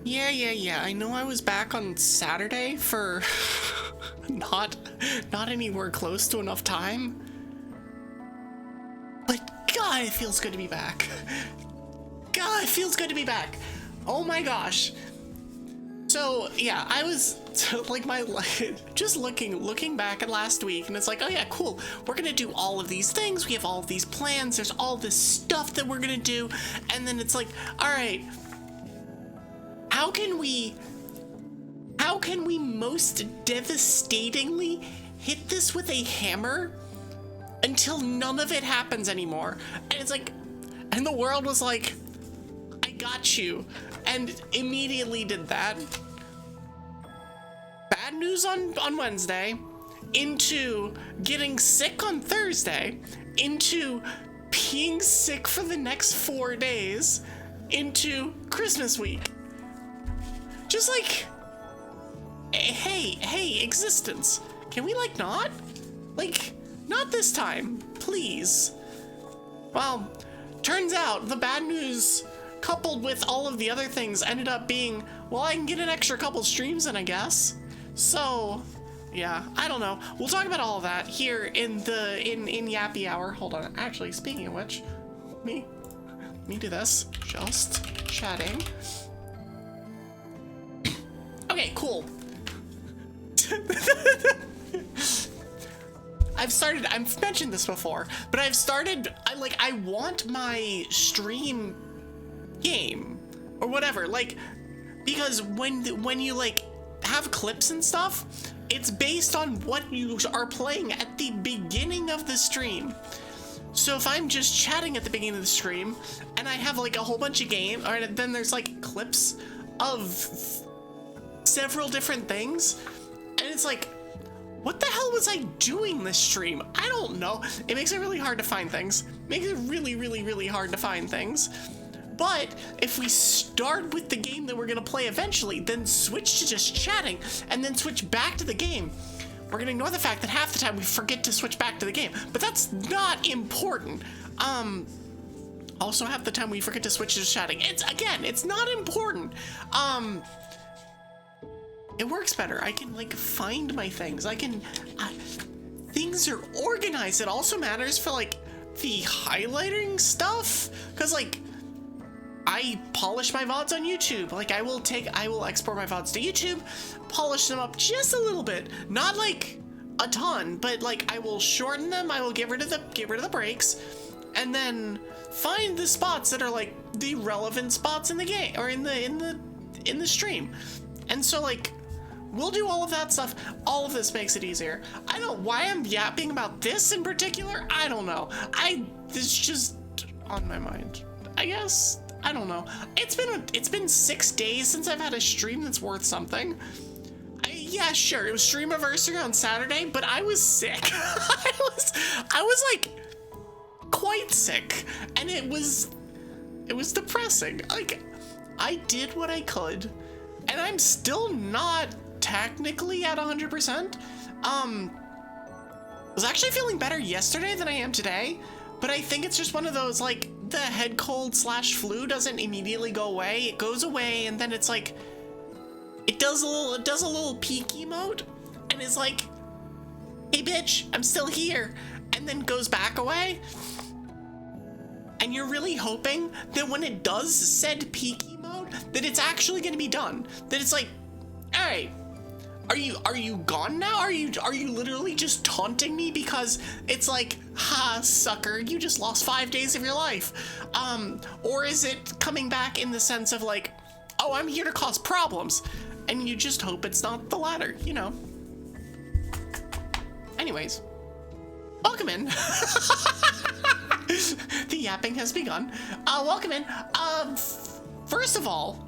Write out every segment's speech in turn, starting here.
Yeah. I know I was back on Saturday for not anywhere close to enough time. But God, it feels good to be back. God, it feels good to be back. Oh my gosh. So yeah, I was like just looking back at last week, and it's like, oh yeah, cool. We're gonna do all of these things. We have all of these plans. There's all this stuff that we're gonna do, and then it's like, all right, how can we most devastatingly hit this with a hammer until none of it happens anymore? And it's like, and the world was like, I got you, and immediately did that. Bad news on Wednesday, into getting sick on Thursday, into being sick for the next 4 days, into Christmas week. Just like, hey, existence. Can we not? Not this time, please. Well, turns out the bad news coupled with all of the other things ended up being, well, I can get an extra couple streams in, I guess. So, yeah, I don't know. We'll talk about all of that here in Yappy Hour. Hold on. Actually, speaking of which, let me do this. Just chatting. Okay, cool. I've mentioned this before, but I want my stream game or whatever, because when you have clips and stuff, it's based on what you are playing at the beginning of the stream. So if I'm just chatting at the beginning of the stream and I have a whole bunch of game, or then there's clips of several different things, and it's like, what the hell was I doing this stream? I don't know. It makes it really hard to find things. Makes it really hard to find things. But if we start with the game that we're gonna play eventually, then switch to just chatting, and then switch back to the game, we're gonna ignore the fact that half the time we forget to switch back to the game. But that's not important. Also half the time we forget to switch to chatting. It's not important. It works better. I can find my things. Things are organized. It also matters for the highlighting stuff, because I polish my VODs on YouTube. I will export my VODs to YouTube, polish them up just a little bit, not a ton, but I will shorten them. I will get rid of the breaks, and then find the spots that are the relevant spots in the game or in the stream. And so we'll do all of that stuff. All of this makes it easier. I don't know why I'm yapping about this in particular. I don't know. It's just on my mind, I guess. I don't know. It's been 6 days since I've had a stream that's worth something. Yeah, sure. It was streamiversary on Saturday, but I was sick. I was quite sick, and it was depressing. I did what I could, and I'm still not technically at 100%. I was actually feeling better yesterday than I am today, but I think it's just one of those, the head cold / flu doesn't immediately go away. It goes away, and then it's it does a little peak emote, and it's hey bitch, I'm still here, and then goes back away. And you're really hoping that when it does said peak emote, that it's actually gonna be done. That it's alright, are you gone now? Are you literally just taunting me because it's ha, sucker, you just lost 5 days of your life? Or is it coming back in the sense of oh, I'm here to cause problems, and you just hope it's not the latter, you know? Anyways, welcome in. The yapping has begun. Welcome in. First of all,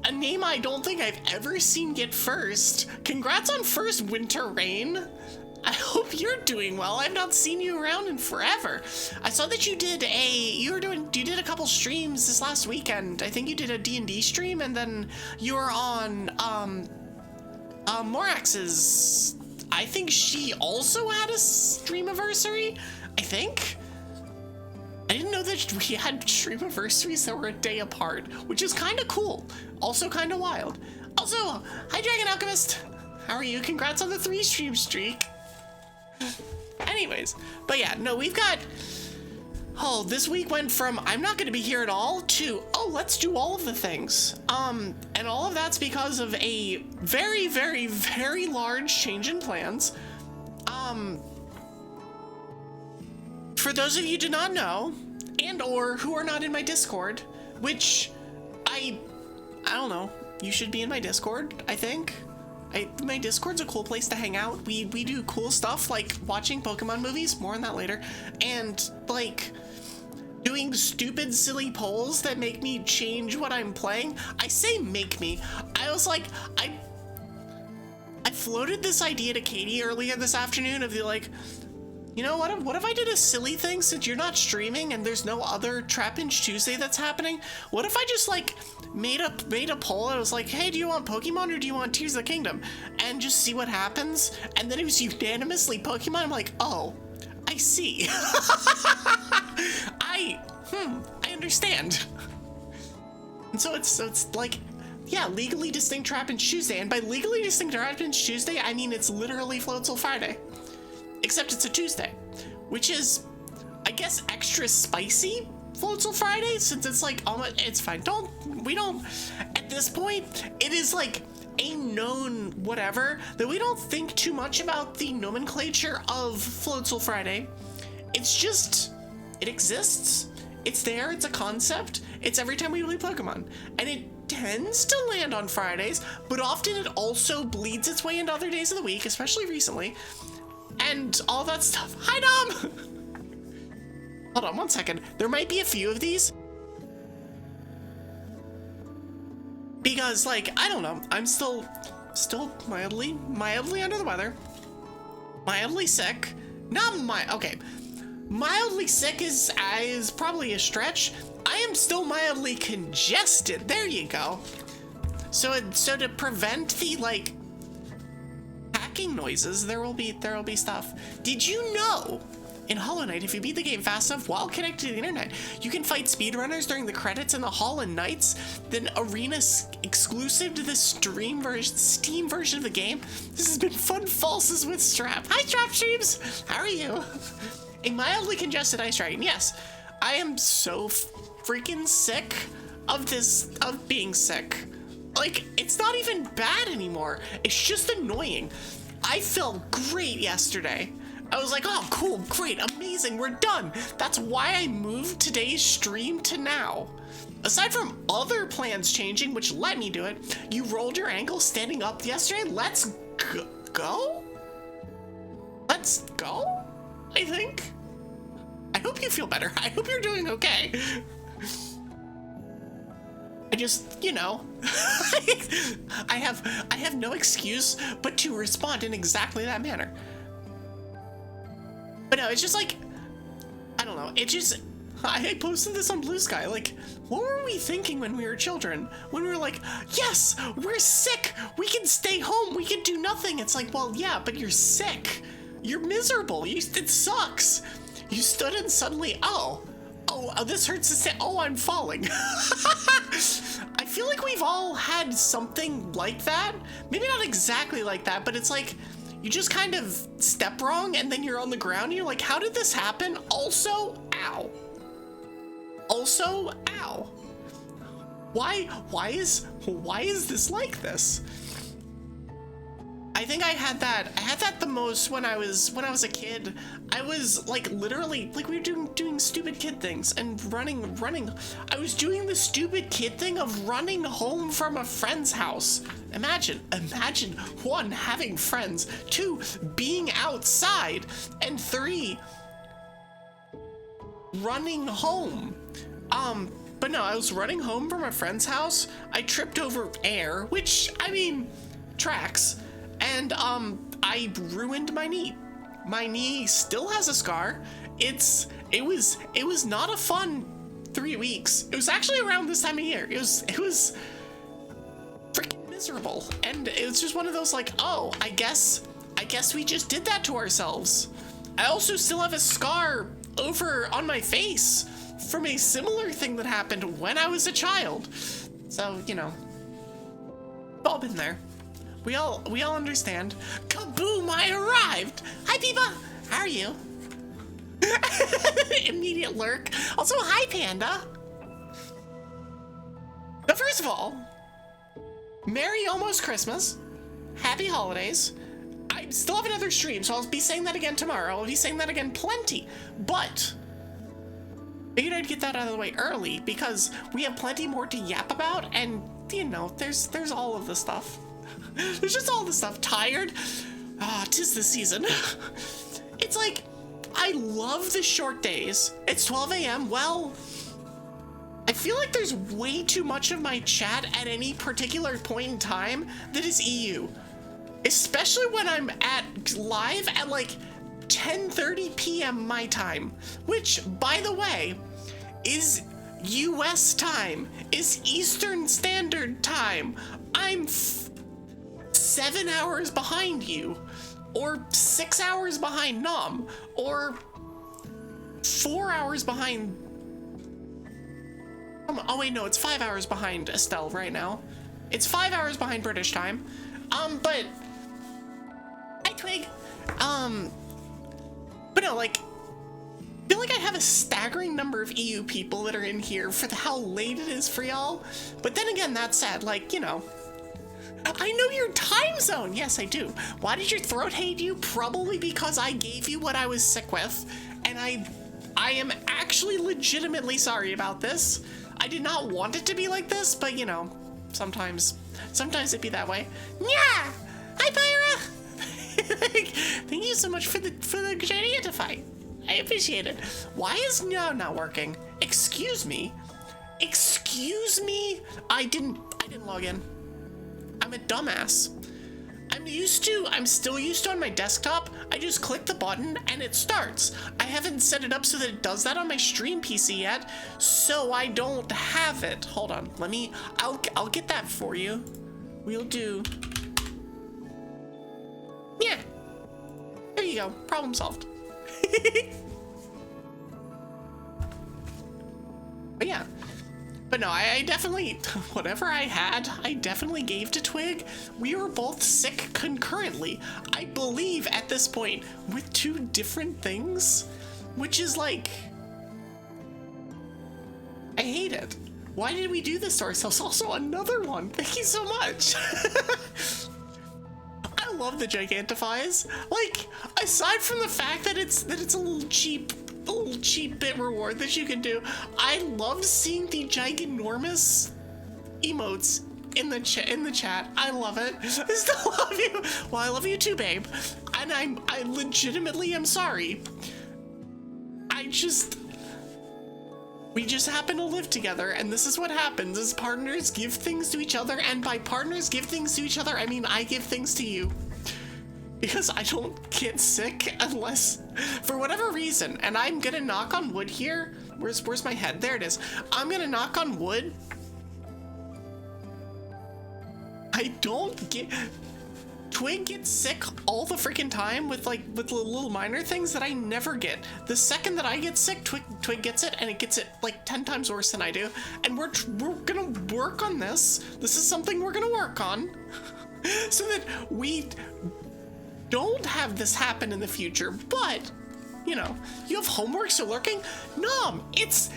a name I don't think I've ever seen get first. Congrats on first Winter Rain. I hope you're doing well. I've not seen you around in forever. I saw that you did a couple streams this last weekend. I think you did a D&D stream, and then you were on Morax's. I think she also had a streamiversary, I think. I didn't know that we had stream anniversaries that were a day apart, which is kind of cool. Also kind of wild. Also, hi Dragon Alchemist. How are you? Congrats on the 3 stream streak. Anyways, but yeah, no, we've got, oh, this week went from I'm not going to be here at all to, oh, let's do all of the things. And all of that's because of a very, very, very large change in plans. For those of you who do not know, and or who are not in my Discord, which I don't know, you should be in my Discord, I think. My Discord's a cool place to hang out. We do cool stuff like watching Pokemon movies, more on that later, and like doing stupid silly polls that make me change what I'm playing. I say make me. I was like, I floated this idea to Katie earlier this afternoon of the like, you know what if I did a silly thing since you're not streaming and there's no other Trapinch Tuesday that's happening? What if I just like made a poll? I was like, hey, do you want Pokemon or do you want Tears of the Kingdom? And just see what happens. And then it was unanimously Pokemon. I'm like, oh, I see. I understand. And so it's like, yeah, legally distinct Trapinch Tuesday. And by legally distinct Trapinch Tuesday, I mean it's literally Floatzel Friday. Except it's a Tuesday, which is, I guess, extra spicy Floatzel Friday, since it's like, it's fine. We don't, at this point, it is like a known whatever, that we don't think too much about the nomenclature of Floatzel Friday. It's just, it exists. It's there, it's a concept. It's every time we play Pokemon. And it tends to land on Fridays, but often it also bleeds its way into other days of the week, especially recently. And all that stuff. Hi, Dom! Hold on 1 second. There might be a few of these. Because, like, I don't know. I'm still mildly under the weather. Mildly sick. Okay. Mildly sick is probably a stretch. I am still mildly congested. There you go. So to prevent the, like, noises, there will be stuff. Did you know in Hollow Knight, if you beat the game fast enough while connected to the internet, you can fight speedrunners during the credits in the hall and nights? Then arenas exclusive to the Steam version of the game. This has been Fun Falses with Strap. Hi Strap Streams, how are you? A mildly congested ice dragon. Yes, I am so freaking sick of being sick. Like, it's not even bad anymore. It's just annoying. I felt great yesterday. I was like, oh, cool, great, amazing, we're done. That's why I moved today's stream to now. Aside from other plans changing, which let me do it, you rolled your ankle standing up yesterday. Let's go? Let's go, I think. I hope you feel better. I hope you're doing okay. I just, you know, I have no excuse but to respond in exactly that manner. But no, it's just like, I don't know. I posted this on Blue Sky. Like, what were we thinking when we were children? When we were like, yes, we're sick. We can stay home. We can do nothing. It's like, well, yeah, but you're sick. You're miserable. It sucks. You stood and suddenly, oh, this hurts to say, oh, I'm falling. I feel like we've all had something like that. Maybe not exactly like that, but it's like you just kind of step wrong and then you're on the ground and you're like, how did this happen? Also, ow. Also, ow. Why is this like this? I think I had that the most when I was a kid. I was like literally like we were doing stupid kid things and running. I was doing the stupid kid thing of running home from a friend's house. Imagine 1, having friends, 2, being outside, and 3, running home. But no, I was running home from a friend's house. I tripped over air, which I mean tracks. And I ruined my knee. My knee still has a scar. It was not a fun 3 weeks. It was actually around this time of year. It was freaking miserable. And it was just one of those like, oh, I guess we just did that to ourselves. I also still have a scar over on my face from a similar thing that happened when I was a child. So, you know, we've all been there. We all understand. Kaboom, I arrived! Hi, Peepa! How are you? Immediate lurk. Also, hi, Panda. But first of all, Merry almost Christmas. Happy holidays. I still have another stream, so I'll be saying that again tomorrow. I'll be saying that again plenty. But I figured I'd get that out of the way early because we have plenty more to yap about, and you know, there's all of the stuff. There's just all the stuff. Tired? Ah, 'tis the season. It's like, I love the short days. It's 12 a.m. Well, I feel like there's way too much of my chat at any particular point in time that is EU. Especially when I'm at live at like 10:30 p.m. my time, which, by the way, is US time, is Eastern Standard Time. I'm 7 hours behind you, or 6 hours behind Nom, or 4 hours behind... Oh wait, no, it's 5 hours behind Estelle right now. It's 5 hours behind British time. But... Hi, Twig. But no, like, I feel like I have a staggering number of EU people that are in here for how late it is for y'all. But then again, that said, like, you know, I know your time zone. Yes, I do. Why did your throat hate you? Probably because I gave you what I was sick with, and I am actually legitimately sorry about this. I did not want it to be like this, but you know, sometimes it be that way. Yeah. Hi, Pyra. Thank you so much for the identify. I appreciate it. Why is no not working? Excuse me. Excuse me. I didn't log in. I'm a dumbass. I'm still used to on my desktop. I just click the button and it starts. I haven't set it up so that it does that on my stream PC yet, so I don't have it. Hold on, I'll get that for you. We'll do. Yeah. There you go. Problem solved. But yeah. But no, I definitely, whatever I had, I definitely gave to Twig. We were both sick concurrently. I believe at this point with 2 different things, which is like, I hate it. Why did we do this to ourselves? Also another one. Thank you so much. I love the Gigantifies. Like, aside from the fact that it's a little cheap bit reward that you can do, I love seeing the giganormous emotes in the chat. I love it. I still love you. Well, I love you too, babe. And I legitimately am sorry. We just happen to live together, and this is what happens is partners give things to each other, and by partners give things to each other, I mean I give things to you. Because I don't get sick unless, for whatever reason, and I'm gonna knock on wood here. Where's my head? There it is. I'm gonna knock on wood. I don't get... Twig gets sick all the freaking time with little minor things that I never get. The second that I get sick, Twig gets it, and it gets it like 10 times worse than I do. And we're gonna work on this. This is something we're gonna work on so that we don't have this happen in the future. But, you know, you have homework still lurking? Nom, it's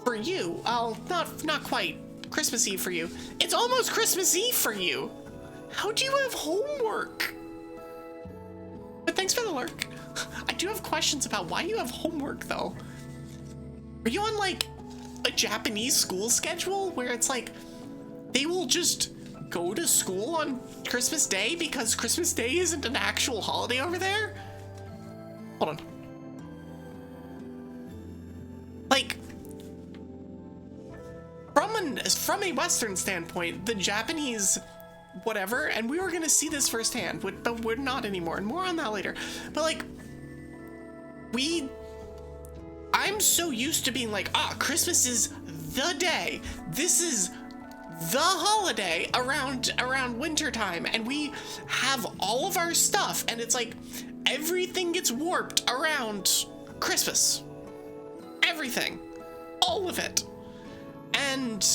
for you. Oh, not quite Christmas Eve for you. It's almost Christmas Eve for you. How do you have homework? But thanks for the lurk. I do have questions about why you have homework, though. Are you on, like, a Japanese school schedule where it's like they will just go to school on Christmas Day because Christmas Day isn't an actual holiday over there? Hold on. Like, from a Western standpoint, the Japanese... whatever, and we were gonna see this firsthand, but we're not anymore, and more on that later. But like, I'm so used to being like, Christmas is the day, this is the holiday around winter time, and we have all of our stuff, and it's like everything gets warped around Christmas. everything. All of it. And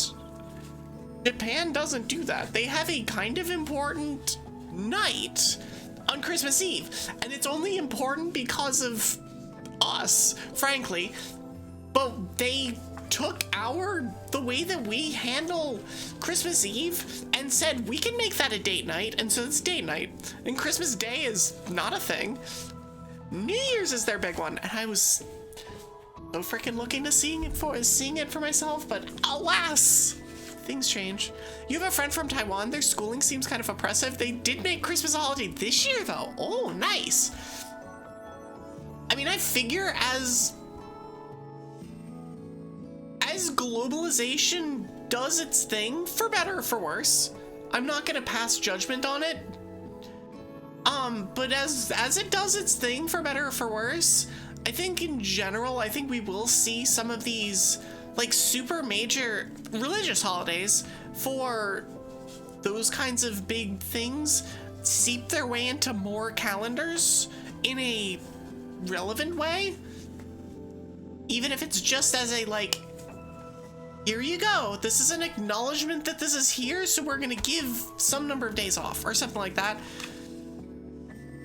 Japan doesn't do that. They have a kind of important night on Christmas Eve, and it's only important because of us, frankly. But they took the way that we handle Christmas Eve and said we can make that a date night, and so it's date night. And Christmas Day is not a thing. New Year's is their big one, and I was so freaking looking to seeing it for myself, but alas, things change. You have a friend from Taiwan. Their schooling seems kind of oppressive. They did make Christmas a holiday this year, though. Oh, nice. I mean, I figure as globalization does its thing, for better or for worse, I'm not gonna pass judgment on it. But as it does its thing, for better or for worse, I think in general, I think we will see some of these like super major religious holidays for those kinds of big things seep their way into more calendars in a relevant way. Even if it's just as a like, here you go, this is an acknowledgement that this is here, so we're gonna give some number of days off or something like that.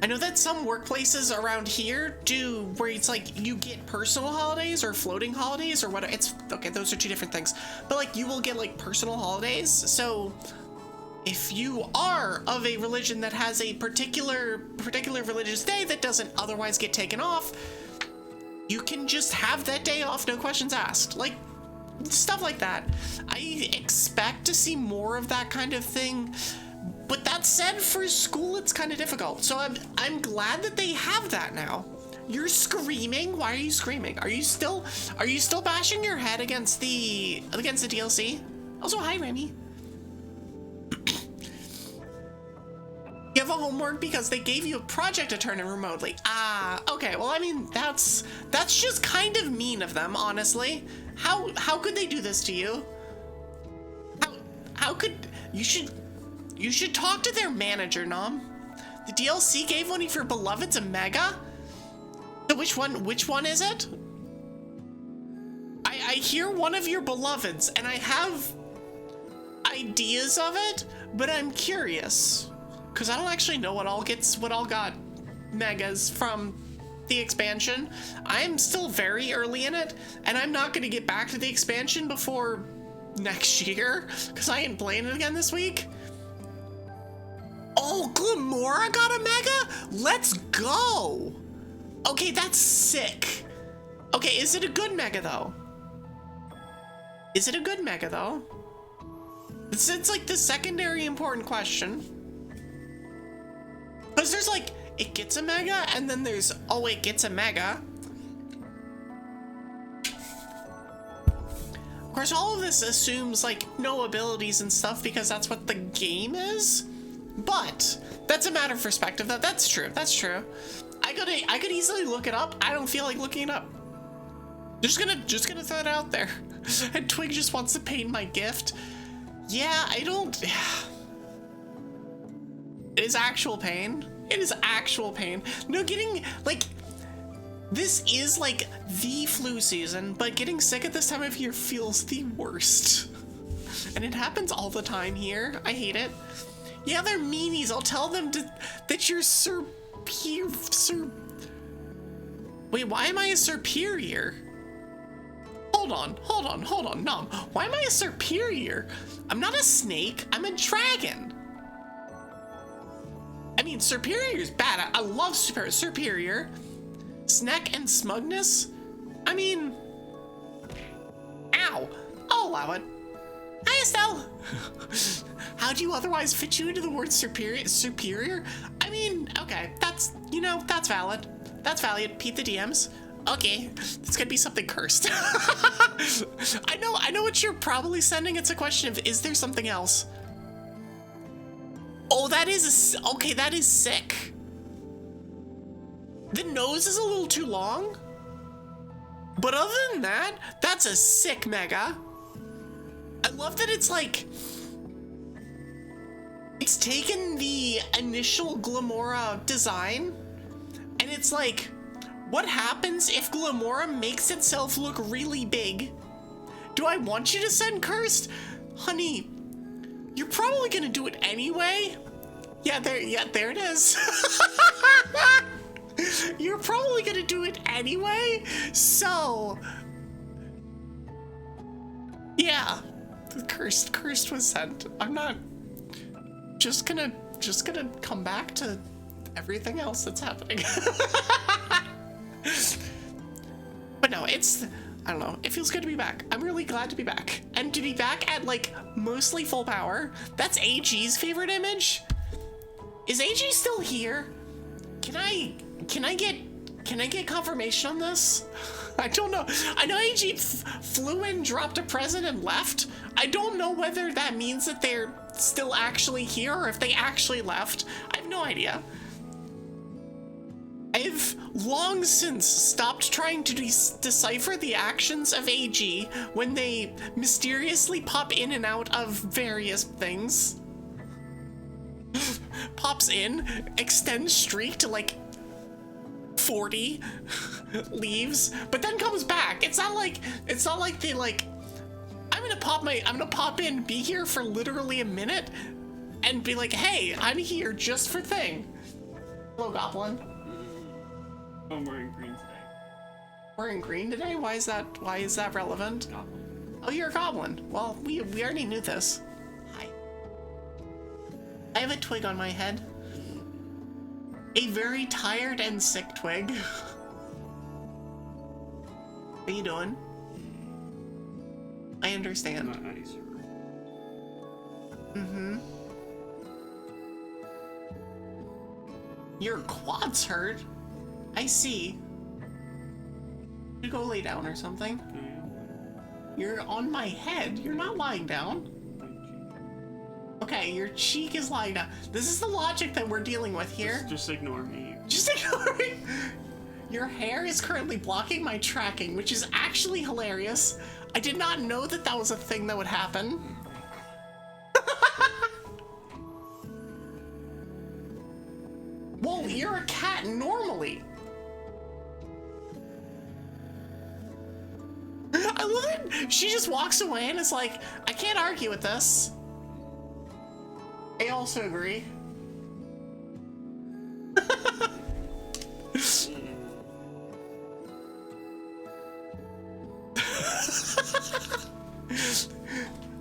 I know that some workplaces around here do where it's like you get personal holidays or floating holidays or whatever. It's okay, those are two different things, but like you will get like personal holidays. So if you are of a religion that has a particular religious day that doesn't otherwise get taken off, you can just have that day off, no questions asked. Like stuff like that. I expect to see more of that kind of thing. But that said, for school, it's kind of difficult. So I'm glad that they have that now. You're screaming. Why are you screaming? Are you still bashing your head against the DLC? Also, hi, Remy. You have a homework because they gave you a project to turn in remotely. Ah, okay. Well, I mean, that's just kind of mean of them, honestly. How could they do this to you? How could you should talk to their manager, Nom. The DLC gave one of your beloveds a mega? So which one is it? I hear one of your beloveds, and I have ideas of it, but I'm curious. Because I don't actually know what all got megas from the expansion. I am still very early in it, and I'm not going to get back to the expansion before next year, because I ain't playing it again this week. Oh, Glamora got a mega? Let's go! Okay, that's sick. Okay, is it a good mega, though? Is it a good mega, though? It's like the secondary important question. Because there's like, it gets a mega, and then there's, oh, it gets a mega. Of course, all of this assumes like no abilities and stuff because that's what the game is. But that's a matter of perspective. That's true. That's true. I could easily look it up. I don't feel like looking it up. Just gonna throw it out there. And Twig just wants to paint my gift. Yeah, I don't. It is actual pain. It is actual pain. No, getting like. This is like the flu season, but getting sick at this time of year feels the worst. And it happens all the time here. I hate it. Yeah, they're meanies. I'll tell them that you're Wait, why am I a superior? Hold on, Nom. Why am I a superior? I'm not a snake, I'm a dragon. I mean, superior is bad. I love superior. Snack and smugness? I mean, ow. I'll allow it. Hi, Estelle. How do you otherwise fit you into the word superior? I mean, okay, that's valid. That's valid. Pete the DMs. Okay, this could be something cursed. I know what you're probably sending. It's a question of, is there something else? Oh, that is sick. The nose is a little too long. But other than that, that's a sick mega. I love that it's like, it's taken the initial Glamora design and it's like What happens if Glamora makes itself look really big? Do I want you to send Cursed? Honey, you're probably gonna do it anyway. Yeah, there it is. You're probably gonna do it anyway, so yeah. The cursed was sent. I'm not just gonna come back to everything else that's happening. But no, I don't know, it feels good to be back. I'm really glad to be back. And to be back at like mostly full power. That's AG's favorite image. Is AG still here? Can I get confirmation on this? I don't know. I know AG flew in, dropped a present, and left. I don't know whether that means that they're still actually here or if they actually left. I have no idea. I've long since stopped trying to decipher the actions of AG when they mysteriously pop in and out of various things. Pops in, extends streak to like 40, leaves, but then comes back. It's not like they like, I'm gonna pop in, be here for literally a minute, and be like, hey, I'm here just for thing. Hello, Goblin. I'm wearing green today. Wearing green today? Why is that relevant? Goblin. Oh, you're a goblin. Well, we already knew this. Hi. I have a twig on my head. A very tired and sick Twig. How you doing? I understand. Not nice. Mm-hmm. Your quads hurt. I see. You go lay down or something. You're on my head. You're not lying down. Okay, your cheek is lying down. This is the logic that we're dealing with here. Just ignore me. Just ignore me. Your hair is currently blocking my tracking, which is actually hilarious. I did not know that that was a thing that would happen. Well, you're a cat normally. I love it. She just walks away and is like, I can't argue with this. I also agree.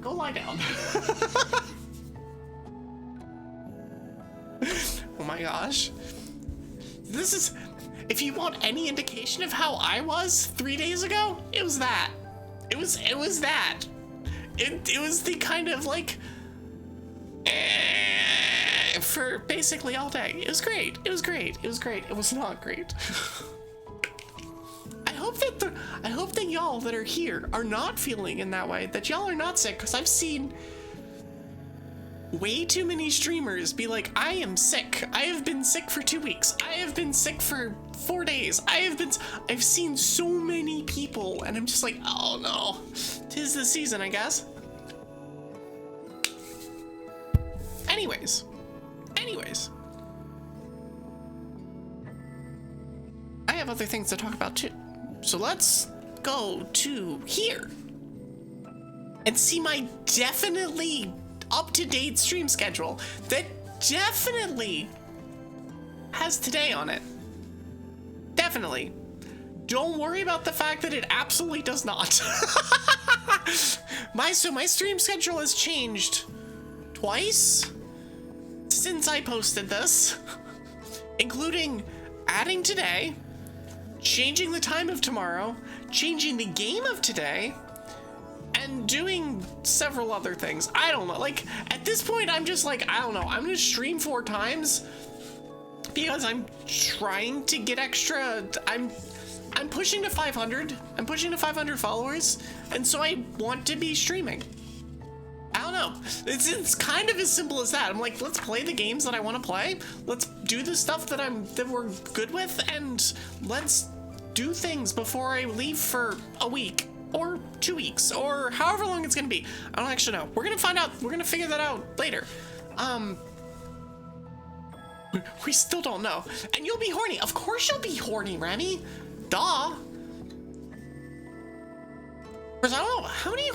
Go lie down. Oh my gosh. This is, if you want any indication of how I was 3 days ago, it was that. It was that. It was the kind of like, for basically all day. It was great. It was great. It was great. It was not great. I hope that y'all that are here are not feeling in that way, that y'all are not sick, because I've seen way too many streamers be like, I am sick. I have been sick for 2 weeks. I have been sick for 4 days. I've seen so many people, and I'm just like, oh no, 'tis the season, I guess. Anyways, I have other things to talk about too. So let's go to here and see my definitely up-to-date stream schedule that definitely has today on it. Definitely. Don't worry about the fact that it absolutely does not. My stream schedule has changed twice since I posted this, including adding today, changing the time of tomorrow, changing the game of today, and doing several other things. I don't know, like, at this point, I'm just like, I don't know, I'm gonna stream 4 times because I'm trying to get extra, I'm pushing to 500, I'm pushing to 500 followers, and so I want to be streaming. I don't know, it's kind of as simple as that. I'm like, let's play the games that I want to play, let's do the stuff that we're good with, and let's do things before I leave for a week or 2 weeks or however long it's gonna be. I don't actually know. We're gonna find out. We're gonna figure that out later. We still don't know. And you'll be horny. Of course you'll be horny, Remy. Duh. Because I don't know, how many...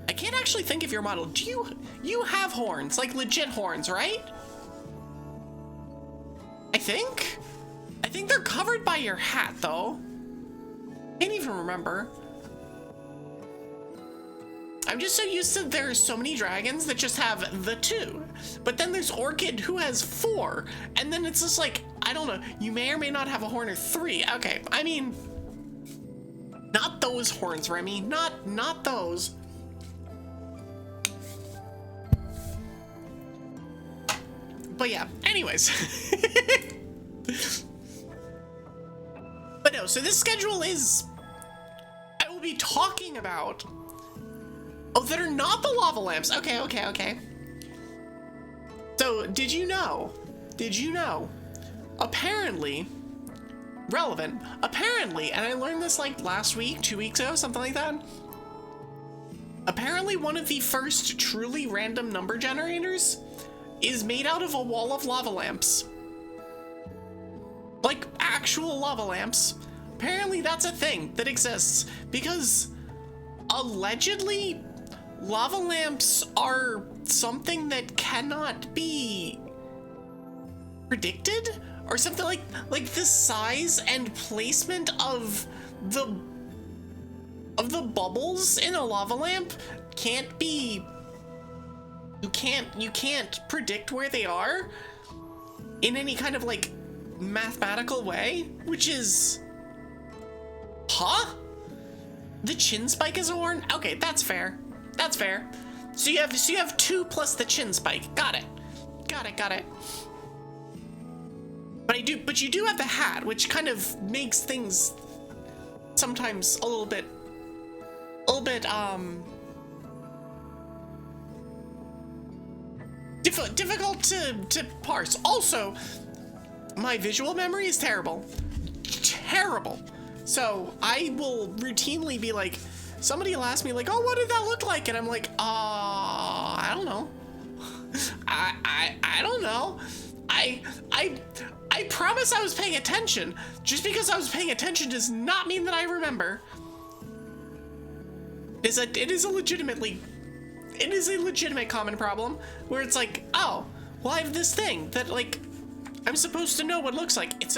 I can't actually think of your model. Do you have horns? Like legit horns, right? I think they're covered by your hat, though. Can't even remember. I'm just so used to there's so many dragons that just have the 2. But then there's Orchid who has 4. And then it's just like, I don't know, you may or may not have a horn or 3. Okay, I mean, not those horns, Remy. Not those. But yeah, anyways. But no, so this schedule is, I will be talking about, oh, that are not the lava lamps. Okay. So, did you know, apparently, relevant, apparently, and I learned this like last week, 2 weeks ago, something like that. Apparently one of the first truly random number generators is made out of a wall of lava lamps. Like actual lava lamps. Apparently that's a thing that exists because allegedly lava lamps are something that cannot be predicted or something like the size and placement of the bubbles in a lava lamp can't be, you can't predict where they are in any kind of like mathematical way, which is, huh? The chin spike is a horn? Okay, that's fair. That's fair. So you have 2 plus the chin spike. Got it. But you do have the hat, which kind of makes things sometimes a little bit difficult to parse. Also, my visual memory is terrible. So I will routinely be like, somebody will ask me like, oh, what did that look like? And I'm like, I don't know. I don't know. I promise I was paying attention. Just because I was paying attention does not mean that I remember. It is a legitimate common problem where it's like, oh, well, I have this thing that like I'm supposed to know what it looks like. It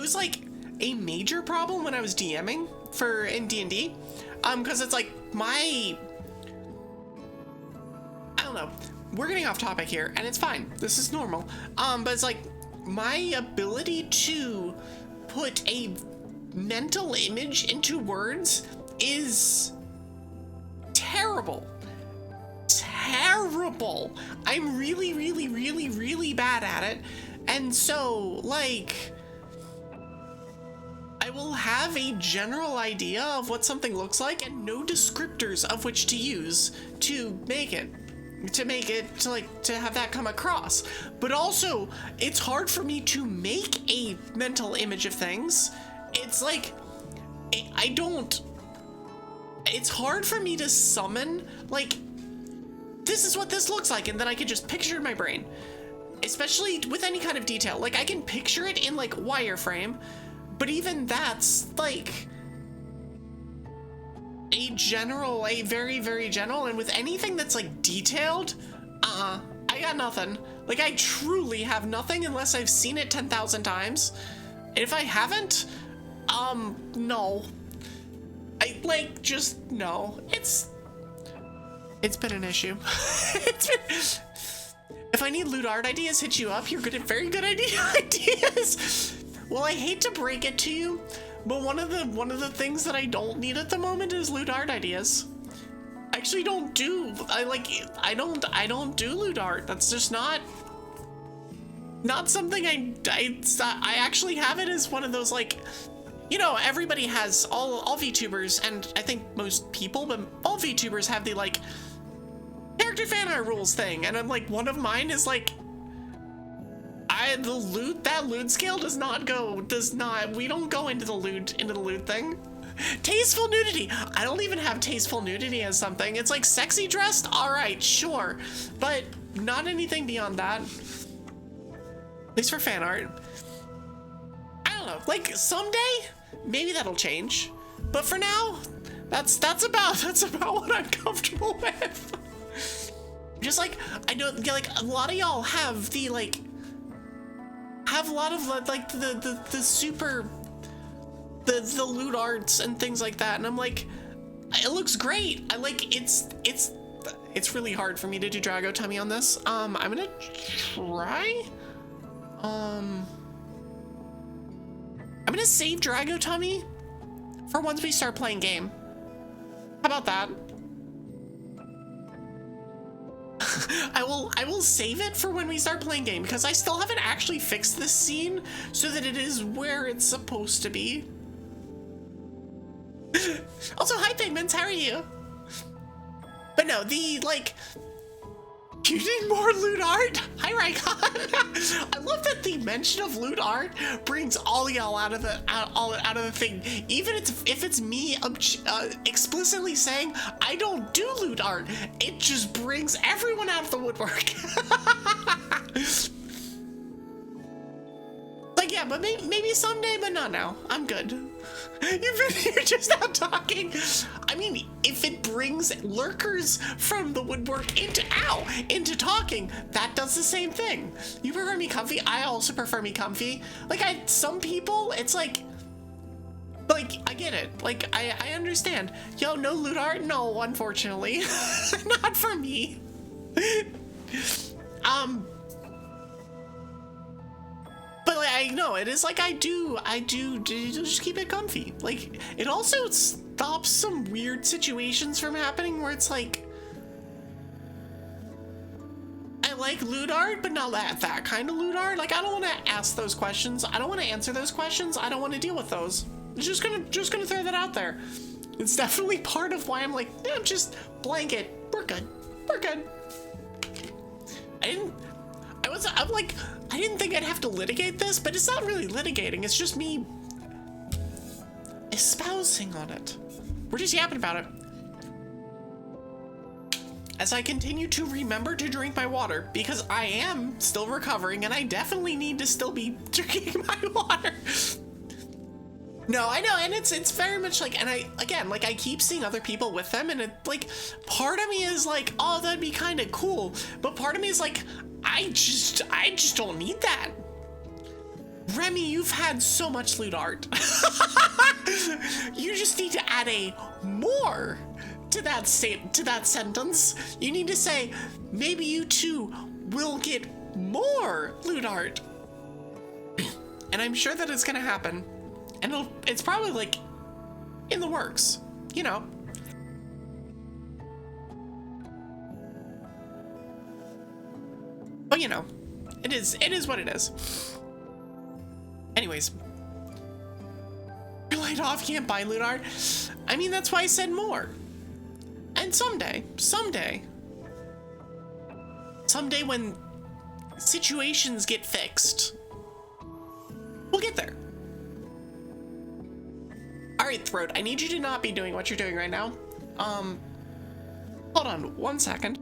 was like a major problem when I was DMing in D&D, because it's like I don't know, we're getting off topic here and it's fine, this is normal, but it's like my ability to put a mental image into words is terrible. I'm really bad at it. And so like I will have a general idea of what something looks like and no descriptors of which to use to have that come across. But also, it's hard for me to make a mental image of things. It's like, it's hard for me to summon, like, this is what this looks like, and then I can just picture it in my brain. Especially with any kind of detail. Like, I can picture it in, like, wireframe, but even that's, like, a very general, and with anything that's, like, detailed, I got nothing. Like, I truly have nothing unless I've seen it 10,000 times. And if I haven't, no. No. It's been an issue. If I need loot art ideas, hit you up. You're good at very good ideas. Well, I hate to break it to you, but one of the things that I don't need at the moment is loot art ideas. I actually don't do. I don't do loot art. That's just not something I actually have it as one of those, like, you know, everybody has all VTubers, and I think most people, but all VTubers have the like character fan art rules thing, and I'm like, one of mine is like, that loot scale we don't go into the loot thing. Tasteful nudity. I don't even have tasteful nudity as something. It's like sexy dressed. All right, sure, but not anything beyond that. At least for fan art. I don't know. Like someday, maybe that'll change. But for now, that's about what I'm comfortable with. Just like I know, like a lot of y'all have the like have a lot of like the super the loot arts and things like that, and I'm like, it looks great. I like it's really hard for me to do Drago Tummy on this. I'm gonna try. I'm gonna save Drago Tummy for once we start playing game. How about that? I will save it for when we start playing game, because I still haven't actually fixed this scene so that it is where it's supposed to be. Also, hi Pigments, how are you? But no, the like, you need more loot art? Hi Raikon. I love that the mention of loot art brings all y'all out of the thing, even if it's me explicitly saying I don't do loot art. It just brings everyone out of the woodwork. Like, yeah, but maybe someday, but not now. I'm good. You're just not talking. I mean, if it brings lurkers from the woodwork into talking, that does the same thing. You prefer me comfy? I also prefer me comfy. Like, some people, it's like, I get it. Like, I understand. Yo, no loot art? No, unfortunately. Not for me. But like, I know it is like I do just keep it comfy. Like, it also stops some weird situations from happening where it's like, I like loot art, but not that kind of loot art. Like, I don't want to ask those questions. I don't want to answer those questions. I don't want to deal with those. I'm just gonna throw that out there. It's definitely part of why I'm like, yeah, just blanket. We're good. We're good. I didn't think I'd have to litigate this, but it's not really litigating. It's just me espousing on it. We're just yapping about it. As I continue to remember to drink my water, because I am still recovering and I definitely need to still be drinking my water. No, I know, and it's very much like, and I keep seeing other people with them, and it like, part of me is like, oh, that'd be kind of cool, but part of me is like, I just don't need that. Remy, you've had so much loot art. You just need to add a more to that sentence. You need to say, maybe you too will get more loot art. And I'm sure that it's gonna happen. And it's probably like in the works, you know. But you know, it is what it is. Anyways, you're laid off, can't buy loot art. I mean, that's why I said more. And someday when situations get fixed, we'll get there. All right, Throat, I need you to not be doing what you're doing right now. Hold on 1 second.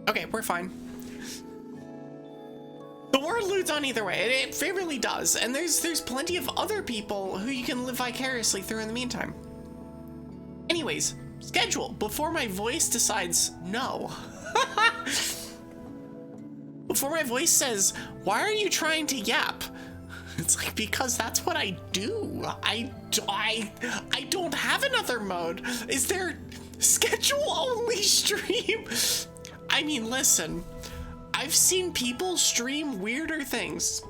Okay, we're fine. The word loot's on either way. It really does. And there's plenty of other people who you can live vicariously through in the meantime. Anyways, schedule before my voice decides no. Before my voice says, why are you trying to yap? It's like, because that's what I do. I don't have another mode. Is there schedule only stream? I mean, listen, I've seen people stream weirder things.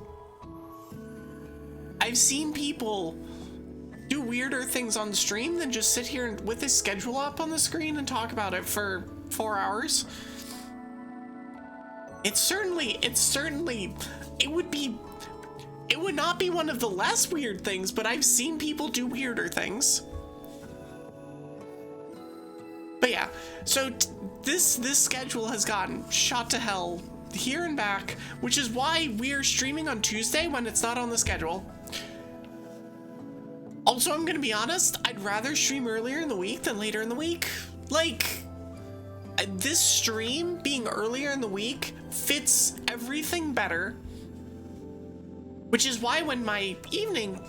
I've seen people do weirder things on stream than just sit here with this schedule up on the screen and talk about it for 4 hours. It would not be one of the less weird things, but I've seen people do weirder things. But yeah, so this schedule has gotten shot to hell here and back, which is why we're streaming on Tuesday when it's not on the schedule. Also, I'm gonna be honest, I'd rather stream earlier in the week than later in the week. Like, this stream being earlier in the week fits everything better, which is why when my evening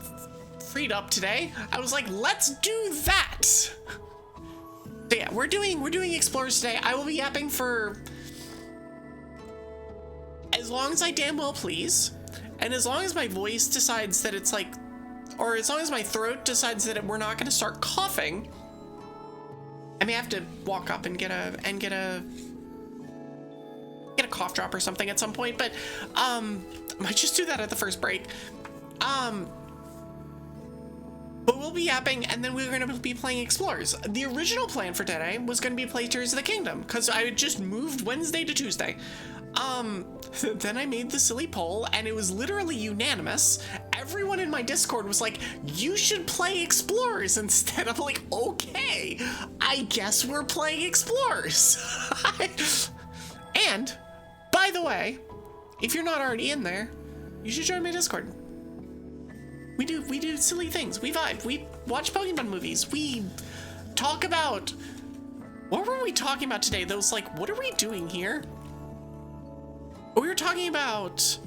freed up today, I was like, let's do that. So yeah, we're doing Explorers today. I will be yapping for as long as I damn well please, and as long as my voice decides that it's like, or as long as my throat decides that we're not going to start coughing. I may have to walk up and get a cough drop or something at some point, but might just do that at the first break. But we'll be yapping, and then we're going to be playing Explorers. The original plan for today was going to be play Tears of the Kingdom, because I just moved Wednesday to Tuesday. Then I made the silly poll, and it was literally unanimous. Everyone in my Discord was like, you should play Explorers instead. I'm like, okay, I guess we're playing Explorers. And, by the way, if you're not already in there, you should join my Discord. We do silly things. We vibe. We watch Pokemon movies. We talk about... What were we talking about today? Those, like, what are we doing here? We were talking about...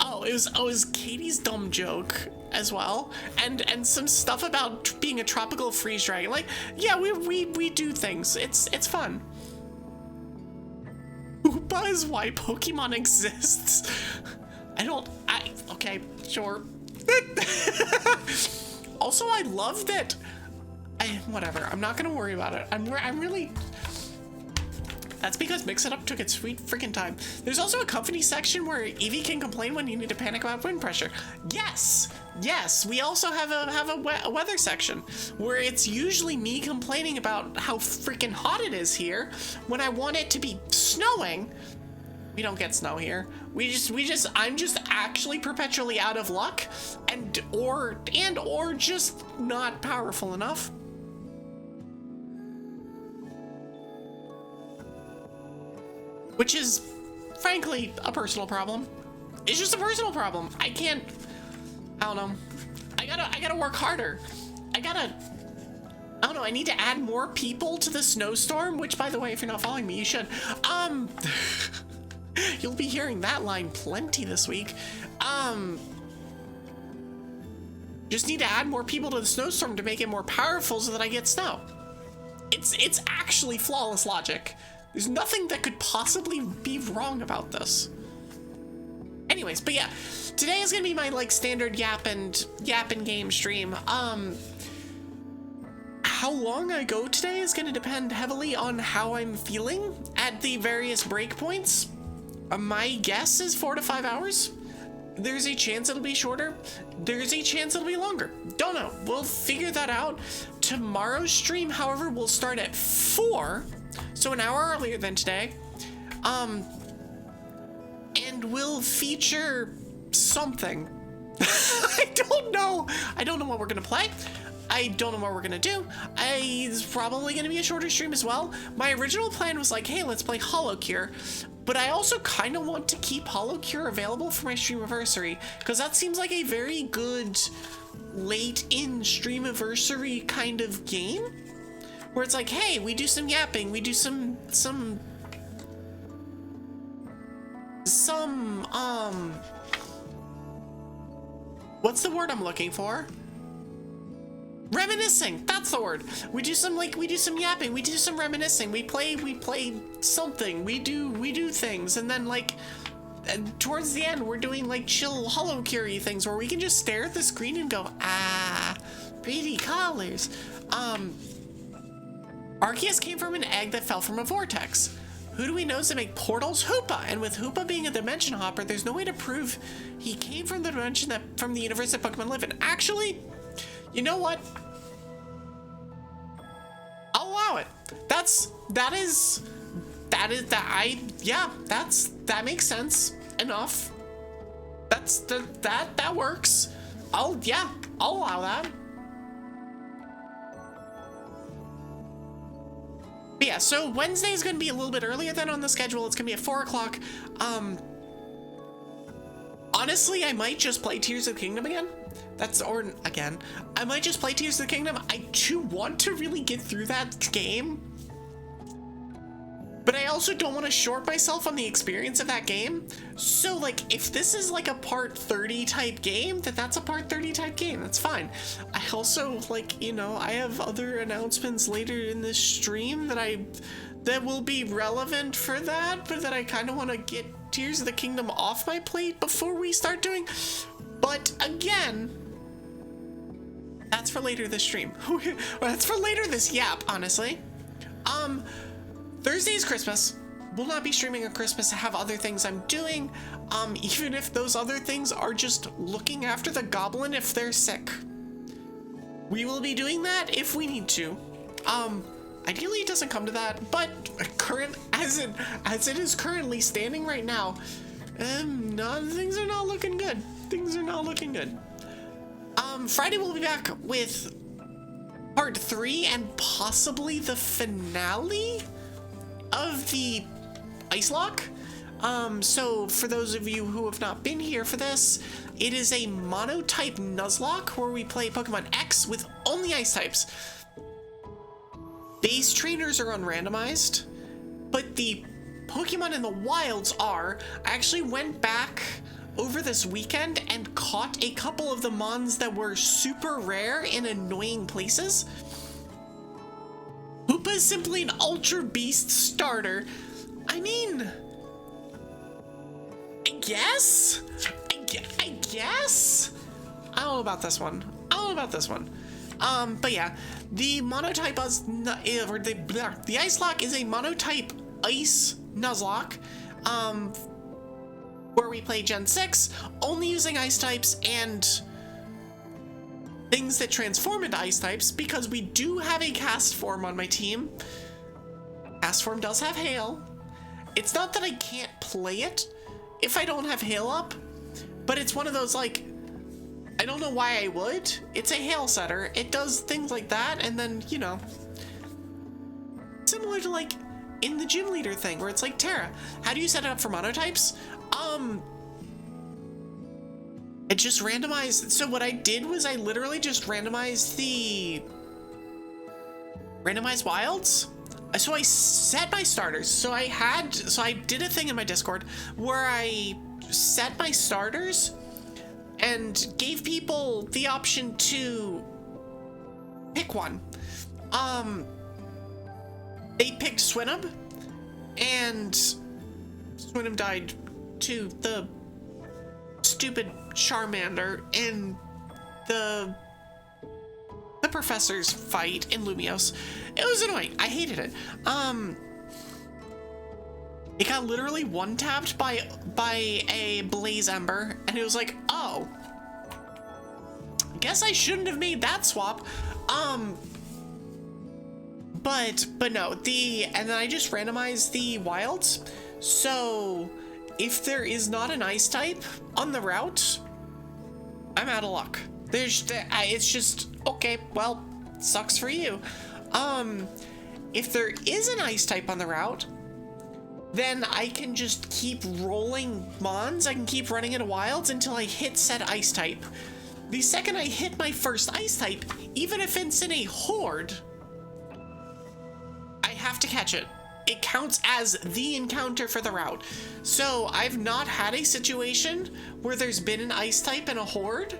Oh, it was Katie's dumb joke as well. And some stuff about being a tropical freeze dragon. Like, yeah, we do things. It's fun. Hoopa is why Pokemon exists. Okay, sure. Also, I love that. Whatever. I'm not gonna worry about it. I'm really. That's because Mix It Up took its sweet freaking time. There's also a company section where Evie can complain when you need to panic about wind pressure. Yes. We also have a weather section where it's usually me complaining about how freaking hot it is here when I want it to be snowing. We don't get snow here. I'm just actually perpetually out of luck or just not powerful enough. Which is, frankly, a personal problem. It's just a personal problem. I don't know. I gotta work harder. I don't know, I need to add more people to the snowstorm, which, by the way, if you're not following me, you should. You'll be hearing that line plenty this week. Just need to add more people to the snowstorm to make it more powerful so that I get snow. It's actually flawless logic. There's nothing that could possibly be wrong about this. Anyways, but yeah, today is gonna be my like standard yap and game stream. How long I go today is gonna depend heavily on how I'm feeling at the various breakpoints. My guess is 4 to 5 hours. There's a chance it'll be shorter. There's a chance it'll be longer. Don't know. We'll figure that out. Tomorrow's stream, however, will start at 4, so an hour earlier than today. And will feature something. I don't know what we're gonna play. I don't know what we're gonna do. It's probably gonna be a shorter stream as well. My original plan was like, hey, let's play Hollow Cure. But I also kind of want to keep Hollow Cure available for my streamiversary, because that seems like a very good late in streamiversary kind of game, where it's like, hey, we do some yapping, we do some what's the word I'm looking for? Reminiscing, that's the word. We do some yapping, we do some reminiscing, we play something, we do things, and then and towards the end we're doing like chill Hollow Cure-y things where we can just stare at the screen and go, pretty colors. Arceus came from an egg that fell from a vortex. Who do we know to make portals? Hoopa! And with Hoopa being a dimension hopper, there's no way to prove he came from the dimension from the universe that Pokemon live in. Actually, you know what? I'll allow it. That makes sense enough. That works. I'll allow that. But yeah, so Wednesday is going to be a little bit earlier than on the schedule. It's going to be at 4 o'clock. Honestly, I might just play Tears of the Kingdom again. I might just play Tears of the Kingdom. I do want to really get through that game. But I also don't want to short myself on the experience of that game. So, like, if this is like a part 30 type game, then that's a part 30 type game. That's fine. I also, like, you know, I have other announcements later in this stream that will be relevant for that, but that I kind of want to get Tears of the Kingdom off my plate before we start doing. But again, that's for later this stream. That's for later this yap, honestly. Thursday is Christmas. Will not be streaming on Christmas. I have other things I'm doing. Even if those other things are just looking after the goblin if they're sick. We will be doing that if we need to. Ideally it doesn't come to that, but as it is currently standing right now, things are not looking good. Things are not looking good. Friday we'll be back with part 3 and possibly the finale of the Ice Lock. So for those of you who have not been here for this, it is a monotype Nuzlocke where we play Pokemon X with only ice types. Base trainers are unrandomized, but the Pokemon in the wilds are. I actually went back over this weekend and caught a couple of the mons that were super rare in annoying places. Hoopa is simply an Ultra Beast starter. I mean, I guess? I don't know about this one. But yeah, the monotype the Ice Lock is a monotype Ice Nuzlocke, where we play Gen 6, only using Ice types and things that transform into Ice types, because we do have a Cast Form on my team. Cast Form does have Hail. It's not that I can't play it if I don't have Hail up, but it's one of those, like, I don't know why I would. It's a Hail setter. It does things like that, and then, you know, similar to, like, in the gym leader thing, where it's like, Terra, how do you set it up for monotypes? I just randomized. So what I did was I literally just randomized wilds. So I set my starters. So I did a thing in my Discord where I set my starters and gave people the option to pick one. They picked Swinub, and Swinub died to the stupid Charmander in the professor's fight in Lumiose. It was annoying. I hated it. It got literally one-tapped by a Blaze Ember, and it was like, oh, guess I shouldn't have made that swap. But no, and then I just randomized the wilds. So if there is not an ice type on the route, I'm out of luck. It's just, okay, well, sucks for you. If there is an ice type on the route, then I can just keep rolling mons. I can keep running into wilds until I hit said ice type. The second I hit my first ice type, even if it's in a horde, I have to catch it. It counts as the encounter for the route. So I've not had a situation where there's been an ice type in a horde,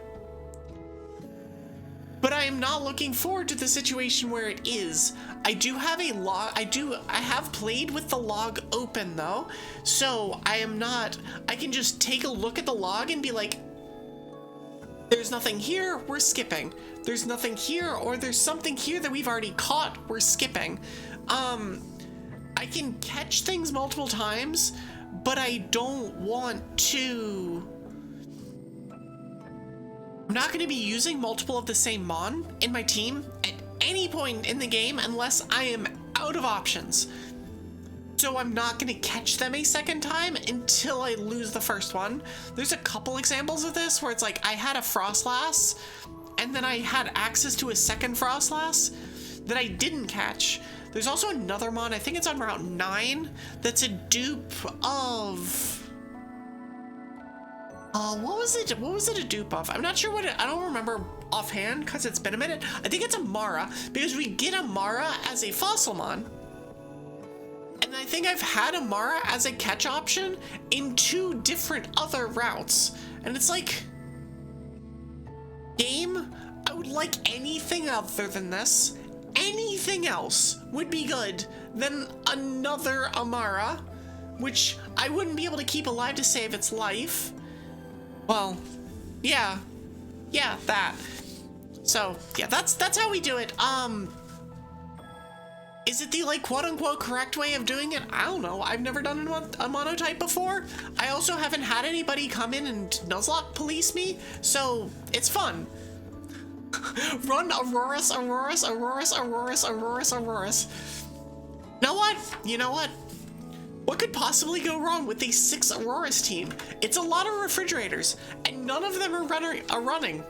but I am not looking forward to the situation where it is. I do have a log. I have played with the log open though, so I can just take a look at the log and be like, there's nothing here, we're skipping. There's nothing here, or there's something here that we've already caught, we're skipping. I can catch things multiple times, but I don't want to. I'm not going to be using multiple of the same mon in my team at any point in the game unless I am out of options. So I'm not going to catch them a second time until I lose the first one. There's a couple examples of this where it's like I had a Frostlass and then I had access to a second Frostlass that I didn't catch. There's also another mon, I think it's on Route 9, that's a dupe of... what was it? What was it a dupe of? I'm not sure what I don't remember offhand because it's been a minute. I think it's a Mara because we get a Mara as a Fossilmon. And I think I've had a Mara as a catch option in 2 different other routes. And it's like, game, I would like anything other than this. Anything else would be good than another Amara, which I wouldn't be able to keep alive to save its life. Well, yeah, that. So, yeah, that's how we do it. Is it the, like, quote-unquote correct way of doing it? I don't know. I've never done a monotype before. I also haven't had anybody come in and Nuzlocke police me, so it's fun. Run Auroras, Auroras, Auroras, Auroras, Auroras, Auroras. You know what? What could possibly go wrong with the 6 Auroras team? It's a lot of refrigerators, and none of them are running.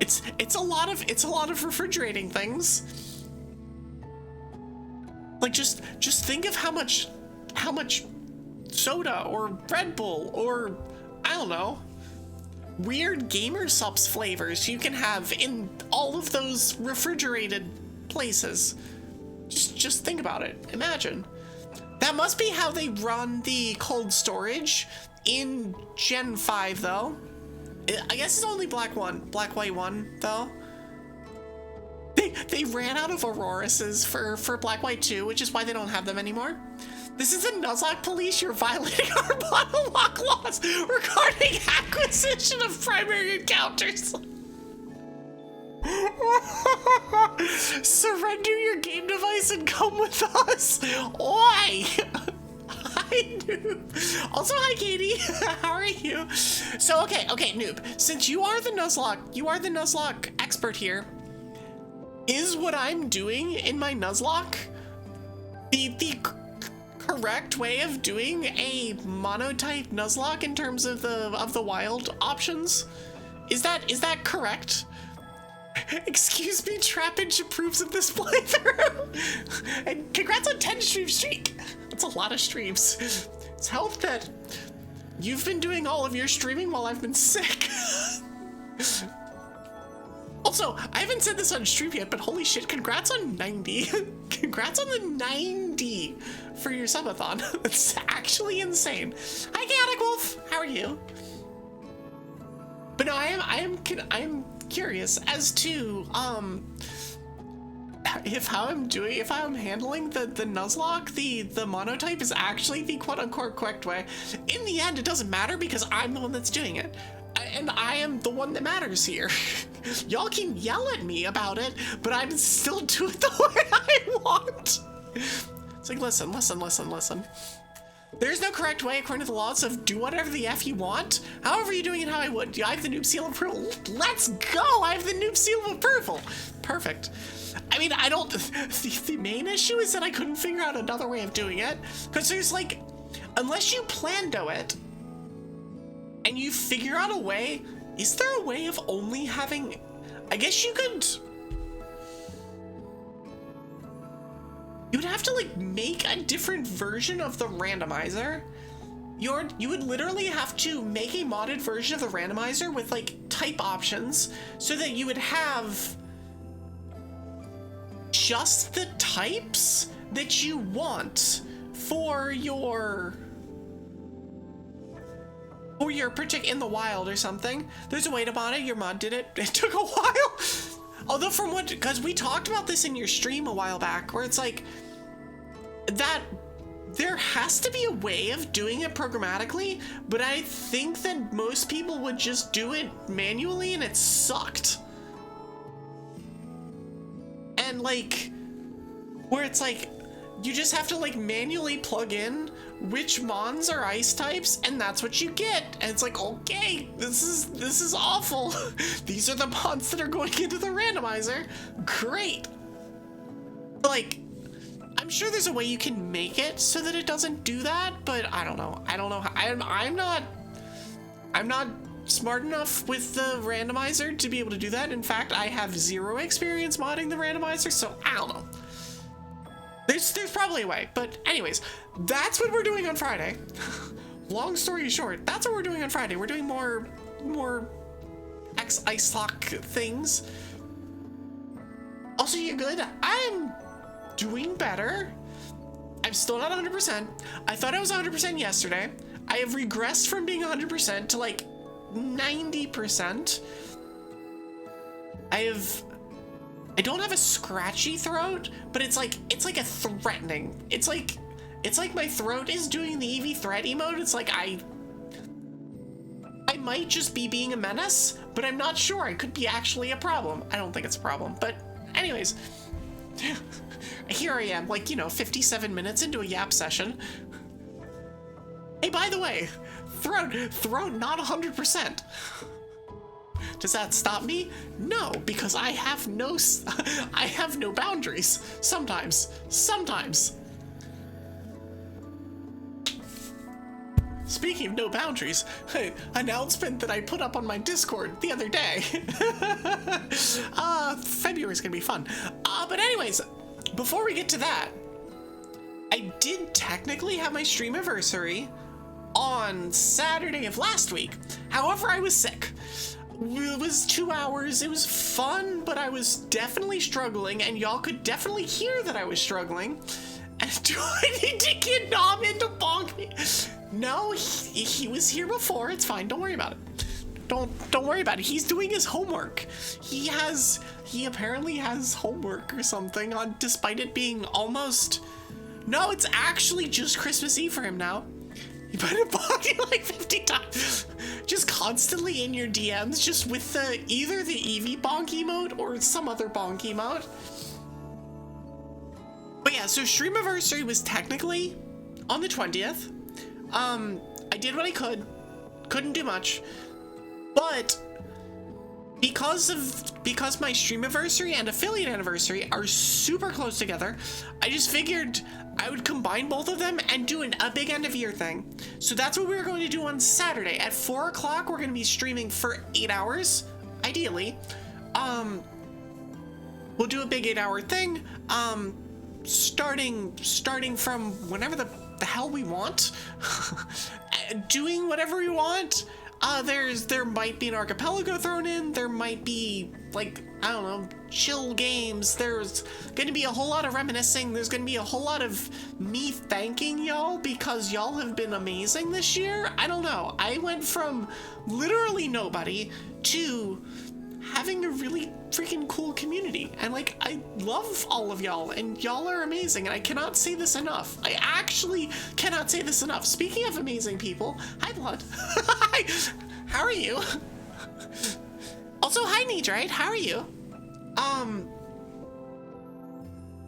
It's a lot of refrigerating things. Like just think of how much soda or Red Bull or I don't know, weird gamer subs flavors you can have in all of those refrigerated places. Just think about it. Imagine. That must be how they run the cold storage in Gen 5 though. I guess it's only Black White 1 though. They ran out of Aurorases for Black White 2, which is why they don't have them anymore. This is the Nuzlocke police. You're violating our monologue laws regarding acquisition of primary encounters. Surrender your game device and come with us. Oi! Hi, Noob. Also, hi, Katie. How are you? So, okay, Noob. Since you are the Nuzlocke expert here, is what I'm doing in my Nuzlocke the correct way of doing a monotype Nuzlocke in terms of the wild options? Is that correct? Excuse me, Trapinch approves of this playthrough. And congrats on 10 stream streak. That's a lot of streams. It's helped that you've been doing all of your streaming while I've been sick. Also, I haven't said this on stream yet, but holy shit, congrats on 90. Congrats on the 90 for your subathon. That's actually insane. Hi, Chaotic Wolf. How are you? But no, I am curious as to if I'm handling the Nuzlocke, the monotype is actually the quote-unquote correct way. In the end, it doesn't matter because I'm the one that's doing it. And I am the one that matters here. Y'all can yell at me about it, but I'm still doing it the way I want. It's like, listen. There's no correct way according to the laws of do whatever the F you want. However you're doing it how I would. I have the noob seal of approval. Let's go! I have the noob seal of approval. Perfect. I mean, I don't... The main issue is that I couldn't figure out another way of doing it. Because there's like... Unless you plando it, and you figure out a way... Is there a way of only having... I guess you could... You would have to like make a different version of the randomizer. You would literally have to make a modded version of the randomizer with like type options so that you would have just the types that you want for your particular in the wild or something. There's a way to mod it. Your mod did it. It took a while. Although from what, because we talked about this in your stream a while back, where it's like that there has to be a way of doing it programmatically, but I think that most people would just do it manually and it sucked. And like, where it's like, you just have to like manually plug in which mons are ice types and that's what you get. And it's like, okay, this is awful. These are the mons that are going into the randomizer. Great. Like, I'm sure there's a way you can make it so that it doesn't do that, but I don't know. I don't know how, I'm not smart enough with the randomizer to be able to do that. In fact, I have 0 experience modding the randomizer, so I don't know. There's probably a way, but anyways, that's what we're doing on Friday. Long story short, that's what we're doing on Friday. We're doing more Ice Lock things. Also, you good? I'm doing better. I'm still not 100%. I thought I was 100% yesterday. I have regressed from being 100% to like 90%. I don't have a scratchy throat, but it's like a threatening. It's like my throat is doing the Evie threat emote. It's like I might just be being a menace, but I'm not sure. It could be actually a problem. I don't think it's a problem, but anyways, here I am, like, 57 minutes into a yap session. Hey, by the way, throat not 100%. Does that stop me? No, because I have no boundaries. Sometimes. Speaking of no boundaries, announcement that I put up on my Discord the other day. February's gonna be fun. But anyways, before we get to that, I did technically have my stream anniversary on Saturday of last week. However, I was sick. It was 2 hours. It was fun, but I was definitely struggling, and y'all could definitely hear that I was struggling. And do I need to get Nom in to bonk me? No, he was here before. It's fine. Don't worry about it. Don't worry about it. He's doing his homework. He apparently has homework or something on, despite it being almost. No, it's actually just Christmas Eve for him now. You better bonk you like 50 times. Just constantly in your DMs, just with either the Evie bonk emote or some other bonk emote. But yeah, so stream anniversary was technically on the 20th. I did what I couldn't do much, but because my stream anniversary and affiliate anniversary are super close together, I just figured I would combine both of them and do a big end of year thing. So that's what we're going to do on Saturday at 4 o'clock. We're going to be streaming for 8 hours, ideally. We'll do a big 8-hour thing. Starting from whenever the hell we want, doing whatever we want. There might be an archipelago thrown in. There might be, like, I don't know, chill games. There's gonna be a whole lot of reminiscing. There's gonna be a whole lot of me thanking y'all because y'all have been amazing this year. I don't know. I went from literally nobody to having a really freaking cool community, and like, I love all of y'all, and y'all are amazing, and I cannot say this enough. I actually cannot say this enough. Speaking of amazing people, hi Blood. Hi. How are you? Also, hi Needrite, how are you?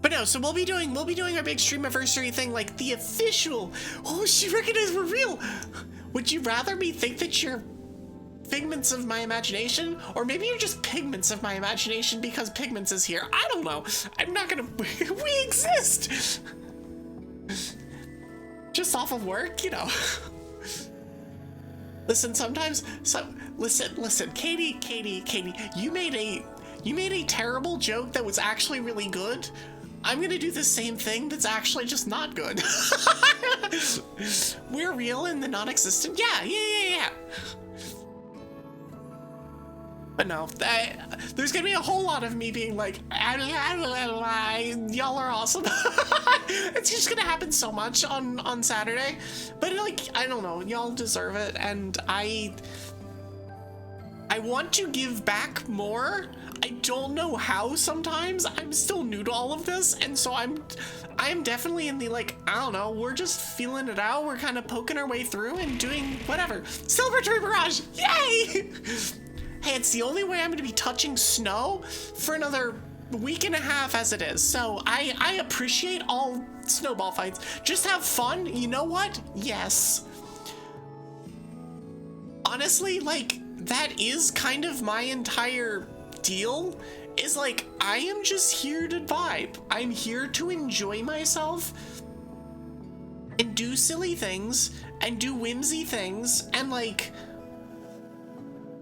But no, so we'll be doing our big stream anniversary thing, like the official. Oh, she recognized we're real. Would you rather me think that you're figments of my imagination, or maybe you're just pigments of my imagination because Pigments is here? I don't know. I'm not gonna. We exist. Just off of work, Listen, sometimes. Listen, Katie. You made a terrible joke that was actually really good. I'm gonna do the same thing that's actually just not good. We're real in the non-existent. Yeah. But no, there's gonna be a whole lot of me being like, y'all are awesome. It's just gonna happen so much on Saturday. But like, I don't know, y'all deserve it, and I want to give back more. I don't know how sometimes. I'm still new to all of this, and so I'm definitely in the, like, I don't know, we're just feeling it out. We're kind of poking our way through and doing whatever. Celebratory Barrage, yay! Hey, it's the only way I'm gonna be touching snow for another week and a half as it is. So I appreciate all snowball fights. Just have fun, you know what? Yes. Honestly, like, that is kind of my entire deal, is like, I am just here to vibe. I'm here to enjoy myself and do silly things and do whimsy things and like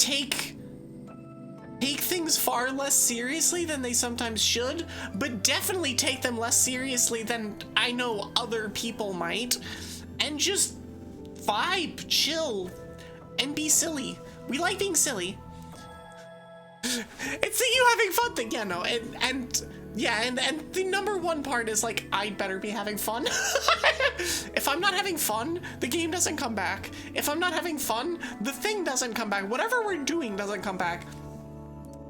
take things far less seriously than they sometimes should, but definitely take them less seriously than I know other people might, and just vibe, chill, and be silly. We like being silly. It's the you having fun thing, yeah, no, and the number one part is like, I'd better be having fun. If I'm not having fun, the game doesn't come back. If I'm not having fun, the thing doesn't come back. Whatever we're doing doesn't come back.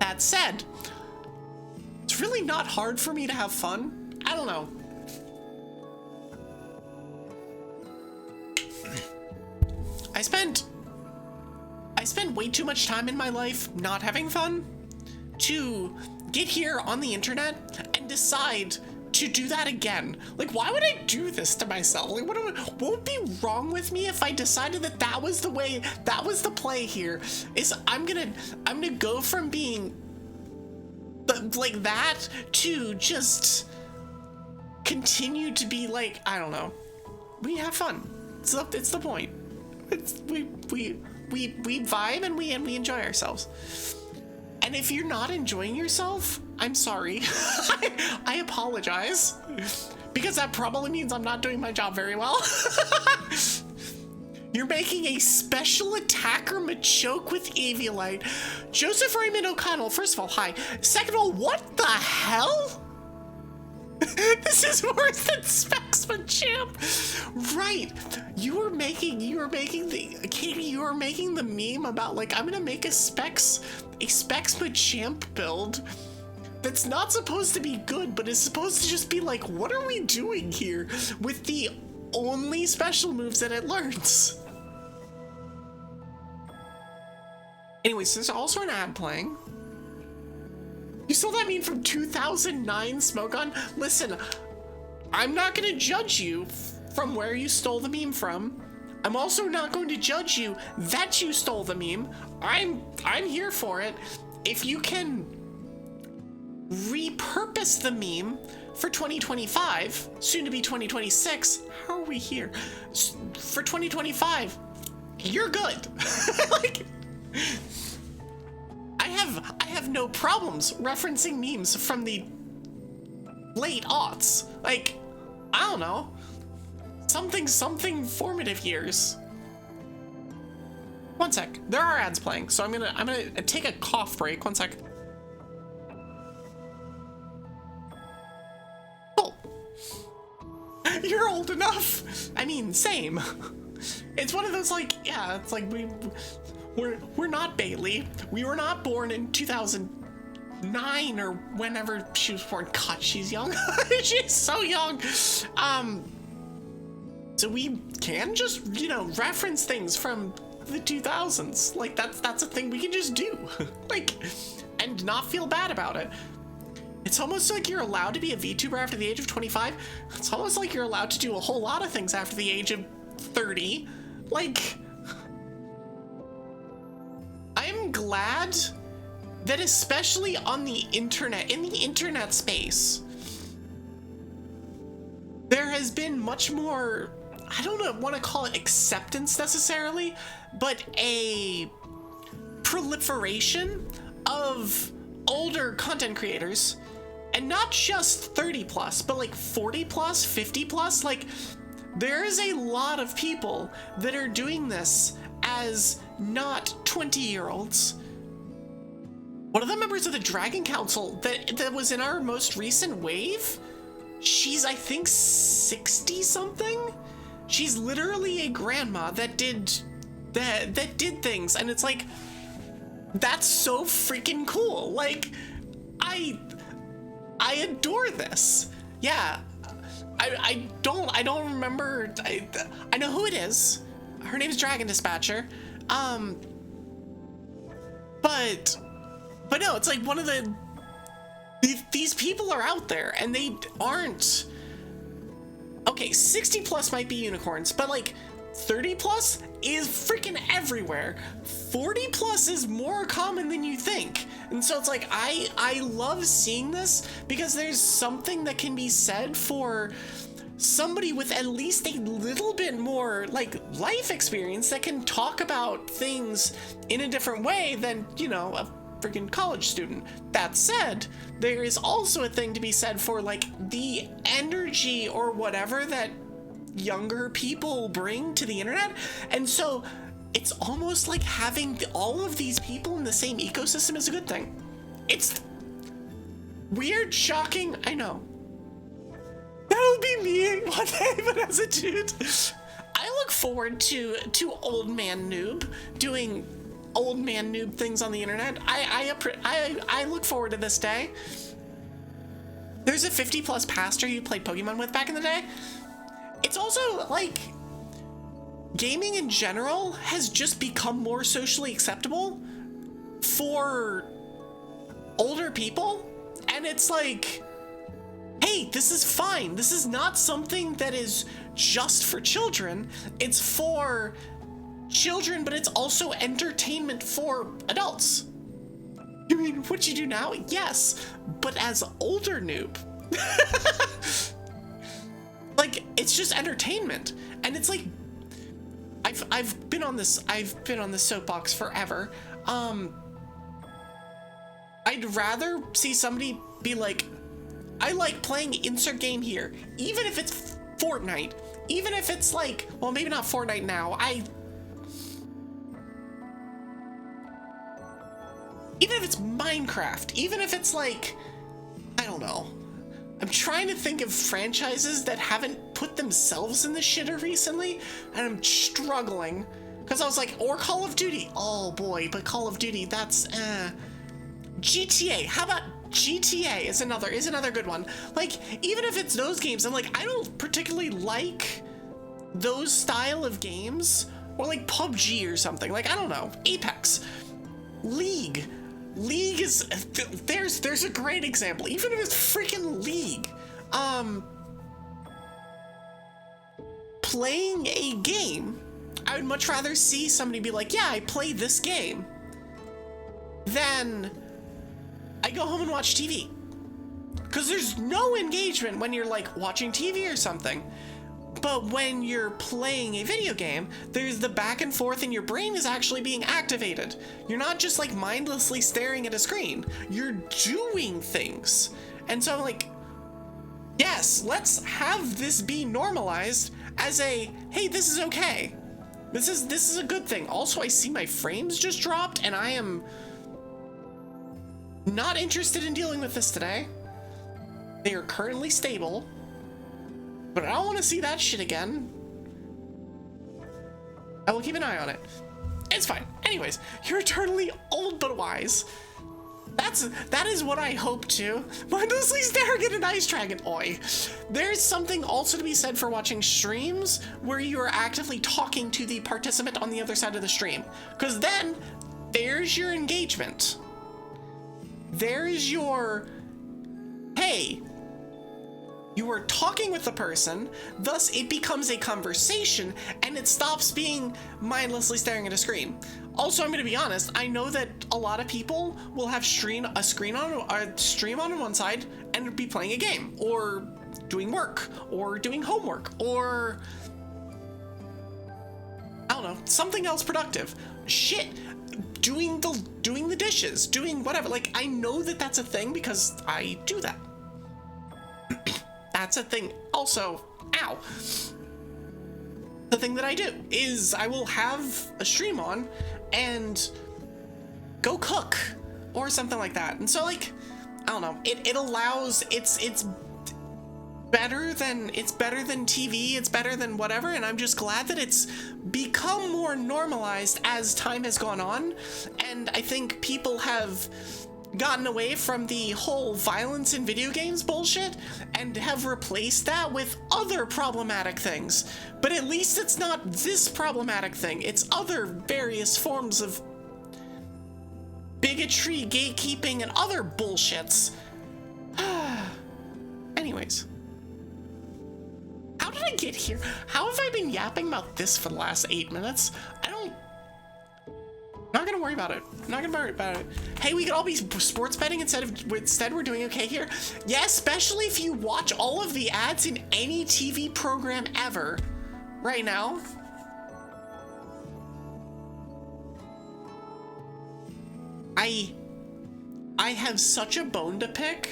That said, it's really not hard for me to have fun. I don't know. I spent way too much time in my life not having fun to get here on the internet and decide to do that again. Like, why would I do this to myself? Like, what would be wrong with me if I decided that that was the way, that was the play here, is I'm gonna go from being like that to just continue to be like, I don't know. We have fun. It's the point. We vibe and we enjoy ourselves. And if you're not enjoying yourself, I'm sorry. I apologize, because that probably means I'm not doing my job very well. You're making a special attacker Machoke with Eviolite. Joseph Raymond O'Connell, first of all, hi. Second of all, what the hell? This is worse than Specs Machamp. Right. You were making the meme about, like, I'm gonna make a Specs Machamp build that's not supposed to be good, but is supposed to just be like, what are we doing here with the only special moves that it learns? Anyways, there's also an ad playing. You saw that meme from 2009, Smoke On? Listen, I'm not gonna judge you from where you stole the meme from. I'm also not going to judge you that you stole the meme. I'm here for it. If you can repurpose the meme for 2025, soon to be 2026, how are we here? For 2025, you're good. Like, I have no problems referencing memes from the late aughts. Like, I don't know, something formative years. One sec, there are ads playing, so I'm gonna take a cough break. One sec. Oh, you're old enough. I mean, same. It's one of those, like, yeah, it's like we're not Bailey. We were not born in 2009 or whenever she was born. God, she's young. She's so young. So we can just, reference things from the 2000s. Like, that's a thing we can just do. Like, and not feel bad about it. It's almost like you're allowed to be a VTuber after the age of 25. It's almost like you're allowed to do a whole lot of things after the age of 30. Like, I'm glad that, especially on the internet, in the internet space, there has been much more, I don't want to call it acceptance necessarily, but a proliferation of older content creators, and not just 30 plus, but like 40 plus, 50 plus. Like, there is a lot of people that are doing this as not 20-year-olds. One of the members of the Dragon Council that was in our most recent wave, she's, I think, 60 something. She's literally a grandma that did things, and it's like, that's so freaking cool. Like, I adore this. Yeah, I don't remember. I know who it is. Her name's Dragon Dispatcher. But no, it's like one of these people are out there, and they aren't. Okay, 60 plus might be unicorns, but like 30 plus is freaking everywhere. 40 plus is more common than you think. And so it's like, I love seeing this, because there's something that can be said for somebody with at least a little bit more like life experience that can talk about things in a different way than, you know, a freaking college student. That said, there is also a thing to be said for like the energy or whatever that younger people bring to the internet. And so it's almost like having all of these people in the same ecosystem is a good thing. It's weird, shocking, I know. That'll be me one day, but as a dude, I look forward to old man noob doing old man noob things on the internet. I look forward to this day. There's a 50+ pastor you played Pokemon with back in the day. It's also like gaming in general has just become more socially acceptable for older people, and it's like, hey, this is fine. This is not something that is just for children. It's for children, but it's also entertainment for adults. You mean what you do now? Yes, but as older noob. Like, it's just entertainment. And it's like, I've been on this soapbox forever. I'd rather see somebody be like, I like playing insert game here, even if it's Fortnite, even if it's like, well, maybe not Fortnite now. Even if it's Minecraft, even if it's like, I don't know. I'm trying to think of franchises that haven't put themselves in the shitter recently, and I'm struggling. Because I was like, or Call of Duty. Oh boy, but Call of Duty, that's, GTA, how about GTA is another good one. Like, even if it's those games, I'm like, I don't particularly like those style of games, or like PUBG or something. Like, I don't know, Apex, League is, there's a great example. Even if it's freaking League, playing a game, I would much rather see somebody be like, yeah, I play this game, than I go home and watch TV. Because there's no engagement when you're like watching TV or something. But when you're playing a video game, there's the back and forth and your brain is actually being activated. You're not just like mindlessly staring at a screen. You're doing things. And so I'm like, yes, let's have this be normalized as a, hey, this is okay. This is a good thing. Also, I see my frames just dropped and I am not interested in dealing with this today. They are currently stable, but I don't want to see that shit again. I will keep an eye on it. It's fine. Anyways, you're eternally old but wise. That is what I hope to. Mindlessly staring at an ice dragon. Oi. There's something also to be said for watching streams where you are actively talking to the participant on the other side of the stream. Because then, there's your engagement. There is your, hey, you are talking with the person, thus it becomes a conversation and it stops being mindlessly staring at a screen. Also, I'm going to be honest, I know that a lot of people will have a stream on one side and be playing a game, or doing work, or doing homework, or I don't know, something else productive. Shit, doing the dishes, doing whatever. Like, I know that that's a thing because I do that. That's a thing. Also, ow. The thing that I do is I will have a stream on and go cook or something like that. And so, like, I don't know, it allows, it's better than TV, it's better than whatever, and I'm just glad that it's become more normalized as time has gone on. And I think people have gotten away from the whole violence in video games bullshit and have replaced that with other problematic things. But at least it's not this problematic thing, it's other various forms of bigotry, gatekeeping, and other bullshits. Anyways, how did I get here? How have I been yapping about this for the last 8 minutes? Not gonna worry about it. Not gonna worry about it. Hey, we could all be sports betting instead we're doing okay here. Yeah, especially if you watch all of the ads in any TV program ever right now. I have such a bone to pick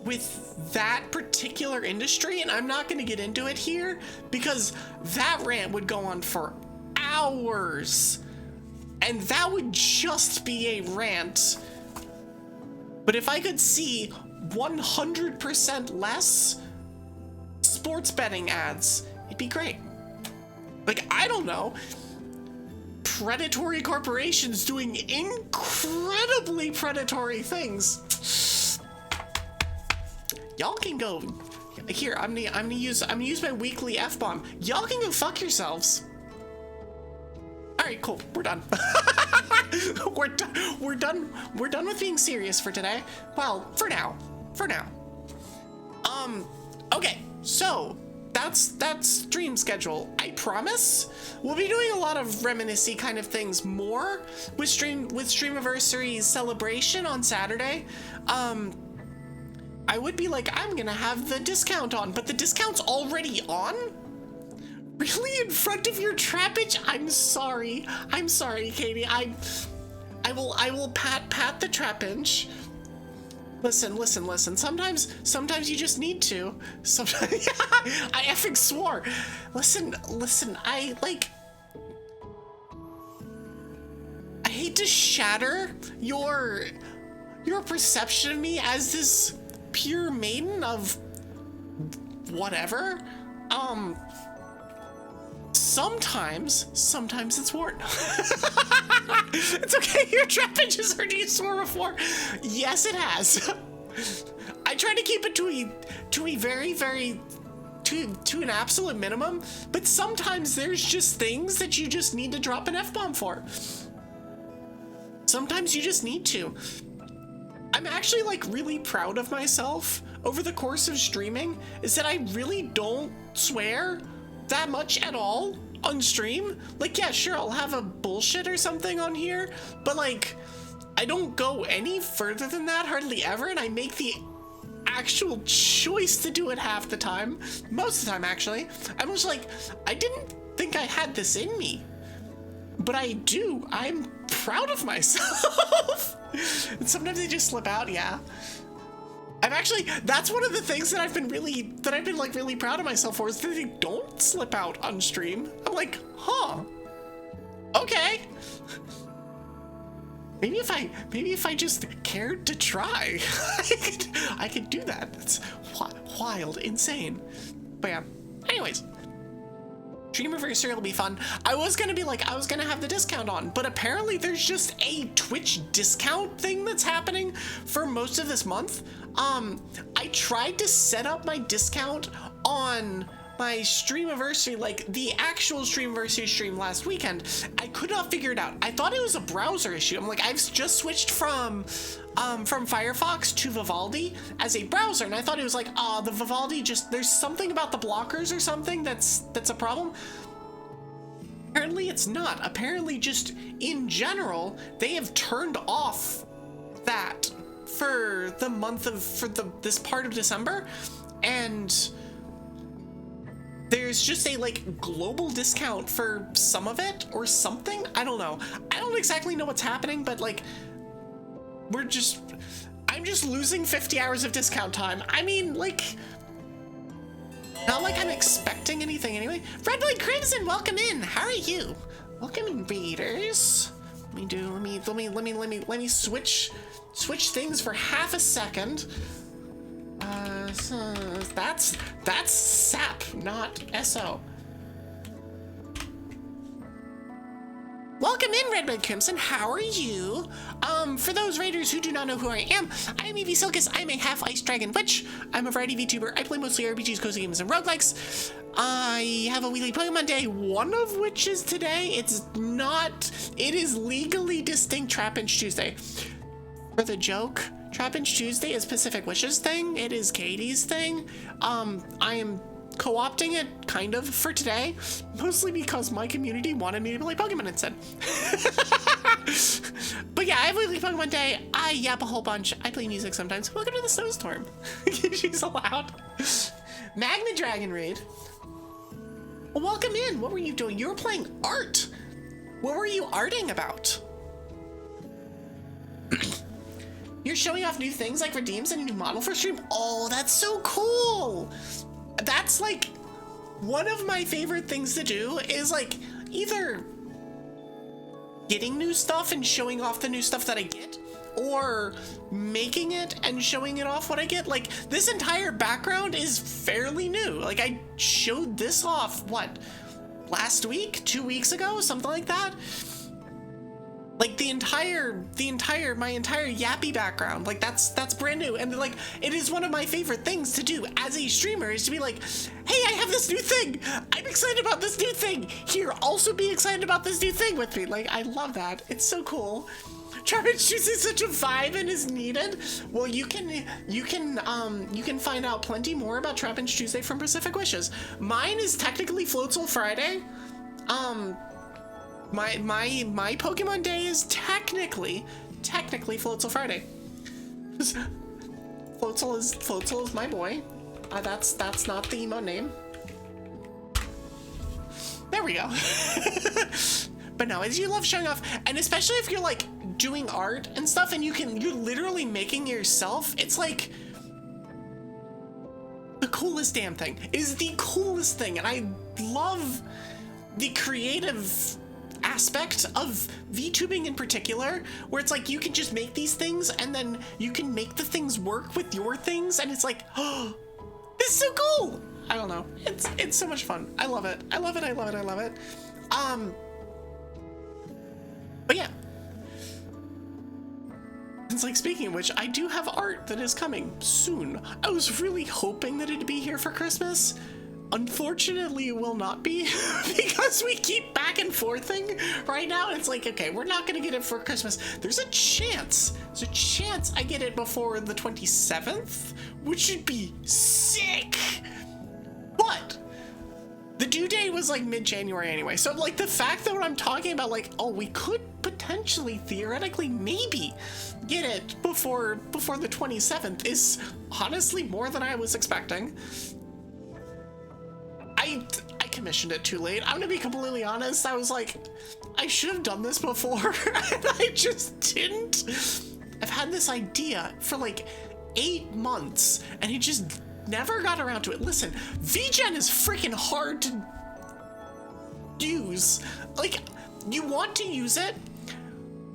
with that particular industry, and I'm not going to get into it here because that rant would go on for hours, and that would just be a rant. But if I could see 100% less sports betting ads, it'd be great. Like, I don't know, predatory corporations doing incredibly predatory things. Y'all can go here. I'm gonna use my weekly F-bomb. Y'all can go fuck yourselves. All right, cool. We're done. We're done with being serious for today. Well, for now. Okay. So that's stream schedule. I promise we'll be doing a lot of reminiscing kind of things more with Streamiversary's celebration on Saturday. I would be like, I'm gonna have the discount on, but the discount's already on? Really? In front of your trapinch? I'm sorry, Katie. I will pat the trapinch. Listen. Sometimes you just need to. Sometimes I effing swore. Listen, I hate to shatter your perception of me as this pure maiden of whatever. Sometimes it's worn. It's okay, your trapinch has heard you swear before. Yes, it has. I try to keep it to a very, very, to an absolute minimum, but sometimes there's just things that you just need to drop an F-bomb for. Sometimes you just need to. I'm actually like really proud of myself over the course of streaming is that I really don't swear that much at all on stream. Like, yeah, sure, I'll have a bullshit or something on here, but like, I don't go any further than that hardly ever, and I make the actual choice to do it half the time. Most of the time, actually. I was like, I didn't think I had this in me, but I do. I'm proud of myself. And sometimes they just slip out, yeah. That's one of the things that I've been like really proud of myself for, is that they don't slip out on stream. I'm like, huh, okay. Maybe if I just cared to try, I could do that. That's wild, insane. But yeah, anyways. Streamiversary will be fun. I was gonna have the discount on, but apparently there's just a Twitch discount thing that's happening for most of this month. I tried to set up my discount on my Streamiversary, like the actual Streamiversary stream last weekend. I could not figure it out. I thought it was a browser issue. I'm like, I've just switched from Firefox to Vivaldi as a browser, and I thought it was like, the Vivaldi there's something about the blockers or something that's a problem. Apparently it's not. Apparently just in general, they have turned off that for the month this part of December, and there's just a like global discount for some of it or something. I don't know. I don't exactly know what's happening, but like I'm just losing 50 hours of discount time. I mean, like, not like I'm expecting anything anyway. Red Light Crimson, welcome in. How are you? Welcome in, readers. Let me switch things for half a second. So that's SAP, not SO. Welcome in, Red Crimson. How are you? For those raiders who do not know who I am Evie Sylkas. I'm a half-ice dragon witch. I'm a variety VTuber. I play mostly RPGs, cozy games, and roguelikes. I have a weekly Pokemon Day, one of which is today. It is legally distinct Trapinch Tuesday. For the joke, Trapinch Tuesday is Pacific Wishes thing. It is Katie's thing. I am co-opting it kind of for today, mostly because my community wanted me to play Pokemon instead. But yeah, I have weekly Pokemon Day. I yap a whole bunch. I play music sometimes. Welcome to the snowstorm. She's allowed. Magna Dragon Raid. Well, welcome in. What were you doing? You were playing art. What were you arting about? You're showing off new things like redeems and a new model for stream. Oh, that's so cool. That's like one of my favorite things to do is like either getting new stuff and showing off the new stuff that I get, or making it and showing it off what I get. Like this entire background is fairly new. Like I showed this off, what, last week, 2 weeks ago, something like that. Like my entire yappy background, like that's brand new. And like, it is one of my favorite things to do as a streamer is to be like, hey, I have this new thing. I'm excited about this new thing. Here, also be excited about this new thing with me. Like, I love that. It's so cool. Trapinch Tuesday is such a vibe and is needed. Well, you can find out plenty more about Trapinch Tuesday from Pacific Wishes. Mine is technically Floatzel Friday. My Pokemon Day is technically Floatzel Friday. Floatzel is my boy. That's not the emo name. There we go. But no, as you love showing off, and especially if you're like doing art and stuff, and you're literally making it yourself. It's like the coolest damn thing. It is the coolest thing, and I love the creative aspect of VTubing in particular, where it's like you can just make these things and then you can make the things work with your things, and it's like, oh, this is so cool. I don't know, it's so much fun. I love it. But yeah, it's like, speaking of which, I do have art that is coming soon. I was really hoping that it'd be here for Christmas. Unfortunately, it will not be because we keep back and forthing right now. It's like, okay, we're not gonna get it for Christmas. There's a chance I get it before the 27th, which would be sick. But the due date was like mid-January anyway. So like the fact that what I'm talking about, like, oh, we could potentially, theoretically, maybe get it before the 27th is honestly more than I was expecting. I commissioned it too late. I'm gonna be completely honest. I was like, I should have done this before, and I just didn't. I've had this idea for like 8 months, and it just never got around to it. Listen, VGen is freaking hard to use. Like, you want to use it,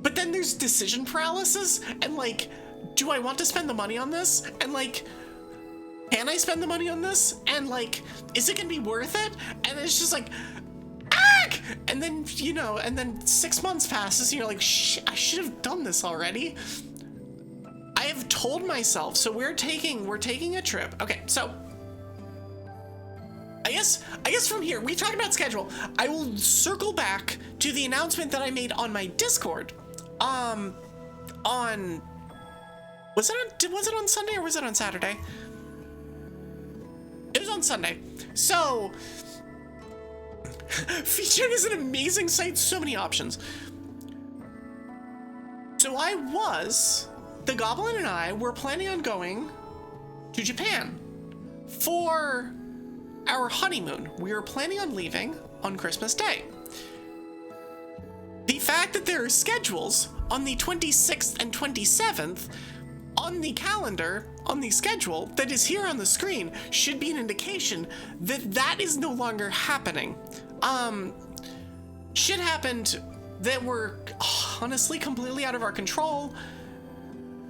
but then there's decision paralysis, and like, do I want to spend the money on this? And like, can I spend the money on this? And like, is it gonna be worth it? And it's just like, ah! And then, you know, and then 6 months passes and you're like, shit, I should have done this already. I have told myself, so we're taking a trip. Okay, so I guess from here, we talked about schedule. I will circle back to the announcement that I made on my Discord. Was it on Sunday or was it on Saturday? It was on Sunday. So, VGen is an amazing site, so many options. So the Goblin and I were planning on going to Japan for our honeymoon. We were planning on leaving on Christmas Day. The fact that there are schedules on the 26th and 27th on the calendar, on the schedule that is here on the screen, should be an indication that that is no longer happening. Shit happened that were honestly completely out of our control,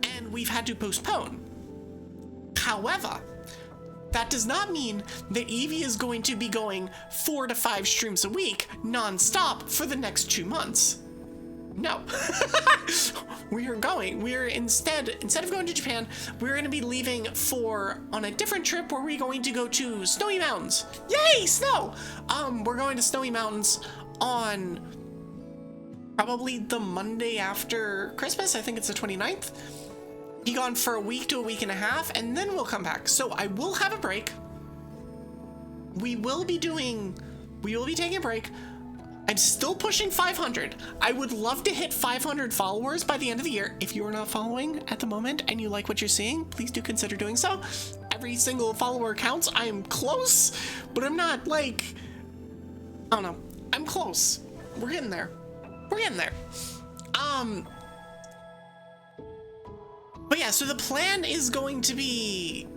and we've had to postpone. However, that does not mean that Evie is going to be going 4 to 5 streams a week non-stop for the next 2 months. No. Instead of going to Japan, we're going to be leaving on a different trip where we're going to go to Snowy Mountains. Yay, snow! We're going to Snowy Mountains on probably the Monday after Christmas. I think it's the 29th. Be gone for a week to a week and a half, and then we'll come back. So I will have a break. we will be taking a break. I'm still pushing 500. I would love to hit 500 followers by the end of the year. If you are not following at the moment and you like what you're seeing, please do consider doing so. Every single follower counts. I am close, but I'm not like, I don't know. I'm close. We're getting there. We're getting there. But yeah, so the plan is going to be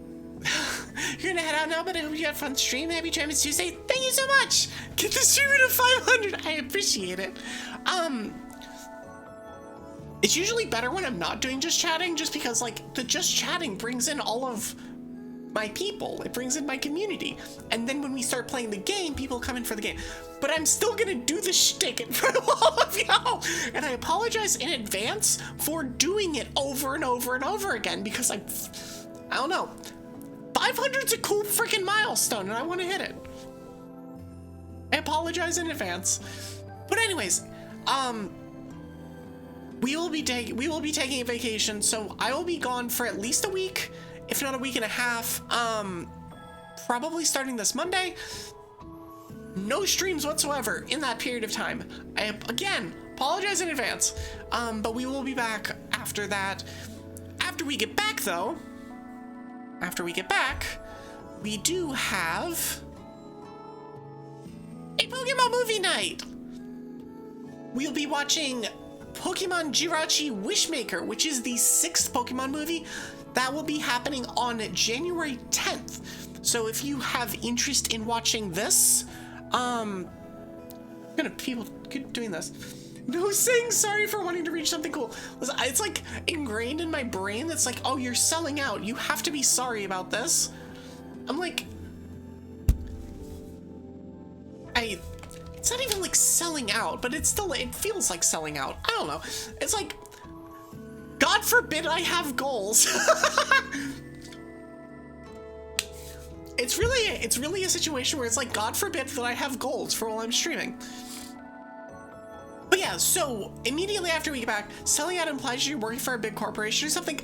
you're gonna head out now, but I hope you had a fun stream. Happy Travis Tuesday. Thank you so much. Get the stream to 500. I appreciate it. It's usually better when I'm not doing just chatting, just because like the just chatting brings in all of my people. It brings in my community. And then when we start playing the game, people come in for the game. But I'm still gonna do the shtick in front of all of y'all. And I apologize in advance for doing it over and over and over again, because I don't know. 500's a cool freaking milestone, and I want to hit it. I apologize in advance. But anyways, we will be taking a vacation, so I will be gone for at least a week, if not a week and a half. Probably starting this Monday. No streams whatsoever in that period of time. I again apologize in advance. But we will be back after that. After we get back, though. We do have a Pokemon movie night. We'll be watching Pokemon Jirachi Wishmaker, which is the 6th Pokemon movie. That will be happening on January 10th. So if you have interest in watching this, people keep doing this. No saying sorry for wanting to reach something cool. Listen, it's like ingrained in my brain that's like, oh, you're selling out. You have to be sorry about this. I'm like, it's not even like selling out, but it feels like selling out. I don't know. It's like, God forbid I have goals. It's really a situation where it's like, God forbid that I have goals for while I'm streaming. But yeah, so immediately after we get back, selling out implies you're working for a big corporation or something.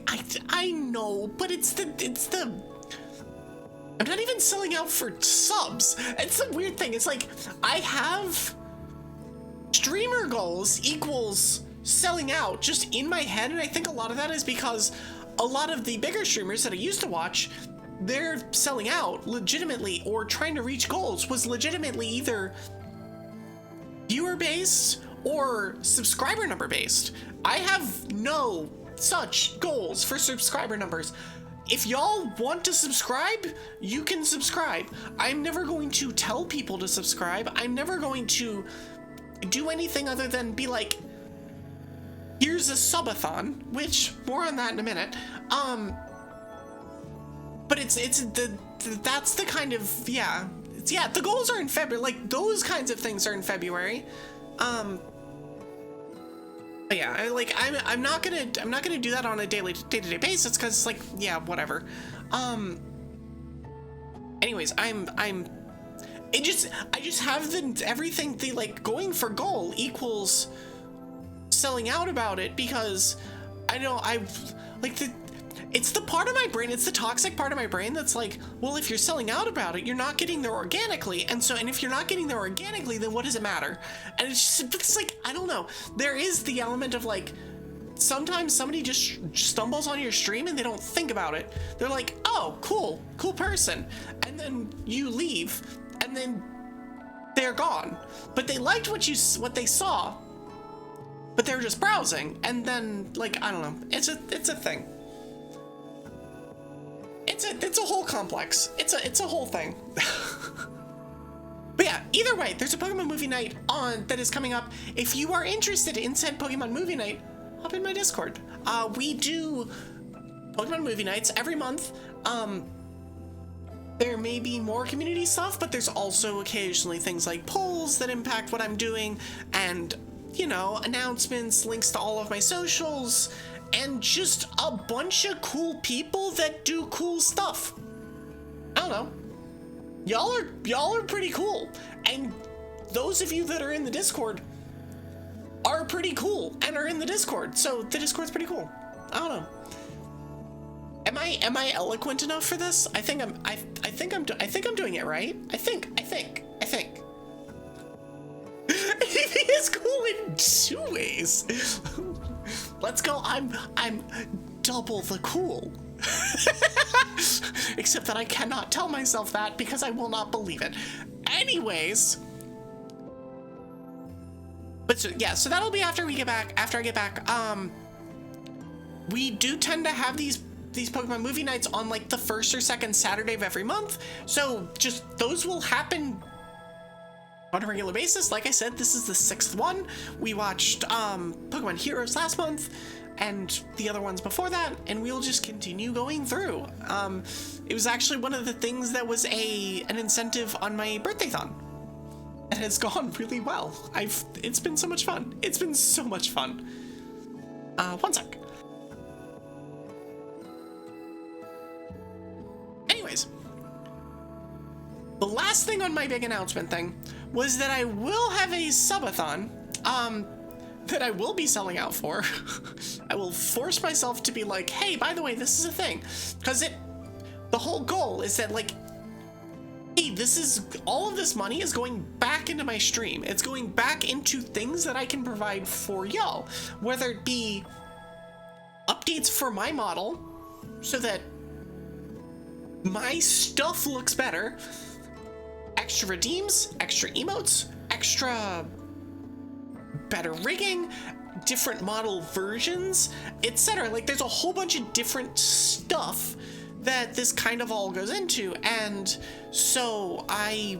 I know, but it's the I'm not even selling out for subs. It's a weird thing. It's like I have streamer goals equals selling out just in my head, and I think a lot of that is because a lot of the bigger streamers that I used to watch, they're selling out legitimately, or trying to reach goals was legitimately either viewer based or subscriber number based. I have no such goals for subscriber numbers. If y'all want to subscribe, you can subscribe. I'm never going to tell people to subscribe. I'm never going to do anything other than be like, here's a subathon, which more on that in a minute. But that's the kind of, the goals are in February. Like those kinds of things are in February. But yeah, I'm not gonna do that on a day-to-day basis, because it's like, yeah, whatever. Anyways, I just have everything like going for goal equals selling out about it, because it's the part of my brain, it's the toxic part of my brain that's like, well, if you're selling out about it, you're not getting there organically. And if you're not getting there organically, then what does it matter? And it's like, I don't know. There is the element of like, sometimes somebody just stumbles on your stream and they don't think about it. They're like, oh, cool person. And then you leave and then they're gone. But they liked what they saw, but they were just browsing. And then like, I don't know. It's a thing. It's a whole complex. It's a whole thing. But yeah, either way, there's a Pokemon movie night that is coming up. If you are interested in said Pokemon movie night, hop in my Discord. We do Pokemon movie nights every month. There may be more community stuff, but there's also occasionally things like polls that impact what I'm doing, and announcements, links to all of my socials, and just a bunch of cool people that do cool stuff. I don't know. Y'all are pretty cool. And those of you that are in the Discord are pretty cool and are in the Discord. So the Discord's pretty cool. I don't know. Am I eloquent enough for this? I think I'm doing it right. I think. Evie is cool in 2 ways. Let's go. I'm double the cool. Except that I cannot tell myself that because I will not believe it. Anyways. But so, yeah, so that'll be after we get back. After I get back. We do tend to have these Pokemon movie nights on like the first or second Saturday of every month. So just those will happen on a regular basis. Like I said, this is the 6th one. We watched Pokemon Heroes last month and the other ones before that, and we'll just continue going through. It was actually one of the things that was an incentive on my birthday-thon. And it's gone really well. It's been so much fun. It's been so much fun. One sec. Anyways, the last thing on my big announcement thing was that I will have a subathon that I will be selling out for. I will force myself to be like, hey, by the way, this is a thing. Because the whole goal is that, like, hey, all of this money is going back into my stream. It's going back into things that I can provide for y'all. Whether it be updates for my model so that my stuff looks better, extra redeems, extra emotes, extra better rigging, different model versions, etc. Like, there's a whole bunch of different stuff that this kind of all goes into, and so I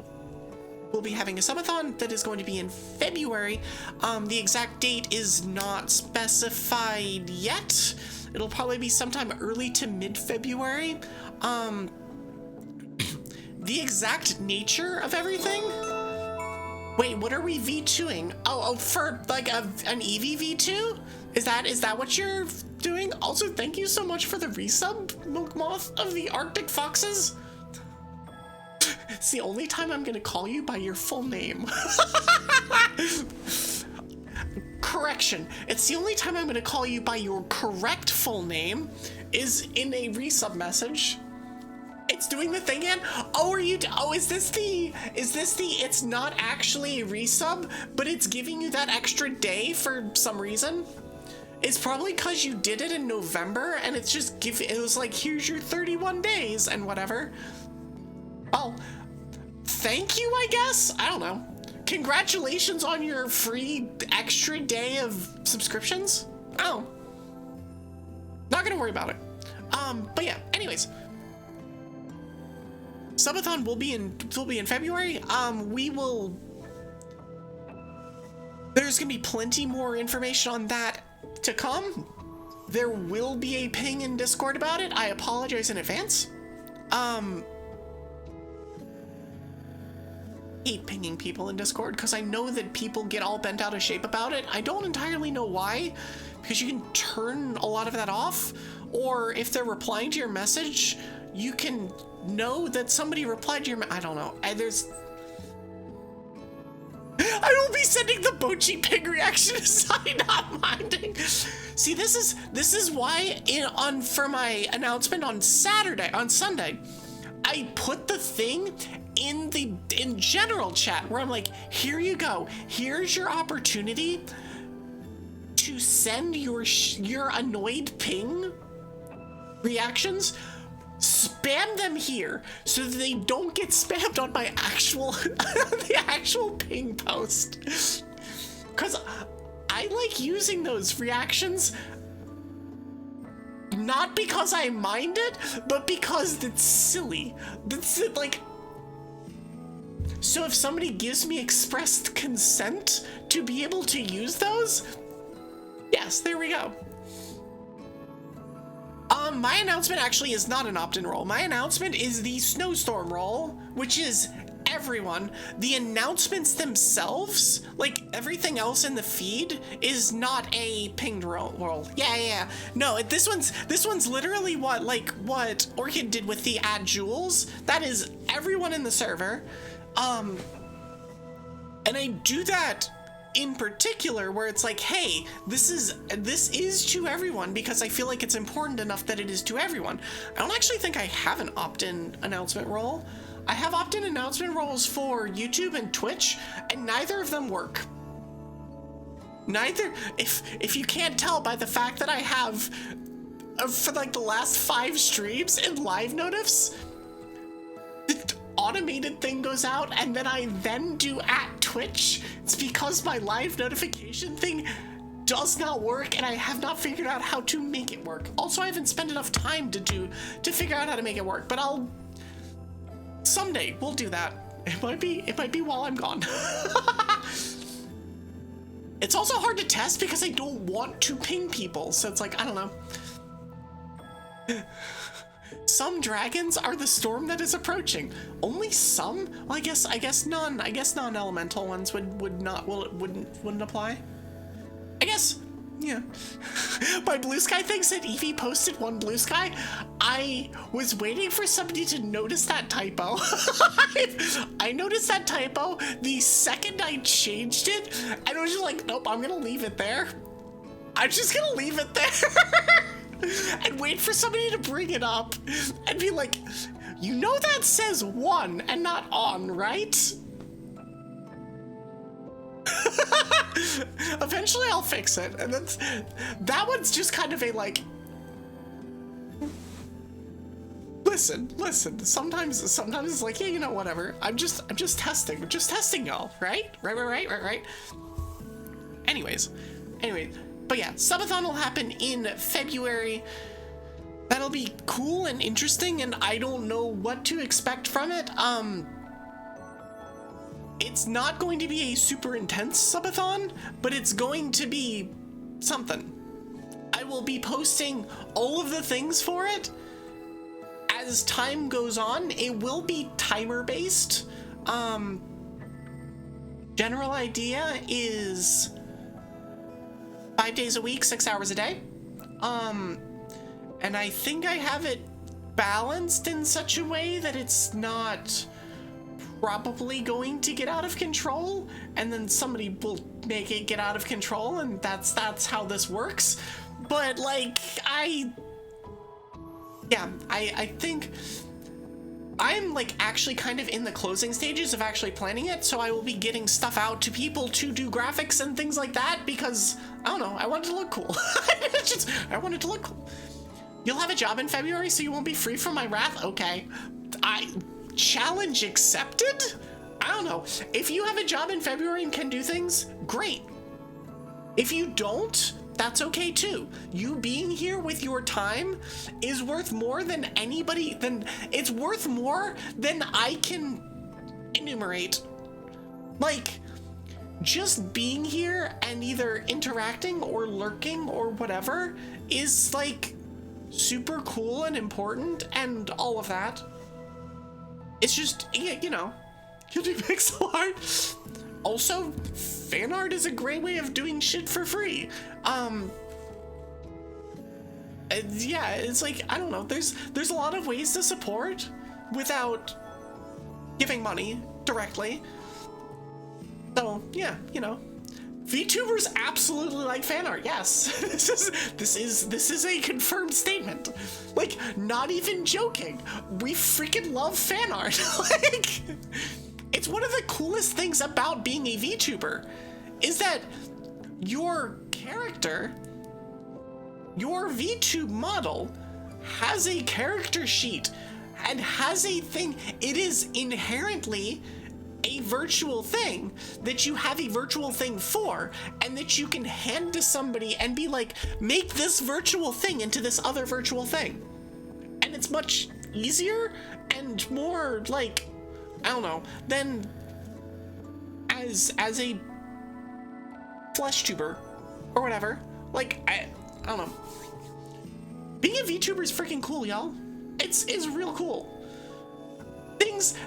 will be having a subathon that is going to be in February. The exact date is not specified yet. It'll probably be sometime early to mid-February. The exact nature of everything? Wait, what are we V2ing? Oh, for like an Evie V2? Is that what you're doing? Also, thank you so much for the resub, Milk Moth of the Arctic Foxes. It's the only time I'm gonna call you by your full name. Correction, it's the only time I'm gonna call you by your correct full name is in a resub message. It's doing the thing again. Oh, is this the, it's not actually a resub, but it's giving you that extra day for some reason? It's probably because you did it in November and it's just it was like, here's your 31 days and whatever. Oh, thank you, I guess? I don't know. Congratulations on your free extra day of subscriptions. Oh, not gonna worry about it. But yeah, anyways. Subathon will be in February. There's gonna be plenty more information on that to come. There will be a ping in Discord about it. I apologize in advance. Hate pinging people in Discord because I know that people get all bent out of shape about it. I don't entirely know why, because you can turn a lot of that off, or if they're replying to your message, you can know that somebody replied to your I don't know. I will be sending the Bochi pig reaction aside, not minding. See, this is why for my announcement on Sunday, I put the thing in general chat where I'm like, here you go. Here's your opportunity to send your annoyed ping reactions. Spam them here so that they don't get spammed on my the actual ping post. Because I like using those reactions, not because I mind it, but because it's silly. That's it, like. So if somebody gives me expressed consent to be able to use those, yes, there we go. My announcement actually is not an opt-in role. My announcement is the snowstorm role, which is everyone. The announcements themselves, like everything else in the feed, is not a pinged role. Yeah. No, this one's literally what Orchid did with the @Jules. That is everyone in the server. And I do that in particular, where it's like, hey, this is to everyone because I feel like it's important enough that it is to everyone. I don't actually think I have an opt-in announcement role. I have opt-in announcement roles for YouTube and Twitch, and neither of them work. Neither, if you can't tell by the fact that I have, for like the last 5 streams in live notifs, the automated thing goes out and then I then do at Twitch. It's because my live notification thing does not work and I have not figured out how to make it work. Also, I haven't spent enough time to figure out how to make it work, but someday we'll do that. It might be while I'm gone. It's also hard to test because I don't want to ping people, so it's like, I don't know. Some dragons are the storm that is approaching. Only some? Well, I guess none. I guess non-elemental ones wouldn't apply. I guess, yeah. My blue sky thing said Evie posted one blue sky. I was waiting for somebody to notice that typo. I noticed that typo the second I changed it, and I was just like, nope, I'm gonna leave it there. I'm just gonna leave it there. And wait for somebody to bring it up and be like, you know that says one and not on, right? Eventually I'll fix it, and that one's just kind of a like, listen, sometimes it's like, yeah, you know, whatever, I'm just testing y'all, right? Anyways, but yeah, subathon will happen in February. That'll be cool and interesting, and I don't know what to expect from it. It's not going to be a super intense subathon, but it's going to be something. I will be posting all of the things for it as time goes on. It will be timer based. General idea is 5 days a week, 6 hours a day. And I think I have it balanced in such a way that it's not probably going to get out of control, and then somebody will make it get out of control, and that's how this works. But like, I think I'm like actually kind of in the closing stages of actually planning it, so I will be getting stuff out to people to do graphics and things like that, because I don't know, I want it to look cool. I want it to look cool. You'll have a job in February, so you won't be free from my wrath? Okay. Challenge accepted? I don't know. If you have a job in February and can do things, great. If you don't, that's okay too. You being here with your time is worth more than it's worth more than I can enumerate. Like, just being here and either interacting or lurking or whatever is like super cool and important and all of that. It's just, you know, you do pixel art. Also, fan art is a great way of doing shit for free. Yeah, it's like, I don't know, there's a lot of ways to support without giving money directly. So, yeah, you know. VTubers absolutely like fan art, yes. This is a confirmed statement. Like, not even joking. We freaking love fan art. Like, it's one of the coolest things about being a VTuber is that your character, your VTube model, has a character sheet and has a thing. It is inherently a virtual thing that you have a virtual thing for, and that you can hand to somebody and be like, make this virtual thing into this other virtual thing. And it's much easier and more like, I don't know, than as a flesh tuber or whatever. Like, I don't know. Being a VTuber is freaking cool, y'all. It's real cool.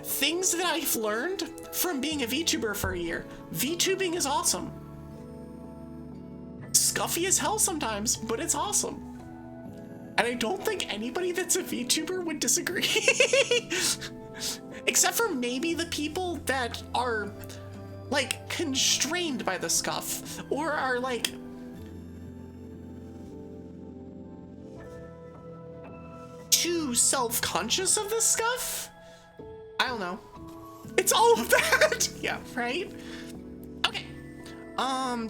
Things that I've learned from being a VTuber for a year. VTubing is awesome. Scuffy as hell sometimes, but it's awesome. And I don't think anybody that's a VTuber would disagree. Except for maybe the people that are like constrained by the scuff or are like too self-conscious of the scuff. I don't know. It's all of that. Yeah, right? Okay.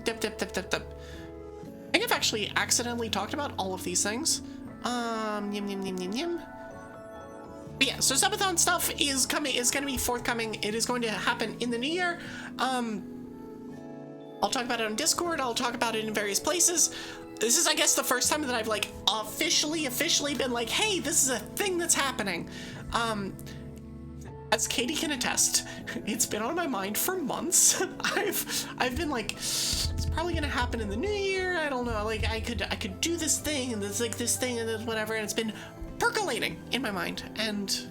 Dip. I think I've actually accidentally talked about all of these things. Yim. But yeah, so subathon stuff is gonna be forthcoming. It is going to happen in the new year. I'll talk about it on Discord. I'll talk about it in various places. This is, I guess, the first time that I've like officially been like, hey, this is a thing that's happening. As Katie can attest, it's been on my mind for months. I've been like, it's probably gonna happen in the new year. I don't know, like I could do this thing and there's like this thing and whatever, and it's been percolating in my mind and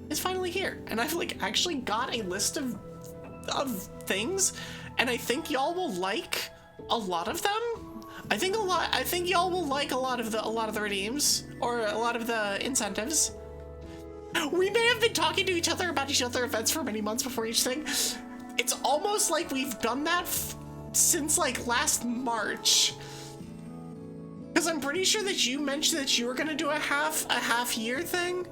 it's finally here. And I've like actually got a list of things, and I think y'all will like a lot of them. I think y'all will like a lot of the redeems or a lot of the incentives. We may have been talking to each other about each other events for many months before each thing. It's almost like we've done that since like last March. Because I'm pretty sure that you mentioned that you were gonna do a half year thing.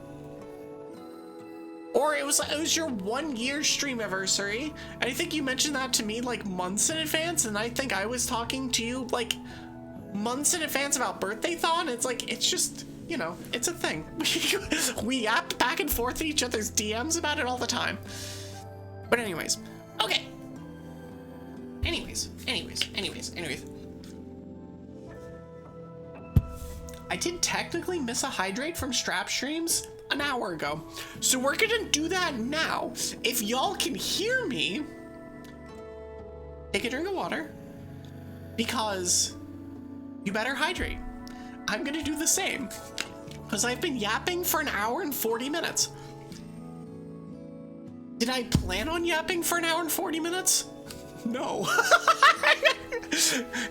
Or it was your 1 year stream anniversary. And I think you mentioned that to me like months in advance, and I think I was talking to you like months in advance about birthday-thon. It's like, it's just, you know, it's a thing. We yap back and forth at each other's DMs about it all the time. But anyways, okay. Anyways. I did technically miss a hydrate from Strap streams an hour ago. So we're gonna do that now. If y'all can hear me, take a drink of water, because you better hydrate. I'm gonna do the same, because I've been yapping for an hour and 40 minutes. Did I plan on yapping for an hour and 40 minutes? No.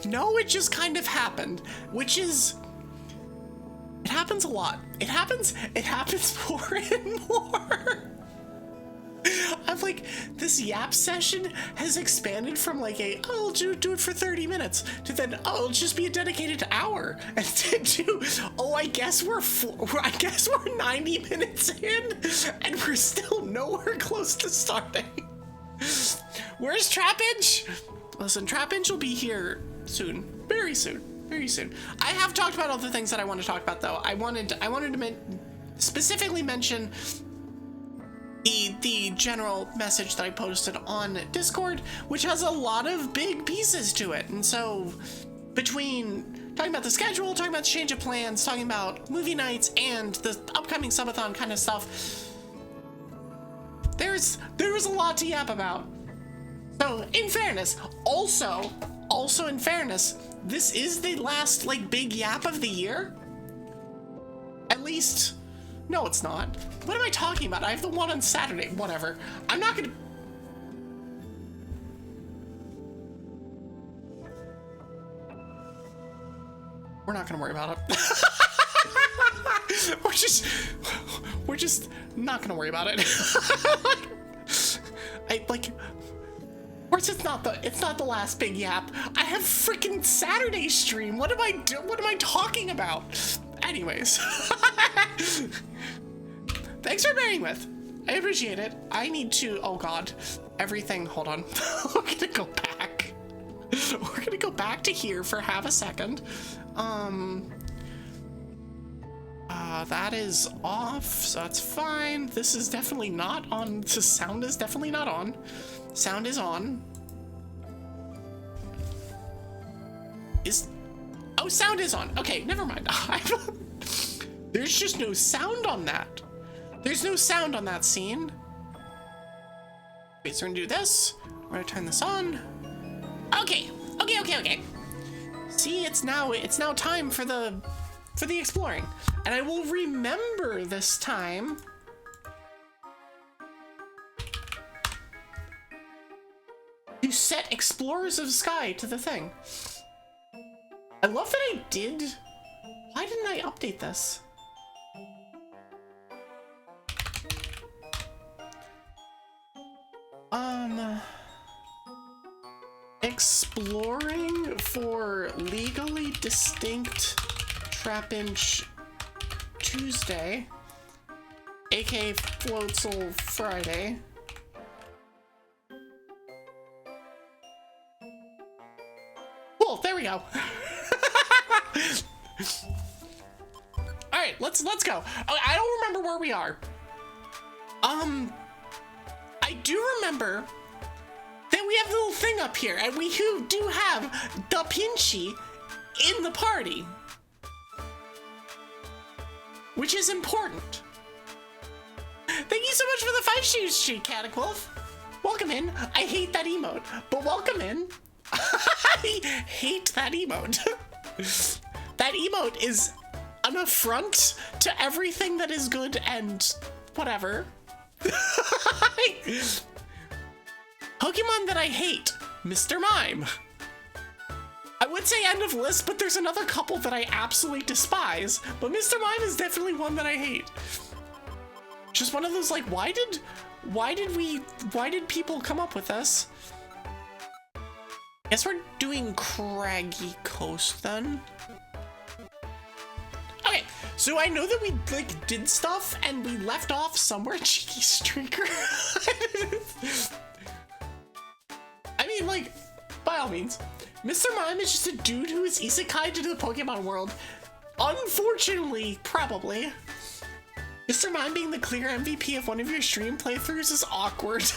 No, it just kind of happened, which is, it happens a lot. It happens more and more. I'm like, this yap session has expanded from like a, oh, I'll do it for 30 minutes to then, oh, it'll just be a dedicated hour, and to, oh, I guess we're 90 minutes in and we're still nowhere close to starting. Where's Trapinch? Listen, Trapinch will be here soon, very soon. I have talked about all the things that I want to talk about, though. I wanted to specifically mention the general message that I posted on Discord, which has a lot of big pieces to it. And so between talking about the schedule, talking about the change of plans, talking about movie nights, and the upcoming subathon kind of stuff, there was a lot to yap about. So in fairness, also in fairness, this is the last like big yap of the year. At least, no, it's not. What am I talking about? I have the one on Saturday. Whatever. I'm not gonna. We're not gonna worry about it. We're just not gonna worry about it. Of course, it's not the last big yap. I have freaking Saturday stream. What am I talking about? Anyways. Thanks for bearing with. I appreciate it. I need to, oh God, everything, hold on. We're gonna go back. We're gonna go back to here for half a second. That is off, so that's fine. This is definitely not on. The sound is definitely not on. Sound is on. Sound is on. Okay, never mind. There's just no sound on that. There's no sound on that scene. Wait, so we're gonna do this. We're gonna turn this on. Okay. See, it's now time for the exploring. And I will remember this time to set Explorers of Sky to the thing. I love that I did. Why didn't I update this? exploring for legally distinct trapinch Tuesday, aka Floatzel Friday. Cool, there we go. All right, let's go. I don't remember where we are. I do remember that we have a little thing up here, and we do have the Pinchy in the party, which is important. Thank you so much for the 5 shoes, Street Cataclysm. Welcome in. I hate that emote, but welcome in. I hate that emote. That emote is an affront to everything that is good and whatever. Pokemon that I hate, Mr. Mime. I would say end of list, but there's another couple that I absolutely despise, but Mr. Mime is definitely one that I hate. Just one of those, like, why did people come up with this? Guess we're doing Craggy Coast then. Okay, so I know that we like did stuff and we left off somewhere. Cheeky streaker. I mean, like, by all means, Mr. Mime is just a dude who is isekai to the Pokemon world. Unfortunately, probably. Mr. Mime being the clear MVP of one of your stream playthroughs is awkward.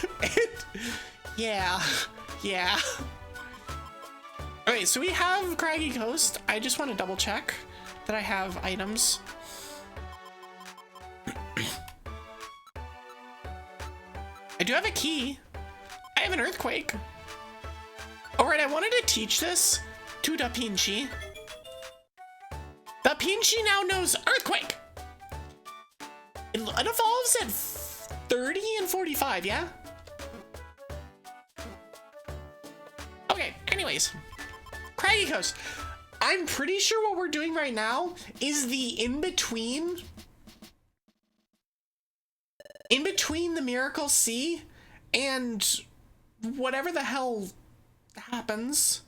Yeah. Okay, so we have Craggy Coast. I just want to double check that I have items. I do have a key. I have an earthquake. All right, I wanted to teach this to the Pinchy. The Pinchy now knows earthquake. It evolves at 30 and 45, yeah? Okay, anyways. Craggy Coast. I'm pretty sure what we're doing right now is the in-between the Miracle Sea and whatever the hell happens.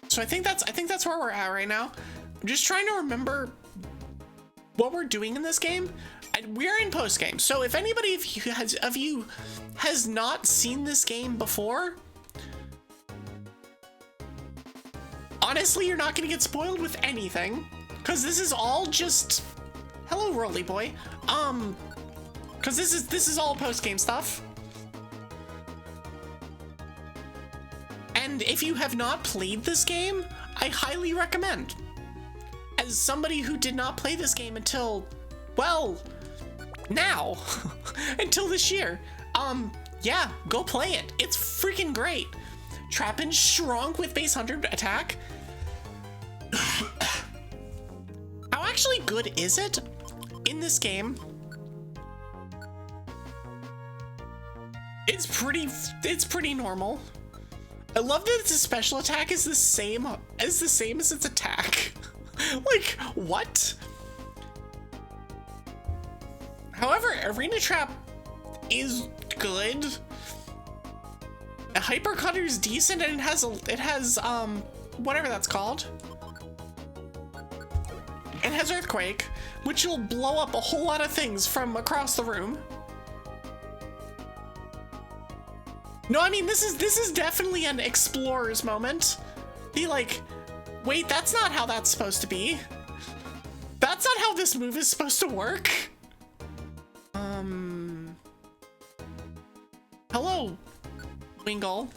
So I think that's where we're at right now. I'm just trying to remember what we're doing in this game. We're in post game, so if anybody of you has not seen this game before, honestly, you're not gonna get spoiled with anything, because this is all just hello, Roly Boy. Because this is all post game stuff. And if you have not played this game, I highly recommend. As somebody who did not play this game until, well, now, until this year, yeah, go play it. It's freaking great. Trapinch shrunk with base 100 attack. How actually good is it in this game? It's pretty normal. I love that its special attack is the same as its attack. Like, what? However, Arena Trap is good. A Hyper Cutter is decent, and it has whatever that's called. It has Earthquake, which will blow up a whole lot of things from across the room. No, I mean, this is definitely an explorer's moment. Be like, wait, that's not how that's supposed to be. That's not how this move is supposed to work. Hello, Wingull.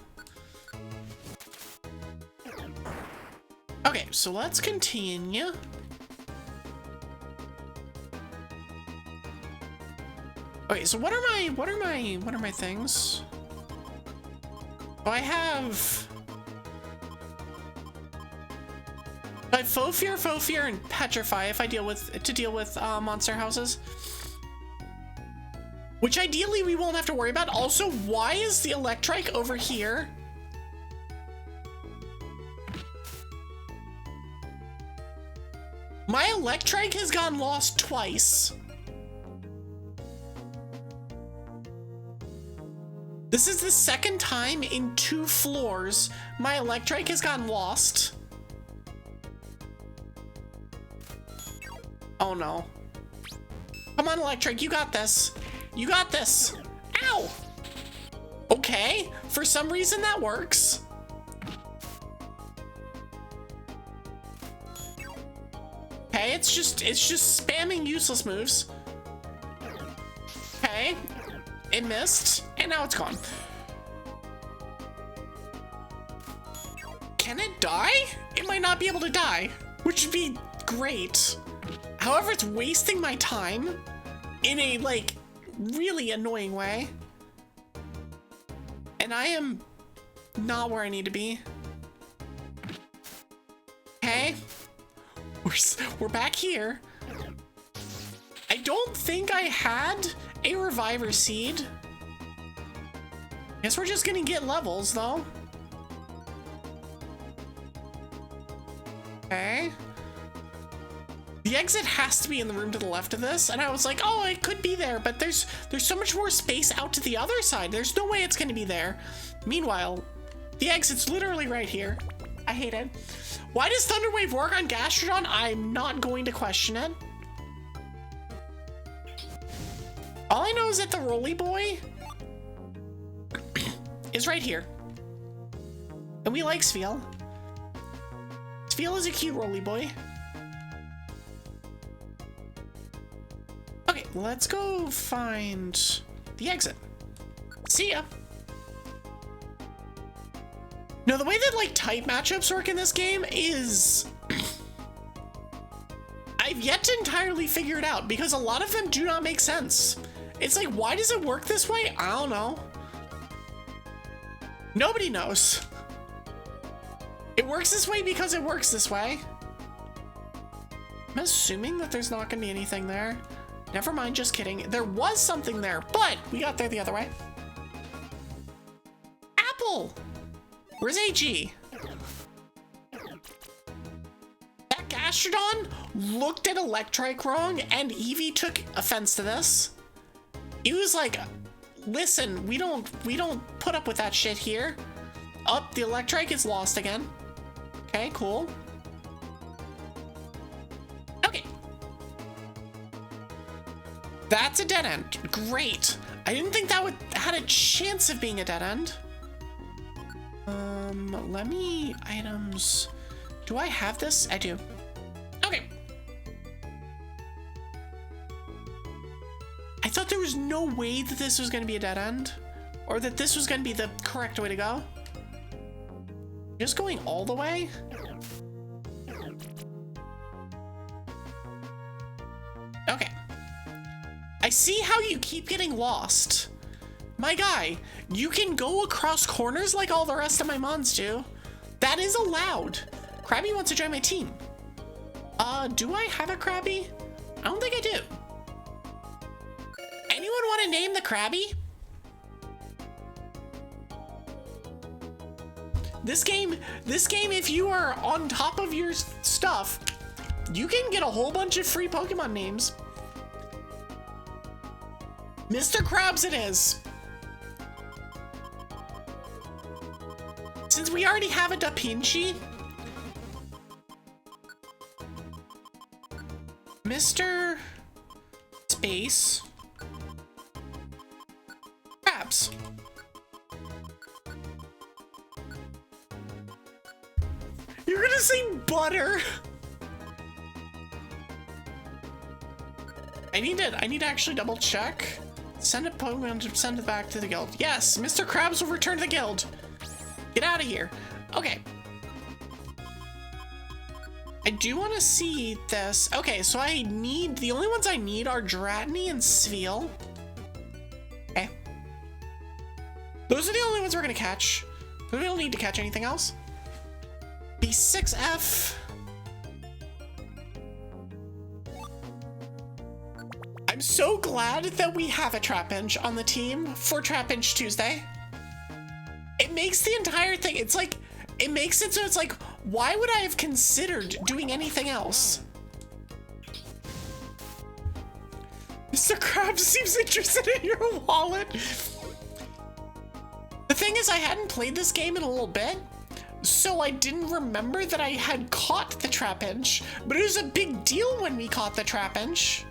Okay, so let's continue. Okay, so what are my things? Oh, I have Faux Fear, and Petrify if I deal with monster houses. Which ideally we won't have to worry about. Also, why is the Electrike over here? My Electrike has gone lost twice. This is the second time in 2 floors my Electrike has gotten lost. Oh no. Come on, Electrike, you got this. You got this. Ow! Okay, for some reason that works. Okay, it's just spamming useless moves. Okay, it missed, and now it's gone. Can it die? It might not be able to die, which would be great. However, it's wasting my time in a, like, really annoying way. And I am not where I need to be. Okay. We're back here. I don't think I had a Reviver Seed. Guess we're just gonna get levels, though. Okay. The exit has to be in the room to the left of this, and I was like, oh, it could be there, but there's so much more space out to the other side. There's no way it's gonna be there. Meanwhile, the exit's literally right here. I hate it. Why does Thunderwave work on Gastrodon? I'm not going to question it. All I know is that the Roly Boy is right here. And we like Spheal. Spheal is a cute Roly Boy. Okay, let's go find the exit. See ya. No, the way that, like, type matchups work in this game is... I've yet to entirely figure it out, because a lot of them do not make sense. It's like, why does it work this way? I don't know. Nobody knows. It works this way because it works this way. I'm assuming that there's not gonna be anything there. Never mind, just kidding. There was something there, but we got there the other way. Apple! Where's AG? That Gastrodon looked at Electrike wrong, and Evie took offense to this. He was like, listen, we don't put up with that shit here. Oh, the Electrike is lost again. Okay, cool. Okay. That's a dead end. Great. I didn't think that had a chance of being a dead end. Let me items. Do I have this? I do. Okay. I thought there was no way that this was going to be a dead end, or that this was going to be the correct way to go. Just going all the way? Okay. I see how you keep getting lost. My guy, you can go across corners like all the rest of my mons do. That is allowed. Krabby wants to join my team. Do I have a Krabby? I don't think I do. Anyone want to name the Krabby? This game, if you are on top of your stuff, you can get a whole bunch of free Pokemon names. Mr. Krabs it is. Since we already have a Trapinch, Mr. Space Krabs. You're gonna say butter. I need to actually double check. Send a Pokemon to send it back to the guild. Yes, Mr. Krabs will return to the guild. Get out of here. Okay. I do want to see this. Okay, so the only ones I need are Dratini and Spheal. Okay. Those are the only ones we're gonna catch. We don't need to catch anything else. B6F. I'm so glad that we have a Trapinch on the team for Trapinch Tuesday. It makes the entire thing, it's like, it makes it so it's like, why would I have considered doing anything else? Mr. Krabs seems interested in your wallet. The thing is, I hadn't played this game in a little bit, so I didn't remember that I had caught the trapinch, but it was a big deal when we caught the trapinch.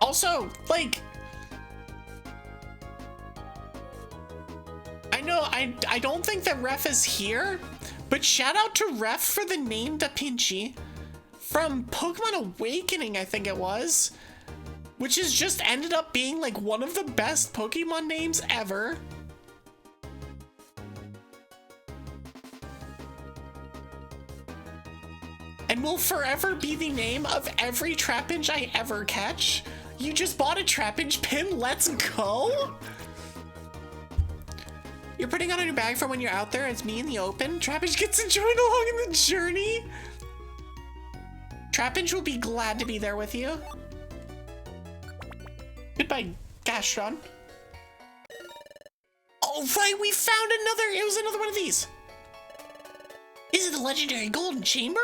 Also, like, I know I don't think that Ref is here, but shout out to Ref for the name Trapinch from Pokemon Awakening, I think it was, which has just ended up being like one of the best Pokemon names ever. And will forever be the name of every Trapinch I ever catch. You just bought a Trapinch pin, let's go! You're putting on a new bag for when you're out there. It's me in the open. Trapinch gets to join along in the journey. Trapinch will be glad to be there with you. Goodbye, Gastron. Oh, right, we found another. It was another one of these. Is it the legendary golden chamber?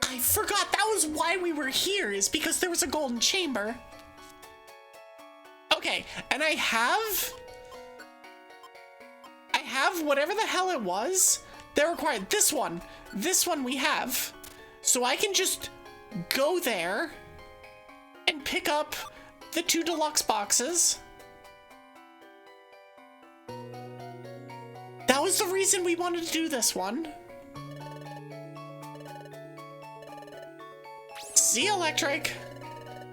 I forgot that was why we were here, is because there was a golden chamber. Okay, and I have whatever the hell it was that required this one. This one we have. So I can just go there and pick up the 2 deluxe boxes. That was the reason we wanted to do this one. See, Electric.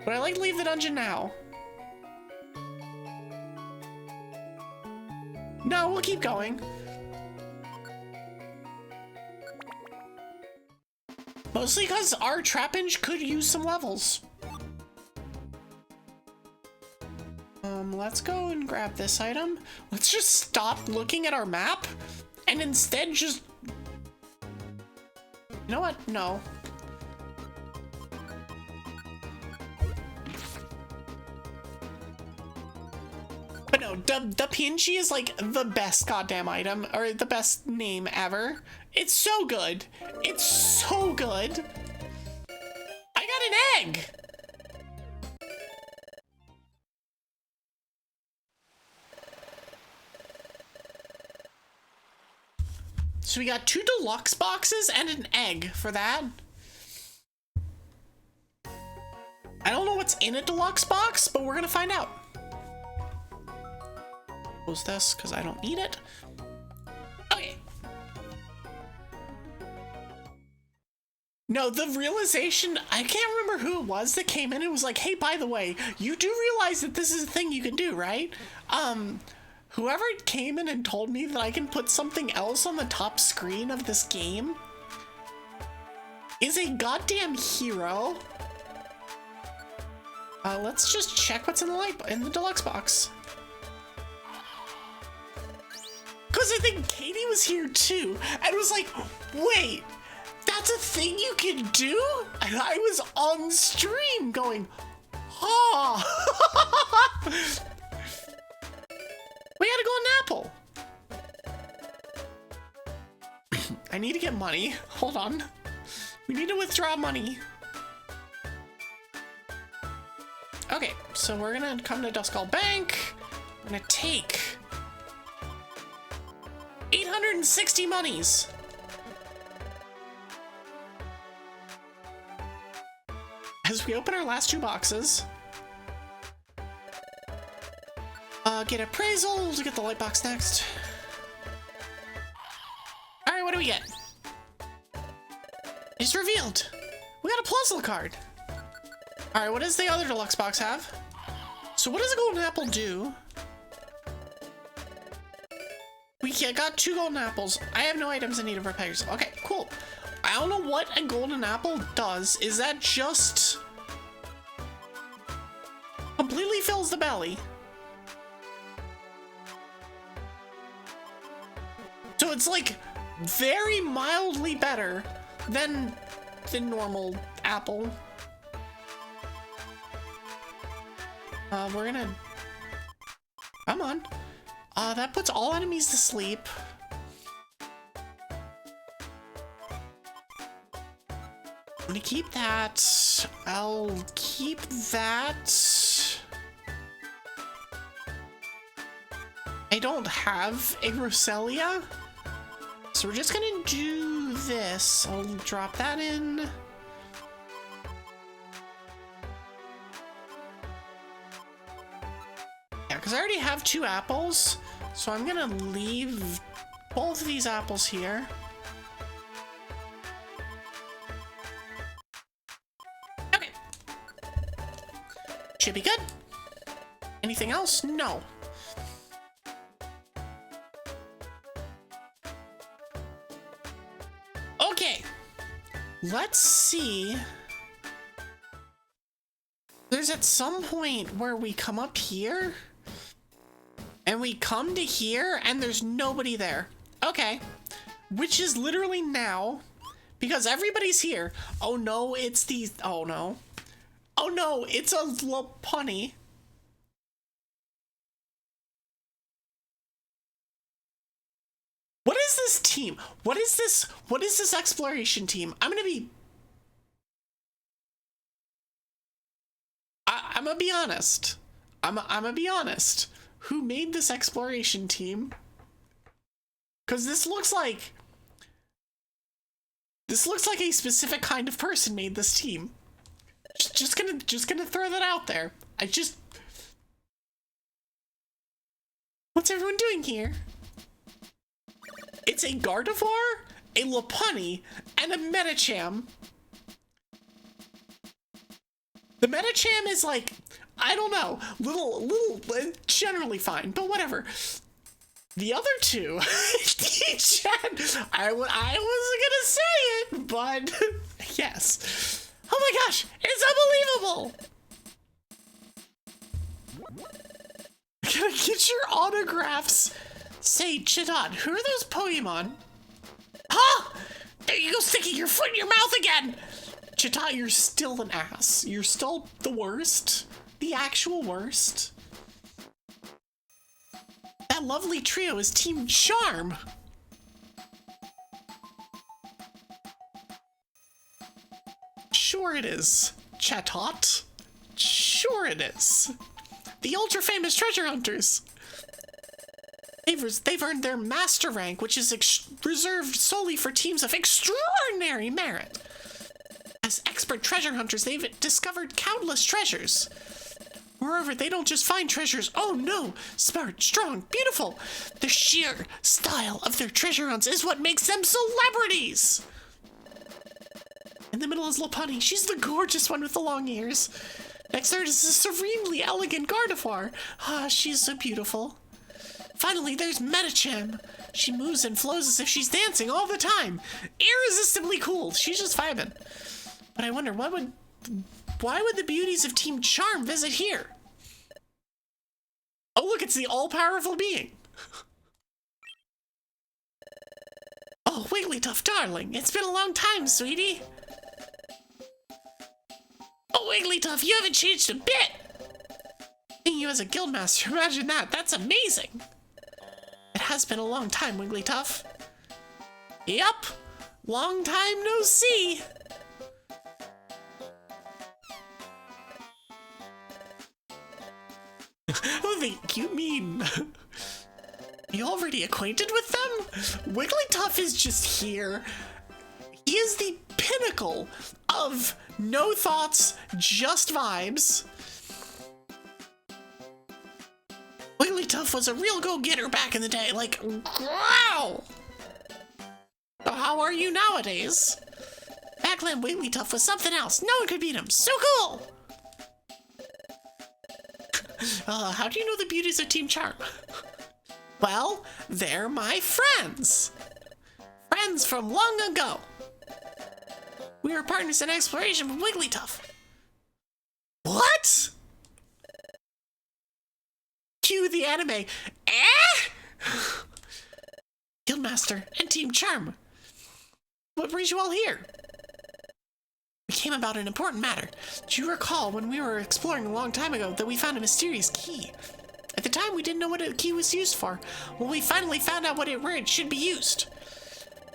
Would I like to leave the dungeon now? No, we'll keep going. Mostly because our Trapinch could use some levels. Let's go and grab this item. Let's just stop looking at our map and instead just... You know what? No. But no, Trapinch is like the best goddamn item, or the best name ever. It's so good. It's so good. I got an egg. So we got 2 deluxe boxes and an egg for that. I don't know what's in a deluxe box, but we're gonna find out. Close this because I don't need it. Okay. No, the realization, I can't remember who it was that came in and was like, hey, by the way, you do realize that this is a thing you can do, right? Whoever came in and told me that I can put something else on the top screen of this game is a goddamn hero. Let's just check what's in the deluxe box. Because I think Katie was here too and was like, wait, that's a thing you can do? And I was on stream going, huh. We got a golden apple. I need to get money. Hold on. We need to withdraw money. Okay, so we're gonna come to Duskull Bank. I'm gonna take 860 monies. As we open our last 2 boxes. Get appraisal to get the light box next. All right, what do we get? It's revealed. We got a puzzle card. All right, what does the other deluxe box have? So what does a golden apple do? We got 2 golden apples. I have no items in need of repairs. Okay, cool. I don't know what a golden apple does. Is that just completely fills the belly? So it's like very mildly better than the normal apple. We're gonna... Come on. That puts all enemies to sleep. I'm gonna keep that. I'll keep that. I don't have a Roselia, so we're just gonna do this. I'll drop that in. Yeah, because I already have 2 apples, so I'm gonna leave both of these apples here. Okay. Should be good. Anything else? No. Okay. Let's see. There's at some point where we come up here and we come to here and there's nobody there. Okay. Which is literally now because everybody's here. Oh no, it's these. Oh no. Oh no, it's a Lopunny. What is this team? What is this? What is this exploration team? I'm gonna be honest. I'm gonna be honest. Who made this exploration team? Because this looks like a specific kind of person made this team. Just gonna throw that out there. What's everyone doing here? It's a Gardevoir, a Lopunny, and a Medicham. The Medicham is like, I don't know, little, generally fine, but whatever. The other two, I wasn't gonna say it, but yes. Oh my gosh, it's unbelievable! Can I get your autographs? Say, Chatot, who are those Pokemon? Huh? There you go, sticking your foot in your mouth again! Chatot, you're still an ass. You're still the worst. The actual worst. That lovely trio is Team Charm. Sure it is, Chatot. Sure it is. The ultra-famous treasure hunters. They've earned their master rank, which is reserved solely for teams of extraordinary merit. As expert treasure hunters, they've discovered countless treasures. Moreover, they don't just find treasures. Oh no! Smart, strong, beautiful. The sheer style of their treasure hunts is what makes them celebrities. In the middle is Lopunny. She's the gorgeous one with the long ears. Next to her is a serenely elegant Gardevoir. Ah, she's so beautiful. Finally, there's Medicham. She moves and flows as if she's dancing all the time. Irresistibly cool. She's just vibing. But I wonder, why would the beauties of Team Charm visit here? Oh, look, it's the all-powerful being. Oh, Wigglytuff, darling. It's been a long time, sweetie. Oh, Wigglytuff, you haven't changed a bit. Seeing you as a guildmaster, imagine that. That's amazing. It has been a long time, Wigglytuff. Yup. Long time no see. Oh, you mean... You already acquainted with them? Wigglytuff is just here. He is the pinnacle of no thoughts, just vibes. Wigglytuff was a real go-getter back in the day, like, wow! How are you nowadays? Back then, Wigglytuff was something else. No one could beat him. So cool! How do you know the beauties of Team Charm? Well, they're my friends. Friends from long ago. We were partners in exploration with Wigglytuff. What? Cue the anime. Eh? Guildmaster and Team Charm. What brings you all here? We came about an important matter. Do you recall when we were exploring a long time ago that we found a mysterious key? At the time, we didn't know what a key was used for. Well, we finally found out where it should be used.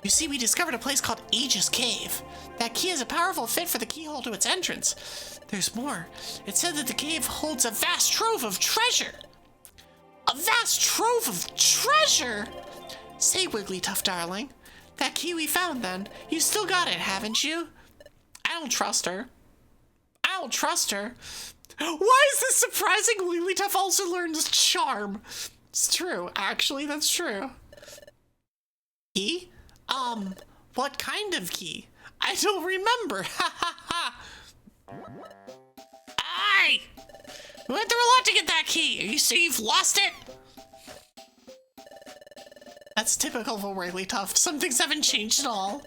You see, we discovered a place called Aegis Cave. That key is a powerful fit for the keyhole to its entrance. There's more. It said that the cave holds a vast trove of treasure. A vast trove of treasure? Say, Wigglytuff, darling. That key we found then, you still got it, haven't you? I don't trust her. I don't trust her. Why is this surprising? Wigglytuff also learns charm. It's true. Actually, that's true. Key? What kind of key? I don't remember. Ha ha ha. Aye! We went through a lot to get that key. You see you've lost it? That's typical of a Wigglytuff. Some things haven't changed at all.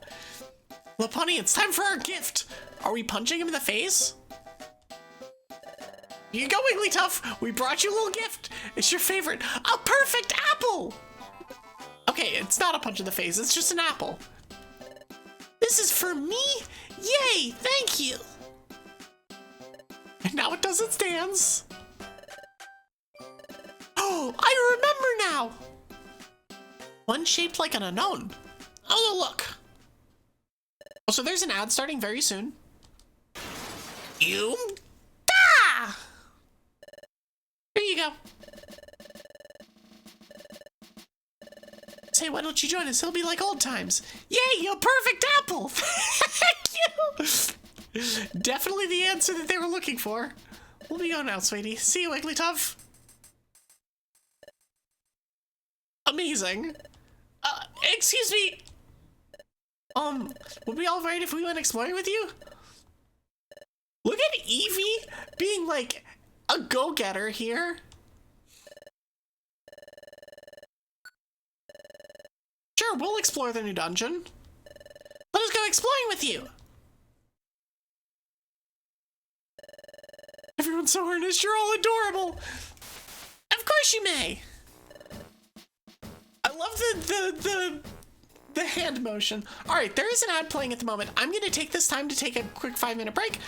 Lopunny, it's time for our gift. Are we punching him in the face? Here you go, Wigglytuff. We brought you a little gift. It's your favorite. A perfect apple. Okay, it's not a punch in the face. It's just an apple. This is for me? Yay, thank you. And now it does its dance. Oh, I remember now. One shaped like an unknown. Oh, look. Oh, so there's an ad starting very soon. You da! There you go. Say, why don't you join us? It'll be like old times. Yay, a perfect apple! Thank you! Definitely the answer that they were looking for. We'll be going now, sweetie. See you, Wigglytuff. Amazing. Excuse me. Would be all right if we went exploring with you? Look at Evie being like a go-getter here. Sure, we'll explore the new dungeon. Let us go exploring with you. Everyone's so earnest, you're all adorable. Of course you may. I love the hand motion. All right, there is an ad playing at the moment. I'm gonna take this time to take a quick 5-minute break.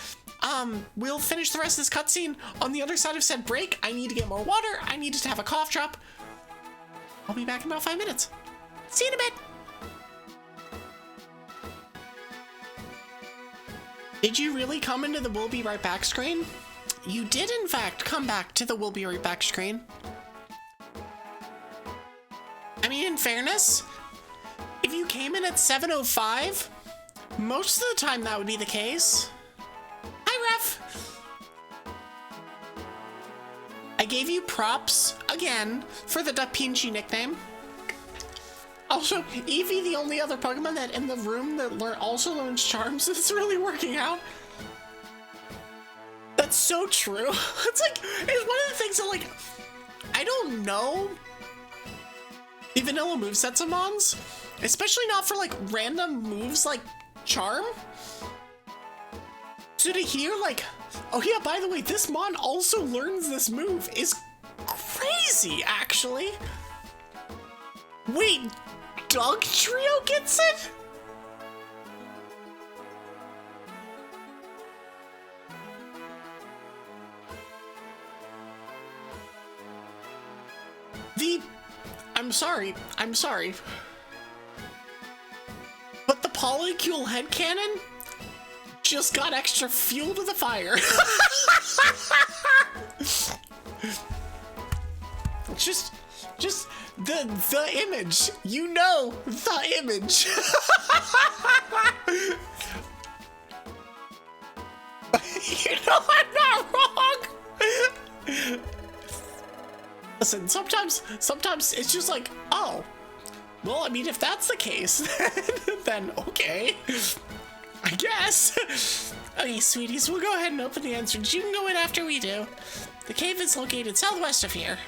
We'll finish the rest of this cutscene. On the other side of said break, I need to get more water. I need to have a cough drop. I'll be back in about 5 minutes. See you in a bit. Did you really come into the "we'll be right back" screen? You did, in fact, come back to the "we'll be right back" screen. I mean, in fairness, if you came in at 7:05, most of the time that would be the case. Hi, Ref. I gave you props, again, for the trapinch nickname. Also, Evie, the only other Pokemon that in the room that also learns charms, is really working out. That's so true. It's like, it's one of the things that, like, I don't know the vanilla movesets of Mons, especially not for, like, random moves like Charm. So to hear, like, oh yeah, by the way, this Mon also learns this move is crazy, actually. Wait, Dog Trio gets it? I'm sorry. But the Polycule headcanon just got extra fuel to the fire. just the image. You know, the image. You know I'm not wrong. Listen, sometimes it's just like, oh, well, I mean, if that's the case, then okay, I guess. Okay, sweeties, we'll go ahead and open the entrance. You can go in after we do. The cave is located southwest of here.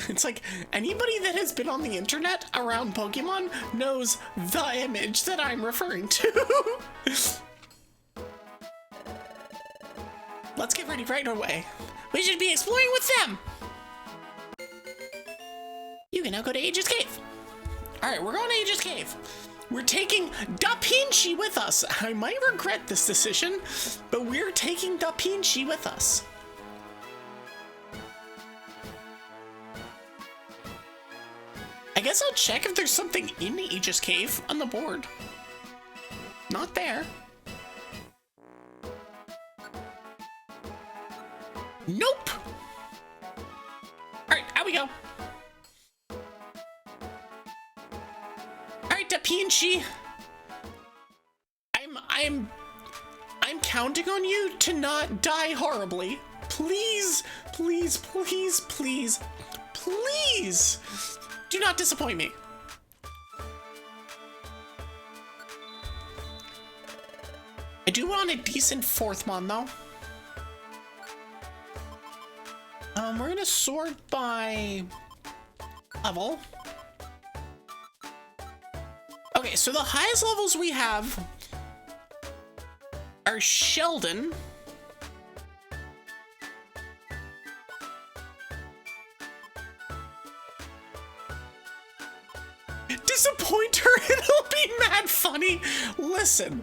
It's like, anybody that has been on the internet around Pokemon knows the image that I'm referring to. Let's get ready right away. We should be exploring with them. You can now go to Aegis Cave. All right, we're going to Aegis Cave. We're taking trapinch with us. I might regret this decision, but we're taking trapinch with us. I guess I'll check if there's something in the Aegis Cave on the board. Not there. Nope. All right, out we go. All right, trapinch. I'm counting on you to not die horribly. Please, please, please, please, please, do not disappoint me. I do want a decent fourth mon though. We're gonna sort by level. Okay, so the highest levels we have are Sheldon, disappointer. It'll be mad funny. Listen.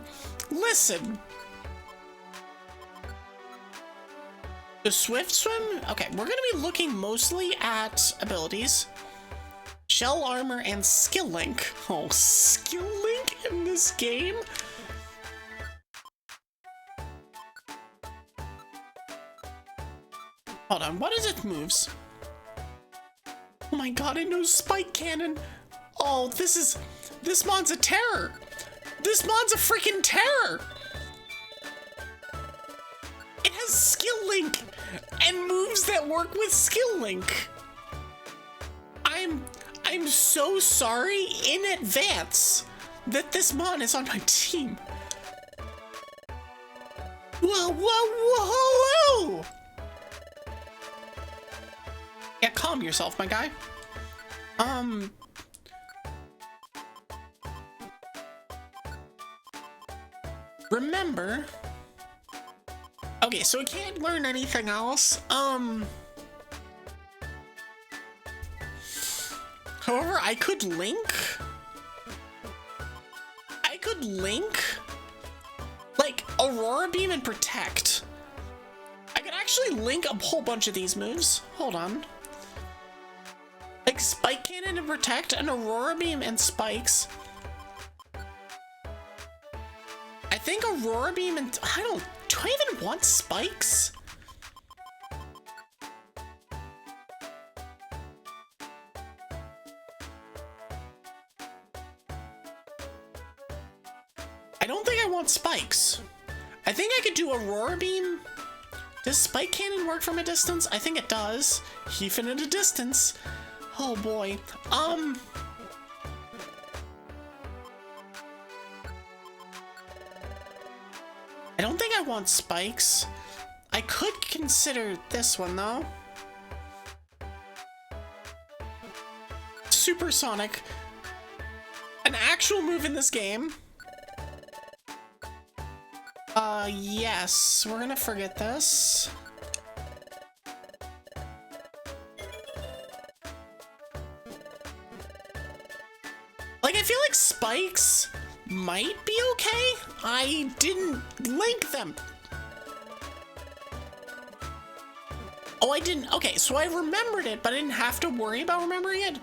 The Swift Swim? Okay, we're gonna be looking mostly at abilities. Shell Armor and Skill Link. Oh, Skill Link in this game? Hold on, what is it moves? Oh my god, it knows Spike Cannon. Oh, this mon's a terror. This mon's a freaking terror. It has Skill Link and moves that work with Skill Link. I'm so sorry in advance that this mon is on my team. Whoa, whoa, whoa! Yeah, calm yourself, my guy. Remember. Okay, so we can't learn anything else. However, I could link like Aurora Beam and Protect. I could actually link a whole bunch of these moves. Hold on. Like Spike Cannon and Protect and Aurora Beam and Spikes. I think Aurora Beam and do I even want Spikes? I don't think I want Spikes. I think I could do Aurora Beam. Does Spike Cannon work from a distance? I think it does. Even at a distance. Oh boy. I don't think I want Spikes. I could consider this one though. Supersonic. An actual move in this game. Yes, we're gonna forget this. Like, I feel like Spikes might be okay. I didn't link them. Oh, I didn't. Okay, so I remembered it, but I didn't have to worry about remembering it.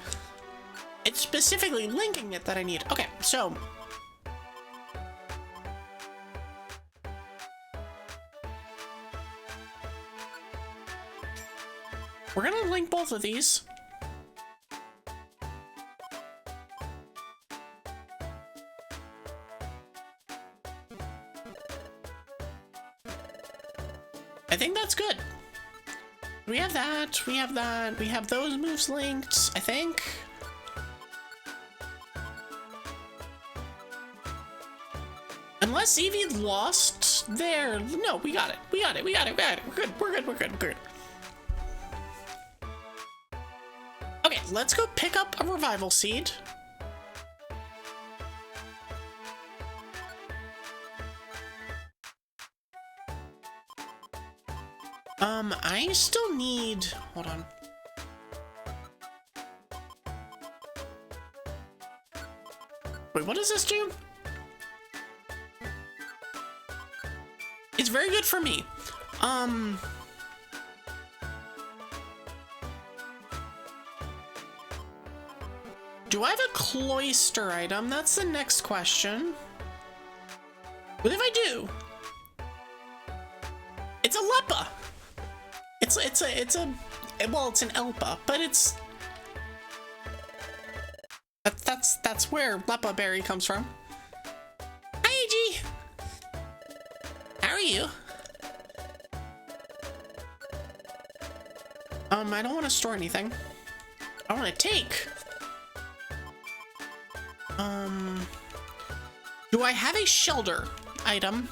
It's specifically linking it that I need. Okay, so we're gonna link both of these. I think that's good. We have that, we have that, we have those moves linked, I think. Unless Evie lost there. No, we got it. We got it. We got it. We got it. We're good. We're good. We're good. We're good. Okay, let's go pick up a revival seed. I still need, hold on. Wait, what does this do? It's very good for me. Do I have a cloister item? That's the next question. What if I do? It's a Leppa. It's a well, it's an Elpa, but that's where Leppa berry comes from. Hi, Ag. How are you? I don't want to store anything. I want to take. Do I have a shelter item?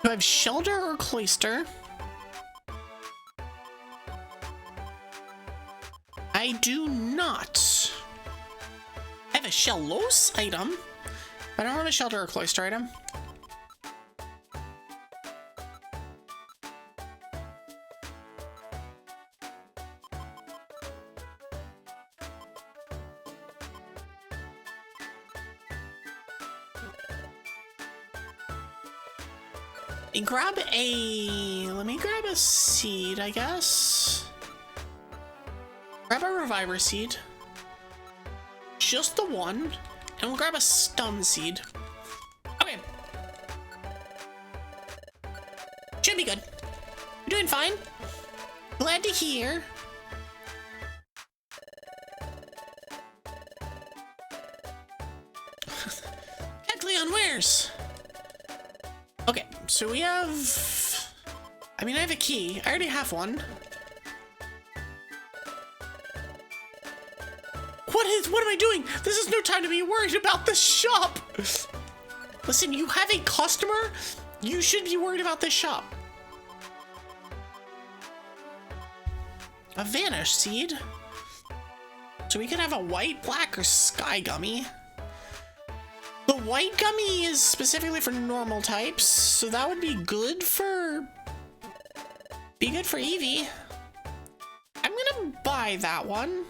Do I have shelter or cloister? I do not. I have a shellos item. I don't have a shelter or cloister item. Let me grab a seed, I guess. Grab a reviver seed. Just the one. And we'll grab a stun seed. Okay. Should be good. You're doing fine. Glad to hear. Heckleon, where's? Okay, so we have... I mean, I have a key. I already have one. What am I doing? This is no time to be worried about this shop. Listen, you have a customer. You should be worried about this shop. A vanish seed. So we could have a white, black, or sky gummy. The white gummy is specifically for normal types, so that would be good for Evie. I'm gonna buy that one.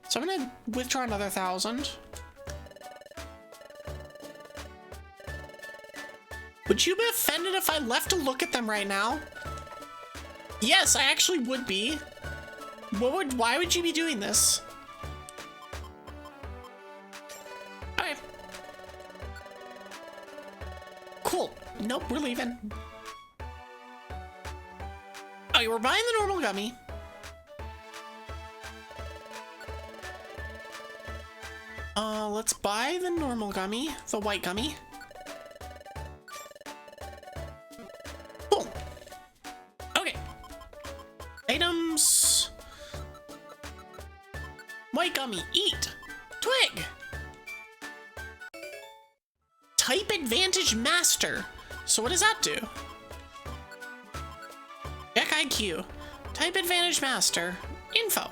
So I'm gonna withdraw another 1,000. Would you be offended if I left to look at them right now? Yes, I actually would be. Why would you be doing this? Okay. Cool. Nope, we're leaving. Okay, we're buying the normal gummy. Let's buy the normal gummy, the white gummy. Cool. Okay. Items. White gummy, eat. Twig. Type advantage master. So what does that do? Check IQ. Type advantage master. Info.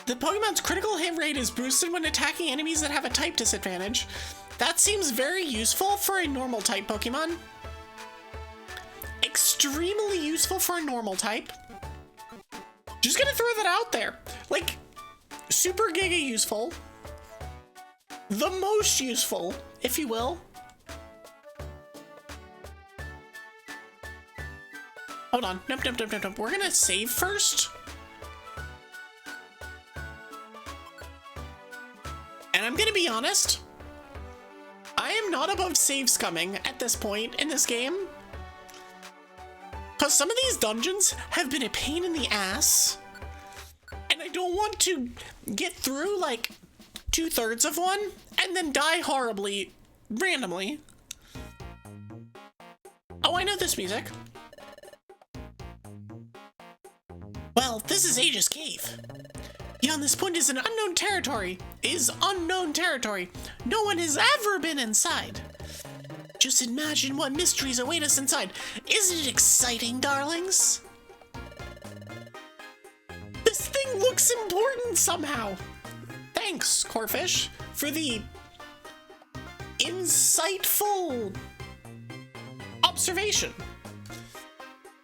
The Pokemon's critical hit rate is boosted when attacking enemies that have a type disadvantage. That seems very useful for a normal type Pokemon. Extremely useful for a normal type. Just gonna throw that out there. Like, super giga useful. The most useful, if you will. Hold on. Nope. We're gonna save first. And I'm gonna be honest, I am not above save scumming at this point in this game. Because some of these dungeons have been a pain in the ass. And I don't want to get through like 2/3 of one and then die horribly, randomly. Oh, I know this music. Well, this is Aegis Cave. Beyond this point is unknown territory. No one has ever been inside. Just imagine what mysteries await us inside. Isn't it exciting, darlings? This thing looks important somehow. Thanks, Corfish, for the insightful observation.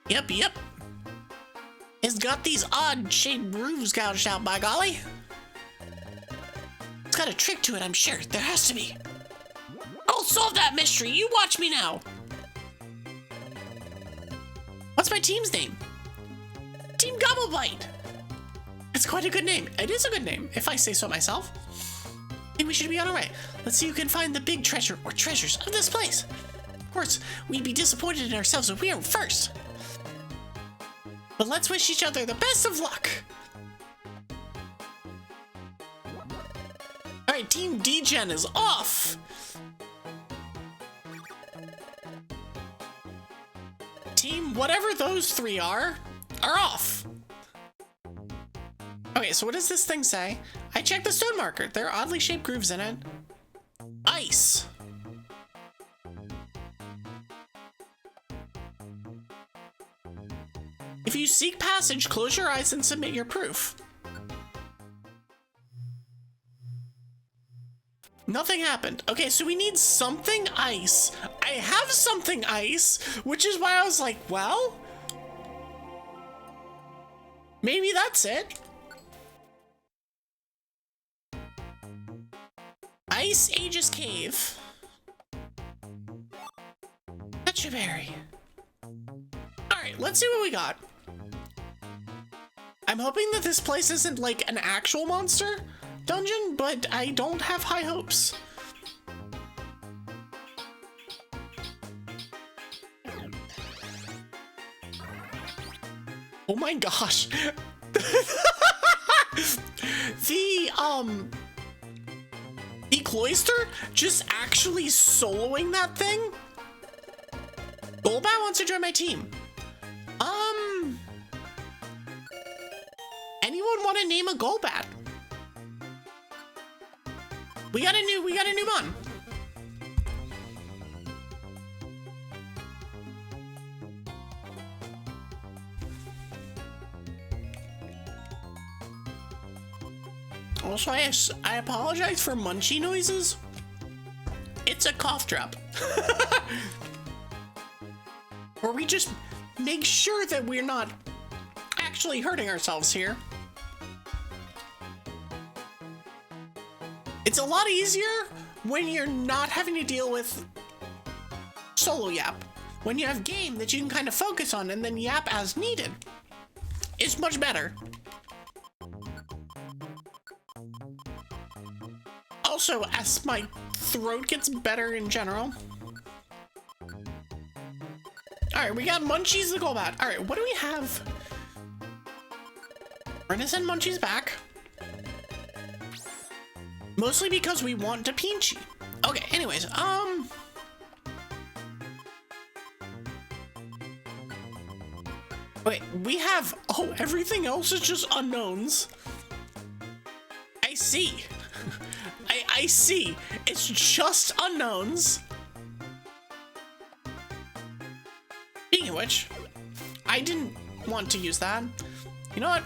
Yep. It's got these odd-shaped roofs gouged out, by golly. It's got a trick to it, I'm sure. There has to be. I'll solve that mystery. You watch me now. my team's name? Team Gobblebite. It's quite a good name. It is a good name, if I say so myself. I think we should be on our way. Let's see who can find the big treasure or treasures of this place. Of course, we'd be disappointed in ourselves if we aren't first. But let's wish each other the best of luck. Alright, Team D-Gen is off. Team whatever those three are off. Okay, so what does this thing say? I checked the stone marker. There are oddly shaped grooves in it. Ice. If you seek passage, close your eyes and submit your proof. Nothing happened. Okay, so we need something ice. I have something ice, which is why I was like, well, maybe that's it. Ice Aegis Cave. Berry. Alright, let's see what we got. I'm hoping that this place isn't like an actual monster dungeon, but I don't have high hopes. Oh my gosh. The Cloister just actually soloing that thing? Golbat wants to join my team. Anyone want to name a Golbat? We got a new mon. Also, I apologize for munchy noises. It's a cough drop. Or we just make sure that we're not actually hurting ourselves here. It's a lot easier when you're not having to deal with solo yap. When you have game that you can kind of focus on and then yap as needed. It's much better. Also, as my throat gets better in general. Alright, we got Munchies the Golbat. Alright, what do we have? We're gonna send Munchies back. Mostly because we want to Pinchy. Okay, anyways, wait, we have, oh, everything else is just unknowns. I see. I see. It's just unknowns. Speaking of which, I didn't want to use that. You know what?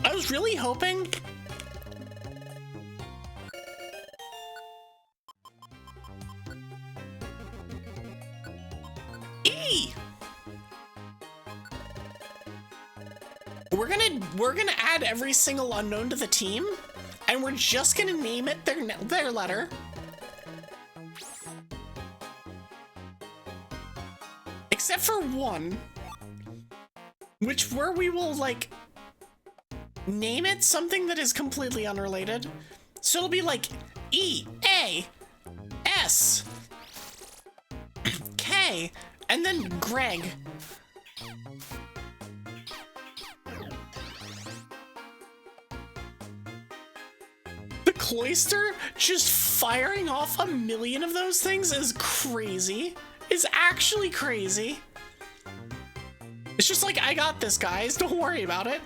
I was really hoping We're gonna add every single unknown to the team, and we're just gonna name it their letter. Except for one, where we will like name it something that is completely unrelated. So it'll be like E-A-S K and then Greg. Cloister just firing off 1,000,000 of those things is crazy. Is actually crazy. It's just like, I got this, guys. Don't worry about it.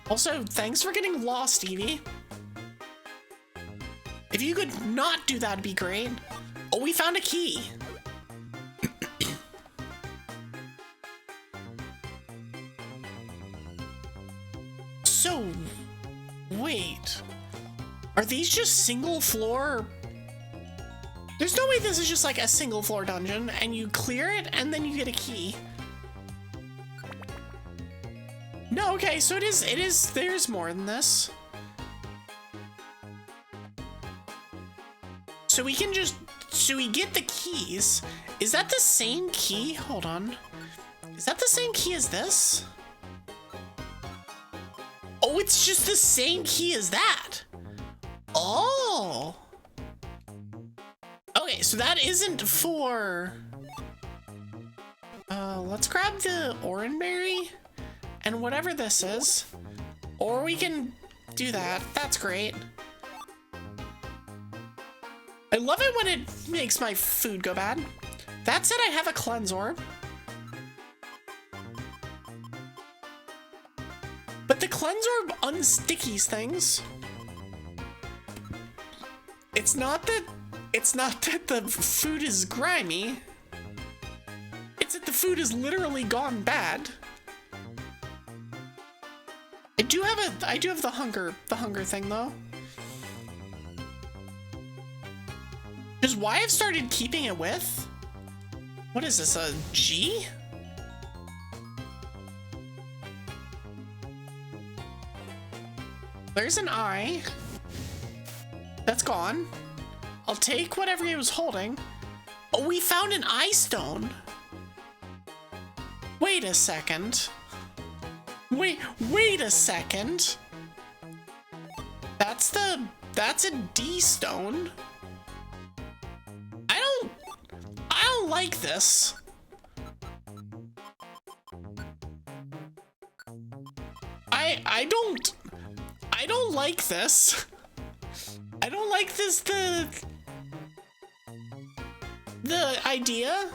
Also, thanks for getting lost, Evie. If you could not do that, it'd be great. Oh, we found a key. So, wait. Are these just single floor? There's no way this is just like a single floor dungeon and you clear it and then you get a key. No, okay, so it is, there's more than this. so we can just, so we get the keys. Is that the same key? Hold on. Is that the same key as this? Oh, it's just the same key as that. Oh. Okay, so that isn't for... let's grab the oranberry and whatever this is. Or we can do that. That's great. I love it when it makes my food go bad. That said, I have a cleanse orb. But the cleanse orb unstickies things. It's not that the food is grimy. It's that the food has literally gone bad. I do have the hunger thing though. Which is why I've started keeping it with. What is this, a G? There's an I. That's gone. I'll take whatever he was holding. Oh, we found an eye stone. Wait a second. Wait a second. That's a D stone. I don't like this. I don't like this. I don't like this, the idea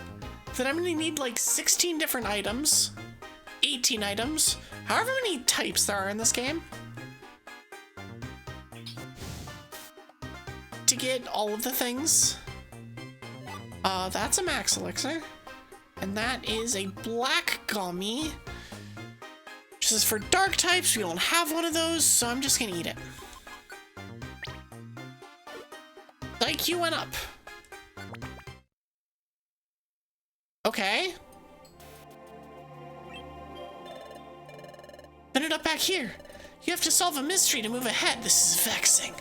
that I'm gonna need like 16 different items, 18 items, however many types there are in this game, to get all of the things. That's a max elixir, and that is a black gummy. This is for dark types. We don't have one of those, so I'm just gonna eat it. IQ went up. Okay. Put it up back here. You have to solve a mystery to move ahead. This is vexing.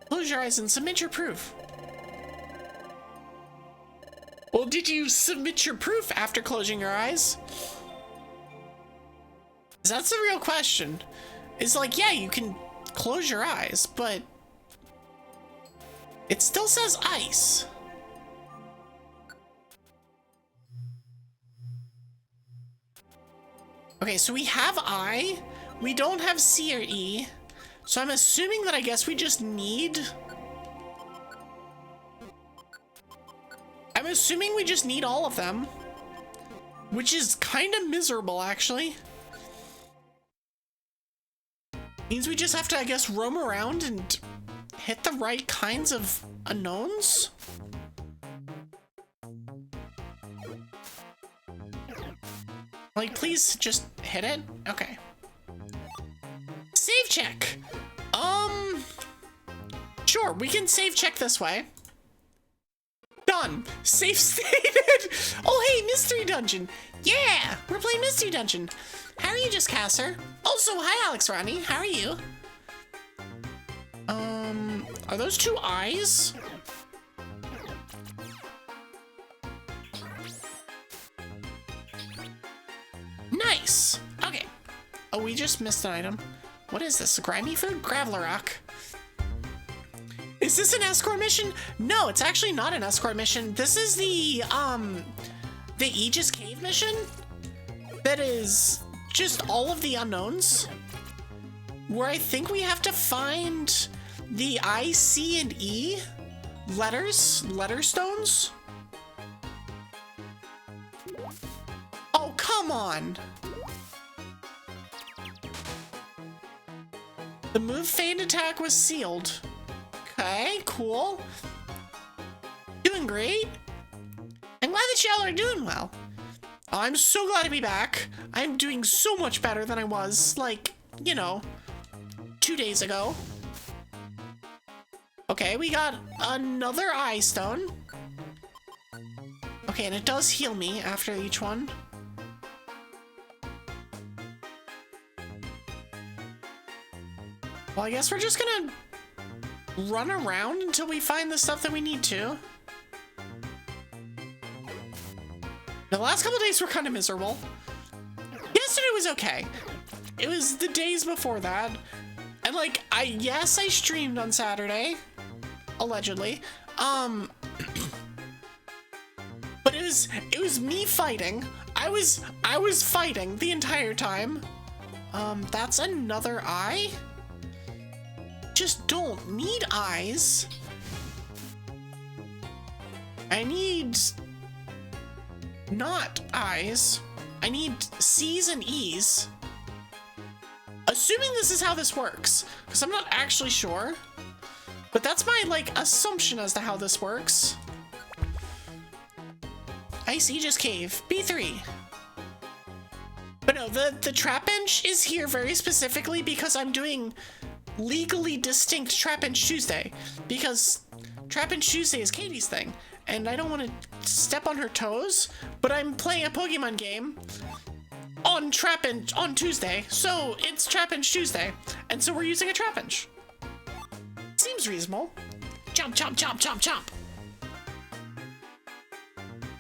Close your eyes and submit your proof. Well, did you submit your proof after closing your eyes? That's the real question. It's like, yeah, you can close your eyes, but it still says ice. Okay, so we have I, we don't have C or E, so I'm assuming that I guess we just need... I'm assuming we just need all of them, which is kind of miserable, actually. Means we just have to, I guess, roam around and hit the right kinds of unknowns? Like, please just hit it? Okay. Save check! Sure, we can save check this way. Done! Save stated! Oh, hey, Mystery Dungeon! Yeah! We're playing Mystery Dungeon! How are you, Just Casser? Also, hi, Alex Ronnie. How are you? Are those two eyes? Nice! Okay. Oh, we just missed an item. What is this? Grimy food? Graveler. Is this an escort mission? No, it's actually not an escort mission. This is the Aegis Cave mission. That is just all of the unknowns. Where I think we have to find the I, C, and E letter stones. Oh, come on. The move feint attack was sealed. Okay, cool. Doing great. I'm glad that y'all are doing well. I'm so glad to be back. I'm doing so much better than I was, like, you know, 2 days ago. Okay, we got another eye stone. Okay, and it does heal me after each one. Well, I guess we're just gonna run around until we find the stuff that we need to. The last couple days were kind of miserable. Yesterday was okay. It was the days before that. And like, yes, I streamed on Saturday. Allegedly. But it was me fighting. I was fighting the entire time. That's another eye? Just don't need eyes. I need not eyes. I need C's and E's. Assuming this is how this works, because I'm not actually sure. But that's my, like, assumption as to how this works. Ice Aegis Cave, B3. But no, the trapinch is here very specifically because I'm doing legally distinct Trapinch Tuesday. Because Trapinch Tuesday is Katie's thing. And I don't want to step on her toes, but I'm playing a Pokemon game on Trapinch on Tuesday. So it's Trapinch Tuesday. And so we're using a Trapinch. Seems reasonable. Chomp, chomp, chomp, chomp, chomp.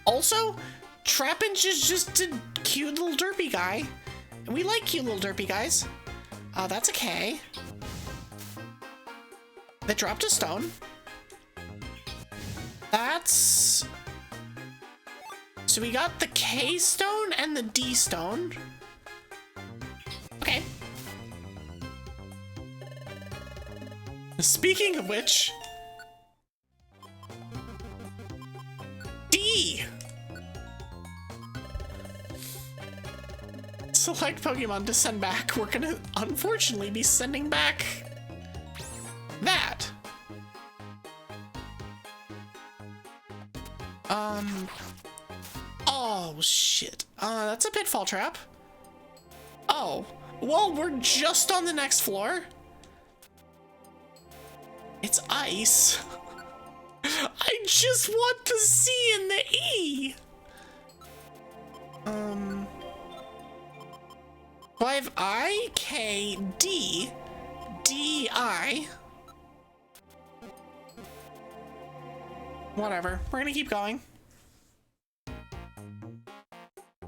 Also, Trapinch is just a cute little derpy guy. And we like cute little derpy guys. That's a K. That dropped a stone. That's... So we got the K stone and the D stone. Okay. Speaking of which... D! Select Pokemon to send back. We're gonna, unfortunately, be sending back... that. Oh, shit. That's a pitfall trap. Oh. Well, we're just on the next floor. It's ice. I just want the C and the E. So I have I, K, D, D, I. Whatever. We're gonna keep going.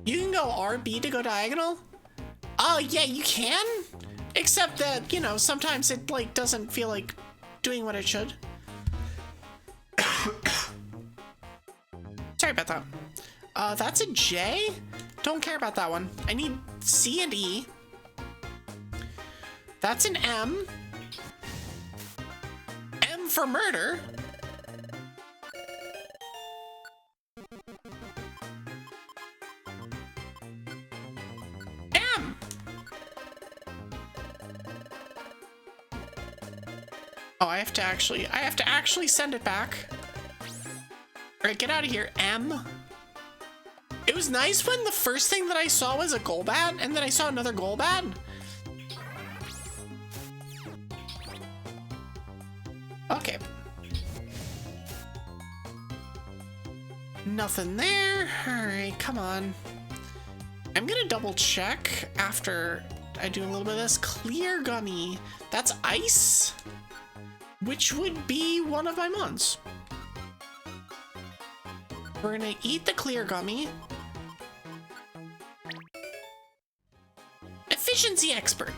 You can go RB to go diagonal? Oh, yeah, you can. Except that, you know, sometimes it, like, doesn't feel like doing what it should. Sorry about that. That's a J? Don't care about that one. I need C and E. That's an M. M for murder. M. Oh, I have to actually send it back. All right, get out of here, M. It was nice when the first thing that I saw was a Golbat, and then I saw another Golbat. Okay. Nothing there. All right, come on. I'm gonna double check after I do a little bit of this. Clear gummy. That's ice, which would be one of my mons. We're gonna eat the clear gummy. Efficiency expert.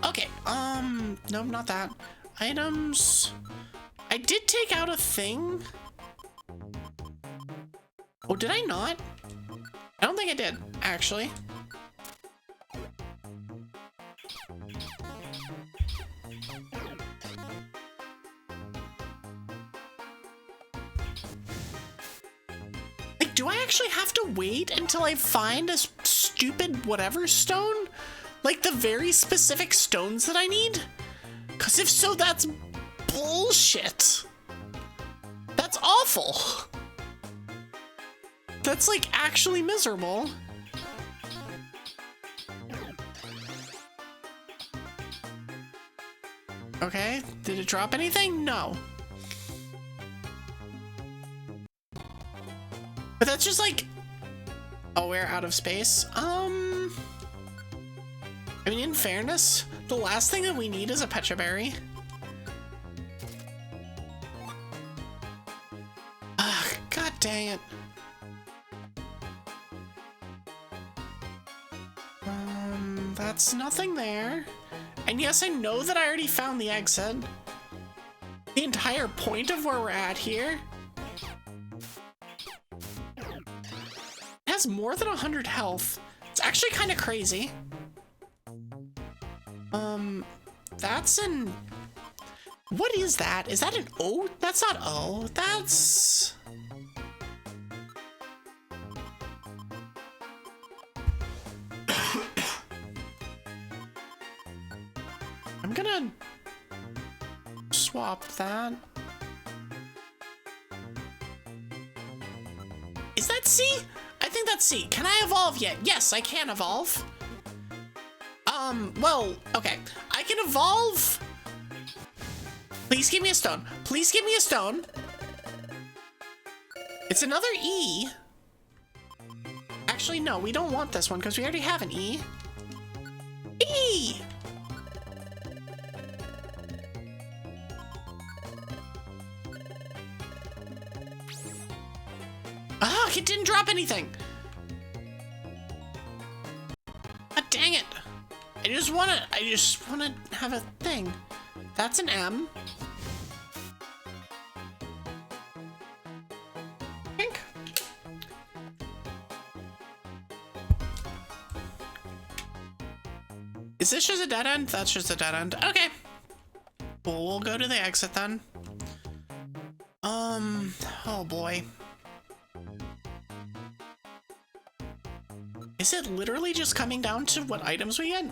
Okay, no, not that. Items. I did take out a thing. Oh, did I not? I don't think I did, actually. Like, do I actually have to wait until I find a stupid whatever stone? Like the very specific stones that I need? Because if so, that's bullshit. That's awful. That's like actually miserable. Okay, did it drop anything? No. But that's just like, oh, we're out of space. I mean, in fairness, The last thing that we need is a Pecha Berry. Ugh, god dang it. That's nothing there. And yes, I know that I already found the exit. The entire point of where we're at here has more than 100 health. It's actually kind of crazy. That's an... What is that? Is that an O? That's not O. That's... I'm gonna swap that. Is that C? I think that's C. Can I evolve yet? Yes, I can evolve. Well, okay. I can evolve. Please give me a stone. Please give me a stone. It's another E. Actually, no, we don't want this one because we already have an E. E! Ah, it didn't drop anything. Ah, dang it. I just wanna have a thing. That's an M. Pink. Is this just a dead end? That's just a dead end. Okay. Well, we'll go to the exit then. Oh boy. Is it literally just coming down to what items we get?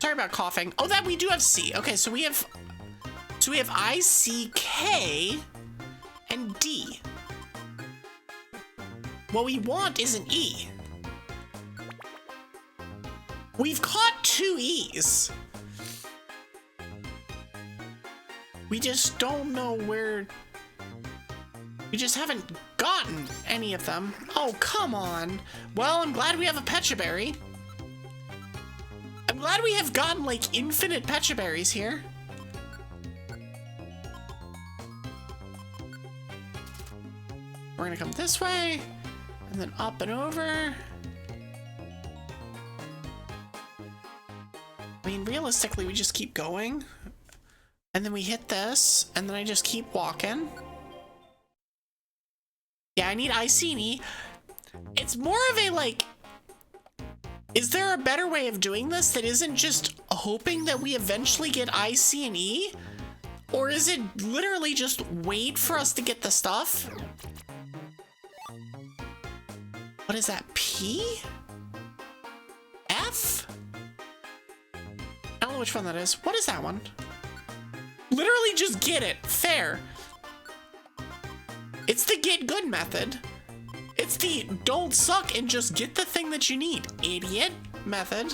Sorry about coughing. Oh, that we do have C. Okay, so we have I, C, K, and D. What we want is an E. We've caught 2 E's. We just don't know where... We just haven't gotten any of them. Oh, come on. Well, I'm glad we have a Pecha Berry. I'm glad we have gotten, like, infinite Pecha Berries here. We're gonna come this way, and then up and over. I mean, realistically, we just keep going. And then we hit this, and then I just keep walking. Yeah, I need Iceni. It's more of a, like... Is there a better way of doing this that isn't just hoping that we eventually get Iceni? Or is it literally just wait for us to get the stuff? What is that? P? F? I don't know which one that is. What is that one? Literally just get it. Fair. It's the get good method. It's the don't suck and just get the thing that you need, idiot method.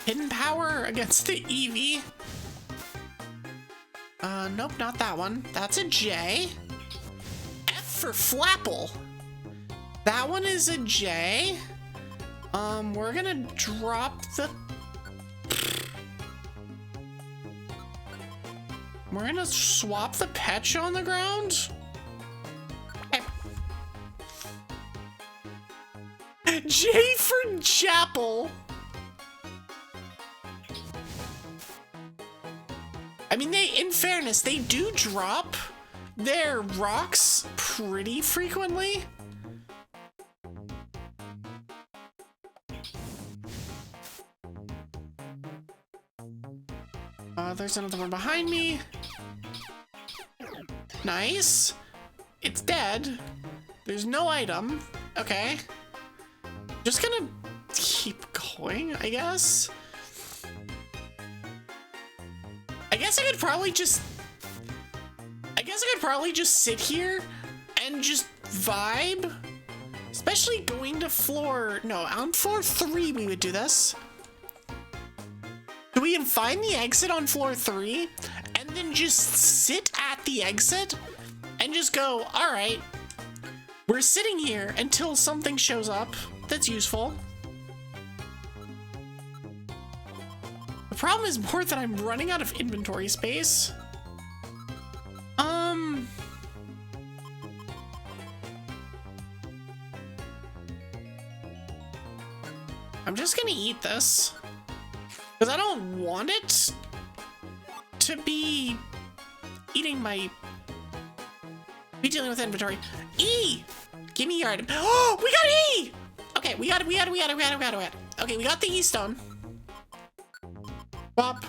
Hidden power against the Evie. Nope, not that one. That's a J. F for Flapple. That one is a J. We're gonna drop the... We're gonna swap the Pecha on the ground. Okay. J for Chapel. I mean, in fairness, they do drop their rocks pretty frequently. There's another one behind me. Nice. It's dead. There's no item. Okay. Just gonna keep going, I guess. I guess I could probably just sit here and just vibe. Especially going to floor... No, on floor 3 we would do this. So we can find the exit on floor 3 and then just sit at the exit and can just go, all right, we're sitting here until something shows up that's useful. The problem is more that I'm running out of inventory space. I'm just gonna eat this because I don't want it to be eating my... Be dealing with inventory. E! Give me your item. Oh, we got E! Okay, we got it. Okay, we got the E stone. Bop.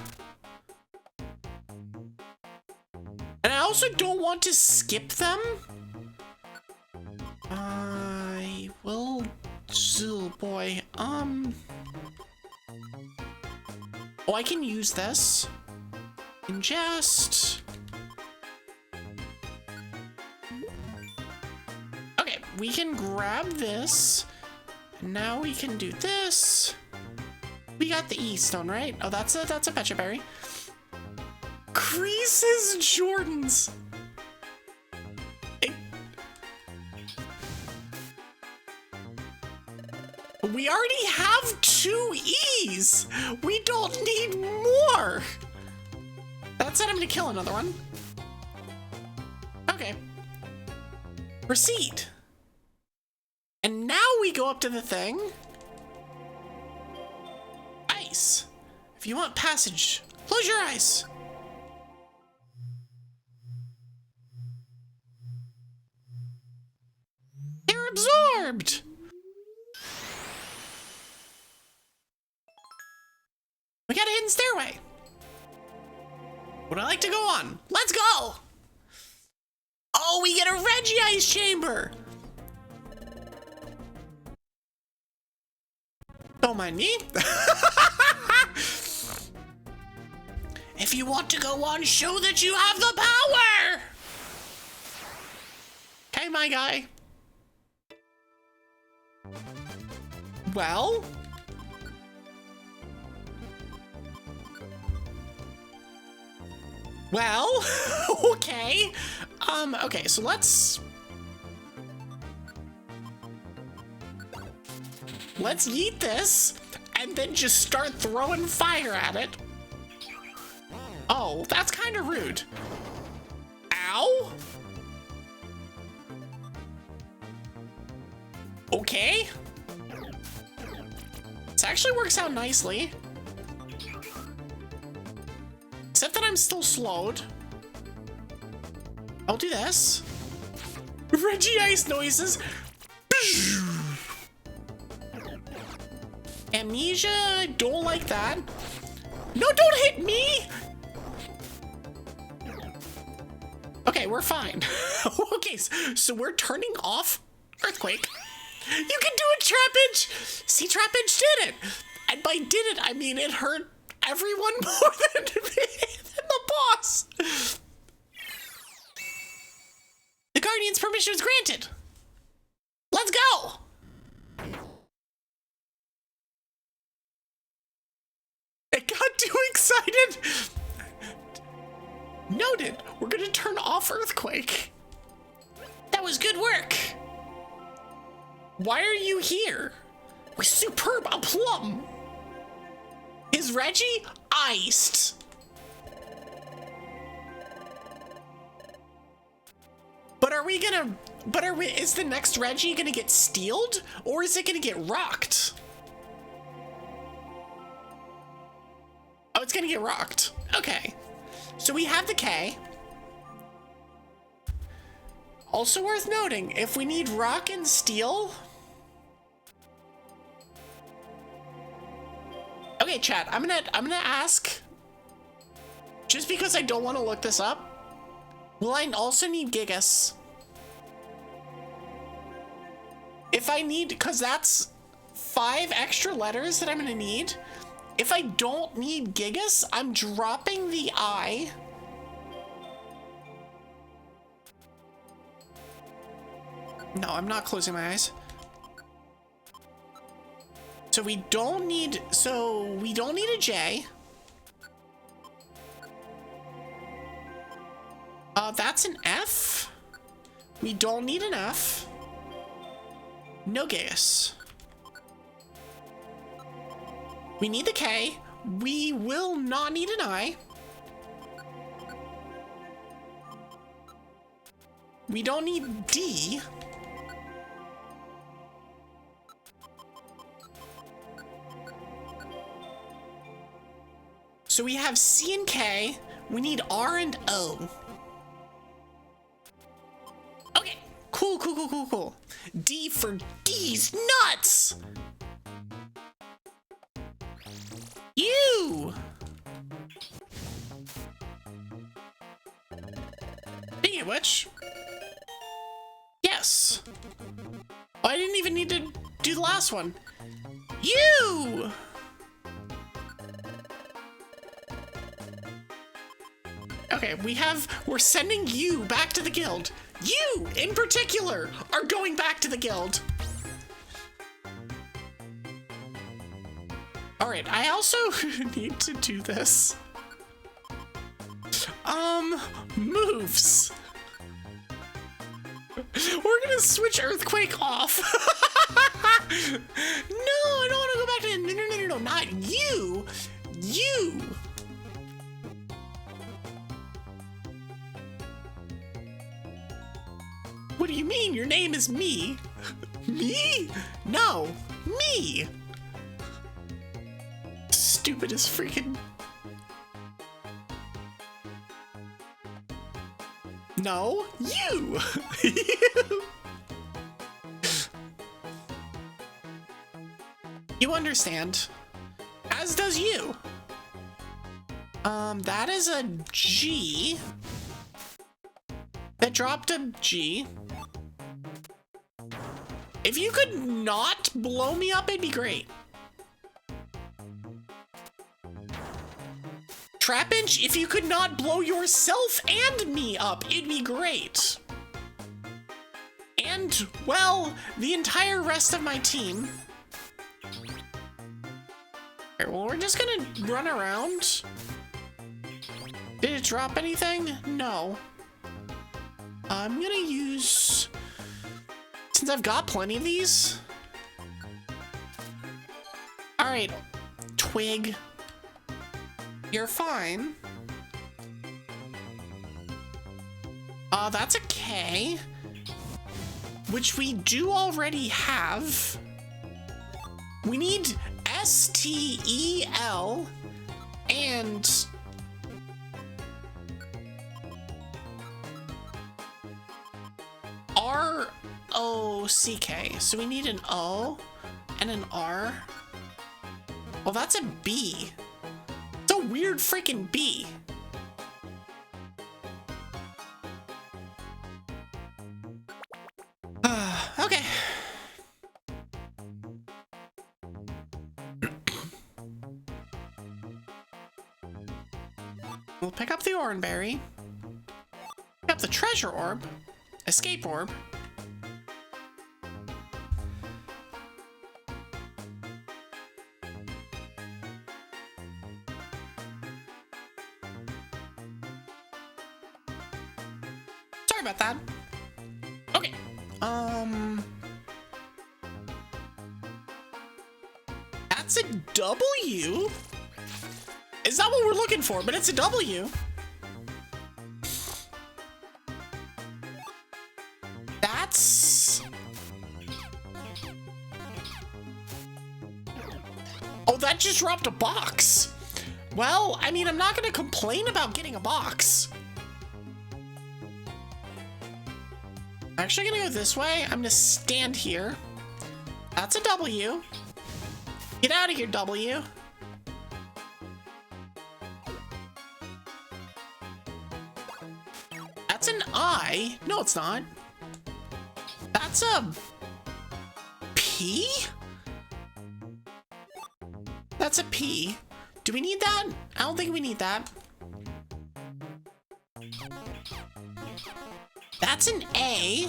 And I also don't want to skip them. I will... Oh boy. Oh, I can use this. Ingest. Okay, we can grab this. And now we can do this. We got the E stone, right? Oh, that's a Pecha berry. Creases Jordans. We already have 2 E's. We don't need more. That said, I'm gonna kill another one. Okay. Proceed. And now we go up to the thing. Ice. If you want passage, close your eyes. They're absorbed. We got a hidden stairway. Would I like to go on? Let's go. Oh, we get a Regice chamber. Don't mind me. If you want to go on, show that you have the power. Okay, my guy. Well. Well, okay. Okay, so let's yeet this and then just start throwing fire at it. Oh, that's kind of rude. Ow. Okay. This actually works out nicely. Except that I'm still slowed. I'll do this. Regice noises. Amnesia, don't like that. No, don't hit me! Okay, we're fine. Okay, so we're turning off Earthquake. You can do it, trapinch! See, trapinch did it! And by did it, I mean it hurt everyone more than the boss. The Guardian's permission was granted. Let's go. I got too excited. Noted. We're gonna turn off Earthquake. That was good work. Why are you here? We're superb. A plum. Is Reggie iced? Is the next Reggie gonna get stealed? Or is it gonna get rocked? Oh, it's gonna get rocked. Okay. So we have the K. Also worth noting, if we need rock and steel... Okay, chat, I'm gonna ask, just because I don't want to look this up, will I also need Gigas? If I need, because that's 5 extra letters that I'm gonna need. If I don't need Gigas, I'm dropping the I. No, I'm not closing my eyes. So we don't need a J. That's an F. We don't need an F. No gas. We need the K. We will not need an I. We don't need D. So we have C and K. We need R and O. Okay, cool. D for D's nuts. You. Speaking of which, yes. Oh, I didn't even need to do the last one. You. Okay, we're sending you back to the guild. You, in particular, are going back to the guild. All right, I also need to do this. Moves. We're gonna switch Earthquake off. No, I don't want to go back to, no, not you. You. What do you mean? Your name is me? Me? No, me. Stupid as freaking. No, you. You. You understand. As does you. That is a G. That dropped a G. If you could not blow me up, it'd be great. Trapinch, if you could not blow yourself and me up, it'd be great. And, well, the entire rest of my team. Alright, well, we're just gonna run around. Did it drop anything? No. I'm gonna use... Since I've got plenty of these. Alright, Twig. You're fine. That's a K. Which we do already have. We need S-T-E-L and... R-O-C-K. So we need an O and an R. Well, that's a B. It's a weird freaking B. Okay. We'll pick up the Oranberry. Pick up the Treasure Orb. Escape Orb. Sorry about that. Okay. That's a W? Is that what we're looking for? But it's a W. That's... Oh, that just dropped a box. Well, I mean, I'm not gonna complain about getting a box. I'm actually gonna go this way. I'm gonna stand here. That's a W. Get out of here, W. That's an I. No, it's not. That's a P? That's a P. Do we need that? I don't think we need that. That's an A.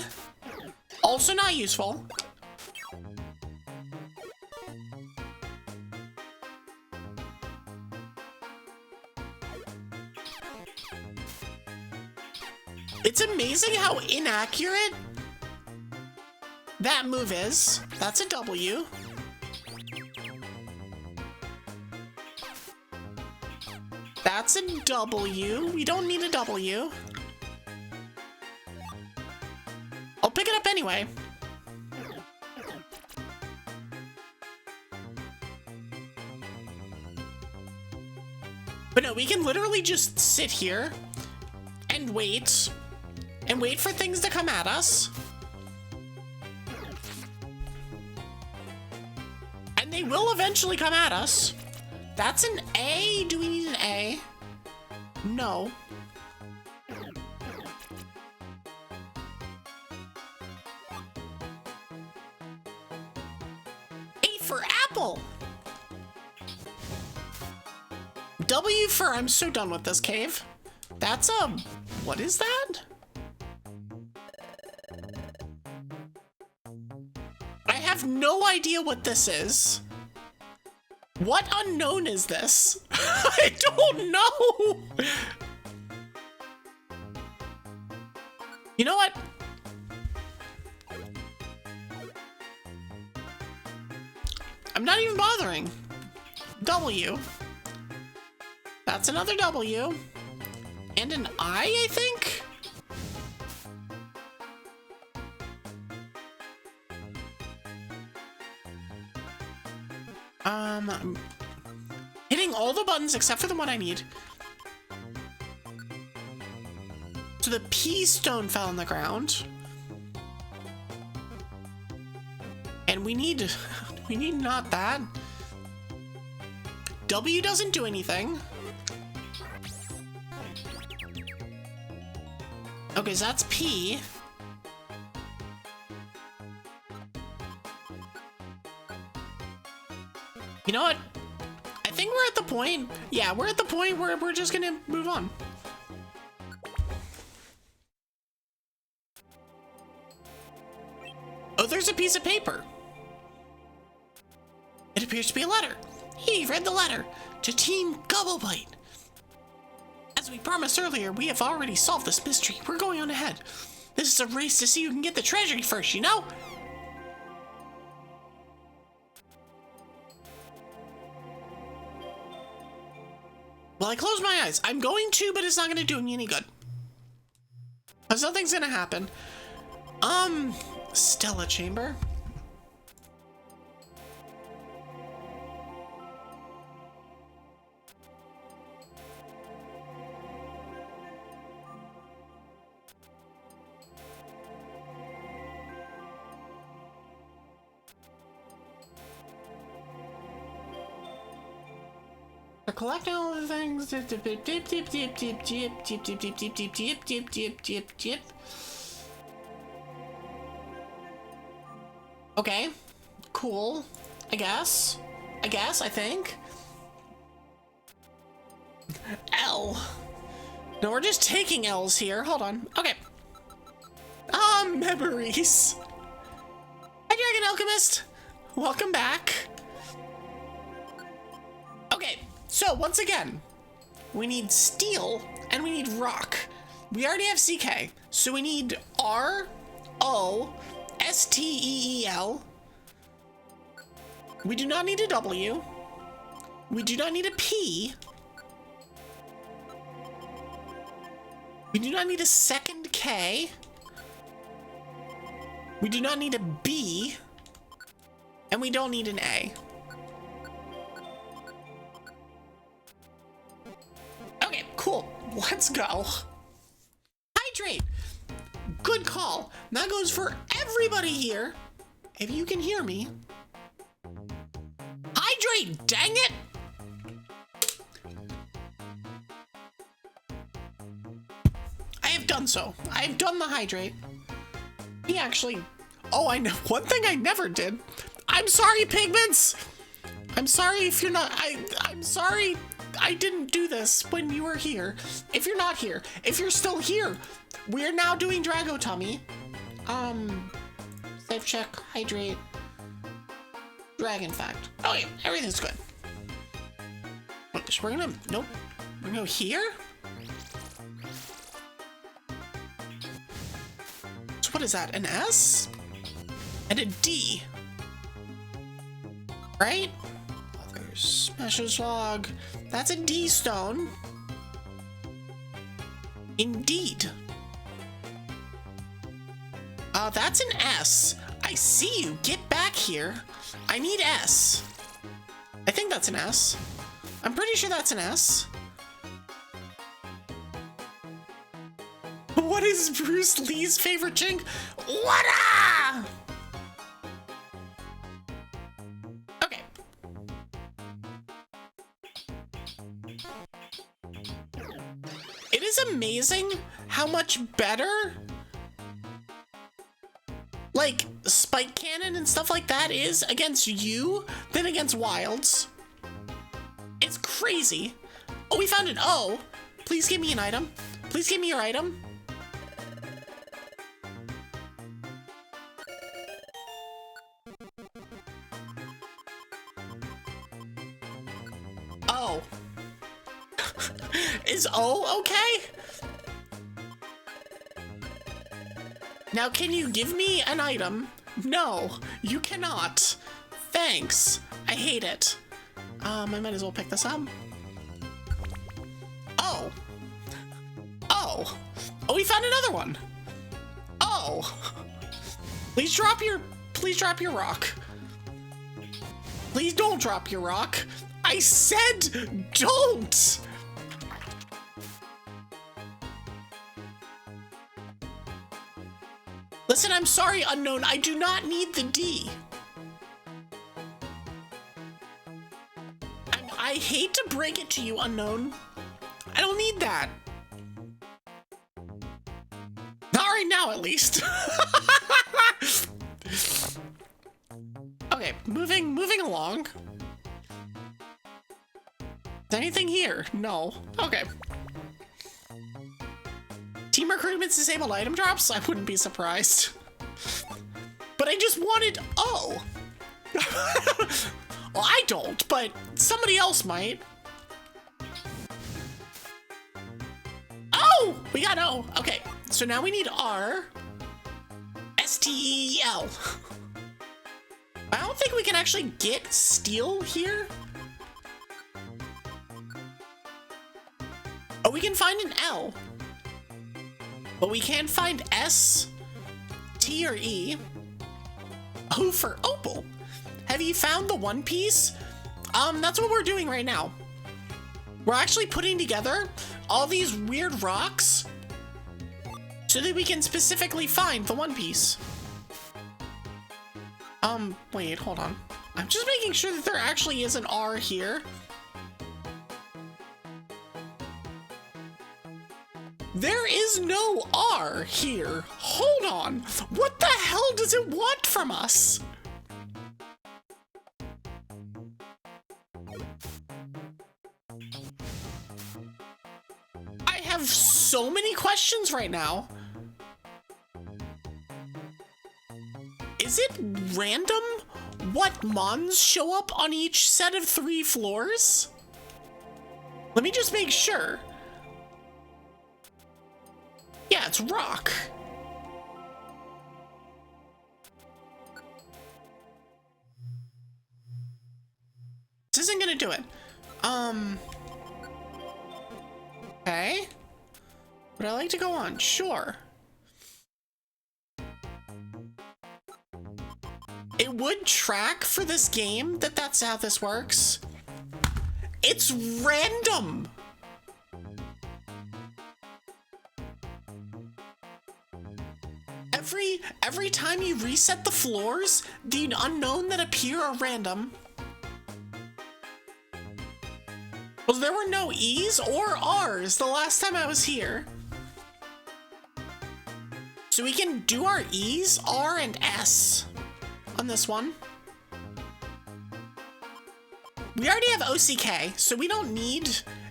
Also not useful. It's amazing how inaccurate that move is. That's a W. That's a W. We don't need a W. I'll pick it up anyway. But no, we can literally just sit here and wait for things to come at us. And they will eventually come at us. That's an A. Do we need an A? No. A for apple. W for I'm so done with this cave. That's what is that? I have no idea what this is. What unknown is this? I don't know. You know what? I'm not even bothering. W. That's another W. And an I think? I'm hitting all the buttons except for the one I need. So the P stone fell on the ground. And we need not that. W doesn't do anything. Okay, so that's P. You know what? I think we're at the point. Yeah, we're at the point where we're just gonna move on. Oh, there's a piece of paper. It appears to be a letter. He read the letter to Team Gobblebite. As we promised earlier, we have already solved this mystery. We're going on ahead. This is a race to see who can get the treasure first, you know? Well, I close my eyes. I'm going to, but it's not going to do me any good. Because nothing's going to happen. Stella Chamber. Collecting all the things. Okay, cool. I guess, I think. L. No, we're just taking L's here. Hold on. Okay. Memories. Hi, Dragon Alchemist. Welcome back. Okay. So, once again, we need steel and we need rock. We already have CK, so we need R-O-S-T-E-E-L. We do not need a W. We do not need a P. We do not need a second K. We do not need a B. And we don't need an A. Cool, let's go. Hydrate. Good call. That goes for everybody here. If you can hear me. Hydrate, dang it. I have done so. I have done the hydrate. He actually, oh, I know one thing I never did. I'm sorry, pigments. I'm sorry if you're not, I'm sorry. I didn't do this when you were here. If you're not here, if you're still here, we're now doing Drago Tummy. Save check, hydrate, Dragon Fact. Oh yeah, everything's good. So we're gonna, nope. We're gonna go here? What is that? An S? And a D. Right? Smasher's log. That's a D stone. Indeed. That's an S. I see you. Get back here. I need S. I think that's an S. I'm pretty sure that's an S. What is Bruce Lee's favorite chink? What? Okay. It is amazing how much better, like, spike cannon and stuff like that is against you than against wilds. It's crazy. Oh, we found an O. Please give me an item. Please give me your item. Oh. Is O okay? Now, can you give me an item? No, you cannot. Thanks. I hate it. I might as well pick this up. Oh. Oh. Oh, we found another one. Oh. Please drop your rock. Please don't drop your rock. I said don't. Listen, I'm sorry, Unknown. I do not need the D. I hate to break it to you, Unknown. I don't need that. Not right now, at least. Okay, moving along. Is anything here? No. Okay. Team recruitment's disabled item drops? I wouldn't be surprised. But I just wanted... Oh! Well, I don't, but somebody else might. Oh! We got O. Okay, so now we need R. S-T-E-E-L. I don't think we can actually get steel here. Oh, we can find an L. But we can't find S, T, or E. O for opal. Have you found the One Piece? That's what we're doing right now. We're actually putting together all these weird rocks so that we can specifically find the One Piece. Wait, hold on. I'm just making sure that there actually is an R here. There is no R here. Hold on. What the hell does it want from us? I have so many questions right now. Is it random what mons show up on each set of 3 floors? Let me just make sure. Yeah, it's rock. This isn't gonna do it. Okay. Would I like to go on? Sure. It would track for this game that that's how this works. It's random. Every time you reset the floors, the unknown that appear are random. Well, there were no E's or R's the last time I was here. So we can do our E's, R, and S on this one. We already have OCK, so we don't need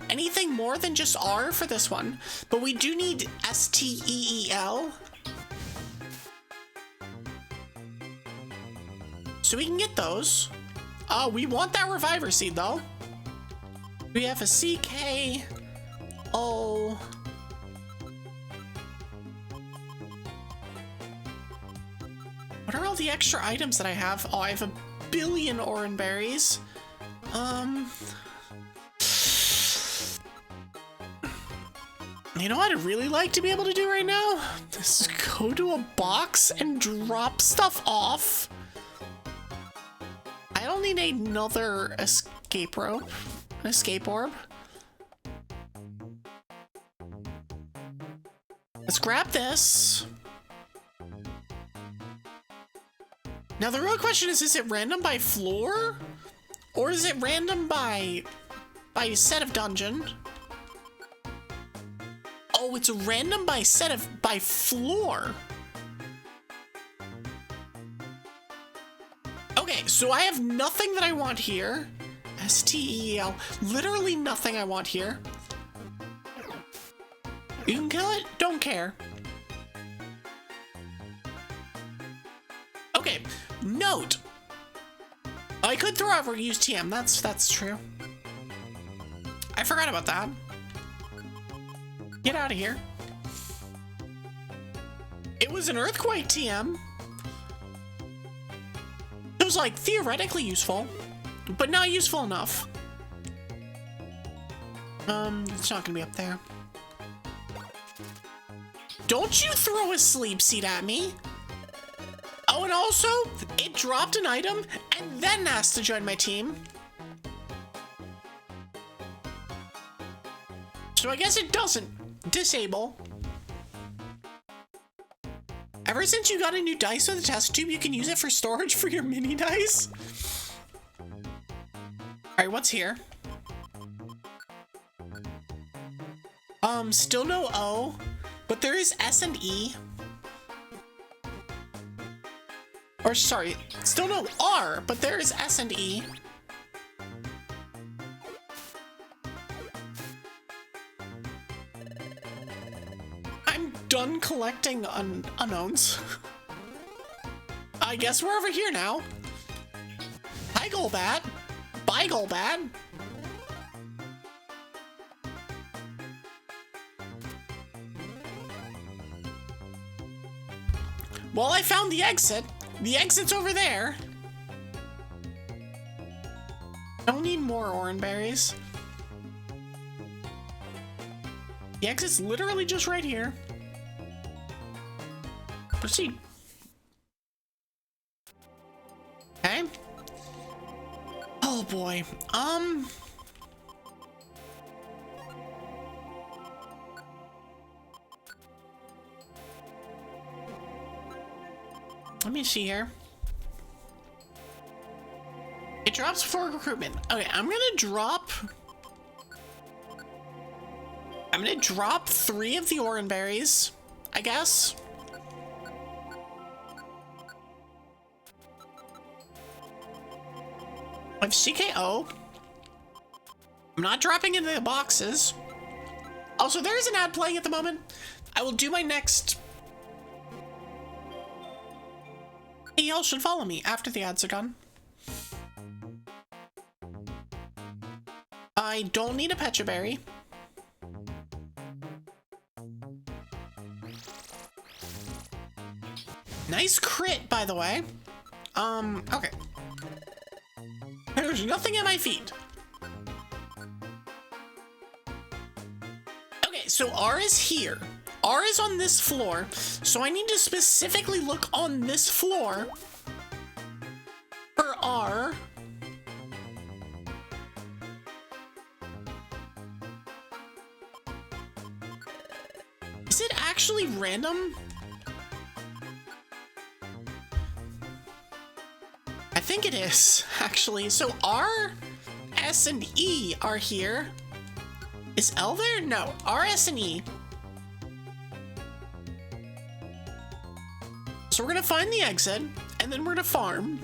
anything more than just R for this one. But we do need STEEL. So we can get those. We want that Reviver Seed, though. We have a CK. What are all the extra items that I have? Oh, I have a billion oran berries. You know what I'd really like to be able to do right now? Is go to a box and drop stuff off. I don't need another escape rope. An escape orb. Let's grab this. Now the real question is it random by floor? Or is it random by set of dungeon? Oh, it's random by by floor. Okay, so I have nothing that I want here. STEL. Literally nothing I want here. You can kill it? Don't care. Okay, note. I could throw out Reuse TM, that's true. I forgot about that. Get out of here. It was an earthquake TM. It was like theoretically useful, but not useful enough. It's not gonna be up there. Don't you throw a sleep seed at me. Oh, and also, it dropped an item and then asked to join my team. So I guess it doesn't disable. Ever since you got a new dice with a test tube, you can use it for storage for your mini dice. Alright, what's here? Still no O, but there is S and E. Or sorry, still no R, but there is S and E. I'm done collecting unknowns. I guess we're over here now. Hi, Golbat. Bye, Golbat. Well, I found the exit. The exit's over there. I don't need more oran berries. The exit's literally just right here. Proceed. Okay. Oh boy. Let me see here. It drops before recruitment. Okay, I'm gonna drop 3 of the oran berries, I guess. I have CKO. I'm not dropping into the boxes. Also, there is an ad playing at the moment. I will do my next. Y'all should follow me after the ads are done. I don't need a Pecha Berry. Nice crit, by the way. Okay. There's nothing at my feet. Okay, so R is here. R is on this floor, so I need to specifically look on this floor for R. Is it actually random? I think it is, actually. So R, S, and E are here. Is L there? No, R, S, and E. So we're gonna find the exit, and then we're gonna farm.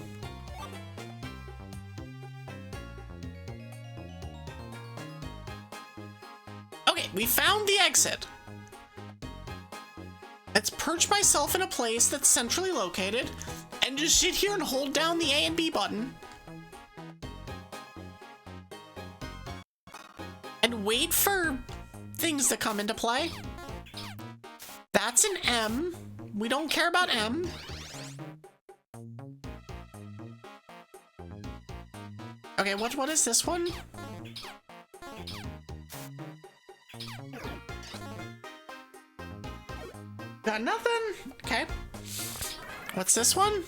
Okay, we found the exit. Let's perch myself in a place that's centrally located, and just sit here and hold down the A and B button. And wait for things to come into play. That's an M. We don't care about M. Okay, what is this one? Got nothing. Okay. What's this one?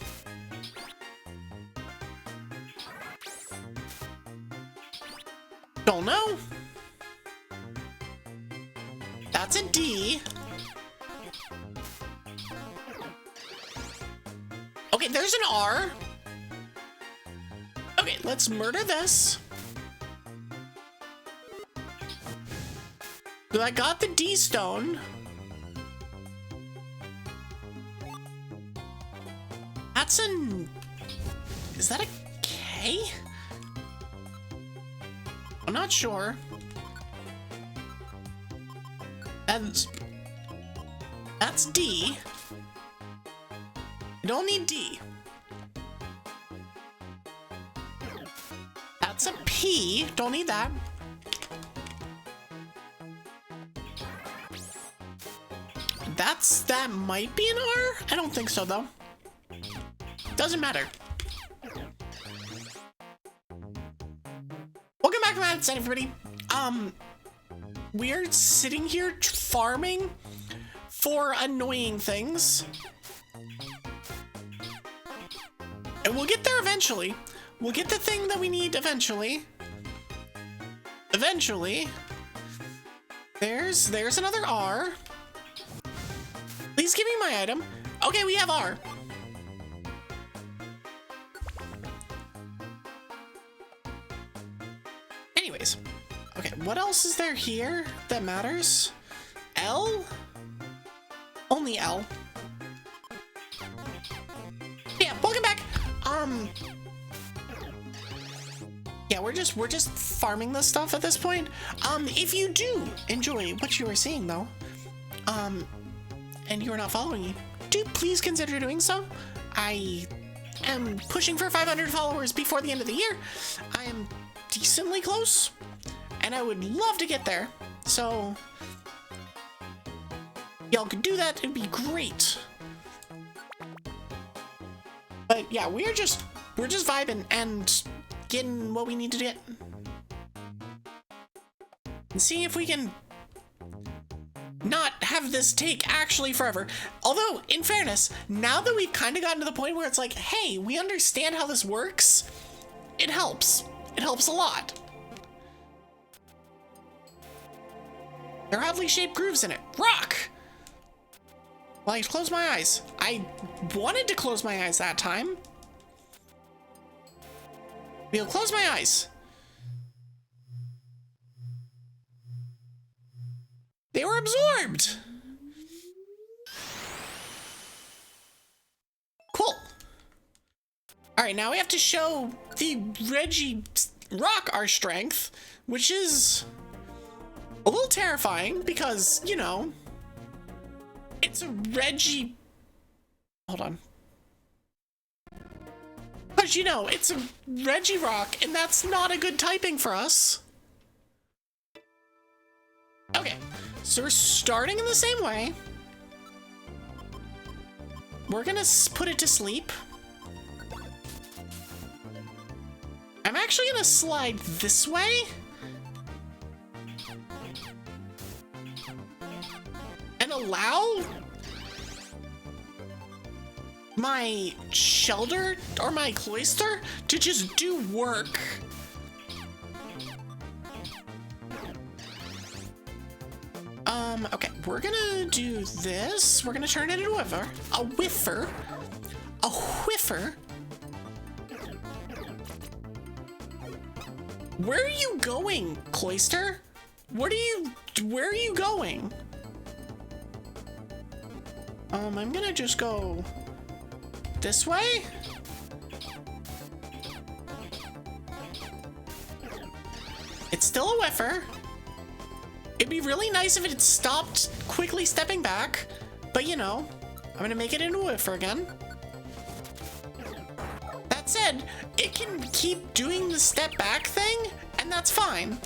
Don't know. That's a D. Okay, there's an R. Okay, let's murder this. So I got the D stone. That's an... Is that a K? I'm not sure. That's D. I don't need D. That's a P. Don't need that. That might be an R? I don't think so, though. Doesn't matter. Welcome back to Mad Set, everybody. We're sitting here farming for annoying things. And we'll get there eventually. We'll get the thing that we need eventually. Eventually. There's another R. Please give me my item. Okay, we have R. Anyways. Okay, what else is there here that matters? L? Only L. Yeah, welcome back. Yeah, we're just farming this stuff at this point. If you do enjoy what you are seeing though, and you are not following me, do please consider doing so. I am pushing for 500 followers before the end of the year. I am decently close, and I would love to get there. So y'all could do that, it'd be great. But yeah, we're just vibing and getting what we need to get. And see if we can not have this take actually forever. Although, in fairness, now that we've kind of gotten to the point where it's like, hey, we understand how this works, it helps. It helps a lot. There are oddly shaped grooves in it. Rock! Well, I closed my eyes. I wanted to close my eyes that time. We'll close my eyes. They were absorbed. Cool. All right, now we have to show the Regirock our strength, which is a little terrifying because, you know, it's a Hold on. But you know, it's a Regirock, and that's not a good typing for us. Okay, so we're starting in the same way. We're gonna put it to sleep. I'm actually gonna slide this way. And allow my shelter or my cloister to just do work. Okay, we're gonna do this. We're gonna turn it into a whiffer. A whiffer. Where are you going, cloister? Where are you going? I'm gonna just go this way. It's still a whiffer. It'd be really nice if it had stopped quickly stepping back, but you know, I'm gonna make it into a whiffer again. That said, it can keep doing the step back thing, and that's fine.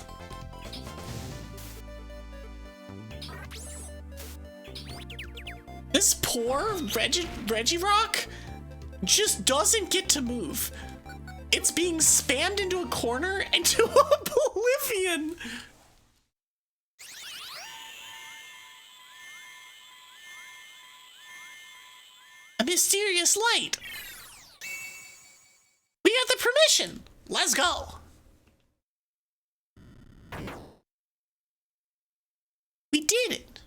This poor Regirock just doesn't get to move. It's being spammed into a corner into oblivion. A mysterious light. We got the permission. Let's go. We did it.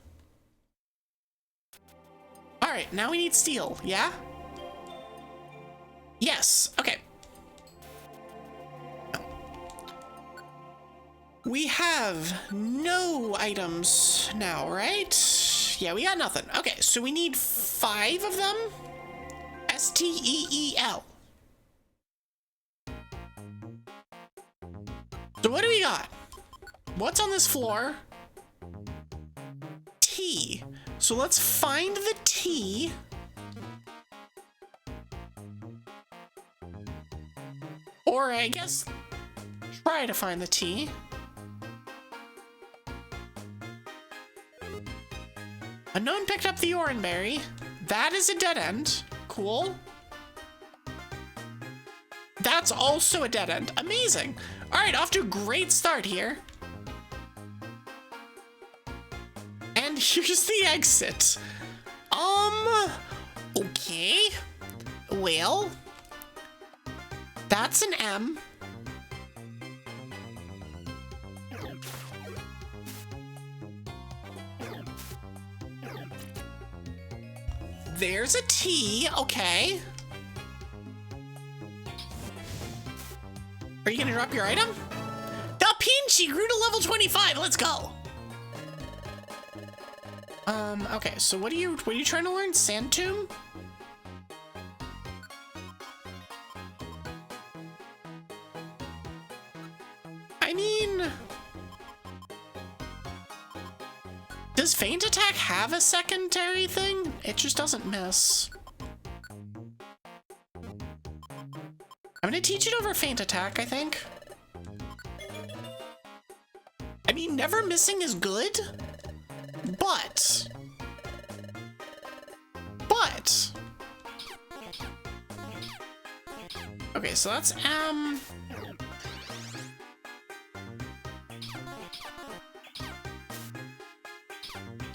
All right, now we need steel, yeah? Yes, okay. We have no items now, right? Yeah, we got nothing. Okay, so we need 5 of them. STEEL. So what do we got? What's on this floor? T. So let's find the T. Or I guess try to find the T. Unknown picked up the oranberry. That is a dead end. Cool. That's also a dead end. Amazing. All right, off to a great start here. And here's the exit. Okay. Well, that's an M. There's a T, okay. Are you gonna drop your item? The Pinchy grew to level 25, let's go. Okay, so what are you trying to learn? Sand Tomb? I mean, does Feint Attack have a secondary thing? It just doesn't miss. I'm gonna teach it over Feint Attack, I think. I mean, never missing is good, but... Okay, so that's M.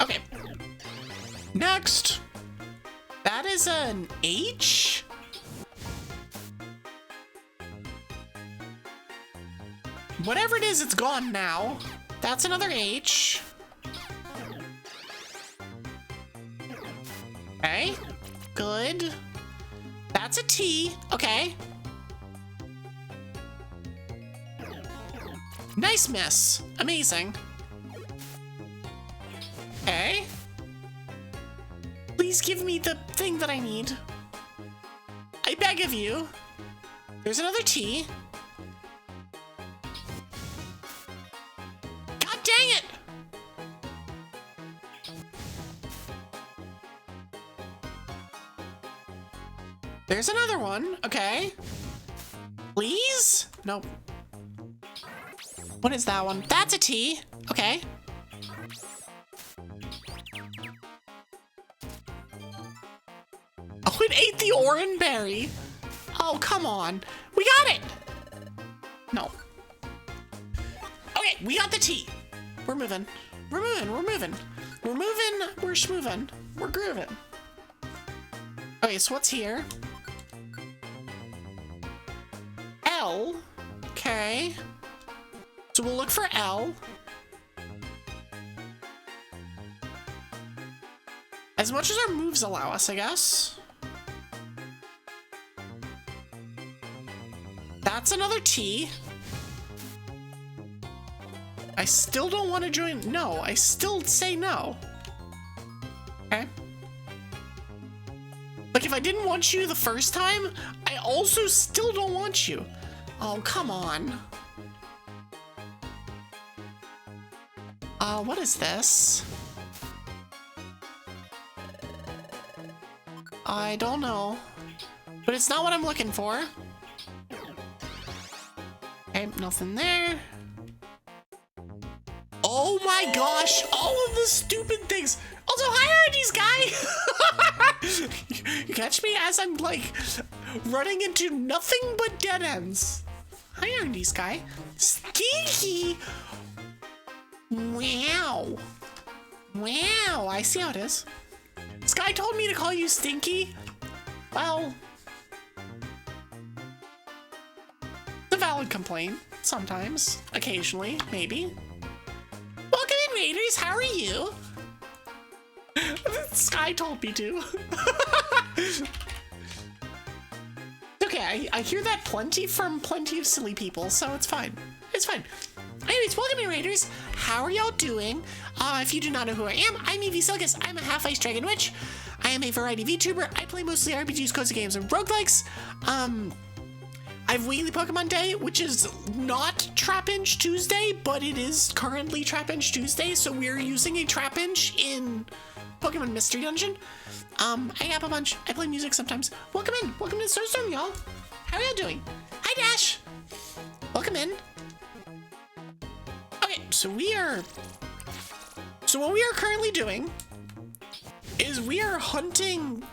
Okay. Next. That is an H? Whatever it is, it's gone now. That's another H. Okay. Good. That's a T. Okay. Nice miss. Amazing. Okay. Please give me the thing that I need. I beg of you. There's another T. God dang it! There's another one. Okay. Please? Nope. What is that one? That's a T. Okay. Oh, it ate the oranberry. Oh, come on. We got it. No. Okay, we got the T. We're moving. We're moving. We're moving. We're moving. We're schmoving. We're grooving. Okay, so what's here? L. Okay. So we'll look for L. As much as our moves allow us, I guess. That's another T. I still don't want to join. No, I still say no. Okay. Like, if I didn't want you the first time, I also still don't want you. Oh, come on. What is this? I don't know. But it's not what I'm looking for. Okay, nothing there. Oh my gosh, all of the stupid things. Also, hi, Regis guy. You catch me as I'm like running into nothing but dead ends. Hi, R&D Sky. Stinky! Wow. Wow, I see how it is. Sky told me to call you Stinky. Well, it's a valid complaint. Sometimes. Occasionally, maybe. Welcome in, Raiders. How are you? Sky told me to. Okay, I hear that plenty from plenty of silly people, so it's fine. It's fine. Anyways, welcome in, Raiders. How are y'all doing? If you do not know who I am, I'm Evie Sylkas. I'm a half-ice dragon witch. I am a variety VTuber. I play mostly RPGs, cozy games, and roguelikes. I have weekly Pokemon Day, which is not Trapinch Tuesday, but it is currently Trapinch Tuesday, so we're using a Trapinch in Pokemon Mystery Dungeon. I yap a bunch. I play music sometimes. Welcome in. Welcome to Snowstorm, y'all. How are y'all doing? Hi, Dash. Welcome in. Okay, so what we are currently doing is we are hunting.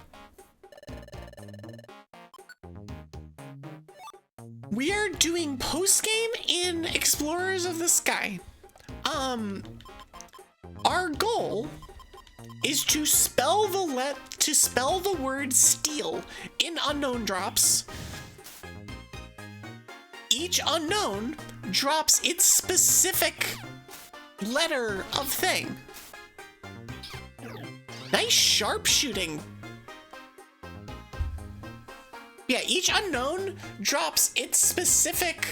We are doing post-game in Explorers of the Sky. Our goal is to spell the word steal in unknown drops. Each unknown drops its specific letter of thing. Nice sharpshooting. Yeah, each unknown drops its specific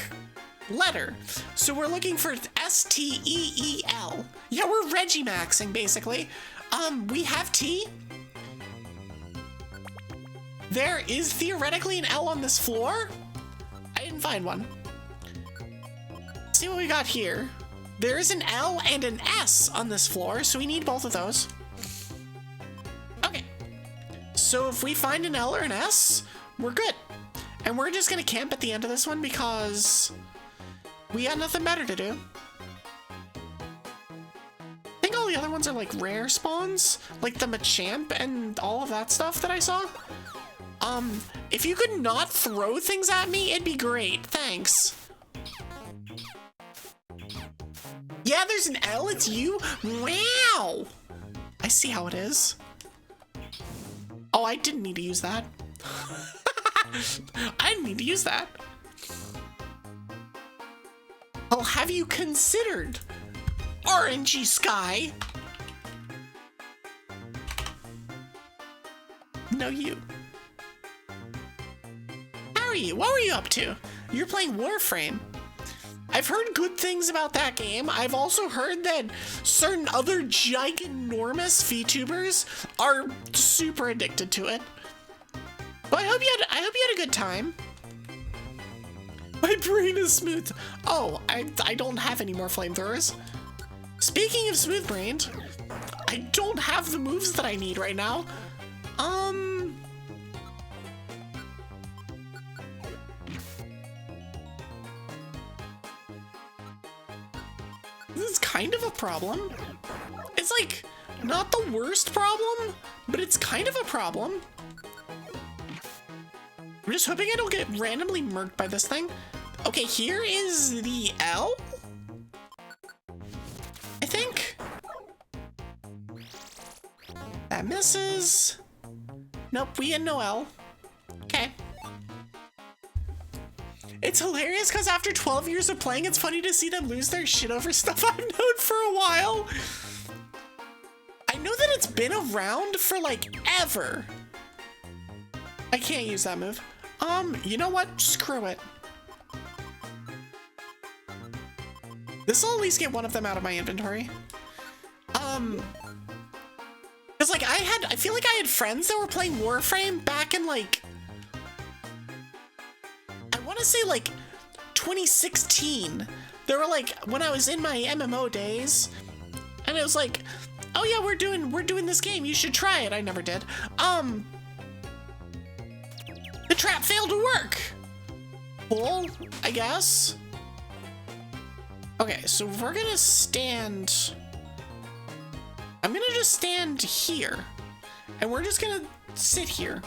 letter. So we're looking for S-T-E-E-L. Yeah, we're Regimaxing, basically. We have T. There is theoretically an L on this floor. I didn't find one. Let's see what we got here. There is an L and an S on this floor, so we need both of those. Okay. So if we find an L or an S, we're good. And we're just gonna camp at the end of this one because we got nothing better to do. I think all the other ones are like rare spawns, like the Machamp and all of that stuff that I saw. If you could not throw things at me, it'd be great. Thanks. Yeah, there's an L, it's you? Wow! I see how it is. Oh, I didn't need to use that. I didn't need to use that. Well, have you considered RNG Sky? No, you. How are you? What were you up to? You're playing Warframe. I've heard good things about that game. I've also heard that certain other giganormous VTubers are super addicted to it. But I hope you had a good time. My brain is smooth. Oh, I don't have any more flamethrowers. Speaking of smooth brained, I don't have the moves that I need right now. This is kind of a problem. It's like not the worst problem, but it's kind of a problem. I'm just hoping I don't get randomly murked by this thing. Okay, here is the L. I think. That misses. Nope, we had no L. Okay. It's hilarious because after 12 years of playing, it's funny to see them lose their shit over stuff I've known for a while. I know that it's been around for like ever. I can't use that move. You know what? Screw it. This'll at least get one of them out of my inventory. Cause like I feel like I had friends that were playing Warframe back in like, I want to say like 2016. They were like, when I was in my MMO days, and it was like, oh yeah, we're doing this game, you should try it. I never did. The trap failed to work. Cool, I guess. Okay, so we're gonna stand. I'm gonna just stand here, and we're just gonna sit here.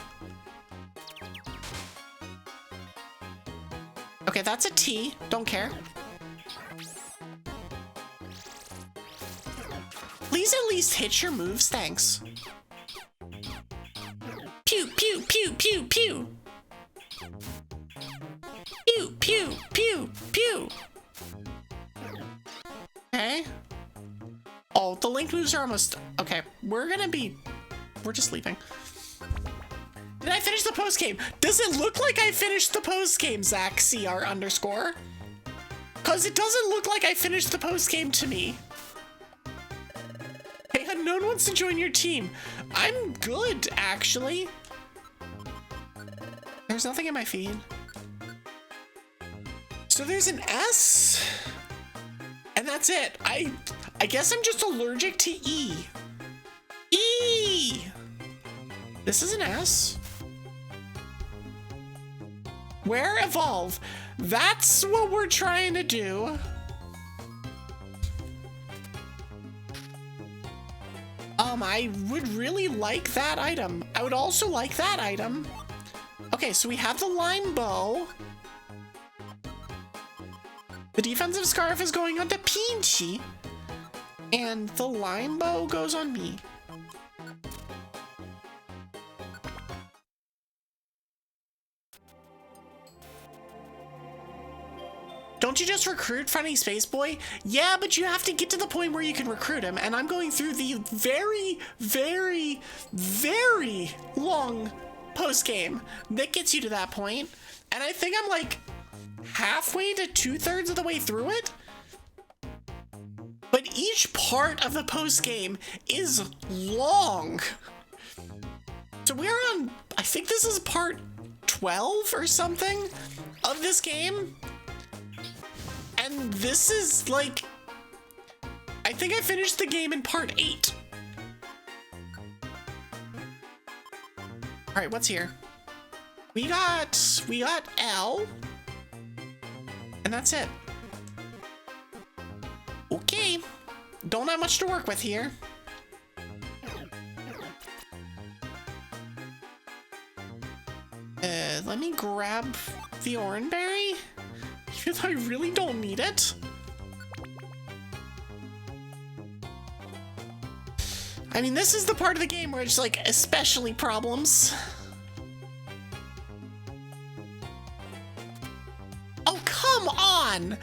Okay, that's a T. Don't care. Please at least hit your moves, thanks. Pew, pew, pew, pew, pew. Pew, pew, pew, pew. Okay. Oh, the link moves are almost... Okay, we're just leaving. Did I finish the post game? Does it look like I finished the post game, Zach CR underscore? Cause it doesn't look like I finished the post game to me. Hey, unknown wants to join your team. I'm good, actually. There's nothing in my feed. So there's an S, and that's it. I guess I'm just allergic to E. E. This is an S. Where evolve? That's what we're trying to do. I would really like that item. I would also like that item. Okay, so we have the lime bow. The defensive scarf is going on to Pinchy. And the lime bow goes on me. Don't you just recruit Funny Space Boy? Yeah, but you have to get to the point where you can recruit him, and I'm going through the very, very, very long post-game that gets you to that point, and I think I'm like halfway to 2/3 of the way through it. But each part of the post-game is long. So we're on, I think this is part 12 or something of this game. And this is like, I think I finished the game in part 8. All right, what's here? We got L, and that's it. Okay, don't have much to work with here. Let me grab the Oranberry. Because I really don't need it. I mean, this is the part of the game where it's like especially problems. Oh, come on!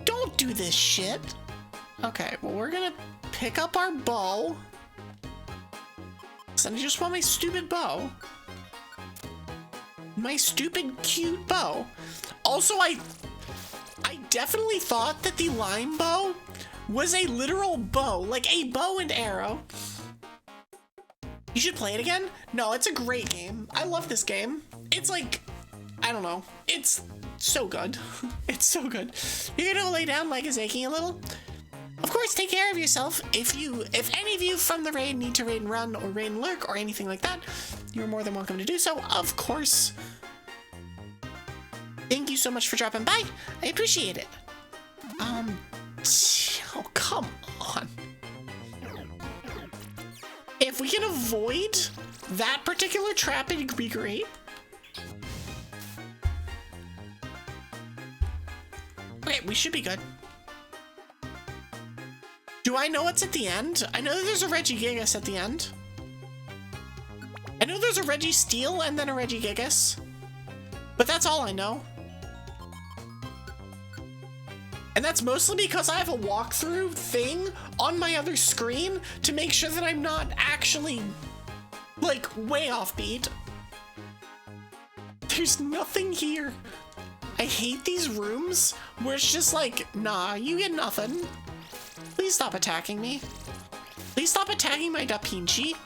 Don't do this shit. Okay, well, we're gonna pick up our bow. So I just want my stupid bow. My stupid, cute bow. Also, I definitely thought that the lime bow was a literal bow, like a bow and arrow. You should play it again? No, it's a great game. I love this game. It's like, I don't know. It's so good. It's so good. You're gonna lay down, leg is aching a little. Of course, take care of yourself. If any of you from the raid need to raid and run or raid and lurk or anything like that, you're more than welcome to do so, of course. Thank you so much for dropping by. I appreciate it. Oh, come on. If we can avoid that particular trap, it'd be great. Okay, we should be good. Do I know what's at the end? I know that there's a Regigigas at the end. I know there's a Registeel and then a Regigigas. But that's all I know. And that's mostly because I have a walkthrough thing on my other screen to make sure that I'm not actually, like, way off beat. There's nothing here. I hate these rooms where it's just like, nah, you get nothing. Please stop attacking me. Please stop attacking my Dapinchi.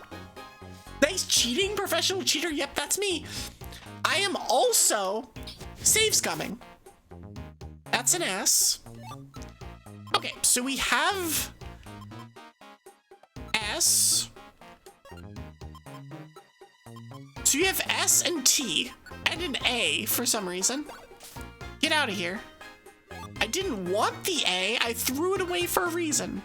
Nice cheating, professional cheater. Yep, that's me. I am also save scumming. That's an S. Okay, so we have S. So you have S and T and an A for some reason. Get out of here. I didn't want the A. I threw it away for a reason.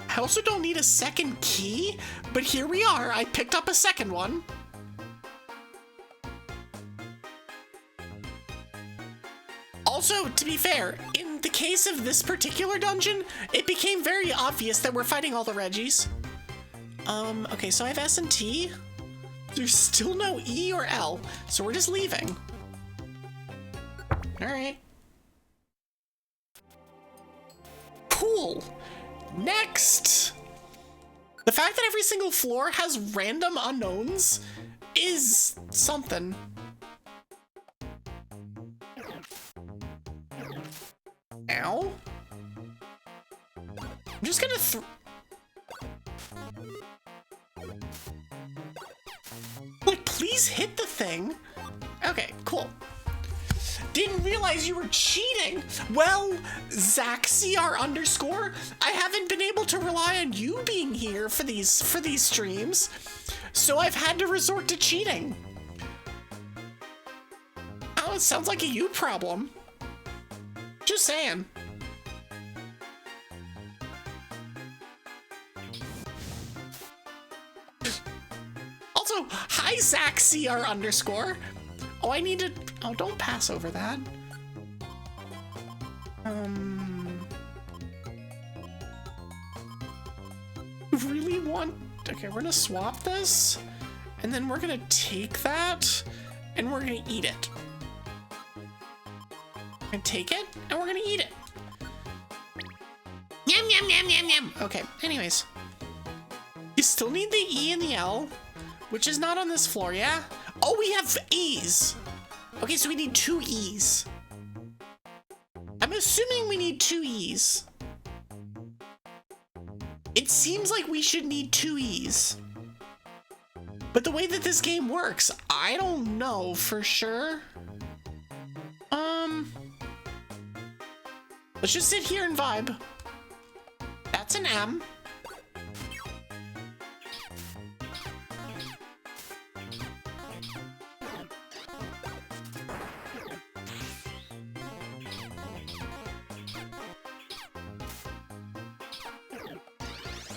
I also don't need a second key, but here we are. I picked up a second one. Also, to be fair, in the case of this particular dungeon, it became very obvious that we're fighting all the Regis. Okay, so I have S and T. There's still no E or L, so we're just leaving. All right. Cool. Next. The fact that every single floor has random unknowns is something. Ow. I'm just gonna like, please hit the thing. Okay, cool. Didn't realize you were cheating. Well, ZachCR underscore, I haven't been able to rely on you being here for these streams, so I've had to resort to cheating. Oh, it sounds like a you problem. Just saying. Also, hi ZachCR underscore. Oh, I need to. Oh, don't pass over that. Really want. Okay, we're gonna swap this, and then we're gonna take that, and we're gonna eat it. And take it, and we're gonna eat it. Yum, yum, yum, yum, yum. Okay, anyways. You still need the E and the L, which is not on this floor, yeah? Oh, we have E's. Okay, so we need 2 E's. I'm assuming we need 2 E's. It seems like we should need 2 E's. But the way that this game works, I don't know for sure. Let's just sit here and vibe. That's an M.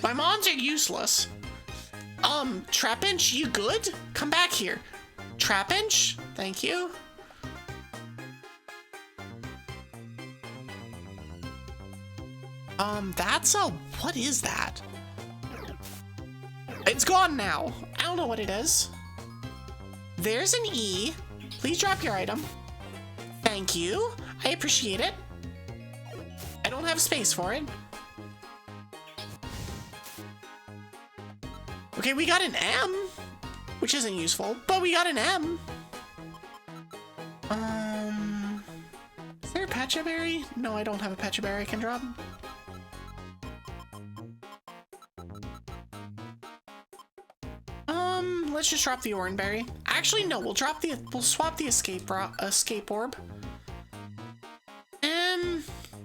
My mons are useless. Trapinch, you good? Come back here. Trapinch, thank you. That's a, what is that? It's gone now. I don't know what it is. There's an E. Please drop your item. Thank you. I appreciate it. I don't have space for it. Okay, we got an M, which isn't useful, but we got an M. Is there a Patchaberry? No, I don't have a Patchaberry I can drop. Let's just drop the Oranberry. Actually, no, we'll swap the escape orb.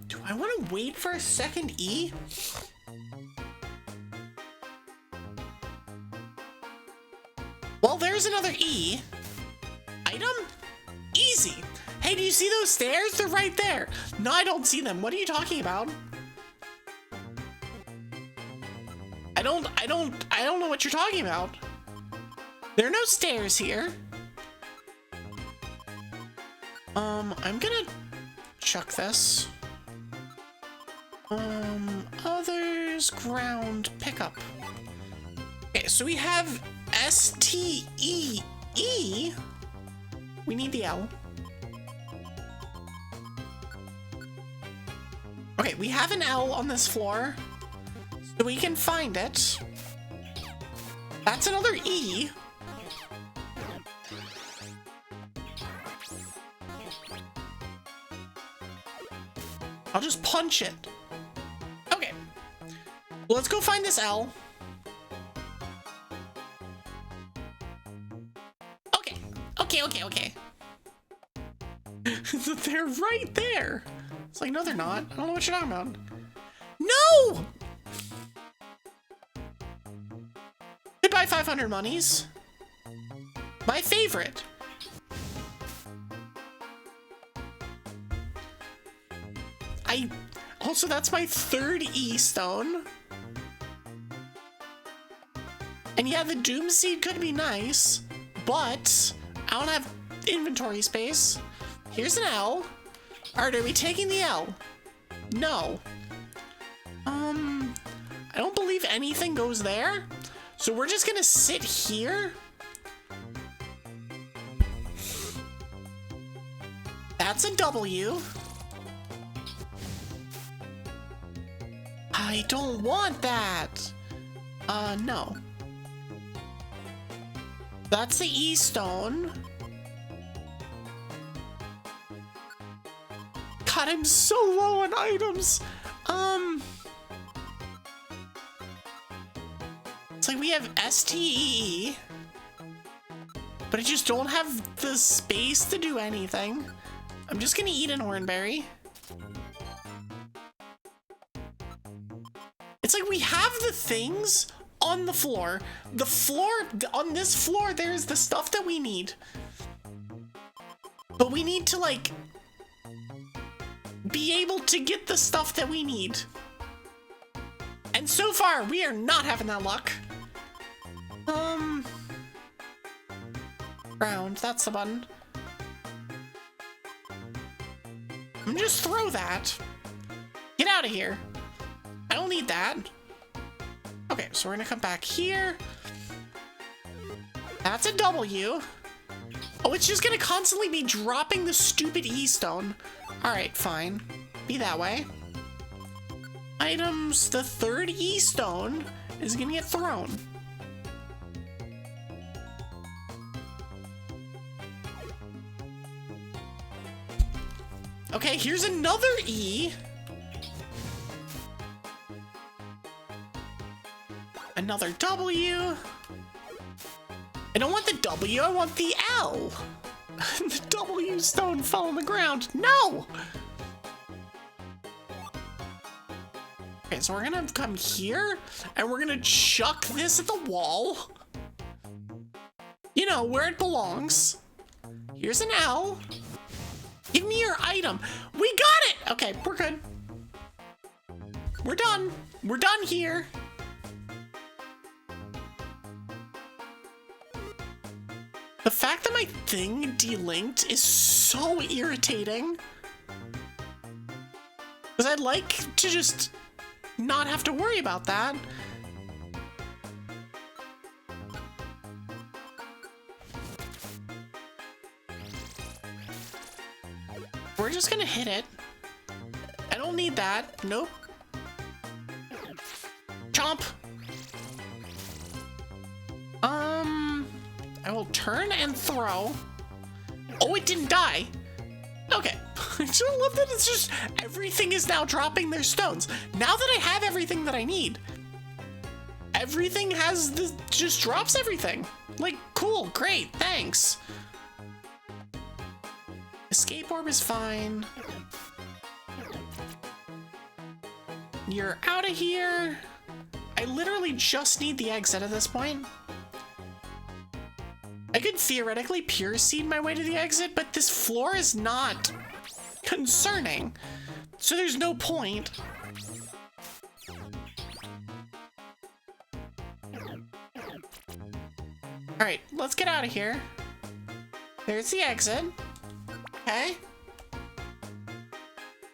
Do I want to wait for a second E? Well, there's another E. Item? Easy. Hey, do you see those stairs? They're right there. No, I don't see them. What are you talking about? I don't know what you're talking about. There are no stairs here. I'm gonna chuck this. Others, ground, pickup. Okay, so we have S-T-E-E. We need the L. Okay, we have an L on this floor, so we can find it. That's another E. I'll just punch it. Okay. Well, let's go find this L. Okay. They're right there. It's like, no, they're not. I don't know what you're talking about. No! Goodbye, 500 monies. My favorite. Also, that's my 3rd E stone. And yeah, the Doom Seed could be nice, but I don't have inventory space. Here's an L. Alright, are we taking the L? No. I don't believe anything goes there. So we're just gonna sit here. That's a W. I don't want that. No. That's the E stone. God, I'm so low on items. It's like we have STE, but I just don't have the space to do anything. I'm just gonna eat an oranberry. It's like we have the things on the floor. On this floor, there's the stuff that we need. But we need to, like, be able to get the stuff that we need. And so far, we are not having that luck. Round, that's the button. Just throw that. Get out of here. I don't need that. Okay, so we're gonna come back here. That's a W. Oh, it's just gonna constantly be dropping the stupid E stone. All right, fine. Be that way. Items, the third E stone is gonna get thrown. Okay, here's another E. Another W. I don't want the W, I want the L. The W stone fell on the ground. No! Okay, so we're gonna come here, and we're gonna chuck this at the wall. You know, where it belongs. Here's an L. Give me your item. We got it! Okay, we're good. We're done. We're done here. The fact that my thing delinked is so irritating. Because I'd like to just not have to worry about that. We're just gonna hit it. I don't need that. Nope. Chomp. I will turn and throw. Oh, it didn't die. Okay. I just love that it's just everything is now dropping their stones. Now that I have everything that I need, everything has the just drops everything. Like, cool, great, thanks. Escape orb is fine. You're out of here. I literally just need the exit at this point. I could theoretically pure seed my way to the exit, but this floor is not concerning, so there's no point. All right, let's get out of here. There's the exit. Okay.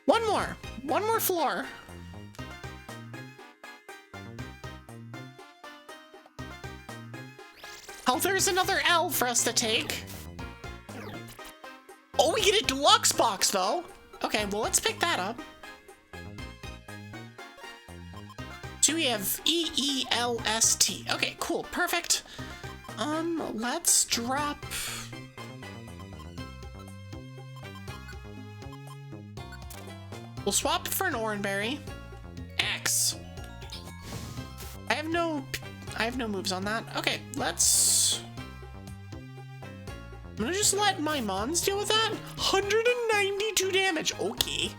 One more floor. Oh, there's another L for us to take. Oh, we get a deluxe box though. Okay, well, let's pick that up. So we have EELST. Okay, cool, perfect. Let's drop. We'll swap it for an oranberry. X. I have no moves on that. Okay, let's. I'm gonna just let my mons deal with that. 192 damage. Okay.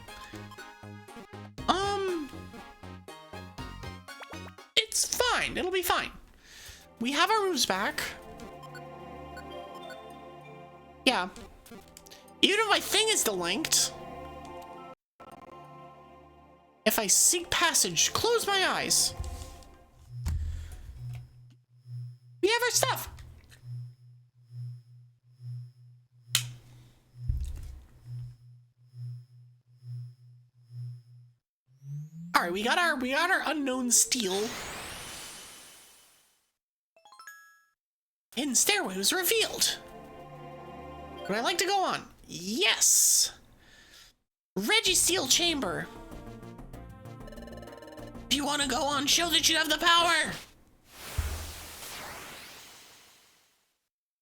It's fine. It'll be fine. We have our moves back. Yeah. Even if my thing is delinked. If I seek passage, close my eyes. We have our stuff. All right, we got our unknown steel. Hidden stairway was revealed. Would I like to go on? Yes. Registeel chamber. If you want to go on, show that you have the power.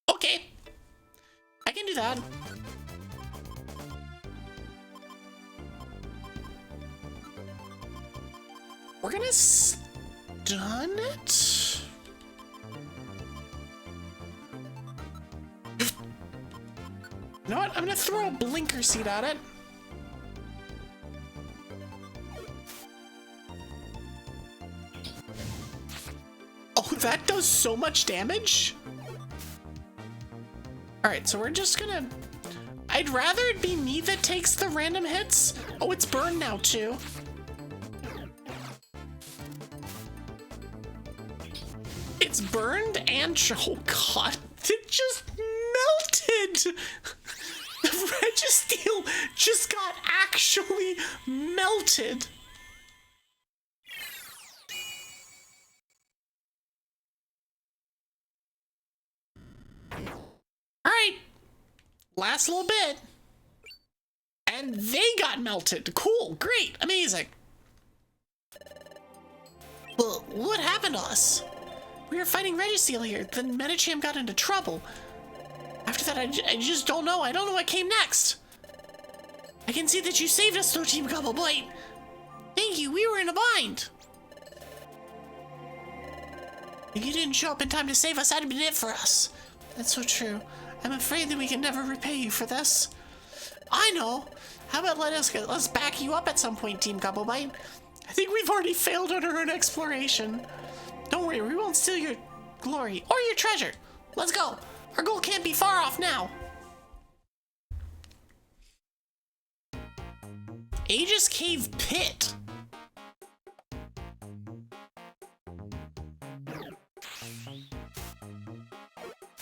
Okay. I can do that. We're gonna stun it. You know what? I'm gonna throw a blinker seed at it. Oh, that does so much damage. All right, so we're just gonna... I'd rather it be me that takes the random hits. Oh, it's burned now too. It's burned and... Oh god, it just melted! The Registeel just got actually melted. Alright, last little bit. And they got melted. Cool, great, amazing. Well, what happened to us? We were fighting Registeel here, then Medicham got into trouble. After that, I just don't know. I don't know what came next. I can see that you saved us, though, Team Gobblebite. Thank you, we were in a bind. If you didn't show up in time to save us, that'd have been it for us. That's so true. I'm afraid that we can never repay you for this. I know. How about let's back you up at some point, Team Gobblebite. I think we've already failed on our own exploration. Don't worry, we won't steal your glory or your treasure. Let's go. Our goal can't be far off now. Aegis Cave Pit.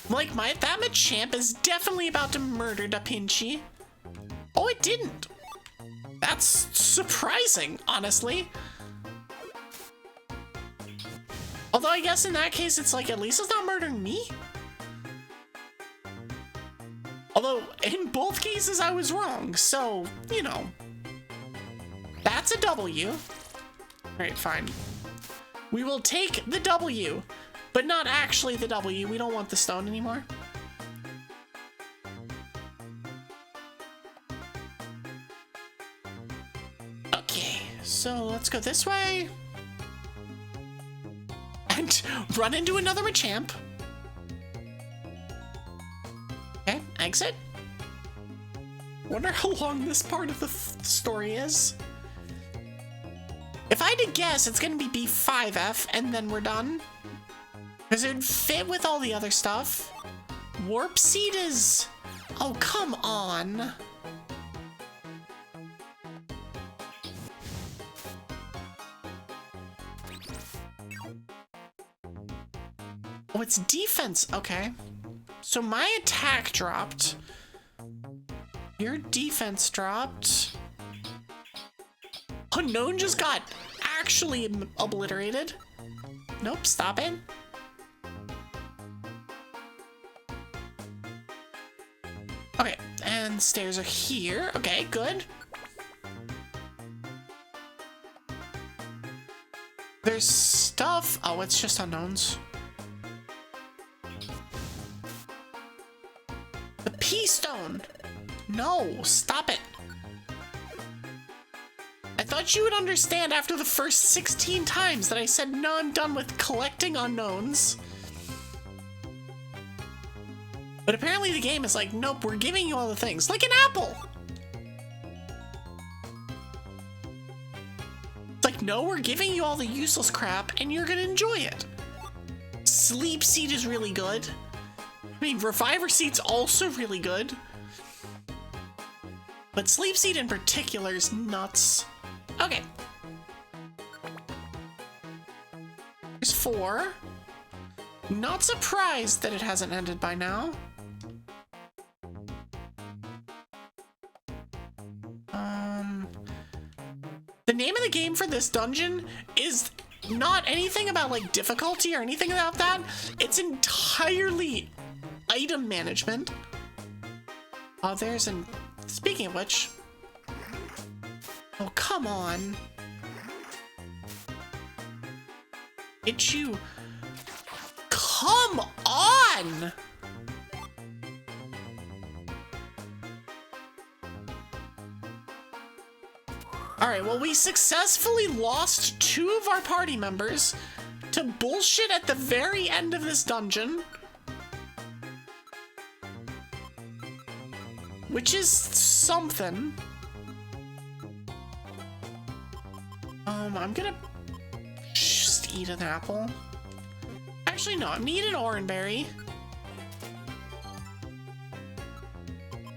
Like, that Machamp is definitely about to murder Da Pinchy. Oh, it didn't. That's surprising, honestly. Although I guess in that case, it's like, at least it's not murdering me. Although, in both cases, I was wrong, so, you know. That's a W. Alright, fine. We will take the W, but not actually the W. We don't want the stone anymore. Okay, so let's go this way. And run into another Machamp. Okay, exit. Wonder how long this part of the story is. If I had to guess, it's gonna be B5F and then we're done. Because it would fit with all the other stuff. Warp Seed is... Oh, come on. Oh, it's defense. Okay. So my attack dropped. Your defense dropped. Unknown just got actually obliterated. Nope, stop it. Okay, and stairs are here. Okay, good. There's stuff. Oh, it's just unknowns. The P-Stone. No, stop it. I thought you would understand after the first 16 times that I said, no, I'm done with collecting unknowns. But apparently the game is like, nope, we're giving you all the things. Like an apple! It's like, no, we're giving you all the useless crap, and you're gonna enjoy it. Sleep Seed is really good. I mean, Reviver Seed's also really good. But Sleep Seed in particular is nuts. Okay. There's 4. Not surprised that it hasn't ended by now. The name of the game for this dungeon is not anything about like difficulty or anything about that. It's entirely item management. Oh, there's an... Speaking of which... Oh, come on. Did you... Come on! Alright, well, we successfully lost 2 of our party members to bullshit at the very end of this dungeon. Which is something. I'm gonna just eat an apple. Actually, no, I'm gonna eat an oranberry.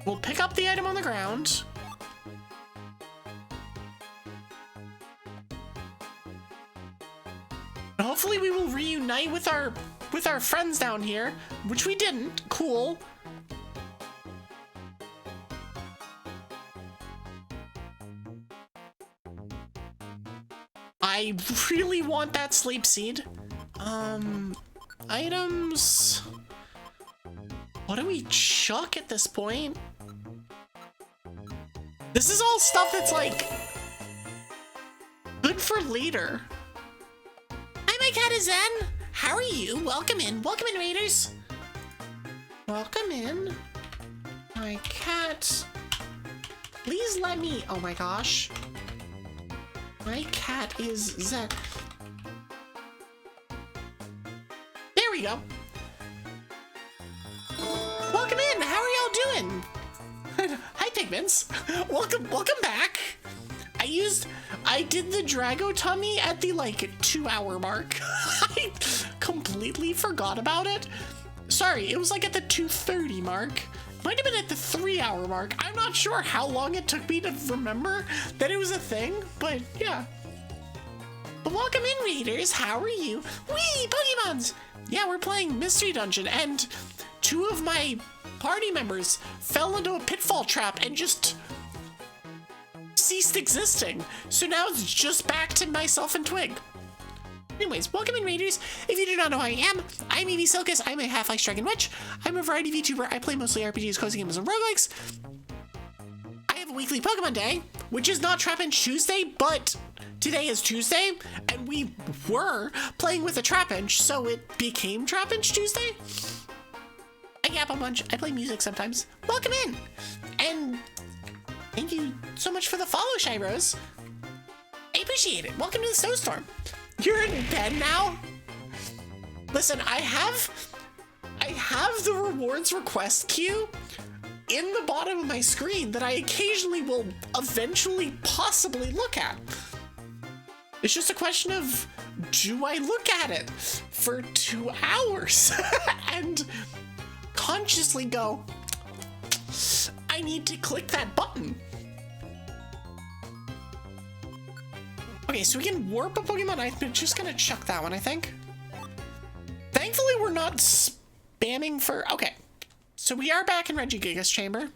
We'll pick up the item on the ground. And hopefully we will reunite with our friends down here, which we didn't. Cool. I really want that sleep seed. Items. What do we chuck at this point? This is all stuff that's like good for later. Hi, my cat is Zen. How are you? Welcome in, Raiders. Welcome in. My cat. Please let me. Oh my gosh. My cat is Zen. There we go. Welcome in. How are y'all doing? Hi, Pigments. Welcome back. I did the Drago tummy at the like 2-hour mark. I completely forgot about it. Sorry, it was like at the 2:30 mark. Might have been at the 3-hour mark. I'm not sure how long it took me to remember that it was a thing, but yeah. But welcome in, Raiders. How are you? Wee, Pokemons! Yeah, we're playing Mystery Dungeon, and 2 of my party members fell into a pitfall trap and just ceased existing. So now it's just back to myself and Twig. Anyways, welcome in, Raiders. If you do not know who I am, I'm Evie Sylkas. I'm a half-life dragon witch. I'm a variety VTuber. I play mostly RPGs, cozy games, and roguelikes. I have a weekly Pokemon day, which is not Trapinch Tuesday, but today is Tuesday, and we were playing with a Trapinch, so it became Trapinch Tuesday. I yap a bunch. I play music sometimes. Welcome in, and thank you so much for the follow, Shy Rose. I appreciate it. Welcome to the snowstorm. You're in bed now? Listen, I have the rewards request queue in the bottom of my screen that I occasionally will eventually possibly look at. It's just a question of, do I look at it for 2 hours and consciously go, I need to click that button. Okay, so we can warp a Pokemon. I'm just gonna chuck that one, I think. Thankfully, we're not spamming for... Okay, so we are back in Regigigas chamber.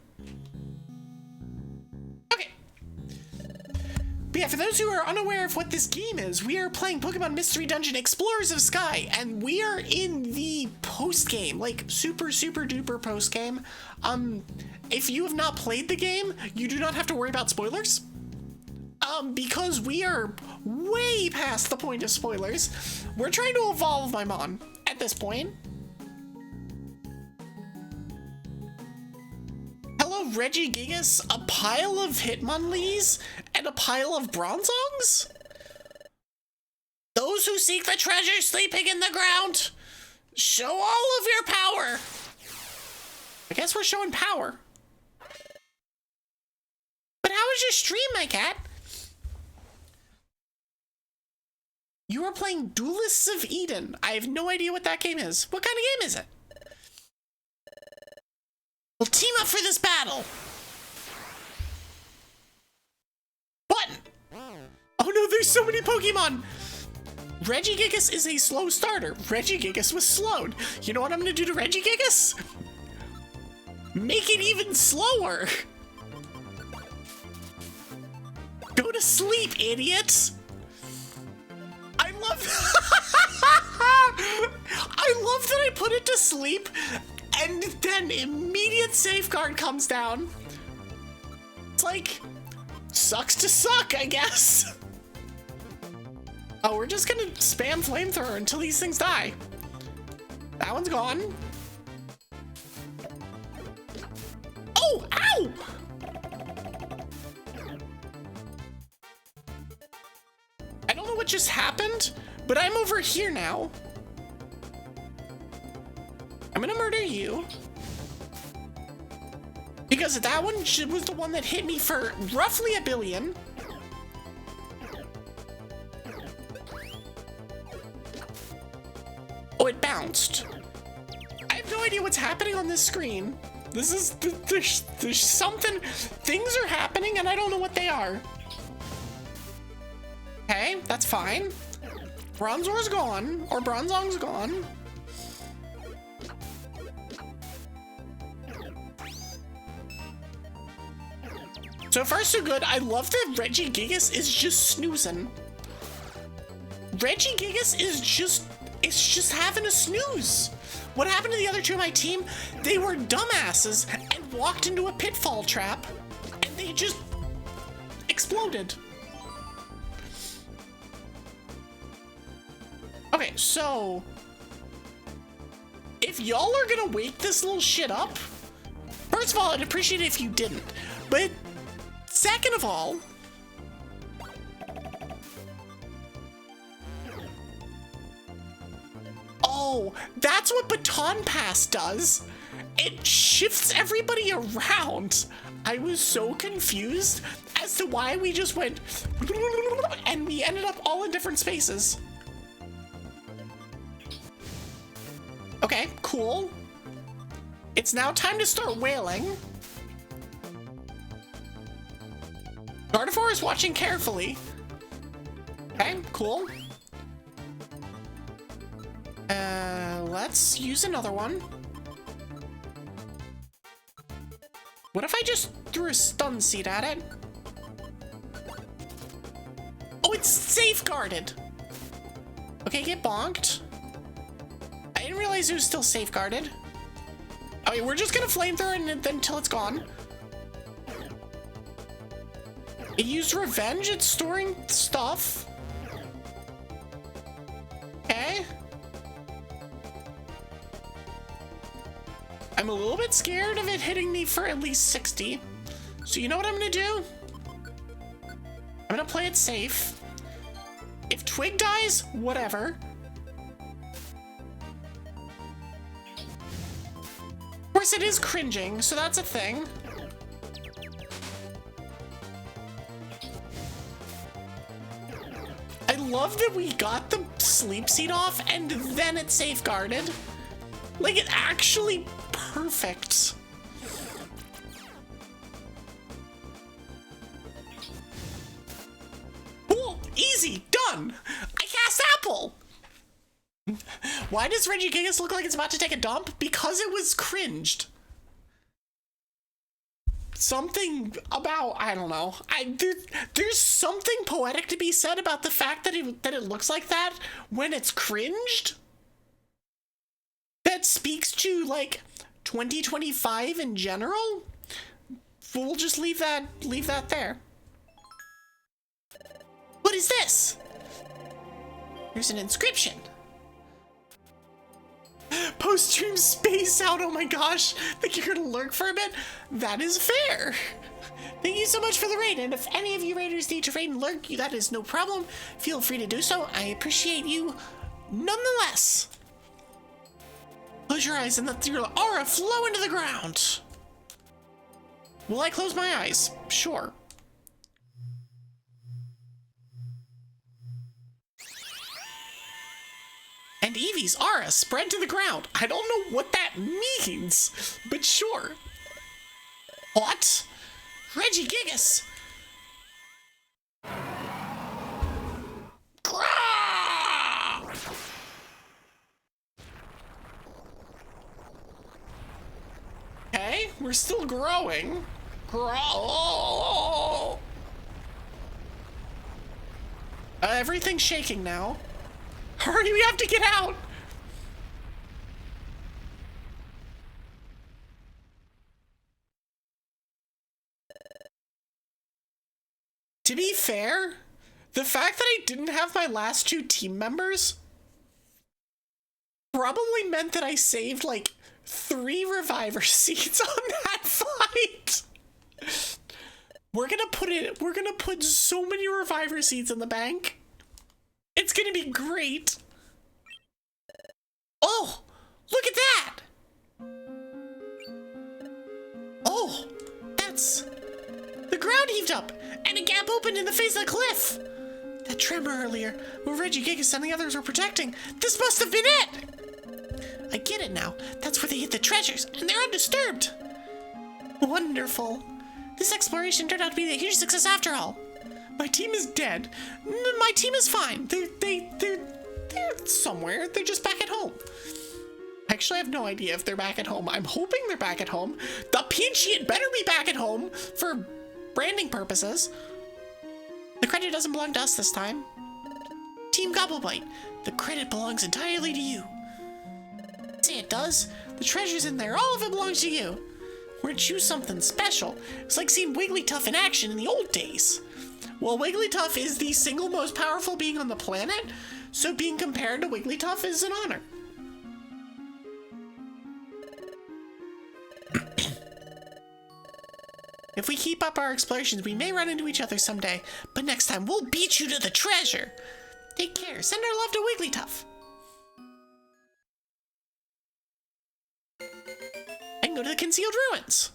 Okay. But yeah, for those who are unaware of what this game is, we are playing Pokemon Mystery Dungeon Explorers of Sky, and we are in the post-game, like super duper post-game. If you have not played the game, you do not have to worry about spoilers. Because we are way past the point of spoilers. We're trying to evolve my Mon at this point. Hello, Regigigas, a pile of Hitmonlees and a pile of Bronzongs? Those who seek the treasure sleeping in the ground, show all of your power. I guess we're showing power. But how was your stream, my cat? You are playing Duelists of Eden. I have no idea what that game is. What kind of game is it? We'll team up for this battle. Button. Oh no, there's so many Pokemon. Regigigas is a slow starter. Regigigas was slowed. You know what I'm gonna do to Regigigas? Make it even slower. Go to to sleep, idiot! I love that I put it to sleep, and then immediate safeguard comes down. It's like, sucks to suck, I guess. Oh, we're just gonna spam flamethrower until these things die. That one's gone. Oh, ow! I don't know what just happened, but I'm over here now. I'm gonna murder you. Because that one was the one that hit me for roughly 1 billion. Oh, it bounced. I have no idea what's happening on this screen. This is, there's something, things are happening and I don't know what they are. Okay, that's fine. Bronzor's gone, or Bronzong's gone. So far so good. I love that Regigigas is just snoozing. Regigigas is just, it's just having a snooze. What happened to the other two of my team? They were dumbasses and walked into a pitfall trap and they just exploded. Okay, so if y'all are gonna wake this little shit up, first of all, I'd appreciate it if you didn't, but second of all, oh, that's what Baton Pass does. It shifts everybody around. I was so confused as to why we just went and we ended up all in different spaces. Okay, cool. It's now time to start wailing. Gardevoir is watching carefully. Okay, cool. Let's use another one. What if I just threw a stun seed at it? Oh, it's safeguarded. Okay, get bonked. I didn't realize it was still safeguarded. Okay, we're just gonna flamethrower it until it's gone. It used revenge, it's storing stuff. Okay. I'm a little bit scared of it hitting me for at least 60. So you know what I'm gonna do? I'm gonna play it safe. If Twig dies, whatever. Of course it is cringing, so that's a thing. I love that we got the sleep seed off and then it safeguarded. Like, it actually perfect. Cool, easy, done. I cast Apple. Why does Regigigas look like it's about to take a dump? Because it was cringed. Something about, I don't know. There's something poetic to be said about the fact that it looks like that when it's cringed. That speaks to, like, 2025 in general. We'll just leave that there. What is this? There's an inscription. Post-stream space out, oh my gosh. Think you're gonna lurk for a bit? That is fair. Thank you so much for the raid, and if any of you raiders need to raid and lurk, that is no problem. Feel free to do so. I appreciate you nonetheless. Close your eyes and let your aura flow into the ground. Will I close my eyes? Sure. And Evie's aura spread to the ground. I don't know what that means, but sure. What? Regigigas! Grah! Okay, we're still growing. Grow! Everything's shaking now. Hurry, we have to get out! To be fair, the fact that I didn't have my last 2 team members probably meant that I saved like 3 reviver seeds on that fight. We're gonna put so many reviver seeds in the bank. It's gonna be great. Oh, look at that. Oh, that's... The ground heaved up, and a gap opened in the face of the cliff. That tremor earlier, where Regigigas and the others were protecting, this must have been it! I get it now. That's where they hid the treasures, and they're undisturbed. Wonderful. This exploration turned out to be a huge success after all. My team is dead. My team is fine. They're somewhere. They're just back at home. Actually, I have no idea if they're back at home. I'm hoping they're back at home. The Pinchian better be back at home for branding purposes. The credit doesn't belong to us this time. Team Gobblebite, the credit belongs entirely to you. Say it does. The treasure's in there. All of it belongs to you. Weren't you something special? It's like seeing Wigglytuff in action in the old days. Well, Wigglytuff is the single most powerful being on the planet, so being compared to Wigglytuff is an honor. If we keep up our explorations, we may run into each other someday, but next time we'll beat you to the treasure. Take care. Send our love to Wigglytuff. I can go to the concealed ruins.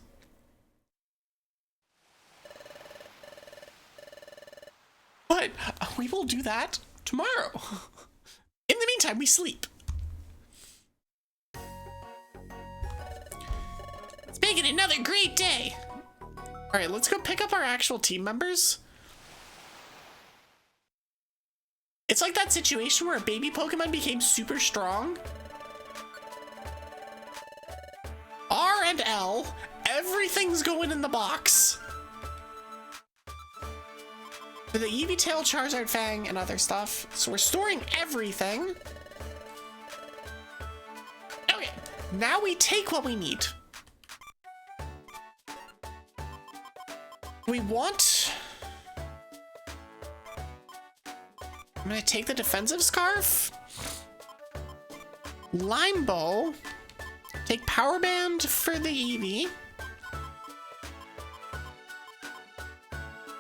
But we will do that tomorrow. In the meantime, we sleep. Let's make it another great day. All right, let's go pick up our actual team members. It's like that situation where a baby Pokemon became super strong. R and L, everything's going in the box. For the Evie Tail, Charizard Fang, and other stuff. So we're storing everything. Okay, now we take what we need. We want... I'm gonna take the defensive scarf. Lime Bow. Take Power Band for the Evie.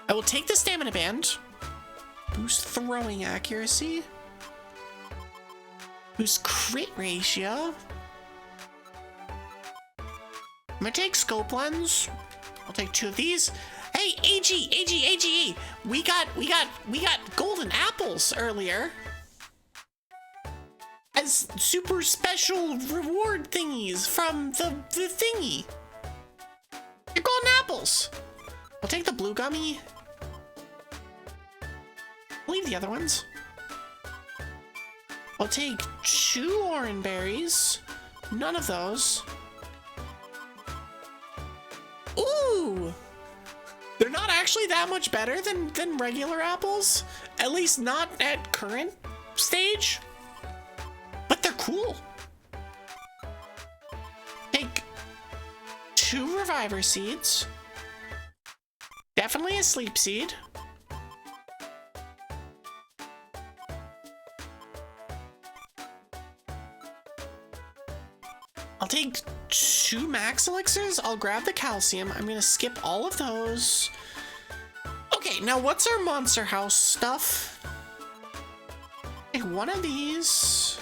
I will take the Stamina Band. Boost throwing accuracy. Boost crit ratio. I'm gonna take Scope Lens. I'll take 2 of these. Hey, AG. We got golden apples earlier. As super special reward thingies from the thingy. Your golden apples. I'll take the blue gummy. Leave the other ones. I'll take 2 orange berries. None of those. Ooh! They're not actually that much better than regular apples. At least not at current stage. But they're cool. Take 2 Reviver Seeds. Definitely a Sleep Seed. I'll take 2 Max Elixirs. I'll grab the Calcium. I'm gonna skip all of those. Okay, now what's our Monster House stuff? Take 1 of these.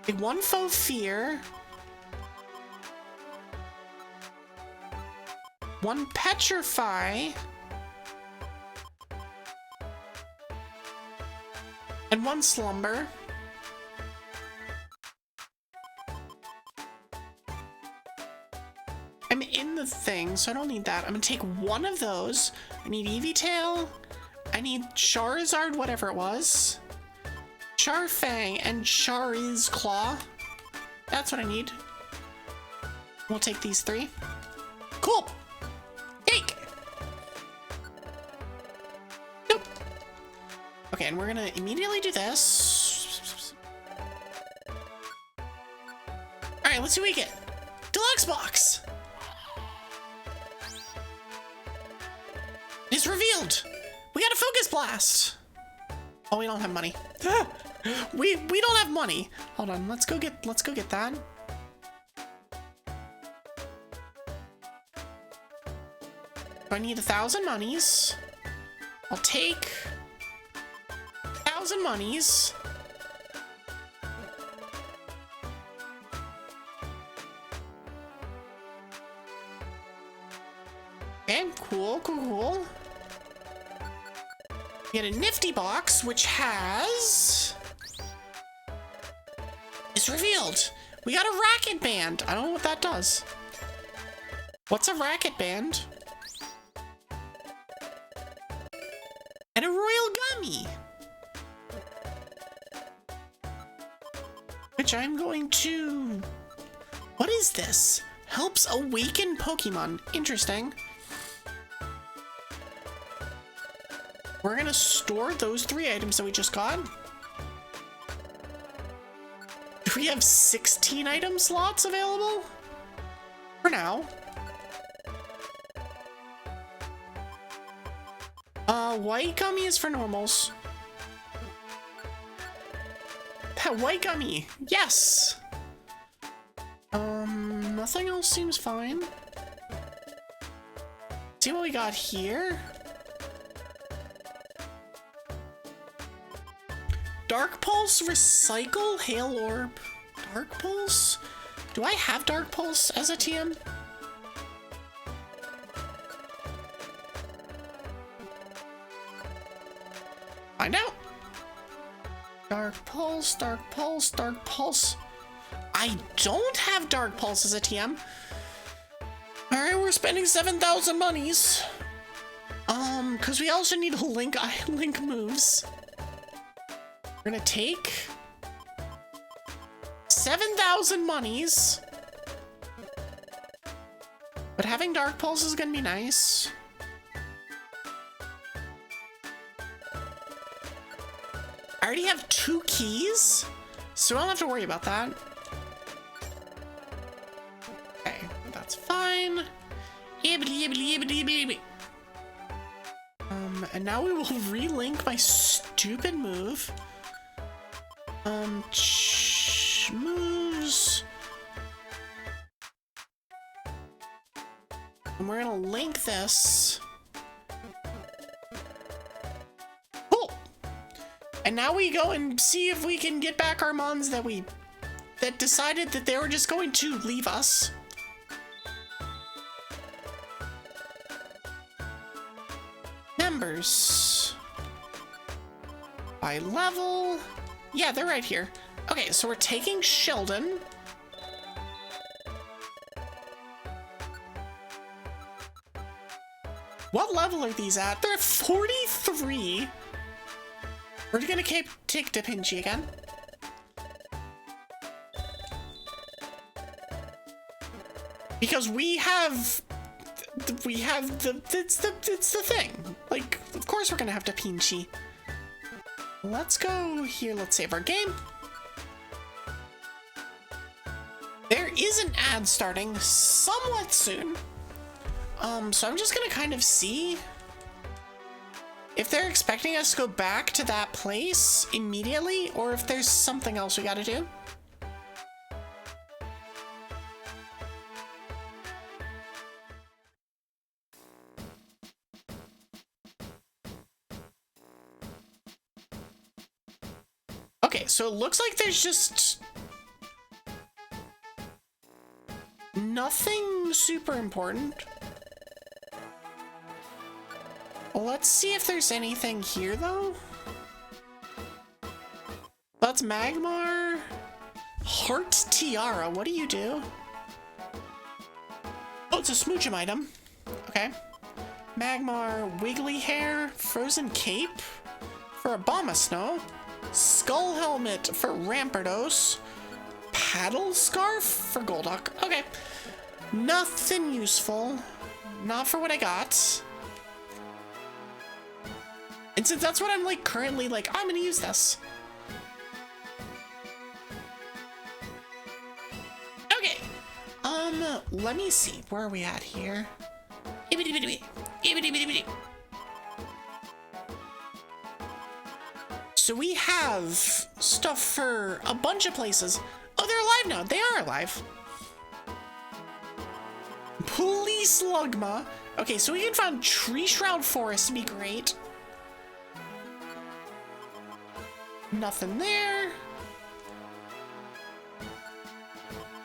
Take 1 Faux Fear. 1 Petrify. And 1 Slumber. I'm in the thing, so I don't need that. I'm gonna take 1 of those. I need Evie Tail. I need Charizard, whatever it was. Charfang and Chariz Claw. That's what I need. We'll take these 3. Cool. Take. Nope. Okay, and we're gonna immediately do this. All right, let's see what we get. Deluxe box. It's revealed. We got a focus blast. Oh, we don't have money. we don't have money. Hold on, let's go get that. I need 1,000 monies. I'll take 1,000 monies. Okay, cool. Get a nifty box, which has... It's revealed. We got a racket band. I don't know what that does. What's a racket band? And a royal gummy. Which I'm going to... What is this? Helps awaken Pokemon. Interesting. We're gonna store those 3 items that we just got. Do we have 16 item slots available? For now. White gummy is for normals. That white gummy, yes! Nothing else seems fine. See what we got here? Dark Pulse, Recycle, Hail Orb, Dark Pulse? Do I have Dark Pulse as a TM? Find out. Dark Pulse, Dark Pulse, Dark Pulse. I don't have Dark Pulse as a TM. Alright, we're spending 7,000 monies. Because we also need link moves. We're gonna take 7,000 monies. But having Dark Pulse is gonna be nice. I already have 2 keys, so I don't have to worry about that. Okay, that's fine. And now we will relink my stupid move. Moves. And we're gonna link this. Cool. And now we go and see if we can get back our mons that decided that they were just going to leave us. Members. By level. Yeah, they're right here. Okay, so we're taking Sheldon. What level are these at? They're 43. We're gonna take Trapinch again. Because it's the thing. Like, of course we're gonna have Trapinch. Let's go here, let's save our game. There is an ad starting somewhat soon. So I'm just gonna kind of see if they're expecting us to go back to that place immediately, or if there's something else we gotta do. Okay, so it looks like there's just nothing super important. Let's see if there's anything here, though. That's Magmar. Heart Tiara, what do you do? Oh, it's a Smoochum item. Okay. Magmar, Wiggly Hair, Frozen Cape for Abomasnow, Skull Helmet for Rampardos, Paddle Scarf for Golduck. Okay. Nothing useful. Not for what I got. And since that's what I'm like currently like, I'm gonna use this. Okay. Let me see. Where are we at here? So we have stuff for a bunch of places. Oh, they're alive now. They are alive. Police Lugma. Okay, so we can find Tree Shroud Forest to be great. Nothing there.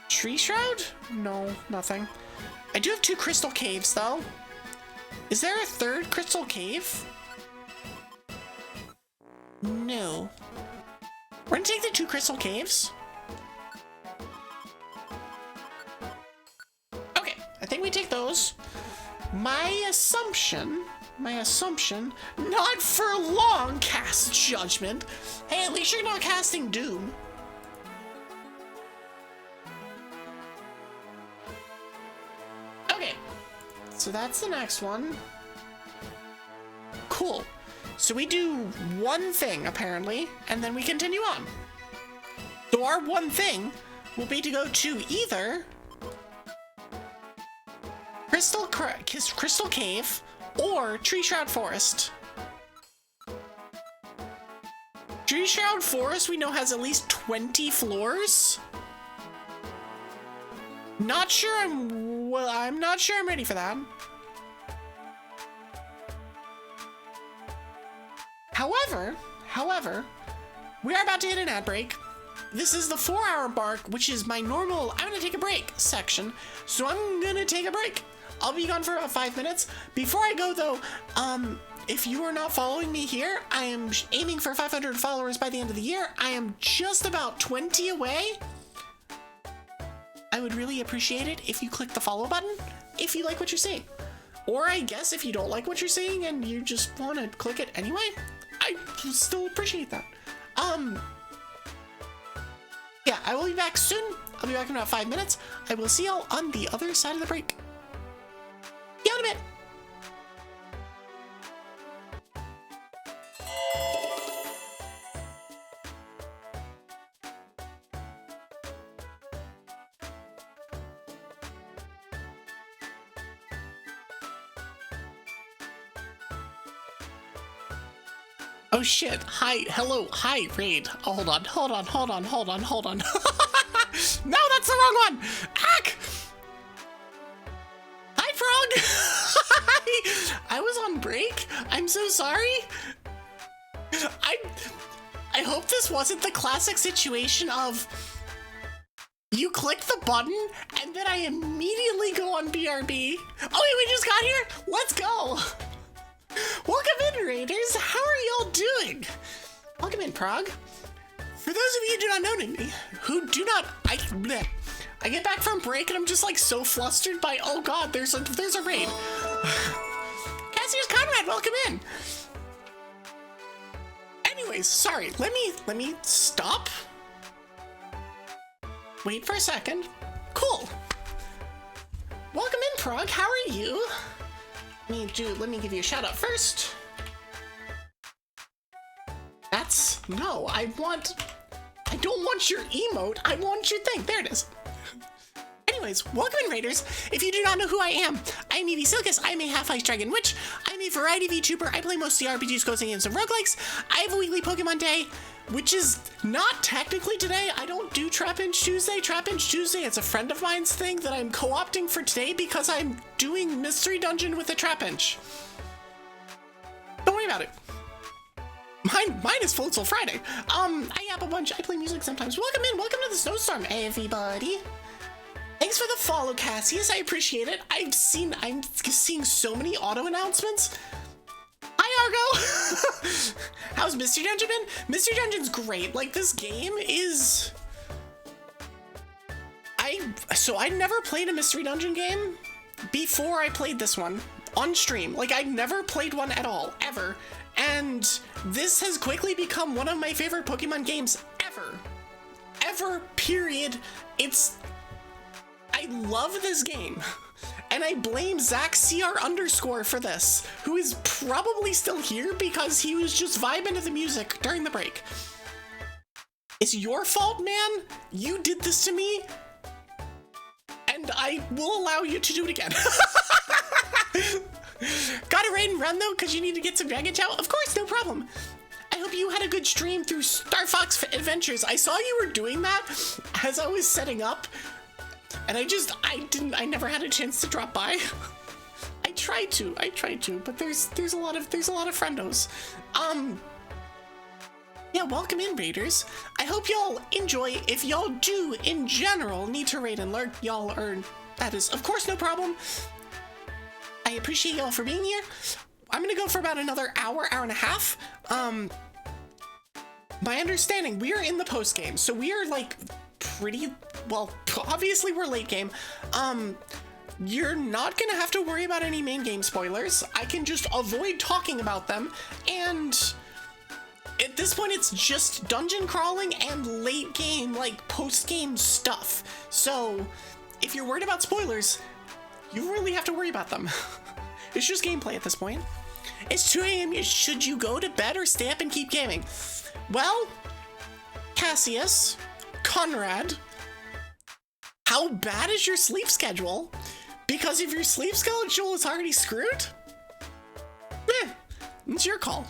Tree Shroud? No, nothing. I do have 2 crystal caves, though. Is there a 3rd crystal cave? No. We're gonna take the 2 crystal caves. Okay, I think we take those. My assumption, not for long, cast Judgment. Hey, at least you're not casting Doom. Okay, so that's the next one. Cool. So we do one thing, apparently, and then we continue on. So our one thing will be to go to either Crystal Cave or Tree Shroud Forest. Tree Shroud Forest we know has at least 20 floors. I'm not sure I'm ready for that. However, we are about to hit an ad break. This is the 4-hour mark, which is my normal, I'm gonna take a break section. So I'm gonna take a break. I'll be gone for about 5 minutes. Before I go though, if you are not following me here, I am aiming for 500 followers by the end of the year. I am just about 20 away. I would really appreciate it if you click the follow button, if you like what you're seeing. Or I guess if you don't like what you're seeing and you just want to click it anyway, I still appreciate that. Yeah, I will be back soon. I'll be back in about 5 minutes. I will see y'all on the other side of the break. See you in a bit. Oh shit, hi, hello, hi, Raid. Oh, hold on. No, that's the wrong one! Ack! Hi, Frog! I was on break. I'm so sorry. I hope this wasn't the classic situation of you click the button and then I immediately go on BRB. Oh wait, we just got here? Let's go! Welcome in, Raiders. How are y'all doing? Welcome in, Prague. For those of you who do not know me, who do not, I get back from break and I'm just like so flustered by, oh god, there's a raid. Cassier's Conrad, welcome in. Anyways, sorry, let me stop. Wait for a second. Cool. Welcome in, Prague. How are you? Let me give you a shout out first. No, I don't want your emote, I want your thing. There it is. Anyways, welcome in, Raiders. If you do not know who I am Evie Sylkas. I'm a half-ice dragon witch. I'm a variety VTuber. I play mostly RPGs, cozy games, and roguelikes. I have a weekly Pokemon day, which is not technically today. I don't do Trapinch Tuesday. Trapinch Tuesday, it's a friend of mine's thing that I'm co-opting for today because I'm doing Mystery Dungeon with a Trapinch. Don't worry about it. Mine is full till Friday. I yap a bunch. I play music sometimes. Welcome in. Welcome to the snowstorm, everybody. Thanks for the follow, Cassius. I appreciate it. I'm seeing so many auto announcements. Hi, Argo. How's Mystery Dungeon been? Mystery Dungeon's great. Like, this game is... I'd never played a Mystery Dungeon game before I played this one on stream. Like, I'd never played one at all, ever. And this has quickly become one of my favorite Pokemon games ever. Ever, period. I love this game. And I blame ZachCR_ for this, who is probably still here because he was just vibing to the music during the break. It's your fault, man. You did this to me, and I will allow you to do it again. Got a raid and run though, because you need to get some Dragon Chow? Of course, no problem. I hope you had a good stream through Star Fox Adventures. I saw you were doing that as I was setting up, and I never had a chance to drop by. I tried to, but there's a lot of friendos. Yeah, welcome in, raiders. I hope y'all enjoy. If y'all do, in general, need to raid and lurk, y'all earn. That is, of course, no problem. I appreciate y'all for being here. I'm gonna go for about another hour and a half. My understanding, we are in the post game, so we are like pretty well. Obviously, we're late game. You're not gonna have to worry about any main game spoilers. I can just avoid talking about them, and at this point, it's just dungeon crawling and late game, like post game stuff. So if you're worried about spoilers, you really have to worry about them. It's just gameplay at this point. It's 2 a.m. Should you go to bed or stay up and keep gaming? Well, Cassius, Conrad, how bad is your sleep schedule? Because if your sleep schedule is already screwed, it's your call.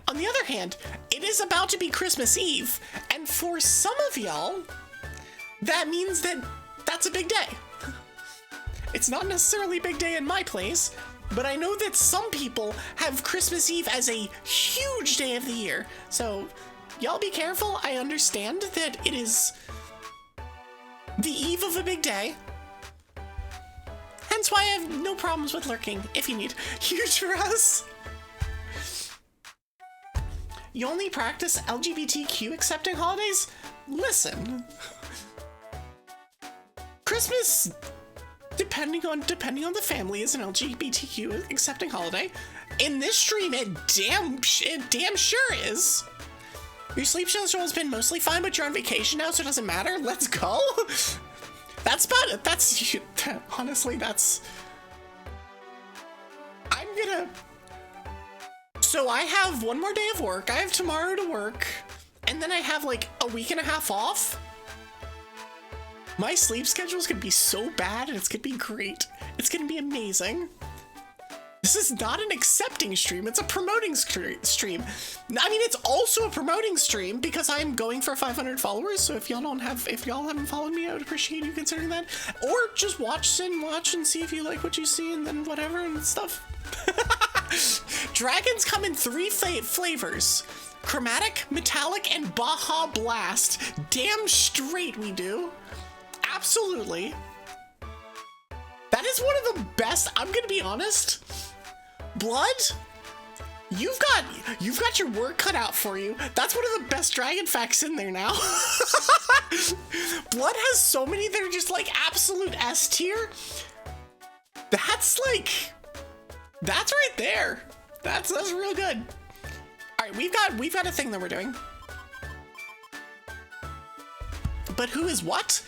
On the other hand, it is about to be Christmas Eve, and for some of y'all, that means that that's a big day. It's not necessarily a big day in my place, but I know that some people have Christmas Eve as a huge day of the year. So y'all be careful. I understand that it is the eve of a big day. Hence why I have no problems with lurking if you need. Huge for us. You only practice LGBTQ accepting holidays? Listen. Christmas, depending on the family, is an LGBTQ accepting holiday. In this stream, it damn sure is. Your sleep schedule has been mostly fine, but you're on vacation now, so it doesn't matter. Let's go. That's about it. Honestly, so I have one more day of work. I have tomorrow to work, and then I have like a week and a half off. My sleep schedule is gonna be so bad, and it's gonna be great. It's gonna be amazing. This is not an accepting stream, it's a promoting stream. I mean, it's also a promoting stream because I'm going for 500 followers, so if y'all haven't followed me, I would appreciate you considering that. Or just watch and see if you like what you see, and then whatever and stuff. Dragons come in 3 flavors: chromatic, metallic, and Baja Blast. Damn straight we do. Absolutely. That is one of the best. I'm gonna be honest. Blood, you've got your work cut out for you. That's one of the best dragon facts in there now. Blood has so many that are just like absolute S tier. That's right there. That's real good. All right, we've got a thing that we're doing. But who is what?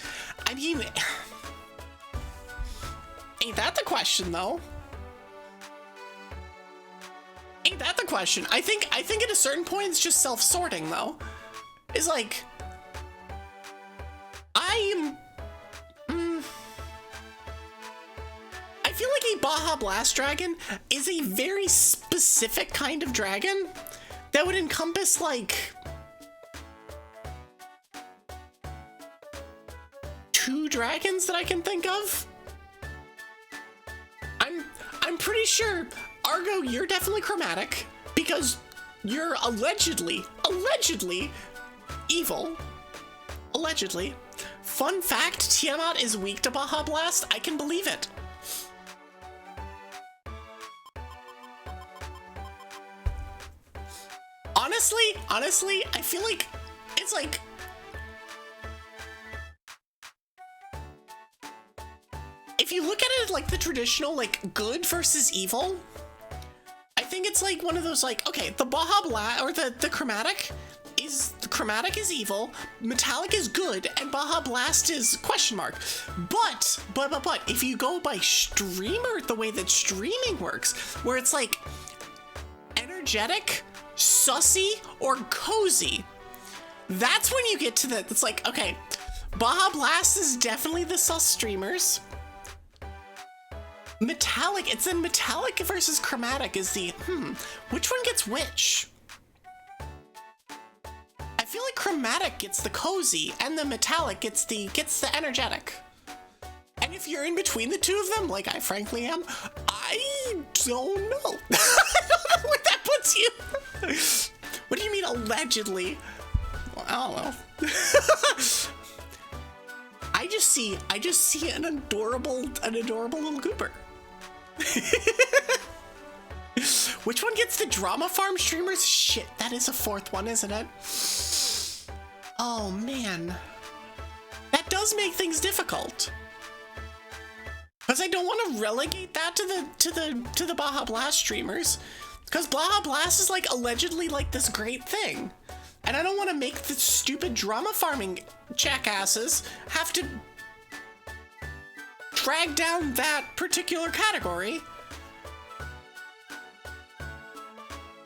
I mean, ain't that the question though? Ain't that the question? I think at a certain point it's just self-sorting though. It's like I feel like a Baja Blast dragon is a very specific kind of dragon that would encompass like 2 dragons that I can think of. I'm pretty sure, Argo, you're definitely chromatic because you're allegedly evil. Allegedly. Fun fact, Tiamat is weak to Baja Blast. I can believe it. Honestly, I feel like it's like if you look at it like the traditional like good versus evil, I think it's like one of those like, okay, the Baja Blast or the chromatic Chromatic is evil, Metallic is good, and Baja Blast is question mark. But if you go by streamer, the way that streaming works, where it's like energetic, sussy, or cozy, that's when you get to the, it's like, okay, Baja Blast is definitely the sus streamers. Metallic, it's then Metallic versus Chromatic is the, which one gets which? I feel like Chromatic gets the cozy, and the Metallic gets the energetic. And if you're in between the two of them, like I frankly am, I don't know. I don't know where that puts you. What do you mean allegedly? Well, I don't know. I just see an adorable little goober. Which one gets the drama farm streamers? Shit, that is a fourth one, isn't it? Oh man, that does make things difficult. Because I don't want to relegate that to the Baja Blast streamers, because Baja Blast is like allegedly like this great thing, and I don't want to make the stupid drama farming jackasses have to drag down that particular category.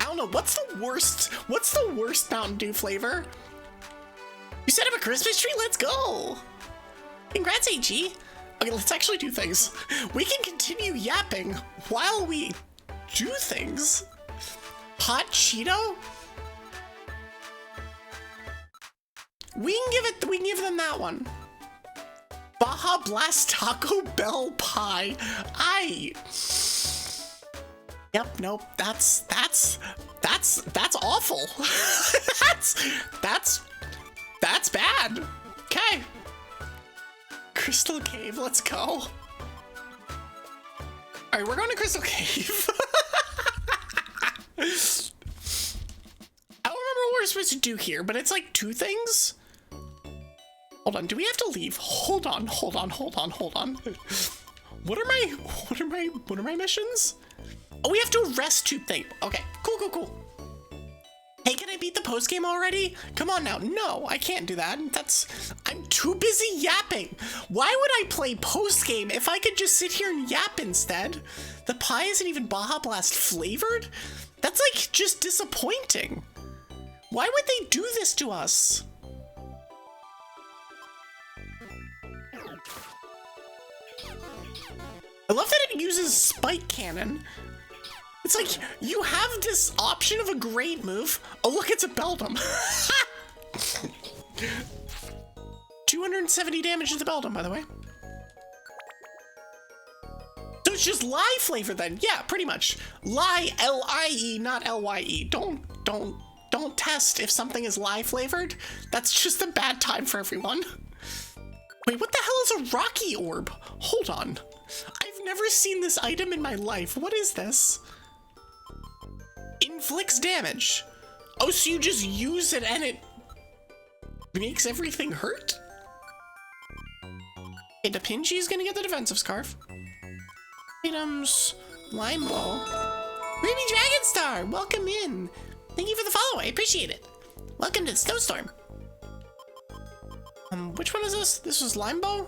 I don't know, what's the worst Mountain Dew flavor? You set up a Christmas tree? Let's go! Congrats, AG! Okay, let's actually do things. We can continue yapping while we do things. Hot Cheeto? We can give them that one. Baja Blast Taco Bell Pie. Yep, nope, that's awful. That's bad. Okay. Crystal Cave, let's go. All right, we're going to Crystal Cave. I don't remember what we're supposed to do here, but it's like two things. Hold on, do we have to leave? Hold on. What are my missions? Oh, we have to arrest two things. Okay, cool. Hey, can I beat the post game already? Come on now. No, I can't do that. I'm too busy yapping. Why would I play post game if I could just sit here and yap instead? The pie isn't even Baja Blast flavored? That's like just disappointing. Why would they do this to us? I love that it uses Spike Cannon. It's like, you have this option of a great move. Oh, look, it's a Beldum. 270 damage to the Beldum, by the way. So it's just lye flavor then. Yeah, pretty much. Lye, L-I-E, not L-Y-E. Don't test if something is lye flavored. That's just a bad time for everyone. Wait, what the hell is a Rocky Orb? Hold on. I've never seen this item in my life. What is this? Inflicts damage. Oh, so you just use it and it makes everything hurt? Okay, Trapinch gonna get the defensive scarf. Items, Lime Bow. Ruby Dragonstar, welcome in. Thank you for the follow, I appreciate it. Welcome to the Snowstorm. Which one is this? This was Lime Bow?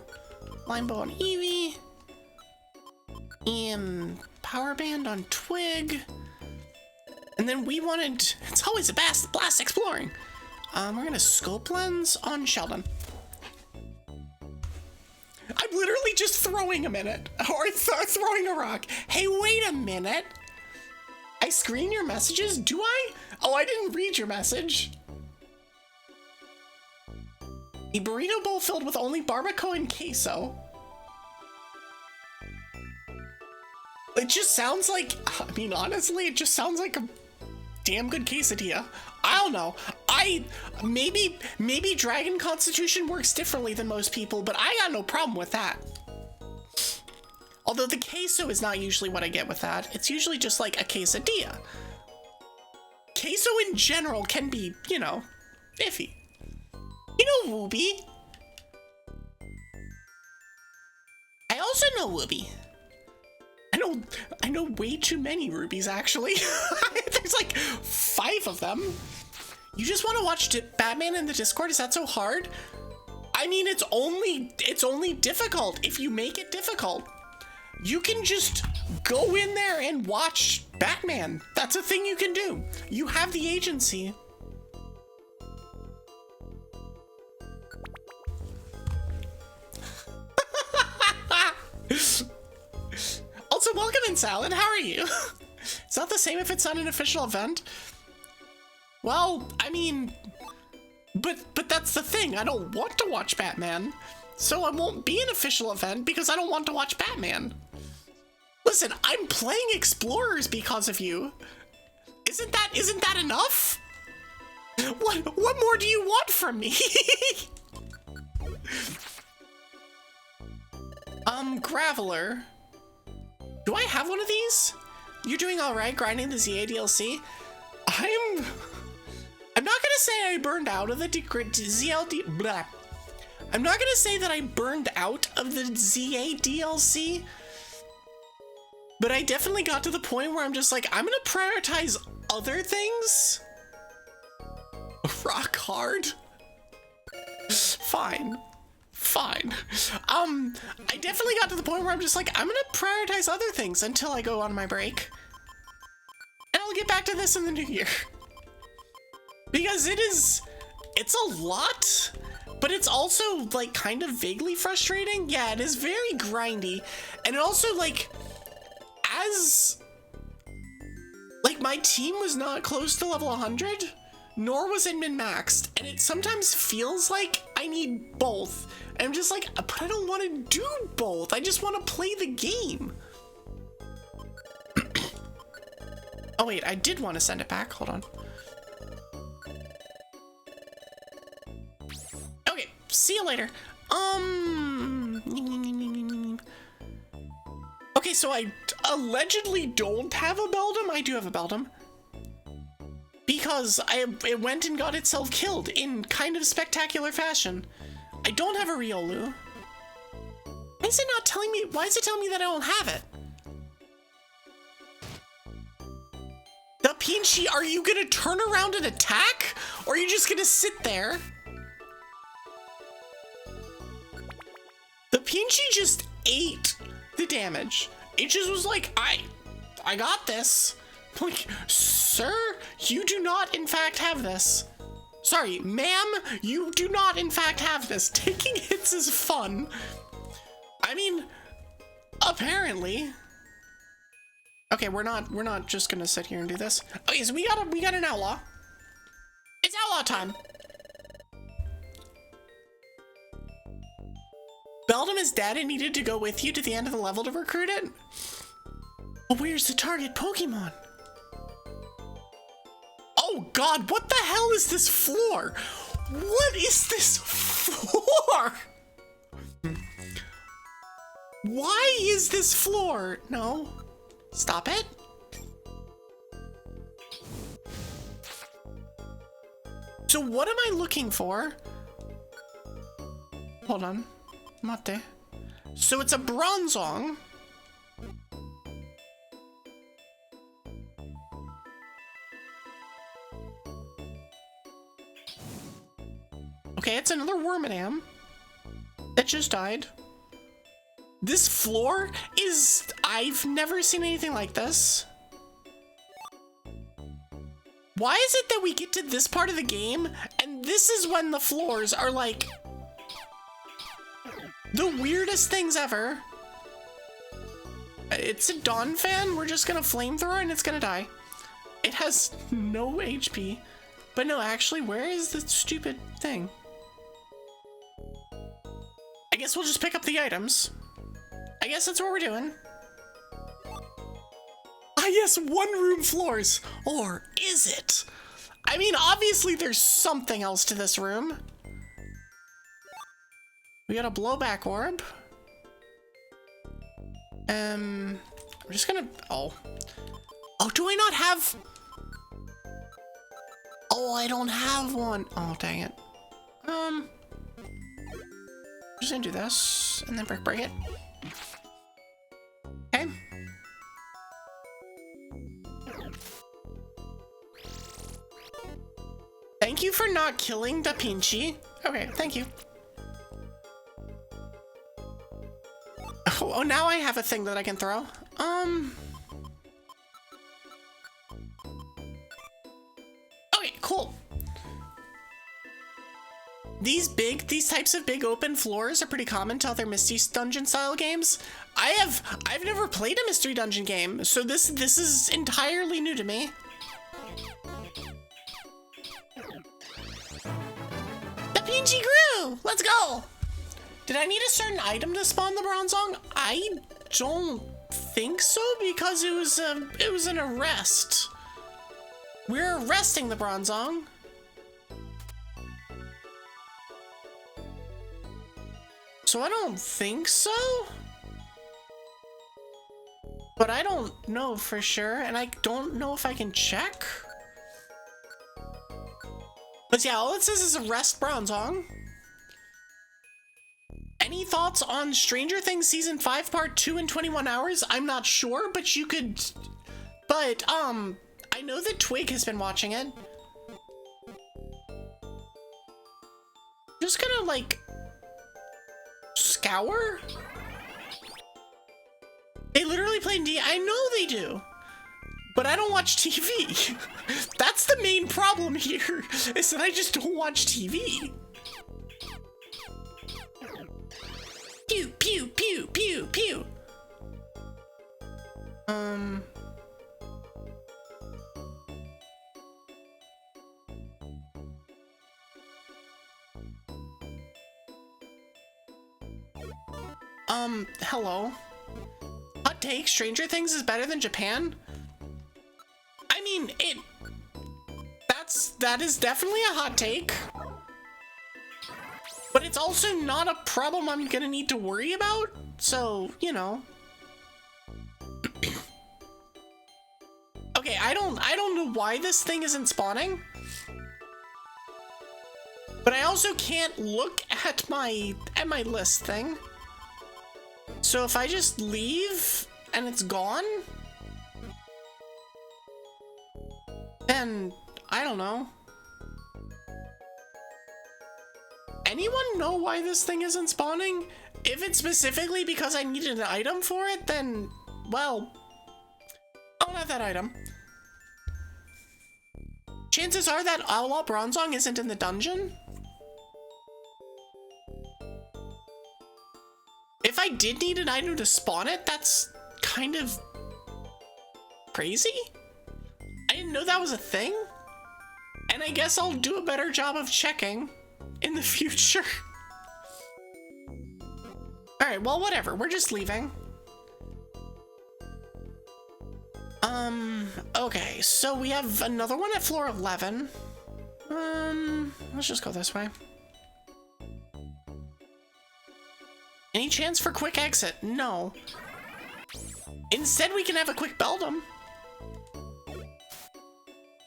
Lime Bow on Evie. Power Band on Twig. And then we wanted, it's always a blast exploring. We're gonna Scope Lens on Sheldon. I'm literally just throwing a minute, or throwing a rock. Hey, wait a minute. I screen your messages, do I? Oh, I didn't read your message. A burrito bowl filled with only barbacoa and queso. It just sounds like, I mean, honestly, it just sounds like a damn good quesadilla. I don't know. Maybe Dragon Constitution works differently than most people, but I got no problem with that. Although the queso is not usually what I get with that. It's usually just like a quesadilla. Queso in general can be, you know, iffy. You know Wooby. I also know Wooby. I know way too many rubies, actually. There's like 5 of them. You just want to watch Batman in the Discord? Is that so hard? I mean, it's only difficult if you make it difficult. You can just go in there and watch Batman. That's a thing you can do. You have the agency. Also, welcome in, Salad. How are you? It's not the same if it's not an official event. Well, I mean, but that's the thing. I don't want to watch Batman, so it won't be an official event because I don't want to watch Batman. Listen, I'm playing Explorers because of you. Isn't that enough? What more do you want from me? Graveler. Do I have one of these? You're doing all right grinding the ZA DLC? I'm not gonna say I burned out of the ZLD. Blah. I'm not gonna say that I burned out of the ZA DLC, but I definitely got to the point where I'm just like, I'm gonna prioritize other things. Rock hard. Fine. I definitely got to the point where I'm just like, I'm gonna prioritize other things until I go on my break. And I'll get back to this in the new year. Because it's a lot, but it's also like kind of vaguely frustrating. Yeah, it is very grindy. And it also like, as like my team was not close to level 100, nor was it min-maxed. And it sometimes feels like I need both. And I'm just like, but I don't want to do both. I just want to play the game. Oh wait, I did want to send it back. Hold on. Okay, see you later. Okay, so I allegedly don't have a Beldum. I do have a Beldum. Because it went and got itself killed in kind of spectacular fashion. I don't have a Riolu. Why is it not telling me? Why is it telling me that I don't have it? The Pinchy, are you gonna turn around and attack? Or are you just gonna sit there? The Pinchy just ate the damage. It just was like, I got this. Like, sir, you do not in fact have this. Sorry, ma'am, you do not in fact have this. Taking hits is fun. I mean, apparently. Okay, we're not just gonna sit here and do this. Okay, so we got an outlaw. It's outlaw time. Beldum is dead and needed to go with you to the end of the level to recruit it. Oh, where's the target Pokemon? Oh god, what the hell is this floor? What is this floor? Why is this floor? No. Stop it. So what am I looking for? Hold on. Mate. So it's a Bronzong. Okay, it's another Wormadam that just died. This floor is... I've never seen anything like this. Why is it that we get to this part of the game and this is when the floors are like the weirdest things ever? It's a Dawn fan. We're just gonna flamethrower and it's gonna die. It has no HP. But no, actually, where is the stupid thing? I guess we'll just pick up the items. I guess that's what we're doing. Ah, yes, one room floors. Or is it? I mean, obviously there's something else to this room. We got a blowback orb. I'm just gonna, oh, do I not have? Oh, I don't have one. Oh, dang it. Just gonna do this and then break it. Okay. Thank you for not killing Da Pinchy. Okay, thank you. Oh, now I have a thing that I can throw. Okay, cool. These types of big open floors are pretty common to other Mystery Dungeon style games. I've never played a Mystery Dungeon game, so this is entirely new to me. The Pinchy grew! Let's go! Did I need a certain item to spawn the Bronzong? I don't think so, because it was an arrest. We're arresting the Bronzong. So I don't think so. But I don't know for sure, and I don't know if I can check. But yeah, all it says is arrest Bronzong. Any thoughts on Stranger Things Season 5 Part 2 in 21 hours? I'm not sure, but you could... But, I know that Twig has been watching it. Just gonna, like... scour? They literally play D. I know they do. But I don't watch TV. That's the main problem here, is that I just don't watch TV. Pew, pew, pew, pew, pew. Hello. Hot take, Stranger Things is better than Japan? I mean, that is definitely a hot take. But it's also not a problem I'm gonna need to worry about, so, you know. Okay, I don't know why this thing isn't spawning. But I also can't look at my list thing. So if I just leave and it's gone, then I don't know. Anyone know why this thing isn't spawning? If it's specifically because I needed an item for it, then, well, I don't have that item. Chances are that Outlaw Bronzong isn't in the dungeon. If I did need an item to spawn it, that's kind of crazy. I didn't know that was a thing. And I guess I'll do a better job of checking in the future. Alright, well, whatever. We're just leaving. Okay, so we have another one at floor 11. Let's just go this way. Any chance for quick exit? No. Instead, we can have a quick Beldum,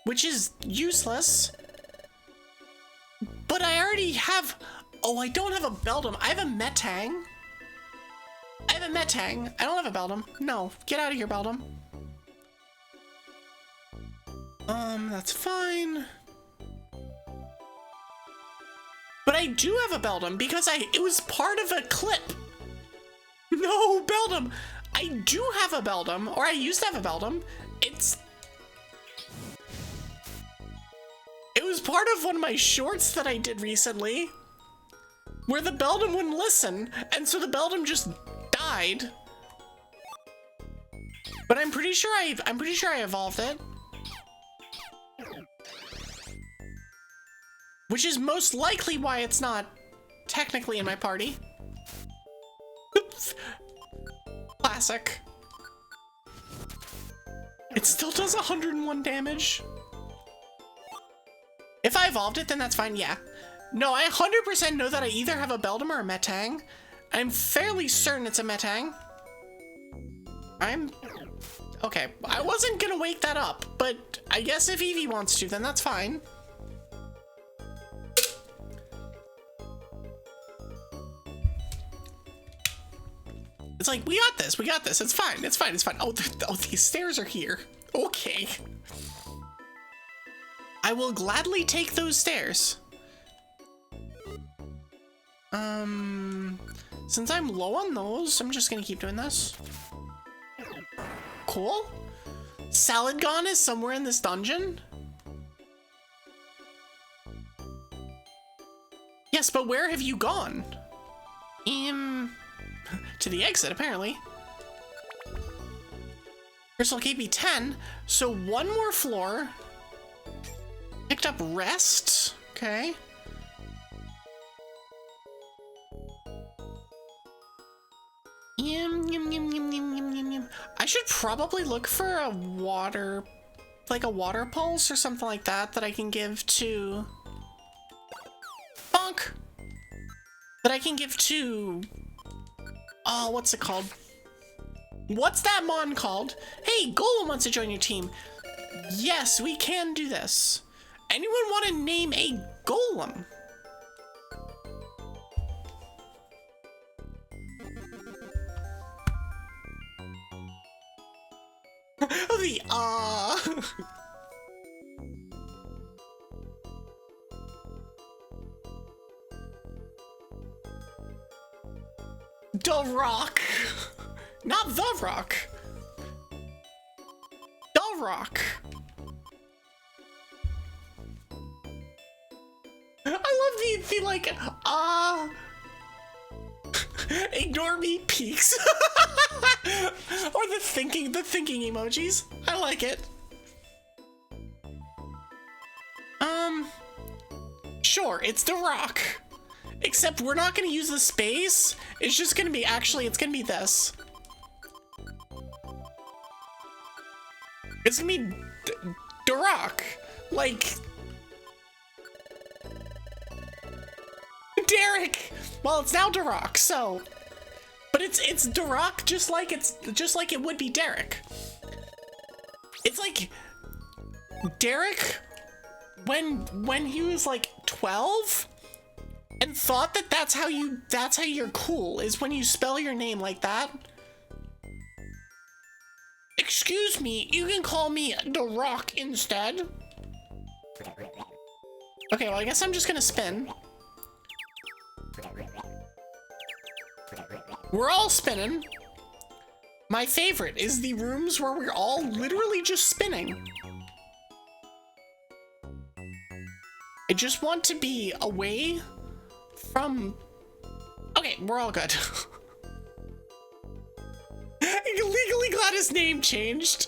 which is useless. But I already have... Oh, I don't have a Beldum. I have a Metang. I have a Metang. I don't have a Beldum. No, get out of here, Beldum. That's fine. But I do have a Beldum because it was part of a clip. No, Beldum. I do have a Beldum, or I used to have a Beldum. It was part of one of my shorts that I did recently, where the Beldum wouldn't listen, and so the Beldum just died. But I'm pretty sure I evolved it. Which is most likely why it's not technically in my party. Oops. Classic. It still does 101 damage. If I evolved it, then that's fine, yeah. No, I 100% know that I either have a Beldum or a Metang. I'm fairly certain it's a Metang. Okay, I wasn't gonna wake that up, but I guess if Evie wants to, then that's fine. It's like, we got this, it's fine, it's fine. Oh, these stairs are here. Okay. I will gladly take those stairs. Since I'm low on those, I'm just gonna keep doing this. Cool. Salad Gone is somewhere in this dungeon. Yes, but where have you gone? To the exit, apparently. Crystal KP 10, so one more floor. Picked up rest, okay. Yum, yum, yum, yum, yum, yum, yum, yum. I should probably look for a water, like a water pulse or something like that I can give to... Bonk! That I can give to... Oh, what's it called? What's that mon called? Hey, Golem wants to join your team. Yes, we can do this. Anyone want to name a Golem? The The Rock. Not The Rock. The Rock. I love the like, ignore me peaks. Or the thinking emojis. I like it. Sure, it's The Rock. Except we're not gonna use the space. It's just gonna be, it's gonna be this. It's gonna be The Rock. Like... Derek! Well, it's now The Rock, so... But it's The Rock just like it would be Derek. It's like... Derek, when he was like 12... and thought that that's how you're cool, is when you spell your name like that. Excuse me, you can call me The Rock instead. Okay, well, I guess I'm just gonna spin. We're all spinning. My favorite is the rooms where we're all literally just spinning. I just want to be away from... Okay, we're all good. I'm legally glad his name changed.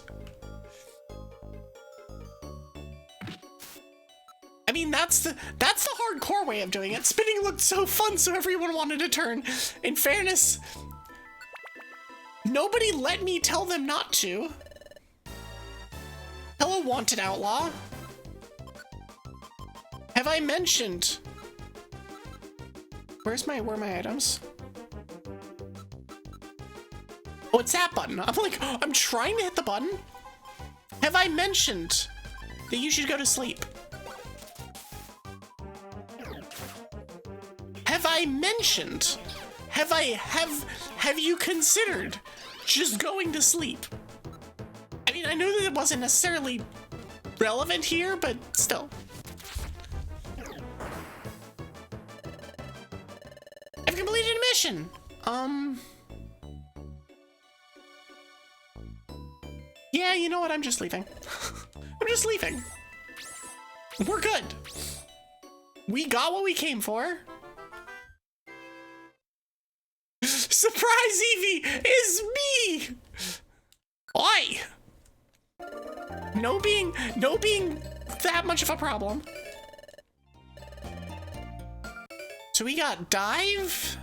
I mean, that's the hardcore way of doing it. Spinning looked so fun, so everyone wanted to turn. In fairness, nobody let me tell them not to. Hello, wanted outlaw. Have I mentioned... Where are my items? Oh, it's that button. I'm like, I'm trying to hit the button. Have I mentioned that you should go to sleep? Have I mentioned? Have you considered just going to sleep? I mean, I know that it wasn't necessarily relevant here, but still. I've completed a mission. Yeah, you know what? I'm just leaving. I'm just leaving. We're good. We got what we came for. Surprise, Evie! Is me! Why? No being that much of a problem. So we got dive,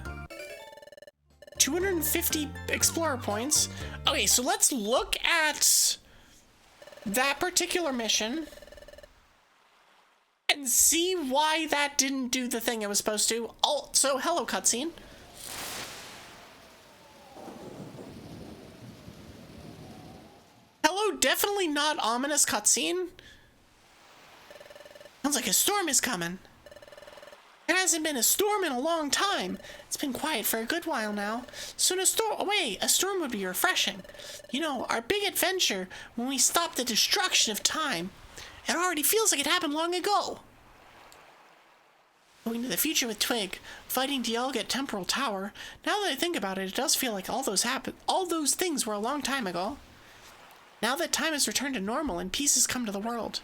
250 explorer points. Okay, so let's look at that particular mission and see why that didn't do the thing it was supposed to. Oh, so hello, cutscene. Hello, definitely not ominous cutscene. Sounds like a storm is coming. There hasn't been a storm in a long time. It's been quiet for a good while now. Soon a storm would be refreshing. You know, our big adventure when we stopped the destruction of time. It already feels like it happened long ago. Going to the future with Twig, fighting Dialga at Temporal Tower. Now that I think about it, it does feel like all those things were a long time ago. Now that time has returned to normal and peace has come to the world.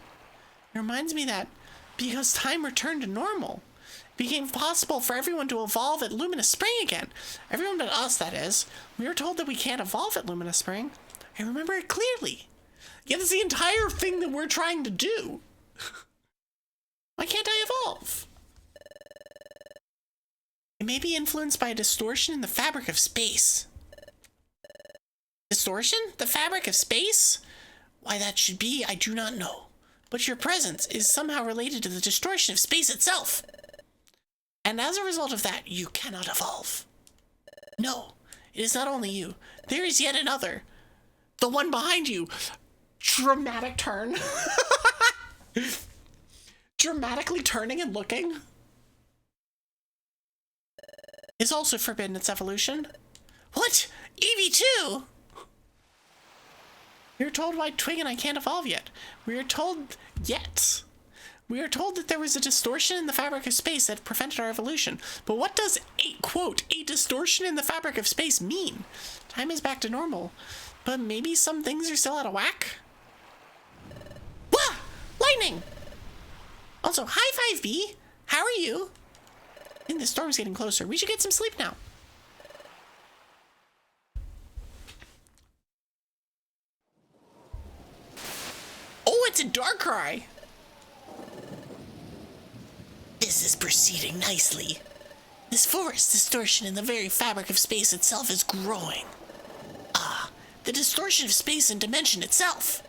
It reminds me that because time returned to normal, it became possible for everyone to evolve at Luminous Spring again. Everyone but us, that is. We were told that we can't evolve at Luminous Spring. I remember it clearly. Yet it's the entire thing that we're trying to do. Why can't I evolve? It may be influenced by a distortion in the fabric of space. Distortion? The fabric of space? Why that should be, I do not know. But your presence is somehow related to the distortion of space itself. And as a result of that, you cannot evolve. No, it is not only you. There is yet another. The one behind you. Dramatic turn. Dramatically turning and looking. Is also forbidden its evolution. What? Evie too? We are told why Twig and I can't evolve yet. We are told that there was a distortion in the fabric of space that prevented our evolution. But what does a distortion in the fabric of space mean? Time is back to normal, but maybe some things are still out of whack? Wah! Lightning! Also, high five, B. How are you? I think the storm's getting closer. We should get some sleep now. Oh, it's a Darkrai. This is proceeding nicely. This forest distortion in the very fabric of space itself is growing. Ah, the distortion of space and dimension itself.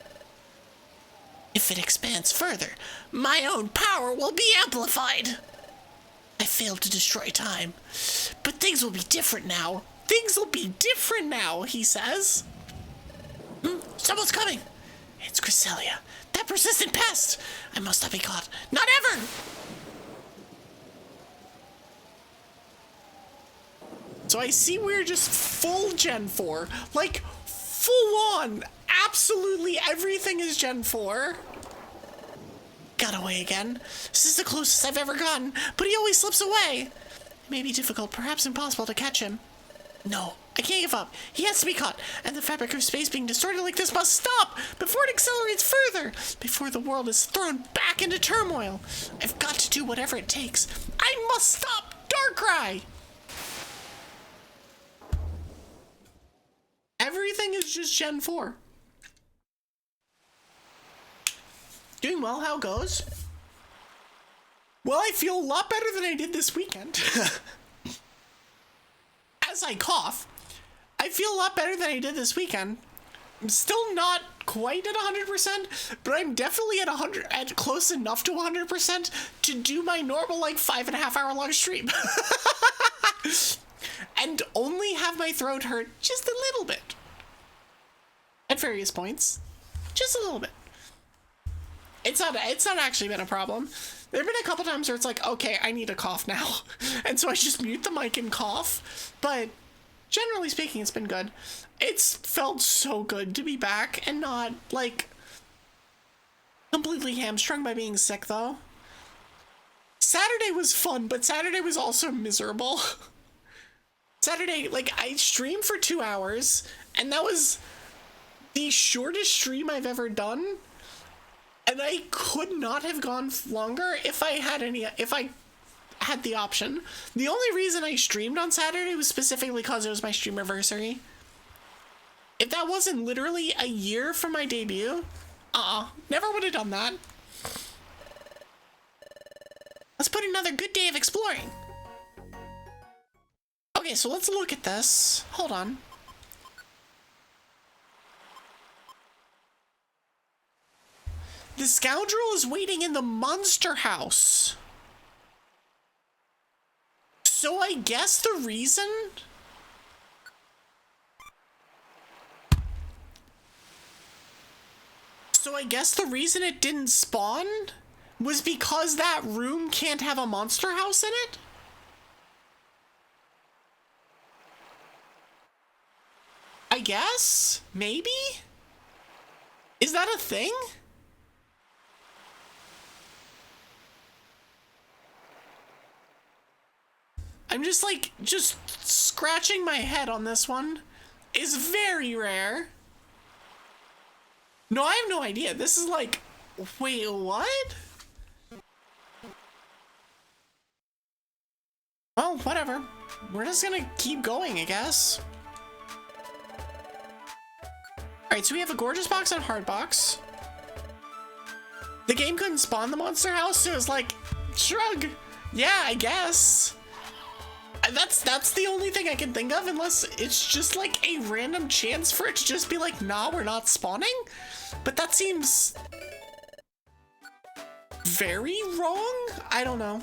If it expands further, my own power will be amplified. I failed to destroy time, but things will be different now. Things will be different now, he says. Someone's coming. It's Cresselia, that persistent pest. I must not be caught. Not ever! So I see we're just full Gen 4. Like, full on. Absolutely everything is Gen 4. Got away again. This is the closest I've ever gotten, but he always slips away. It may be difficult, perhaps impossible to catch him. No, I can't give up. He has to be caught, and the fabric of space being distorted like this must stop before it accelerates further, before the world is thrown back into turmoil. I've got to do whatever it takes. I must stop Darkrai! Everything is just Gen 4. Doing well, how goes? Well, I feel a lot better than I did this weekend. As I cough, I feel a lot better than I did this weekend. I'm still not quite at 100%, but I'm definitely at close enough to 100% to do my normal, like, 5.5 hour long stream. And only have my throat hurt just a little bit. At various points. Just a little bit. It's not actually been a problem. There have been a couple times where it's like, okay, I need to cough now. And so I just mute the mic and cough. But generally speaking, it's been good. It's felt so good to be back and not, like, completely hamstrung by being sick, though. Saturday was fun, but Saturday was also miserable. Saturday, like, I streamed for 2 hours, and that was the shortest stream I've ever done. And I could not have gone longer if I had the option. The only reason I streamed on Saturday was specifically because it was my streamiversary. If that wasn't literally a year from my debut, never would have done that. Let's put another good day of exploring. Okay, so let's look at this. Hold on. The scoundrel is waiting in the monster house. So I guess the reason... it didn't spawn was because that room can't have a monster house in it? I guess? Maybe? Is that a thing? I'm just like, just scratching my head on this one is very rare. No, I have no idea. This is like, wait, what? Well, whatever. We're just gonna keep going, I guess. Alright, so we have a gorgeous box and a hard box. The game couldn't spawn the monster house, so it was like, shrug. Yeah, I guess. That's the only thing I can think of, unless it's just like a random chance for it to just be like, nah, we're not spawning. But that seems very wrong. I don't know.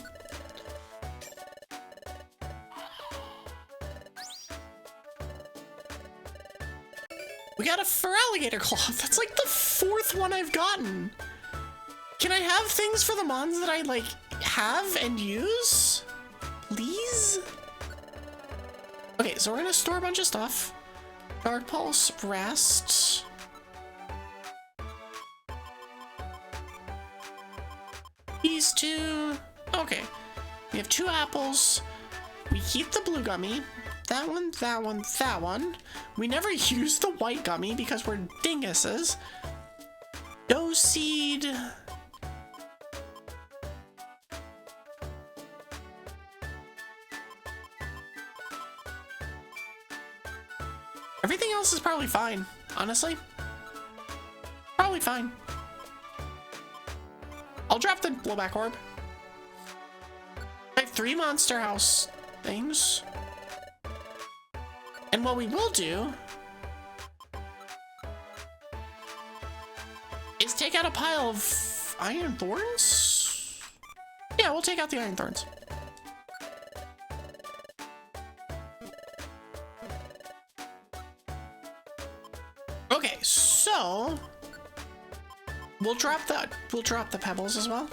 We got a fur alligator cloth. That's like the 4th one I've gotten. Can I have things for the mons that I like have and use? Please? Okay, so we're gonna store a bunch of stuff. Dark Pulse, Rest. These 2. Okay. We have 2 apples. We keep the blue gummy. That one, that one, that one. We never use the white gummy because we're dinguses. Dough seed. Everything else is probably fine, honestly. Probably fine. I'll drop the blowback orb. I have 3 monster house things. And what we will do is take out a pile of iron thorns. Yeah, we'll take out the iron thorns. Okay, so we'll drop the pebbles as well.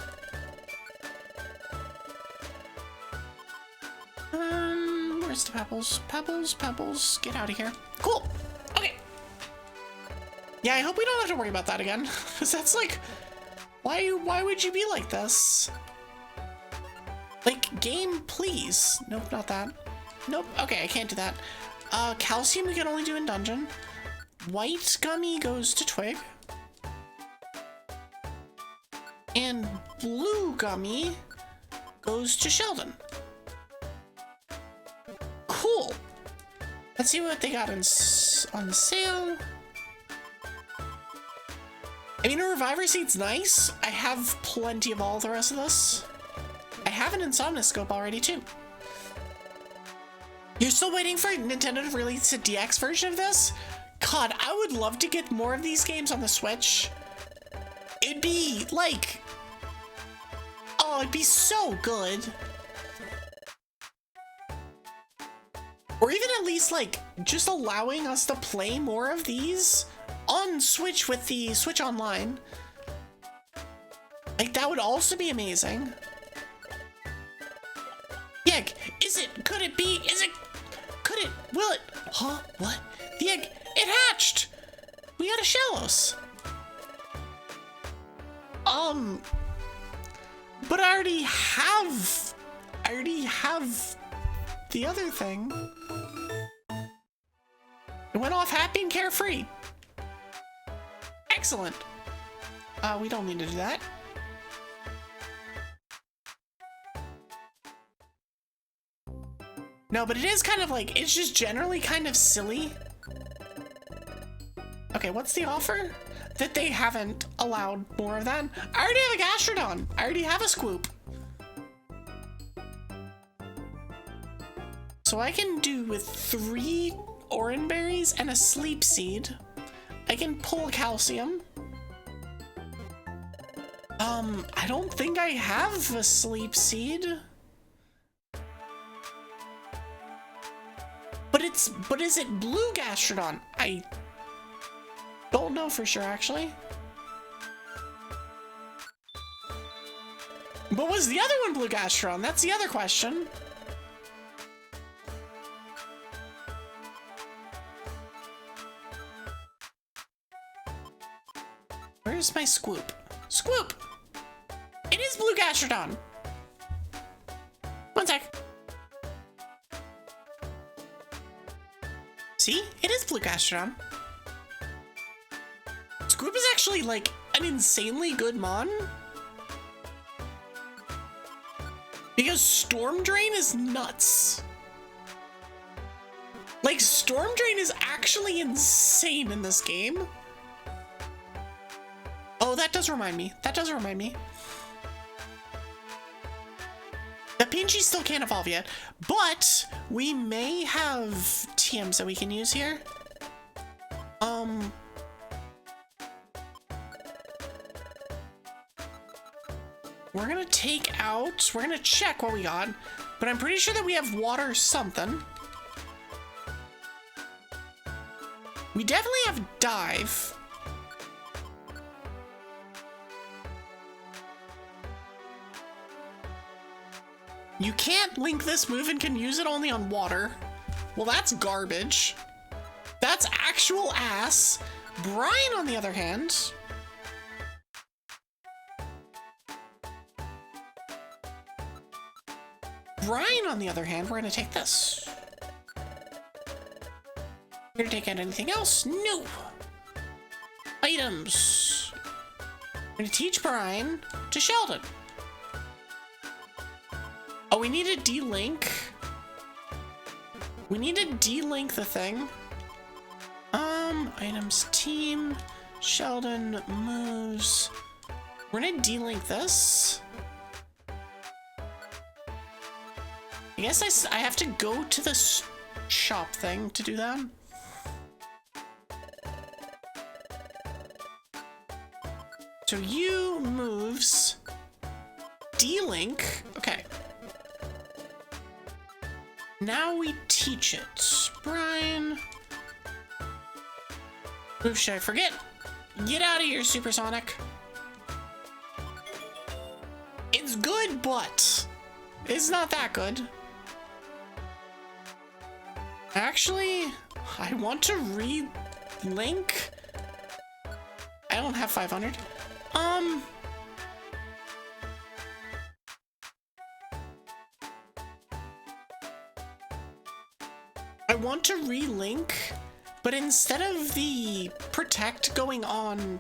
Where's the pebbles? Pebbles, pebbles, get out of here. Cool. Okay. Yeah, I hope we don't have to worry about that again. Because that's like, why would you be like this? Like, game, please. Nope, not that. Nope. Okay, I can't do that. Calcium we can only do in dungeon. White gummy goes to Twig. And blue gummy goes to Sheldon. Cool. Let's see what they got on sale. I mean, a reviver seat's nice. I have plenty of all the rest of this. I have an insomnoscope already too. You're still waiting for Nintendo to release a DX version of this? God, I would love to get more of these games on the Switch. It'd be like, oh, it'd be so good. Or even at least like just allowing us to play more of these on Switch with the Switch Online. Like that would also be amazing. The egg, could it be, will it, huh, what? The egg, it hatched! We got a Shellos. But I already have the other thing. It went off happy and carefree. Excellent. We don't need to do that. No, but it is kind of like, it's just generally kind of silly. Okay, what's the offer? That they haven't allowed more of that. I already have a Gastrodon. I already have a Squoop. So I can do with 3 Oran berries and a sleep seed. I can pull calcium. I don't think I have a sleep seed. But is it blue Gastrodon? I don't know for sure, actually. But was the other one blue Gastrodon? That's the other question. Where's my Squoop? Squoop! It is blue Gastrodon! One sec. See? It is Blue Gastrodon. Squib is actually, like, an insanely good mon. Because Storm Drain is nuts. Like, Storm Drain is actually insane in this game. Oh, that does remind me. That does remind me. The Pinchy still can't evolve yet, but we may have TMs that we can use here. We're gonna take out, we're gonna check what we got, but I'm pretty sure that we have water something. We definitely have dive. You can't link this move and can use it only on water. Well, that's garbage. That's actual ass. Brian, on the other hand. Brian, on the other hand, we're gonna take this. We're gonna take out anything else? No. Items. We're gonna teach Brian to Sheldon. Oh, we need to de-link. We need to de-link the thing. Items, team, Sheldon, moves. We're gonna de-link this. I guess I have to go to this shop thing to do that. So you moves, de-link, okay. Now we teach it. Brian. Move should I forget? Get out of here, Supersonic. It's good, but it's not that good. Actually, I want to re-link. I don't have 500. I want to relink, but instead of the protect going on,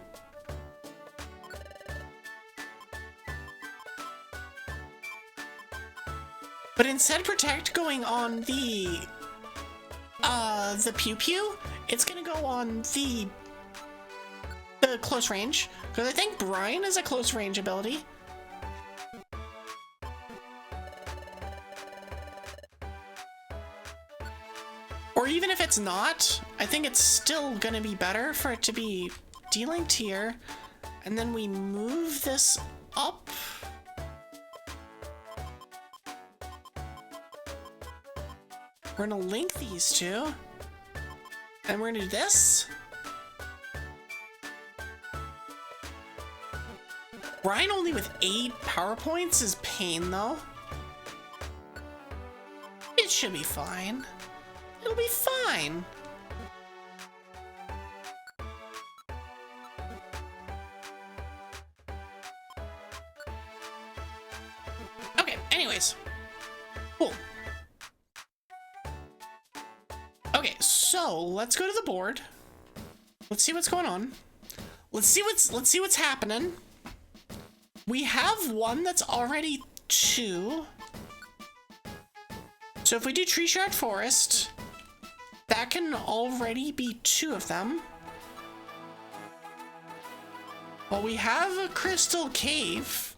the pew pew, it's gonna go on the close range, because I think Brian is a close range ability. Or even if it's not, I think it's still gonna be better for it to be de-linked here, and then we move this up. We're gonna link these two, and we're gonna do this. Brian only with 8 power points is pain, though. It should be fine. It'll be fine. Okay, anyways. Cool. Okay, so let's go to the board. Let's see what's going on. Let's see what's happening. We have one that's already 2. So if we do Tree Shard Forest, that can already be 2 of them. Well, we have a Crystal Cave.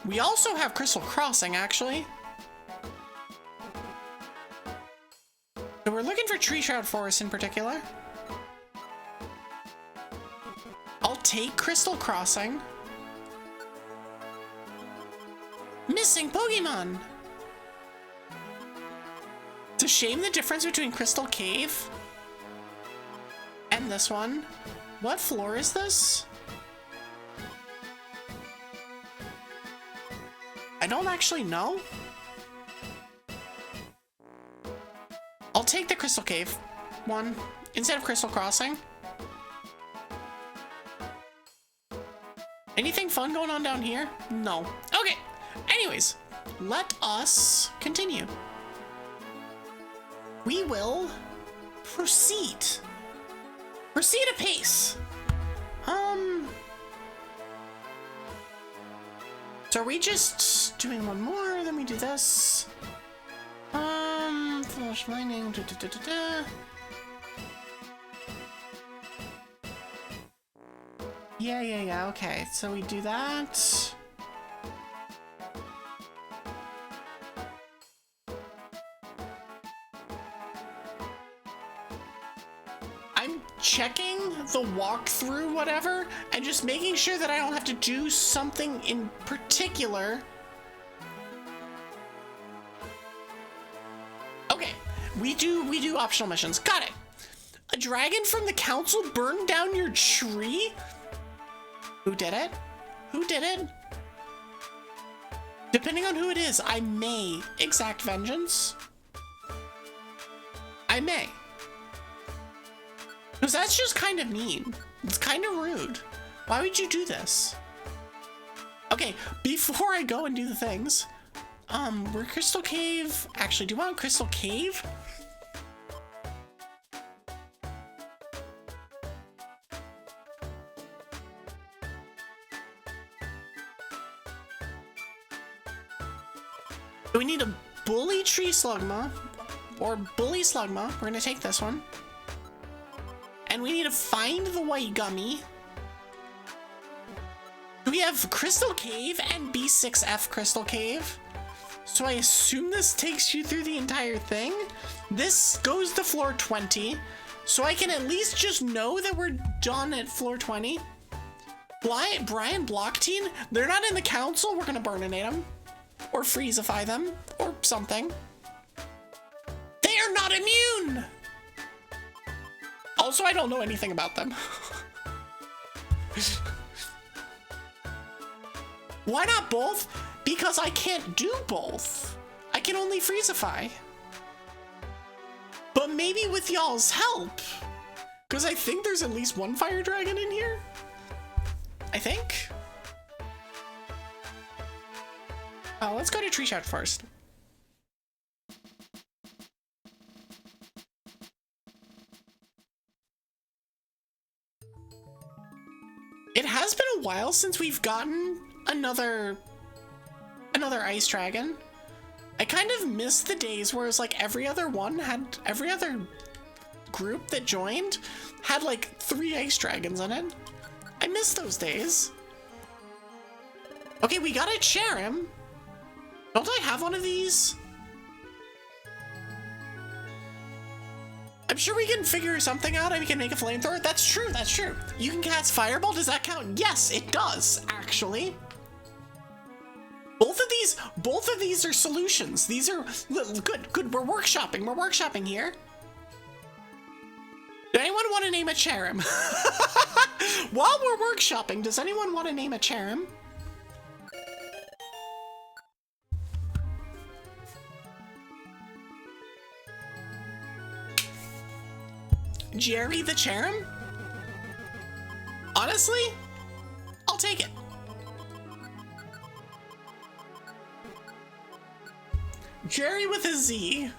We also have Crystal Crossing, actually. So we're looking for Tree Shroud Forest in particular. I'll take Crystal Crossing. Missing Pokemon! It's a shame the difference between Crystal Cave and this one. What floor is this? I don't actually know. I'll take the Crystal Cave one instead of Crystal Crossing. Anything fun going on down here? No. Okay. Anyways, let us continue. we will proceed. Proceed apace. So are we just doing one more? Then we do this. Flash mining. Yeah. Okay, so we do that. I'm checking the walkthrough, whatever, and just making sure that I don't have to do something in particular. Okay, we do optional missions. Got it. A dragon from the council burned down your tree? Who did it? Who did it? Depending on who it is, I may exact vengeance. I may. Because that's just kind of mean. It's kind of rude. Why would you do this? Okay, before I go and do the things, we're Crystal Cave. Actually, do you want Crystal Cave? We need a bully tree slugma or bully slugma. We're gonna take this one. And we need to find the white gummy. We have Crystal Cave and B6F Crystal Cave. So I assume this takes you through the entire thing. This goes to floor 20. So I can at least just know that we're done at floor 20. Brian Blockteen, they're not in the council. We're gonna burninate them. Or freezify them. Or something. They are not immune! Also, I don't know anything about them. Why not both? Because I can't do both. I can only freezify. But maybe with y'all's help. Because I think there's at least one fire dragon in here. I think. Let's go to Tree Shout first. It has been a while since we've gotten another ice dragon. I kind of miss the days where it was like every other group that joined had like 3 ice dragons in it. I miss those days. Okay, we got a Cherim. Don't I have one of these? I'm sure we can figure something out and we can make a flamethrower. That's true, that's true. You can cast Fireball, does that count? Yes, it does, actually. Both of these are solutions. These are good, we're workshopping here. Does anyone want to name a Cherim? While we're workshopping, does anyone want to name a Cherim? Jerry the Cherim? Honestly, I'll take it. Jerry with a Z.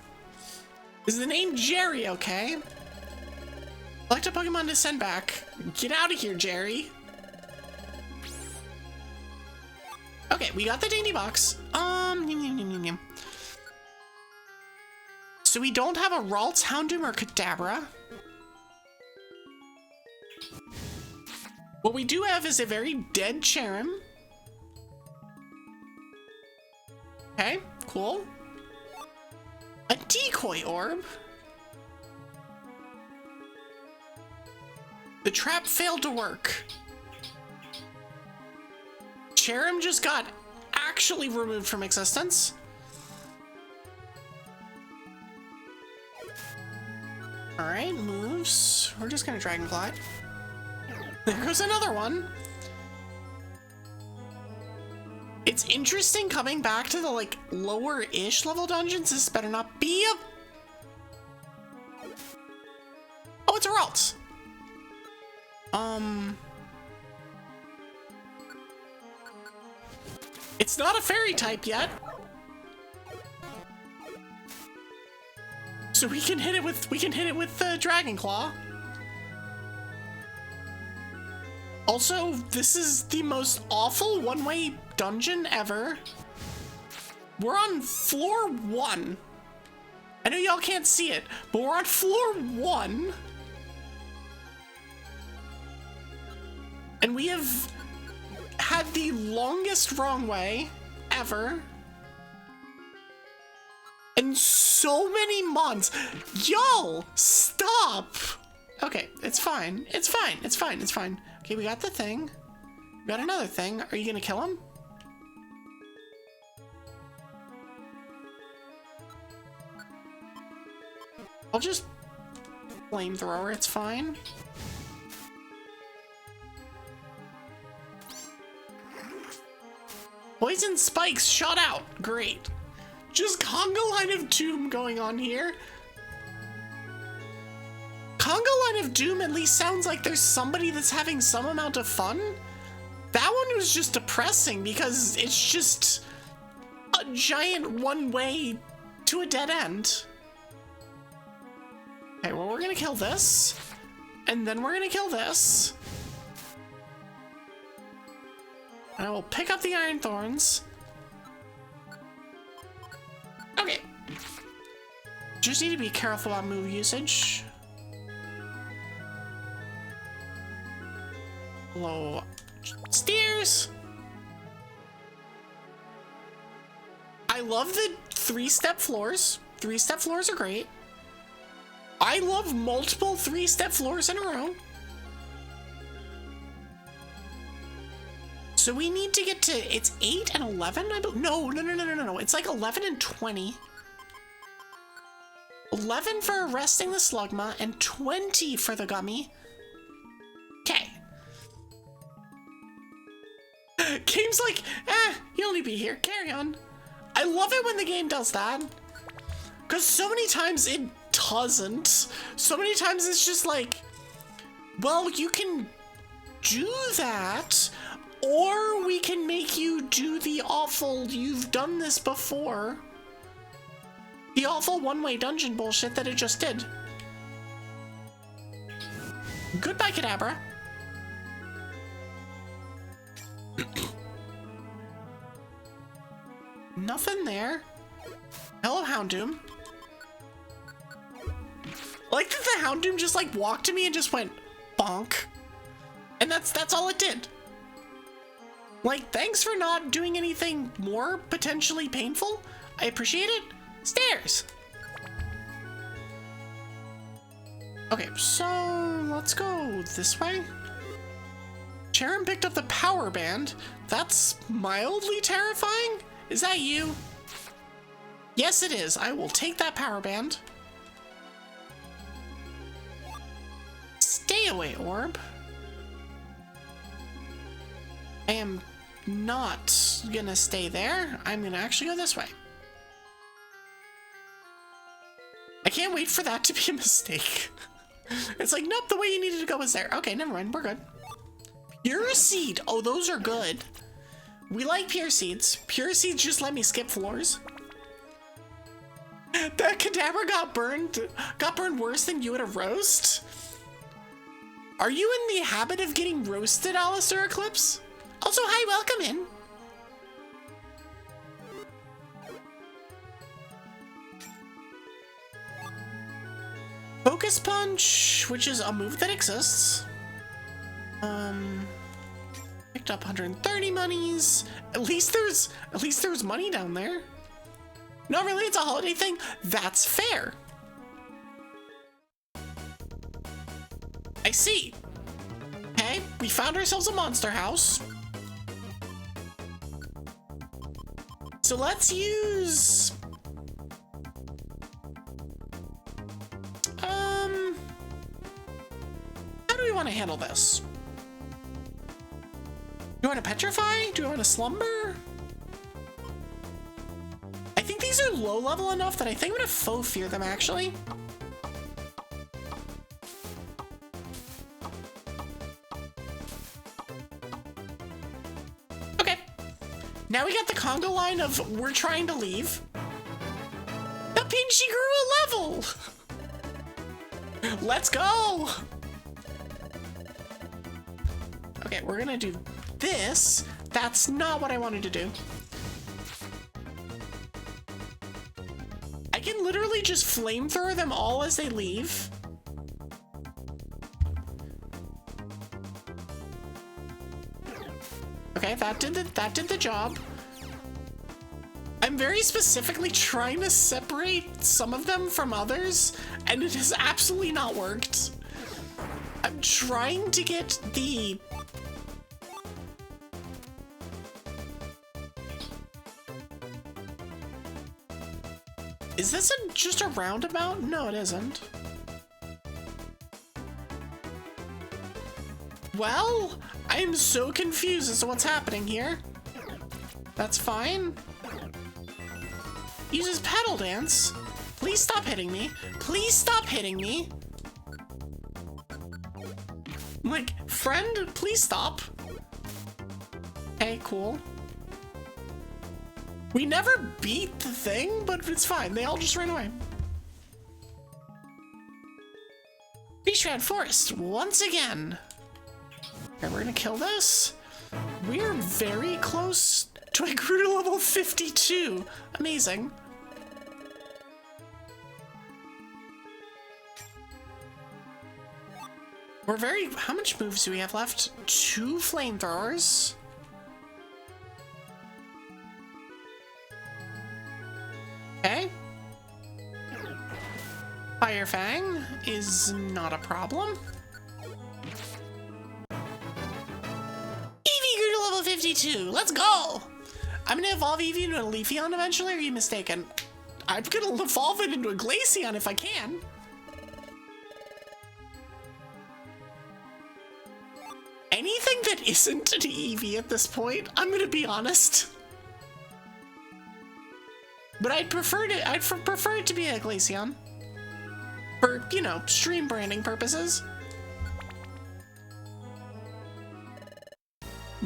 Is the name Jerry okay? Select a Pokemon to send back. Get out of here, Jerry. Okay, we got the dainty box. So we don't have a Ralts, Houndoom, or Kadabra. What we do have is a very dead Cherim. Okay, cool. A decoy orb. The trap failed to work. Cherim just got actually removed from existence. Alright, moves. We're just gonna Dragonfly. There goes another one. It's interesting coming back to the like lower-ish level dungeons. This better not be a... Oh, it's a Ralts. It's not a fairy type yet. So we can hit it with the Dragon Claw. Also, this is the most awful one-way dungeon ever. We're on floor 1. I know y'all can't see it, but we're on floor 1. And we have had the longest wrong way ever. And so many mons. Y'all, stop. Okay, it's fine. It's fine. It's fine. It's fine. Okay, we got the thing. We got another thing. Are you gonna kill him? I'll just flamethrower. It's fine. Poison spikes shot out. Great. Just Conga Line of Doom going on here. Conga Line of Doom at least sounds like there's somebody that's having some amount of fun. That one was just depressing because it's just a giant one way to a dead end. Okay, well, we're gonna kill this, and then we're gonna kill this. And I will pick up the Iron Thorns. Okay. Just need to be careful about move usage. Hello. Stairs! I love the 3-step floors. 3-step floors are great. I love multiple 3-step floors in a row. So we need to get to, it's 8 and 11? No. It's like 11 and 20. 11 for arresting the Slugma and 20 for the Gummy. Okay. Game's like, you only be here, carry on. I love it when the game does that. Because so many times it doesn't. So many times it's just like, well, you can do that, or we can make you do the awful, you've done this before. The awful one-way dungeon bullshit that it just did. Goodbye, Kadabra. Nothing there. Hello, Houndoom. I like that the Houndoom just like walked to me and just went bonk. And that's all it did. Like, thanks for not doing anything more potentially painful. I appreciate it. Stairs. Okay, so let's go this way. Sharon picked up the power band. That's mildly terrifying. Is that you? Yes, it is. I will take that power band. Stay away, orb. I am not gonna stay there. I'm gonna actually go this way. I can't wait for that to be a mistake. It's like, nope, the way you needed to go was there. Okay, never mind, we're good. Pure Seed. Oh, those are good. We like Pure Seeds. Pure Seeds just let me skip floors. That Kadabra got burned worse than you at a roast? Are you in the habit of getting roasted, Alistair Eclipse? Also, hi, welcome in. Focus Punch, which is a move that exists. Picked up 130 monies. At least there's money down there. No, really, it's a holiday thing. That's fair. I see. Okay, we found ourselves a monster house. So let's use... how do we want to handle this? Do you want to petrify? Do you want to slumber? I think these are low level enough that I think I'm gonna faux fear them actually. Okay. Now we got the conga line of we're trying to leave. Yep. Trapinch grew a level! Let's go! Okay, we're gonna do this. That's not what I wanted to do. I can literally just flamethrower them all as they leave. Okay, that did the job. I'm very specifically trying to separate some of them from others, and it has absolutely not worked. I'm trying to get the... Is this just a roundabout? No, it isn't. Well, I am so confused as to what's happening here. That's fine. Uses pedal dance. Please stop hitting me. Please stop hitting me. Like, friend, please stop. Okay, cool. We never beat the thing, but it's fine. They all just ran away. Beachfriend Forest, once again. Okay, we're gonna kill this. We're very close to I grew to level 52. Amazing. We're very... How much moves do we have left? 2 flamethrowers. Okay. Fire Fang is not a problem. Evie grew to level 52. Let's go. I'm gonna evolve Evie into a Leafeon eventually, or are you mistaken? I'm gonna evolve it into a Glaceon if I can. Anything that isn't an Evie at this point, I'm gonna be honest. But I'd prefer it to be a Glaceon. For, you know, stream branding purposes.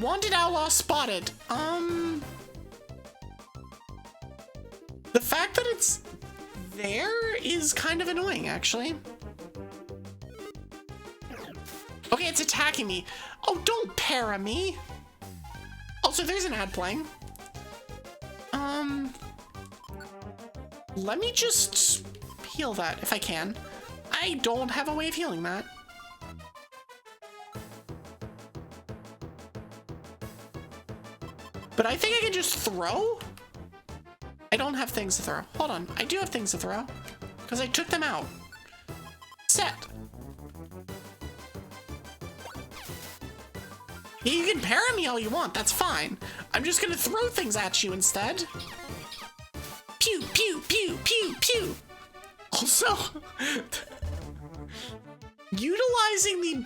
Wanted outlaw spotted. The fact that it's there is kind of annoying, actually. Okay, it's attacking me. Oh, don't para me. Also, there's an ad playing. Let me just heal that if I can. I don't have a way of healing that. But I think I can just throw? I don't have things to throw. Hold on, I do have things to throw. Because I took them out. Set. Yeah, you can para me all you want, that's fine. I'm just gonna throw things at you instead. Pew, pew, pew, pew, pew. Also, utilizing the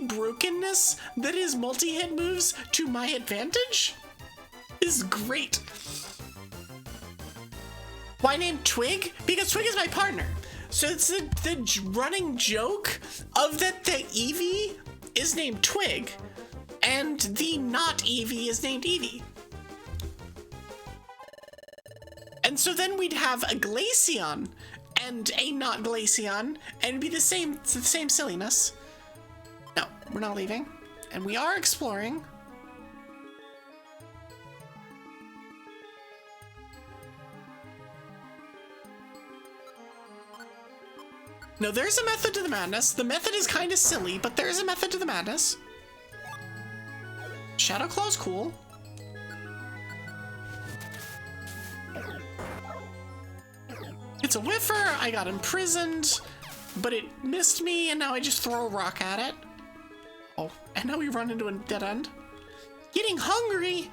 brokenness that is multi-hit moves to my advantage is great. Why named Twig? Because Twig is my partner. So it's the running joke of that the Evie is named Twig and the not Evie is named Evie. And so then we'd have a Glaceon and a not Glaceon and it'd be the same silliness. No, we're not leaving. And we are exploring. No, there's a method to the madness. The method is kind of silly, but there is a method to the madness. Shadow Claw's cool. It's a whiffer. I got imprisoned, but it missed me, and now I just throw a rock at it. Oh, and now we run into a dead end. Getting hungry.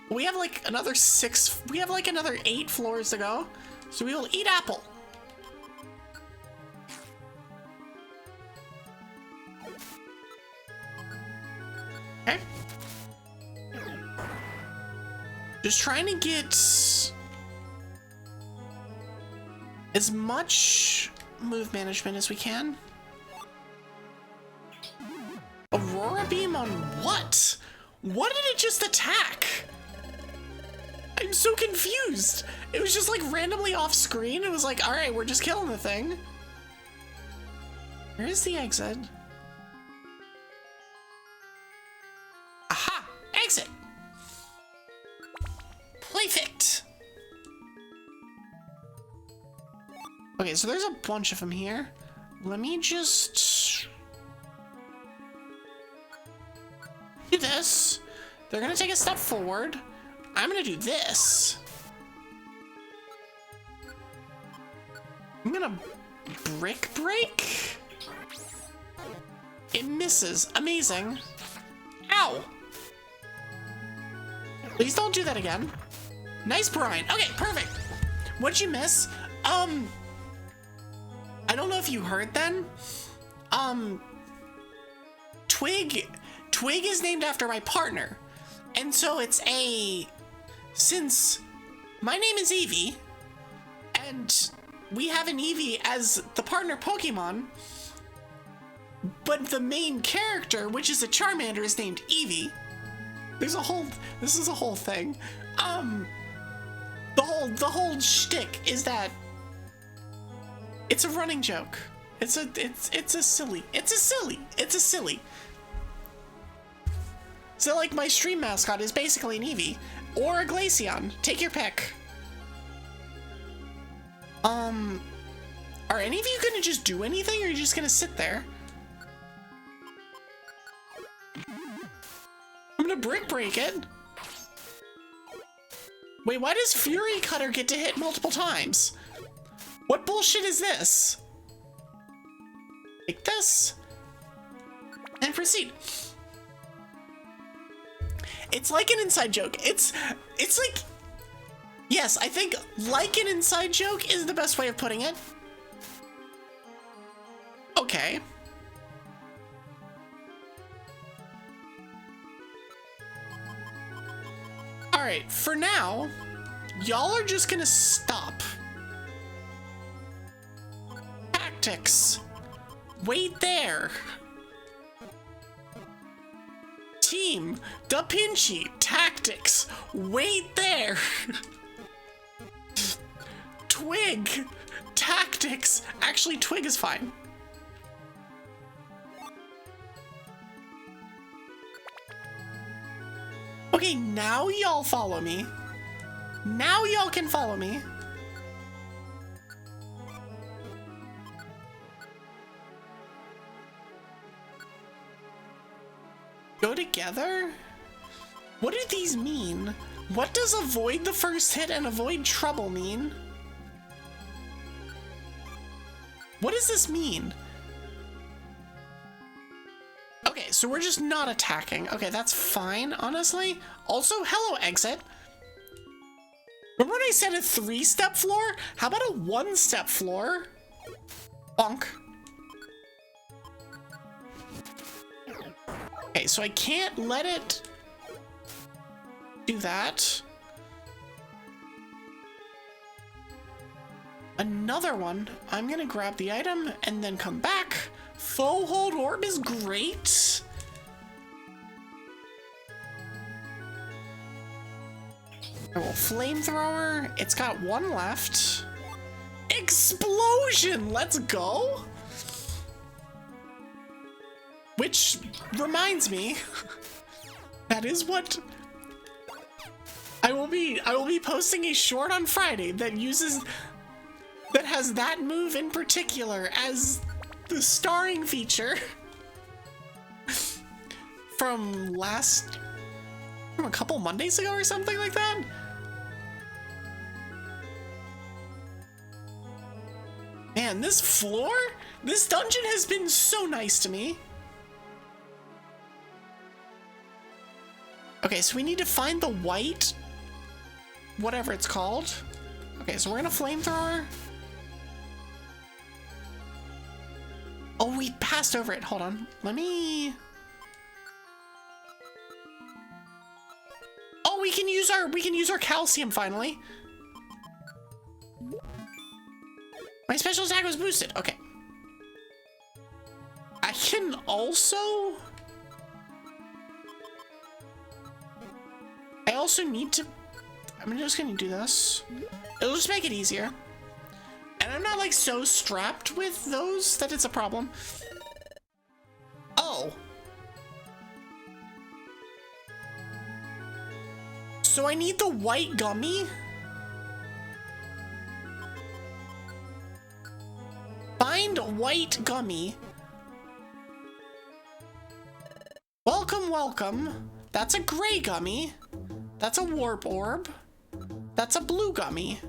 We have like another 8 floors to go, so we will eat apple. Okay. Just trying to get as much move management as we can. Aurora Beam on what? What did it just attack? I'm so confused. It was just like randomly off screen. It was like, all right, we're just killing the thing. Where is the exit? Aha! Exit! Perfect! Okay, so there's a bunch of them here. Let me just do this. They're gonna take a step forward. I'm gonna do this. I'm gonna brick break. It misses. Amazing. Ow. Please don't do that again. Nice brine. Okay, perfect. What'd you miss? I don't know if you heard then. Twig is named after my partner. And so it's since my name is Evie, and we have an Evie as the partner Pokemon, but the main character, which is a Charmander, is named Evie. This is a whole thing. The whole shtick is that it's a running joke. It's a silly. So like my stream mascot is basically an Evie or a Glaceon. Take your pick. Are any of you gonna just do anything, or are you just gonna sit there? I'm gonna brick break it. Wait, why does Fury Cutter get to hit multiple times? What bullshit is this? Take this and proceed. It's like an inside joke. It's like, yes, I think like an inside joke is the best way of putting it. Okay. All right, for now, y'all are just gonna stop. Tactics. Wait there. Team, Da Pinchy, tactics. Wait there. Twig, tactics. Actually, Twig is fine. Okay, now y'all follow me. Now y'all can follow me. Go together? What do these mean? What does avoid the first hit and avoid trouble mean? What does this mean? Okay, so we're just not attacking. Okay, that's fine, honestly. Also, hello, exit. Remember when I said a 3-step floor? How about a 1-step floor? Bonk. Okay, so I can't let it do that. Another one. I'm gonna grab the item and then come back. Faux hold orb is great. I will flamethrower. It's got one left. Explosion! Let's go! Which reminds me, that is what I will be posting a short on Friday that has that move in particular as the starring feature from a couple Mondays ago or something like that. Man, this dungeon has been so nice to me. Okay, so we need to find the white, whatever it's called. Okay, so we're gonna flamethrower. Oh, we passed over it. Hold on. Let me... Oh, we can use our calcium finally. My special attack was boosted. Okay. I can also need to I'm just gonna do this. It'll just make it easier. And I'm not like so strapped with those that it's a problem. Oh. So I need the white gummy? Find white gummy. Welcome, welcome. That's a gray gummy. That's a warp orb. That's a blue gummy.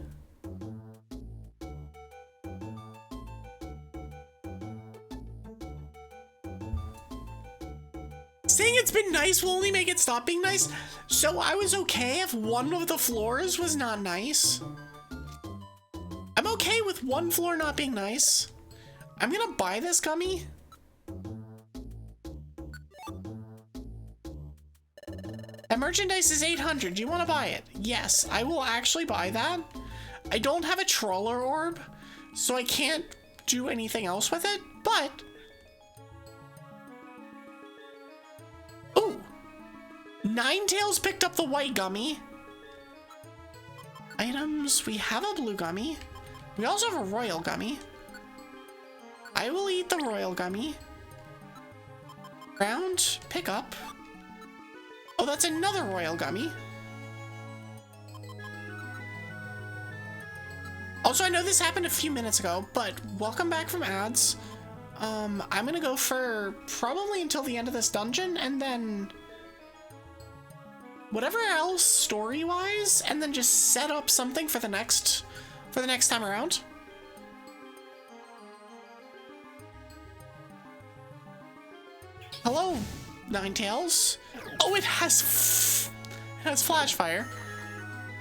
Saying it's been nice will only make it stop being nice. So I was okay if one of the floors was not nice. I'm okay with one floor not being nice. I'm gonna buy this gummy. That merchandise is 800. Do you want to buy it? Yes, I will actually buy that. I don't have a trawler orb, so I can't do anything else with it, but... Ooh! Ninetales picked up the white gummy. Items. We have a blue gummy. We also have a royal gummy. I will eat the royal gummy. Round. Pick up. Oh, that's another royal gummy. Also, I know this happened a few minutes ago, but welcome back from ads. I'm gonna go for probably until the end of this dungeon, and then whatever else story-wise, and then just set up something for the next time around. Hello, Ninetales. Oh, it has flash fire.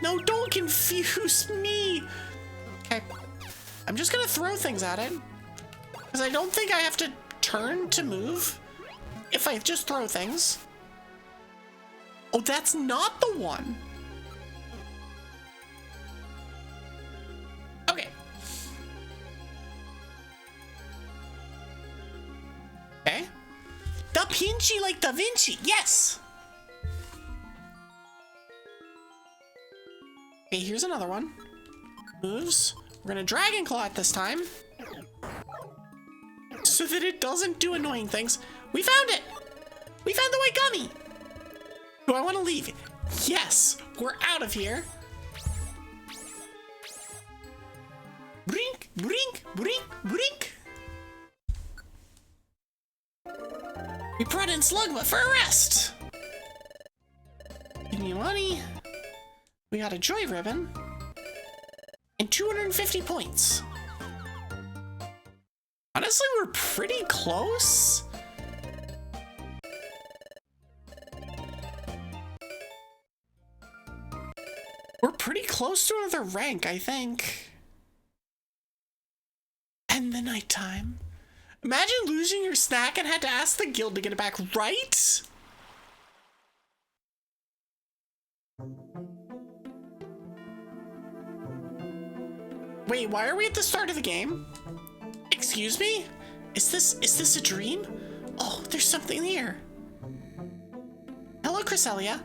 No, don't confuse me. Okay, I'm just gonna throw things at it because I don't think I have to turn to move if I just throw things. Oh, that's not the one. Okay. Okay. Da Pinchy like Da Vinci. Yes. Okay, here's another one. Moves. We're gonna Dragon Claw it this time, so that it doesn't do annoying things. We found it! We found the white gummy! Do I want to leave? Yes! We're out of here! Brink! Brink! Brink! Brink! We brought in Slugma for a rest! Give me money. We got a Joy Ribbon. And 250 points. Honestly, we're pretty close. We're pretty close to another rank, I think. And the nighttime. Imagine losing your snack and had to ask the guild to get it back, right? Wait, why are we at the start of the game? Excuse me? Is this a dream? Oh, there's something here. Hello, Cresselia.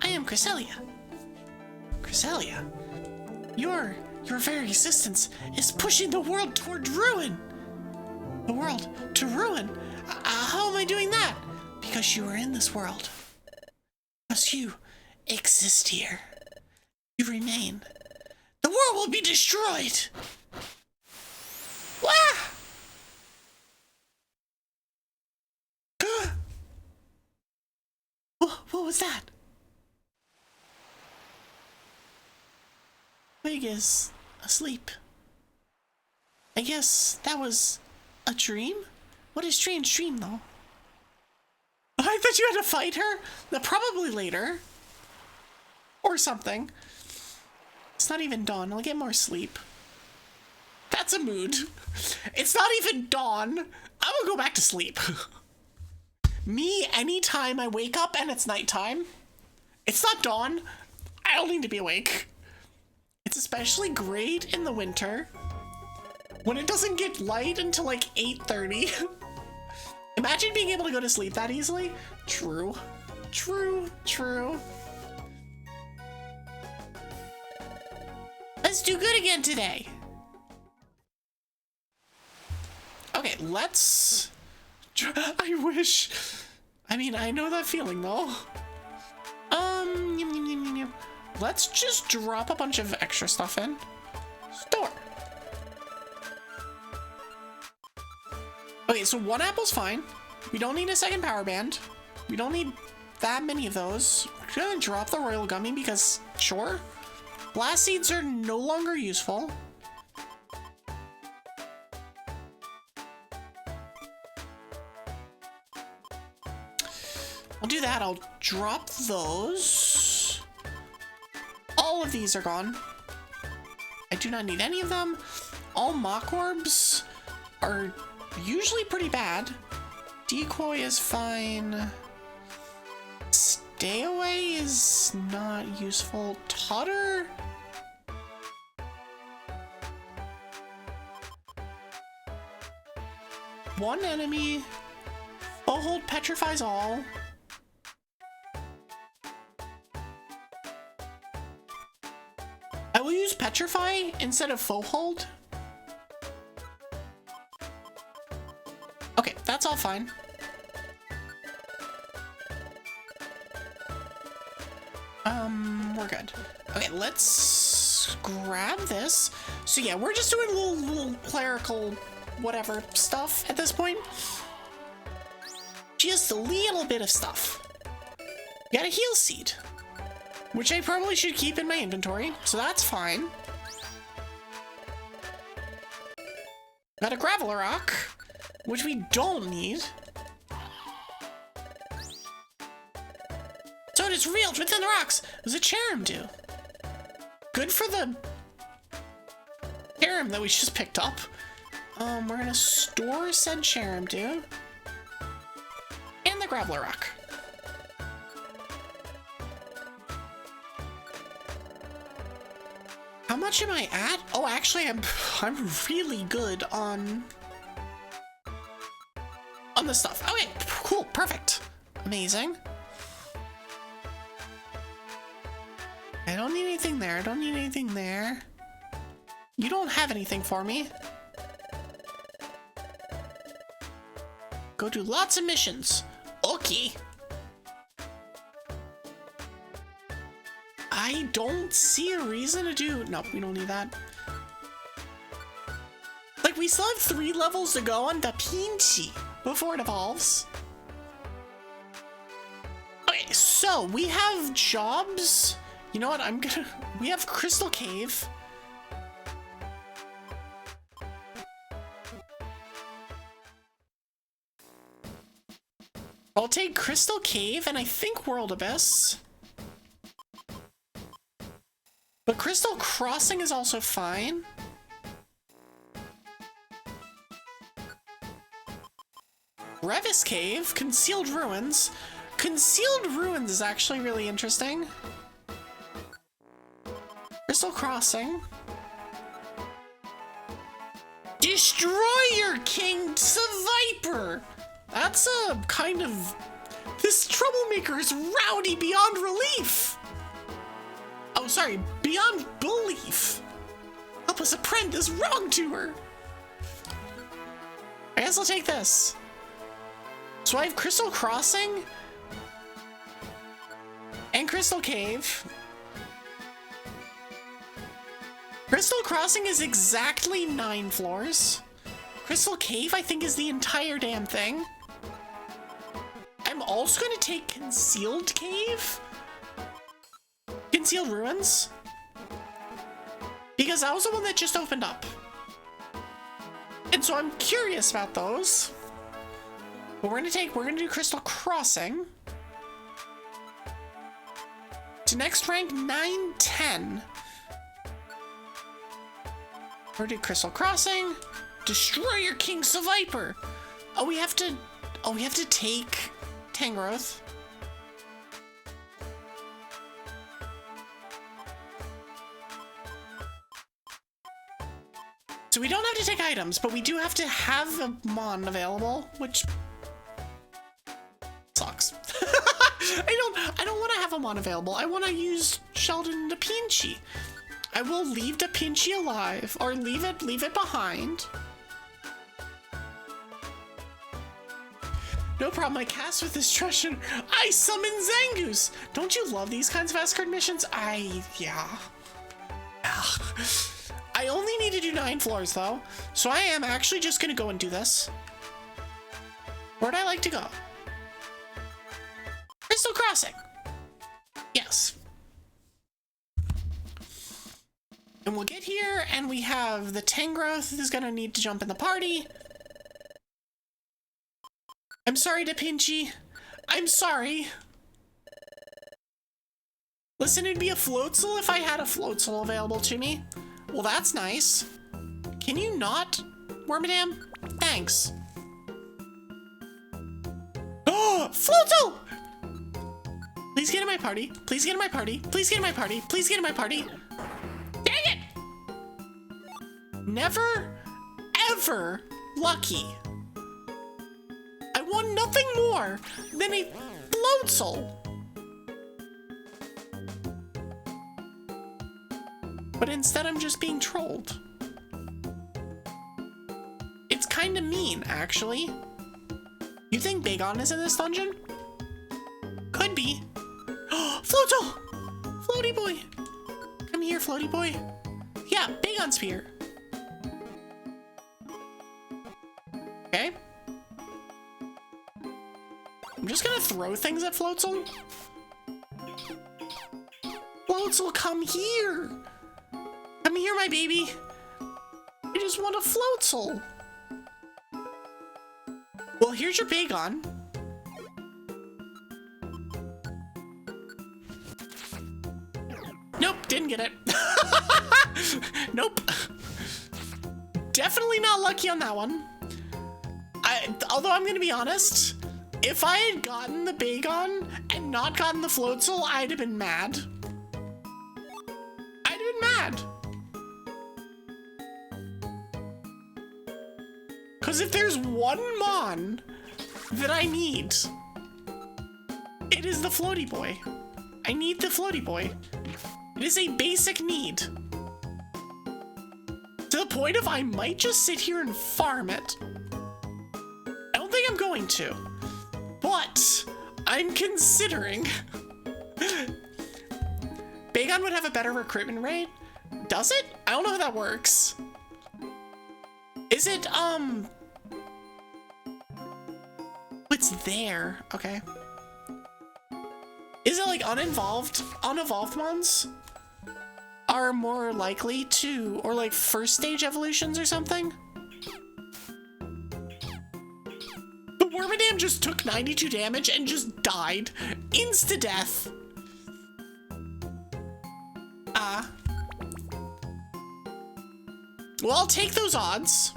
I am Cresselia. Cresselia, your very existence is pushing the world toward ruin. The world to ruin? How am I doing that? Because you are in this world. Because you exist here. You remain. The world will be destroyed. Wah! What was that? Twig is asleep. I guess that was a dream? What a strange dream, though. I thought you had to fight her? No, probably later. Or something. It's not even dawn. I'll get more sleep. That's a mood. It's not even dawn. I'm gonna go back to sleep. Me, anytime I wake up and it's nighttime, it's not dawn, I don't need to be awake. It's especially great in the winter when it doesn't get light until like 8:30. Imagine being able to go to sleep that easily. True. True, true. Let's do good again today. Okay, let's... I wish... I mean, I know that feeling, though. Let's just drop a bunch of extra stuff in. Store. Okay, so 1 apple's fine. We don't need a second power band. We don't need that many of those. We're gonna drop the royal gummy because, sure. Blast seeds are no longer useful. I'll do that. I'll drop those. All of these are gone. I do not need any of them. All mock orbs are usually pretty bad. Decoy is fine. Stay away is not useful. Totter? One enemy. Hold petrifies all. I will use petrify instead of foe hold. Okay, that's all fine. We're good. Okay, let's grab this. So yeah, we're just doing little clerical whatever stuff at this point. Just a little bit of stuff. Got a heal seed, which I probably should keep in my inventory, so that's fine. Got a Regirock, which we don't need. So it is reeled within the rocks. What does a cherub do? Good for the cherub that we just picked up. We're gonna store said cherub do. And the Regirock. How much am I at? Oh, actually, I'm really good on the stuff. Okay, cool, perfect, amazing. I don't need anything there. I don't need anything there. You don't have anything for me. Go do lots of missions. Okay. I don't see a reason to do... No, we don't need that. Like, we still have 3 levels to go on Trapinch before it evolves. Okay, so we have jobs. You know what? We have Crystal Cave. I'll take Crystal Cave and I think World Abyss. But Crystal Crossing is also fine. Regice Cave, Concealed Ruins. Concealed Ruins is actually really interesting. Crystal Crossing. Destroy your King Viper! That's a kind of... This troublemaker is rowdy beyond relief! Oh, sorry, beyond belief. Help us apprehend this wrongdoer. I guess I'll take this. So I have Crystal Crossing and Crystal Cave. Crystal Crossing is exactly 9 floors. Crystal Cave, I think, is the entire damn thing. I'm also going to take Concealed Cave. Concealed Ruins. Because that was the one that just opened up. And so I'm curious about those. But we're gonna do Crystal Crossing. To next rank 9, 10. We're gonna do Crystal Crossing. Destroy your King Viper. Oh, we have to take Tangrowth. So we don't have to take items, but we do have to have a mon available, which sucks. I don't want to have a mon available. I want to use Sheldon Da Pinchy. I will leave Da Pinchy alive, or leave it behind. No problem, I cast with this treasure. I summon Zangoose! Don't you love these kinds of escort missions? Yeah. I only need to do 9 floors though, so I am actually just gonna go and do this. Where'd I like to go? Crystal Crossing. Yes. And we'll get here and we have the Tangrowth is gonna need to jump in the party. I'm sorry, Da Pinchy. I'm sorry. Listen, it'd be a Floatzel if I had a Floatzel available to me. Well, that's nice. Can you not, Wormadam? Thanks. Oh, Floatzel! Please get in my party. Please get in my party. Please get in my party. Please get in my party. Dang it! Never, ever lucky. I want nothing more than a Floatzel. But instead I'm just being trolled. It's kind of mean, actually. You think Bagon is in this dungeon? Could be. Floatzel! Floaty boy! Come here, floaty boy. Yeah, Bagon's here. Okay. I'm just gonna throw things at Floatzel. Floatzel, come here! Come here, my baby. I just want a Floatzel. Well, here's your Bagon. Nope, didn't get it. Nope. Definitely not lucky on that one. Although I'm gonna be honest, if I had gotten the Bagon and not gotten the Floatzel, I'd have been mad. I'd have been mad. Because if there's one mon that I need, it is the floaty boy. I need the floaty boy. It is a basic need. To the point of I might just sit here and farm it. I don't think I'm going to, but I'm considering. Bagon would have a better recruitment rate. Does it? I don't know how that works. Is it, it's there. Okay. Is it like unevolved mons are more likely to, or like first stage evolutions or something? The Wormadam just took 92 damage and just died. Insta-death. Well, I'll take those odds.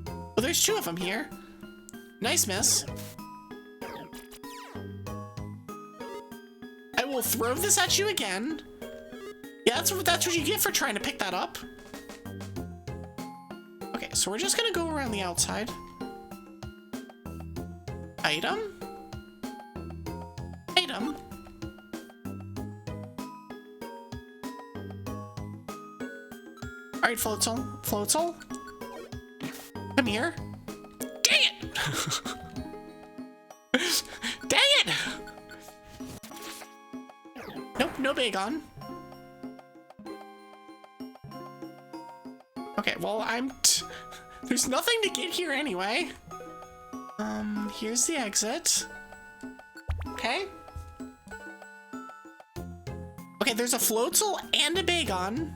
Well, there's 2 of them here. Nice miss. I will throw this at you again. Yeah, that's what you get for trying to pick that up. Okay, so we're just gonna go around the outside. Item? Item? Alright, Floatzel. Floatzel? Come here. Dang it! Dang it! Nope, no Bagon. Okay, well, there's nothing to get here anyway. Here's the exit. Okay. Okay, there's a Floatzel and a Bagon.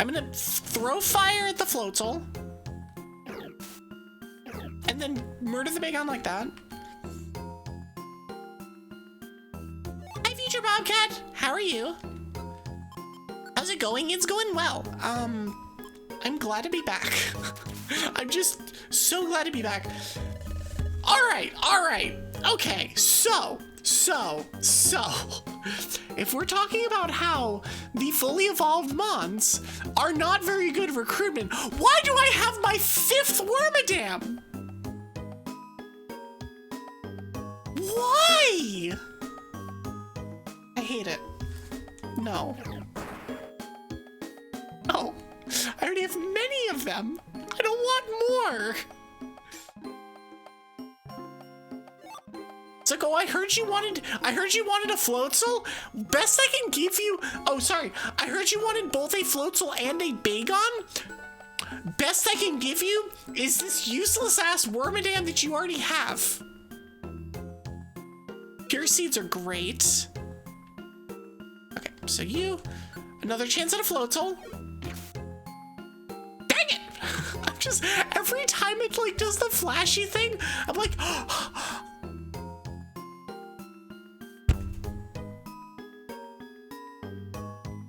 I'm gonna throw fire at the Floatzel. And then murder the Bagon like that. Hi, Future Bobcat! How are you? How's it going? It's going well. I'm glad to be back. I'm just so glad to be back. Alright. Okay, so. If we're talking about how the fully evolved mons are not very good recruitment, why do I have my 5th Wormadam? hate it. No. Oh, I already have many of them. I don't want more. It's like, oh, I heard you wanted a floatzel. Best I can give you. Oh, sorry. I heard you wanted both a floatzel and a bagon. Best I can give you is this useless ass wormadam that you already have. Pure seeds are great. Okay, so you, another chance at a floatzel. Dang it! I'm just, every time it like does the flashy thing, I'm like,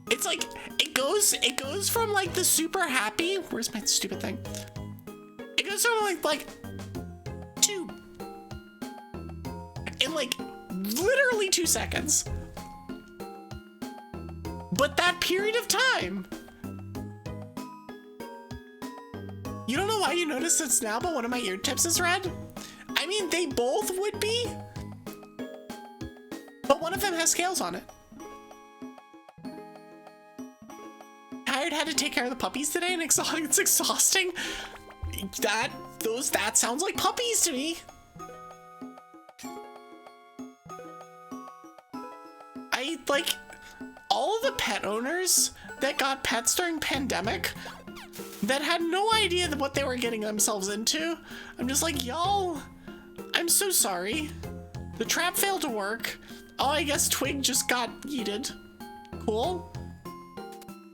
it's like, it goes from like the super happy, where's my stupid thing? It goes from like two, in like literally 2 seconds. But that period of time. You don't know why you noticed it's now, but one of my ear tips is red? I mean, they both would be, but one of them has scales on it. Tired, had to take care of the puppies today, and it's exhausting. That sounds like puppies to me. I like all of the pet owners that got pets during pandemic that had no idea what they were getting themselves into. I'm just like, y'all, I'm so sorry. The trap failed to work. Oh, I guess Twig just got yeeted. Cool.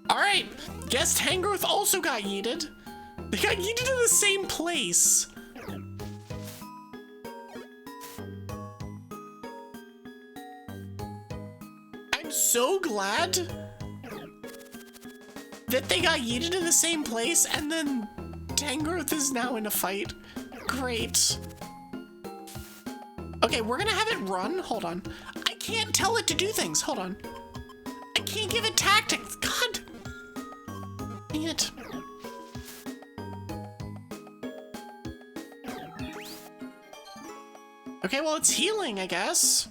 All right, guess Tangrowth also got yeeted. They got yeeted in the same place. I'm so glad that they got yeeted in the same place, and then Tangrowth is now in a fight. Great. Okay, we're gonna have it run. Hold on. I can't tell it to do things. Hold on. I can't give it tactics. God. Dang it. Okay, well, it's healing, I guess.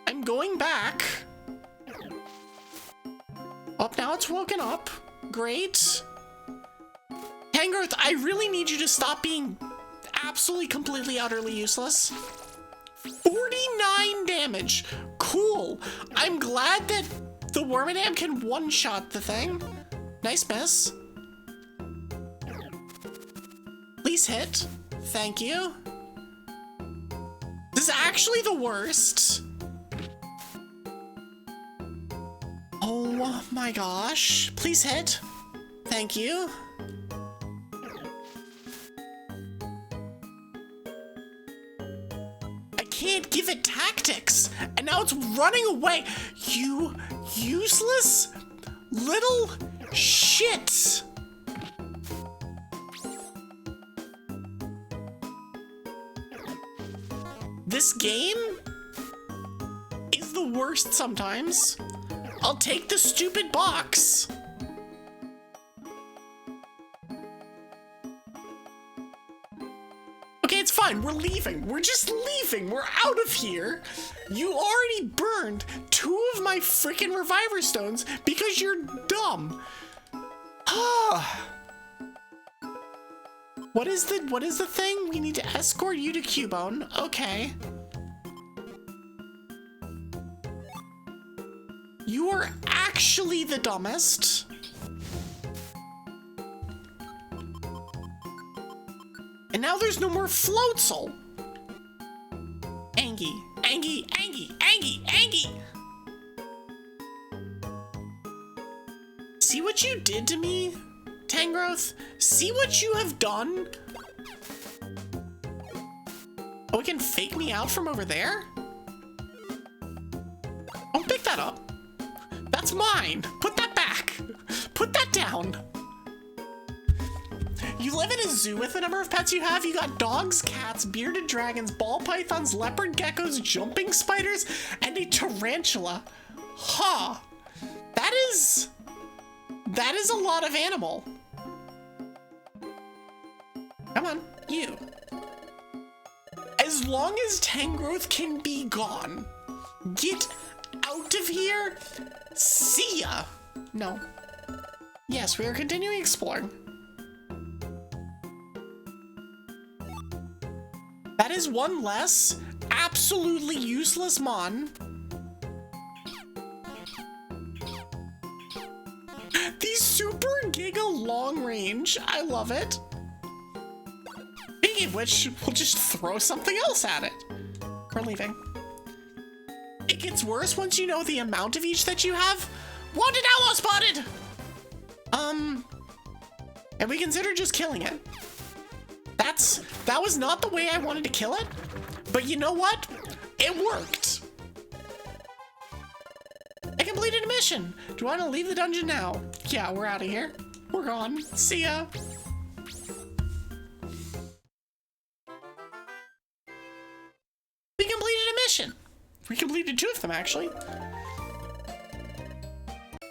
I'm going back. Oh, now it's woken up. Great. Tangrowth, I really need you to stop being absolutely, completely, utterly useless. 49 damage. Cool. I'm glad that the wormadam can one-shot the thing. Nice miss. Please hit. Thank you. This is actually the worst. Oh my gosh. Please hit. Thank you. I can't give it tactics, and now it's running away. You useless little shit. This game is the worst sometimes. I'll take the stupid box. Okay, it's fine. We're leaving. We're just leaving. We're out of here. You already burned 2 of my freaking reviver stones because you're dumb. What is the thing? We need to escort you to Cubone. Okay. You are actually the dumbest. And now there's no more Floatzel. Angie, Angie, Angie, Angie, Angie. See what you did to me, Tangrowth? See what you have done? Oh, it can fake me out from over there? Don't pick that up. That's mine. Put that back. Put that down. You live in a zoo with the number of pets you have. You got dogs, cats, bearded dragons, ball pythons, leopard geckos, jumping spiders, and a tarantula. Huh. That is a lot of animal. Come on, you. As long as Tangrowth can be gone, get of here? See ya. No. Yes, we are continuing exploring. That is one less absolutely useless mon. The super giga long range. I love it. Speaking of which, we'll just throw something else at it. We're leaving. It gets worse once you know the amount of each that you have. Wanted outlaw spotted! And we consider just killing it. That was not the way I wanted to kill it, but you know what? It worked. I completed a mission. Do you want to leave the dungeon now? Yeah, we're out of here. We're gone. See ya. We completed a mission. We completed 2 of them, actually.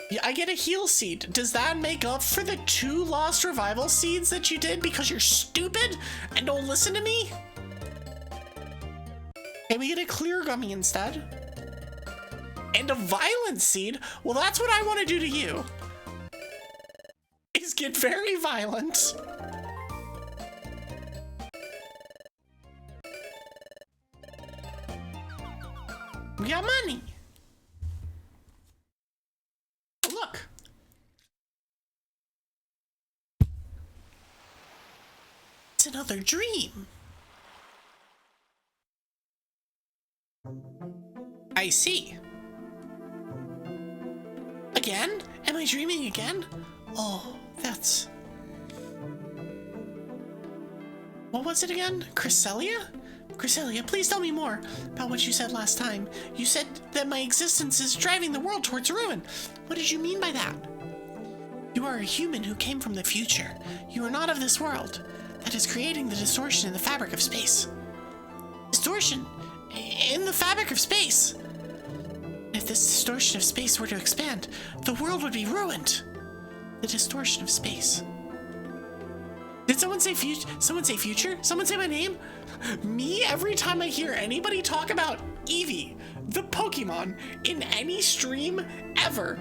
Yeah, I get a heal seed. Does that make up for the 2 lost revival seeds that you did because you're stupid and don't listen to me? Okay, we get a clear gummy instead. And a violent seed? Well, that's what I want to do to you. Is get very violent. We got money. Look. It's another dream. I see. Again? Am I dreaming again? Oh, that's... What was it again? Cresselia? Cresselia, please tell me more about what you said last time. You said that my existence is driving the world towards ruin. What did you mean by that? You are a human who came from the future. You are not of this world. That is creating the distortion in the fabric of space. Distortion? In the fabric of space? If this distortion of space were to expand, the world would be ruined. The distortion of space. Did someone say future? Someone say future? Someone say my name? Me, every time I hear anybody talk about Evie, the Pokemon, in any stream ever,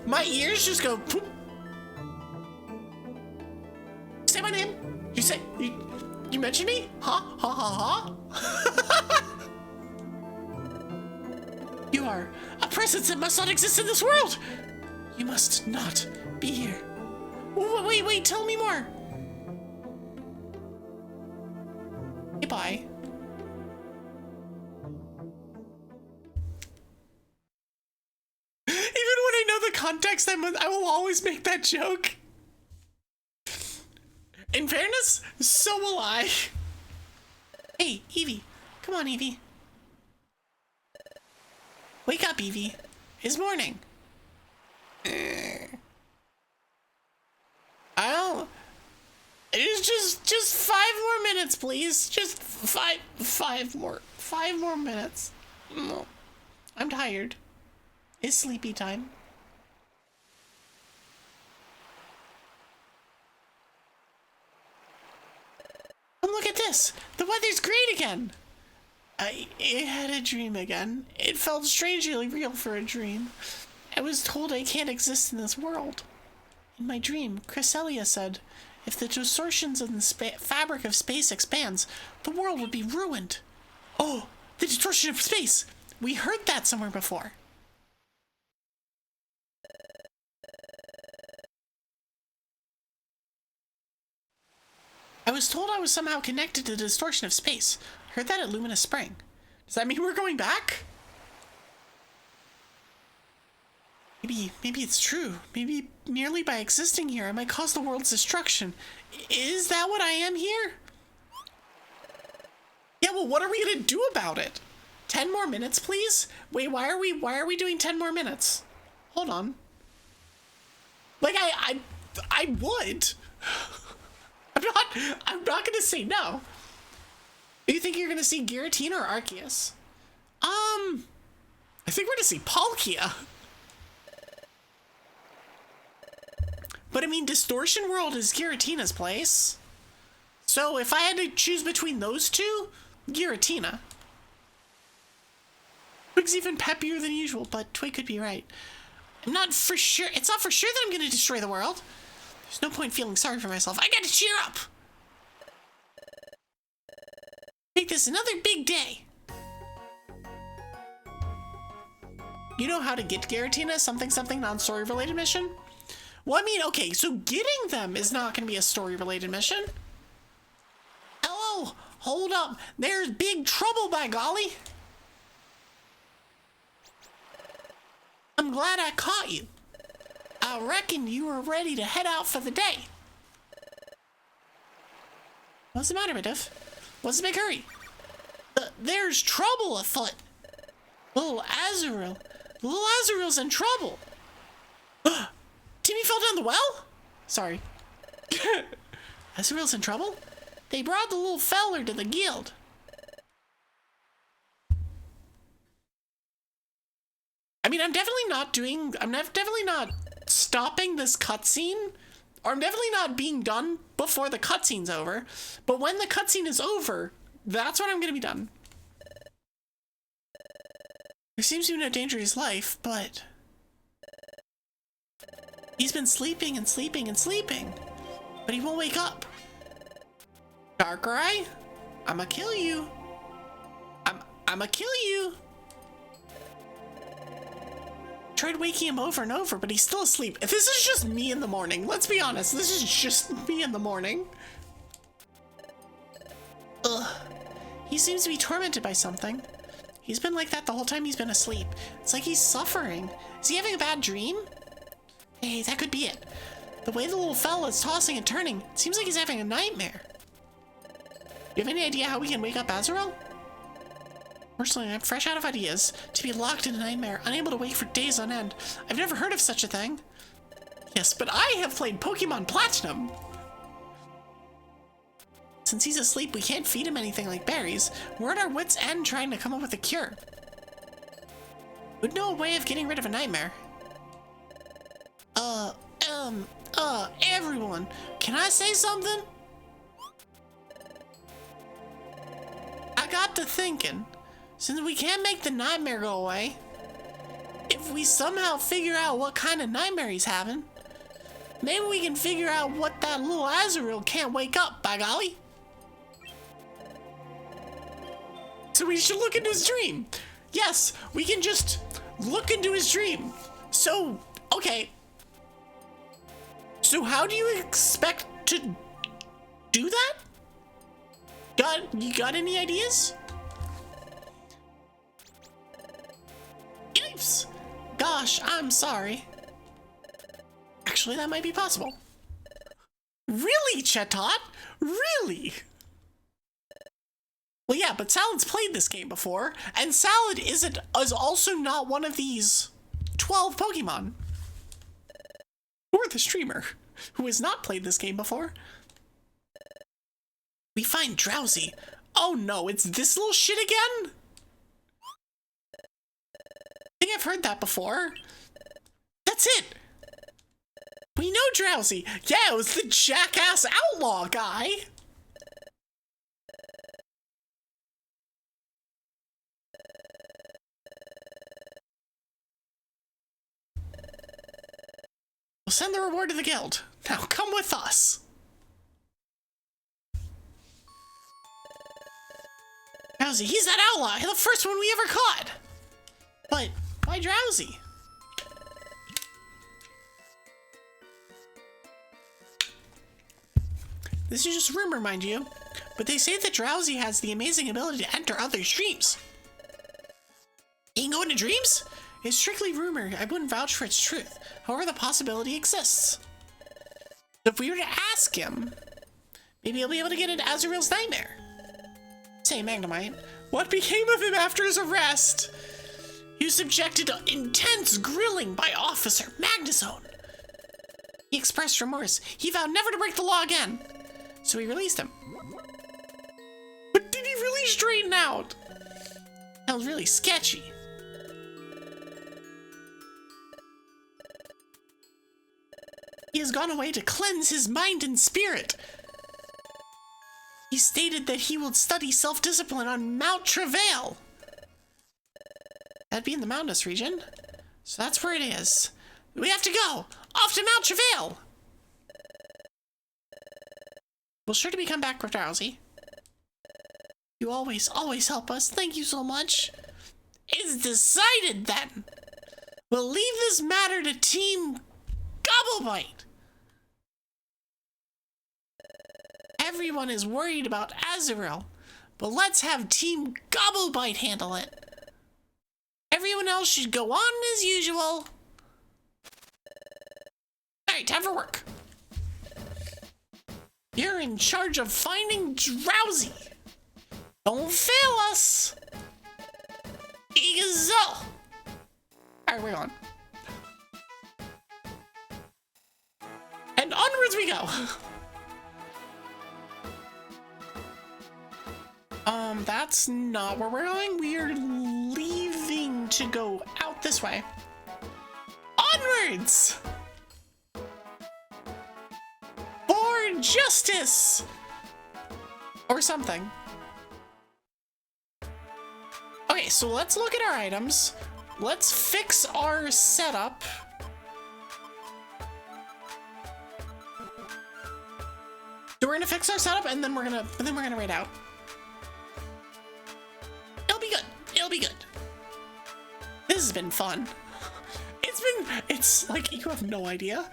my ears just go poop. Say my name. You say, you mentioned me? Huh? Ha ha ha? You are a presence that must not exist in this world. You must not be here. Wait, tell me more. Bye. Even when I know the context, I will always make that joke. In fairness, so will I. Hey, Evie. Come on, Evie. Wake up, Evie. It's morning. It's just 5 more minutes, please. Just five more minutes. No, I'm tired. It's sleepy time. And look at this. The weather's great again. I had a dream again. It felt strangely real for a dream. I was told I can't exist in this world. In my dream, Cresselia said, if the distortions in the fabric of space expands, the world would be ruined. Oh, the distortion of space! We heard that somewhere before. I was told I was somehow connected to the distortion of space. Heard that at Luminous Spring. Does that mean we're going back? Maybe it's true. Maybe merely by existing here, I might cause the world's destruction. Is that what I am here? Yeah, well, what are we gonna do about it? 10 more minutes, please? Wait, why are we doing 10 more minutes? Hold on. Like, I would. I'm not gonna say no. Do you think you're gonna see Giratina or Arceus? I think we're gonna see Palkia. But I mean, Distortion World is Giratina's place. So if I had to choose between those two, Giratina. Twig's even peppier than usual, but Twig could be right. I'm not for sure. It's not for sure that I'm going to destroy the world. There's no point feeling sorry for myself. I got to cheer up. Make this another big day. You know how to get Giratina? Something non-story related mission? Well, I mean, okay, so getting them is not going to be a story related mission. Hello, hold up. There's big trouble, by golly. I'm glad I caught you. I reckon you were ready to head out for the day. What's the matter, Midiv? What's the big hurry? There's trouble afoot. Little Azrael's in trouble. Timmy fell down the well? Sorry. Azrael's in trouble? They brought the little feller to the guild. I mean, I'm definitely not stopping this cutscene, or I'm definitely not being done before the cutscene's over, but when the cutscene is over, that's when I'm gonna be done. There seems to be no danger to his life, but he's been sleeping and sleeping and sleeping, but he won't wake up. Darkrai, I'ma kill you. I'ma kill you. Tried waking him over and over, but he's still asleep. If this is just me in the morning, let's be honest, this is just me in the morning. Ugh. He seems to be tormented by something. He's been like that the whole time he's been asleep. It's like he's suffering. Is he having a bad dream? Hey, that could be it. The way the little fella is tossing and turning, it seems like he's having a nightmare. Do you have any idea how we can wake up Azrael? Personally, I'm fresh out of ideas. To be locked in a nightmare, unable to wake for days on end. I've never heard of such a thing. Yes, but I have played Pokemon Platinum. Since he's asleep, we can't feed him anything like berries. We're at our wits' end trying to come up with a cure. Would know a way of getting rid of a nightmare. Everyone, can I say something? I got to thinking. Since we can't make the nightmare go away, if we somehow figure out what kind of nightmare he's having, maybe we can figure out what that little Azrael can't wake up, by golly. So we should look into his dream. Yes, we can just look into his dream. So, okay. So how do you expect to do that? You got any ideas? Gosh, I'm sorry. Actually, that might be possible. Really, Chetot? Really? Well, yeah, but Salad's played this game before, and Salad is also not one of these 12 Pokemon. Or the streamer, who has not played this game before. We find Drowsy. Oh no, it's this little shit again? I think I've heard that before. That's it. We know Drowsy. Yeah, it was the jackass outlaw guy. We'll send the reward to the guild. Now come with us. Drowsy, he's that outlaw. He's the first one we ever caught. But why Drowsy? This is just rumor, mind you, but they say that Drowsy has the amazing ability to enter others' dreams. He can go into dreams? It's strictly rumor. I wouldn't vouch for its truth. However, the possibility exists. If we were to ask him, maybe he'll be able to get into Azrael's nightmare. Say, Magnemite, what became of him after his arrest? He was subjected to intense grilling by Officer Magnezone. He expressed remorse. He vowed never to break the law again. So we released him. But did he really straighten out? That was really sketchy. He has gone away to cleanse his mind and spirit. He stated that he will study self-discipline on Mount Travail. That'd be in the mountainous region. So that's where it is. We have to go! Off to Mount Travail! We'll sure to become back drowsy. You always help us. Thank you so much. It's decided then. We'll leave this matter to Team Gobblebite. Everyone is worried about Azrael, but let's have Team Gobblebite handle it. Everyone else should go on as usual. Alright, time for work. You're in charge of finding Drowsy. Don't fail us. Aegis. Alright, we're on. And onwards we go. That's not where we're going. We are leaving to go out this way. Onwards! For justice! Or something. Okay, so let's look at our items. Let's fix our setup. So we're gonna fix our setup and then we're gonna raid out. It'll be good. This has been fun. It's like, you have no idea.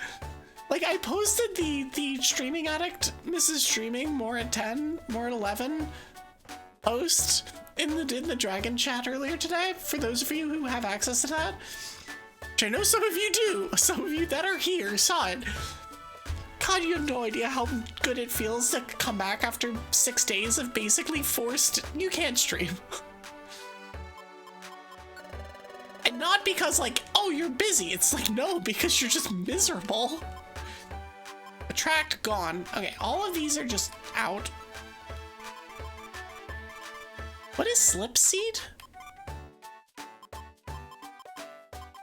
Like, I posted the streaming addict, Mrs. Streaming, more at 10, more at 11 post in the dragon chat earlier today, for those of you who have access to that. Which I know some of you do. Some of you that are here saw it. God, you have no idea how good it feels to come back after 6 days of basically forced, you can't stream. And not because like, oh, you're busy. It's like, no, because you're just miserable. Attract, gone. Okay, all of these are just out. What is slip seed?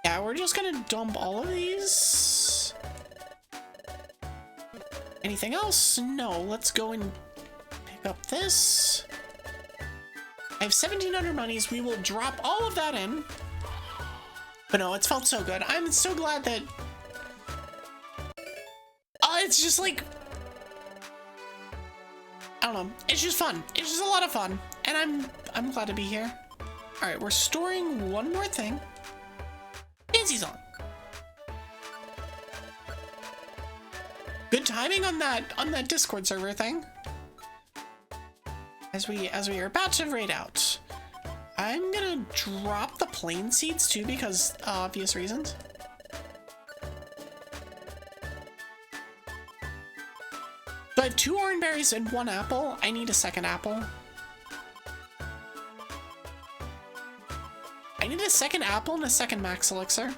Yeah, we're just gonna dump all of these. Anything else? No, let's go and pick up this. I have 1,700 monies. We will drop all of that in. But no, it's felt so good. I'm so glad that... it's just like... I don't know. It's just fun. It's just a lot of fun. And I'm glad to be here. Alright, we're storing one more thing. Fancy's on. Good timing on that Discord server thing. As we are about to raid out. I'm gonna drop the plain seeds too because obvious reasons. So I have 2 orange berries and 1 apple. I need a second apple. I need a second apple and a second max elixir.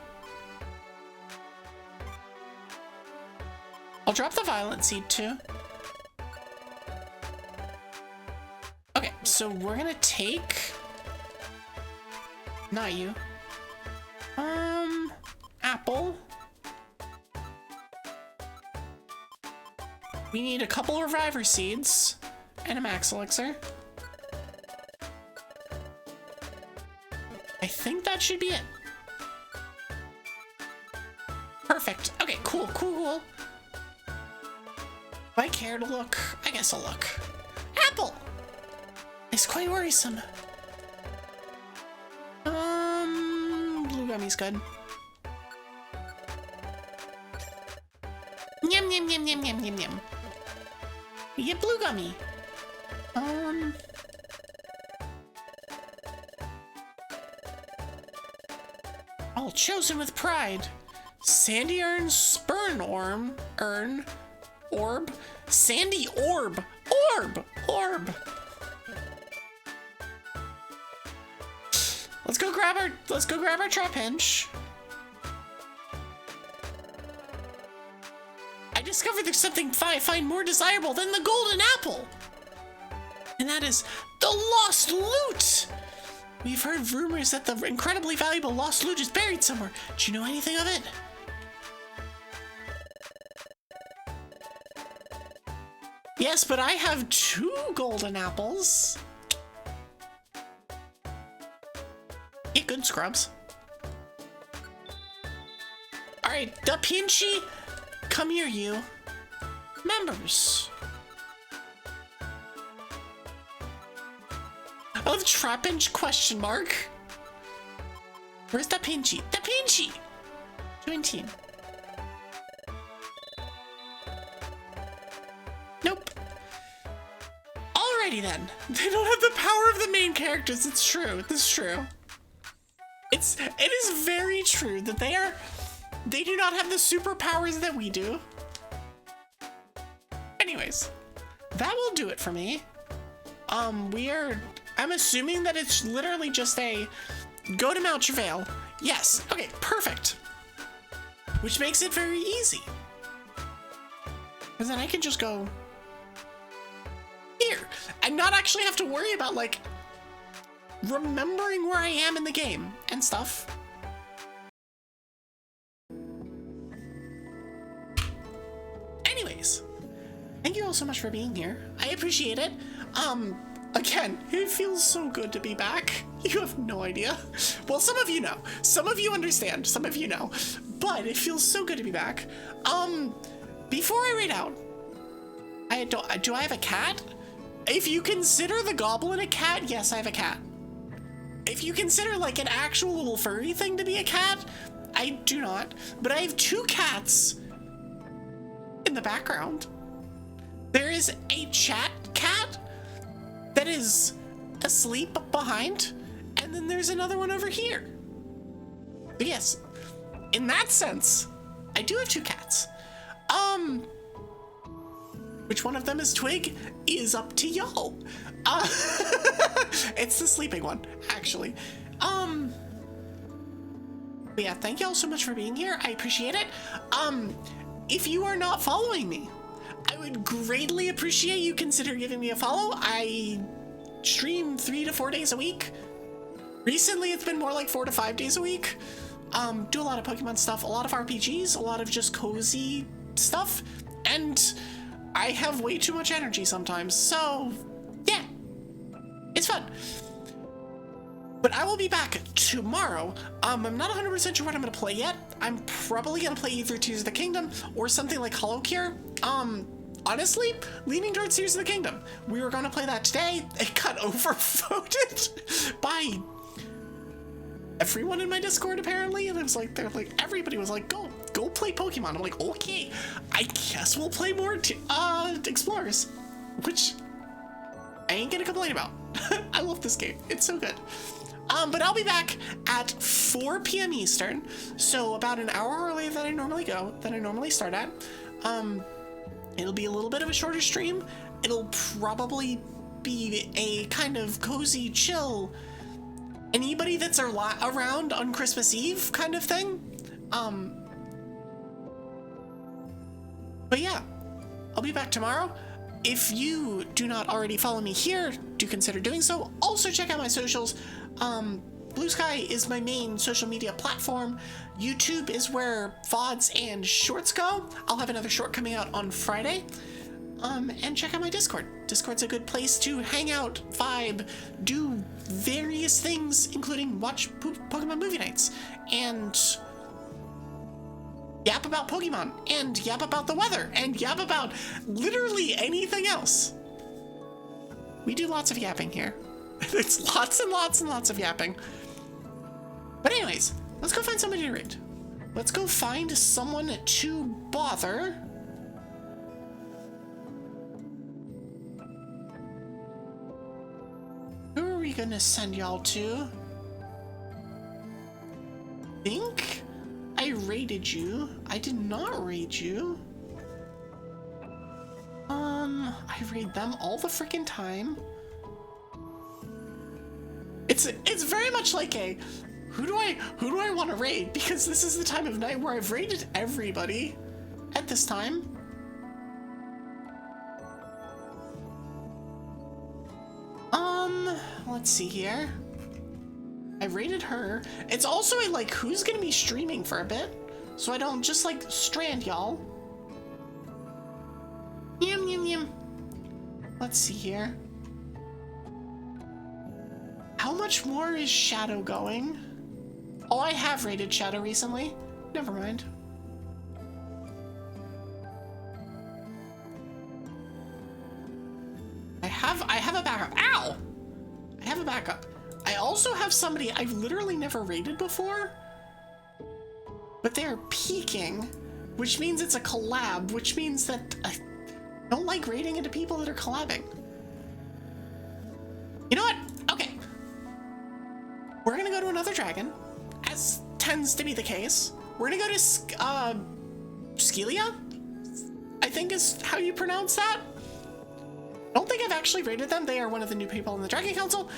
I'll drop the violet seed too. Okay, so we're gonna take... Not you. Apple. We need a couple of reviver seeds and a max elixir. I think that should be it. Perfect. Okay, cool. Do I care to look? I guess I'll look. Apple! It's quite worrisome. Blue gummy's good. Yum, yum, yum, yum, yum, yum, yum. We get blue gummy. All chosen with pride. Sandy urn, spurn orb. Sandy orb. Orb. Let's go grab our trapinch. I discovered there's something I find more desirable than the golden apple. And that is the lost loot. We've heard rumors that the incredibly valuable lost loot is buried somewhere. Do you know anything of it? Yes, but I have 2 golden apples. Yeah, good scrubs. Alright, the Pinchy, come here, you. Members of trapinch question mark. Where's the Pinchy? The Pinchy! Join team. Nope. Alrighty then. They don't have the power of the main characters. It's true. This is true. It is very true that they do not have the superpowers that we do. Anyways, that will do it for me. I'm assuming that it's literally just a go to Mount Travail. Yes. Okay, perfect. Which makes it very easy. Because then I can just go here and not actually have to worry about like remembering where I am in the game and stuff. Anyways, thank you all so much for being here. I appreciate it. Again, it feels so good to be back. You have no idea. Well, some of you know. Some of you understand. Some of you know. But it feels so good to be back. Before I read out, do I have a cat? If you consider the goblin a cat, yes, I have a cat. If you consider like an actual little furry thing to be a cat, I do not. But I have two cats in the background. There is a chat cat that is asleep behind, and then there's another one over here. But yes, in that sense, I do have two cats. Which one of them is Twig is up to y'all. It's the sleeping one, actually. But yeah, thank y'all so much for being here. I appreciate it. If you are not following me, I would greatly appreciate you consider giving me a follow. I stream 3 to 4 days a week. Recently, it's been more like 4 to 5 days a week. Do a lot of Pokemon stuff, a lot of RPGs, a lot of just cozy stuff, and I have way too much energy sometimes, so yeah, it's fun. But I will be back tomorrow. I'm not 100% sure what I'm gonna play yet. I'm probably gonna play either Tears of the Kingdom or something like Hollow Cure. Honestly, leaning towards Tears of the Kingdom. We were gonna play that today. It got overvoted by everyone in my Discord apparently, and it was like everybody was like, go play Pokemon. I'm like, okay, I guess we'll play more Explorers, which I ain't gonna complain about. I love this game. It's so good. But I'll be back at 4 p.m. Eastern, so about an hour earlier than I normally start at. It'll be a little bit of a shorter stream. It'll probably be a kind of cozy, chill, anybody that's around on Christmas Eve kind of thing. But yeah, I'll be back tomorrow. If you do not already follow me here, do consider doing so. Also check out my socials. Blue Sky is my main social media platform. YouTube is where VODs and shorts go. I'll have another short coming out on Friday. And check out my Discord. Discord's a good place to hang out, vibe, do various things, including watch Pokemon movie nights, and yap about Pokemon, and yap about the weather, and yap about literally anything else. We do lots of yapping here. It's lots and lots and lots of yapping. But anyways, let's go find somebody to raid. Let's go find someone to bother. Who are we gonna send y'all to? Think I raided you. I did not raid you. I raid them all the freaking time. It's very much like a who do I want to raid, because this is the time of night where I've raided everybody at this time. Let's see here. I rated her. It's also a like who's gonna be streaming for a bit, so I don't just like strand y'all. Yum yum yum. Let's see here. How much more is Shadow going? Oh, I have raided Shadow recently. Never mind. I have a backup. Ow! I have a backup. I also have somebody I've literally never raided before, but they're peaking, which means it's a collab, which means that I don't like raiding into people that are collabing. You know what? Okay. We're gonna go to another dragon, as tends to be the case. We're gonna go to Skelia? I think is how you pronounce that. I don't think I've actually raided them. They are one of the new people in the Dragon Council.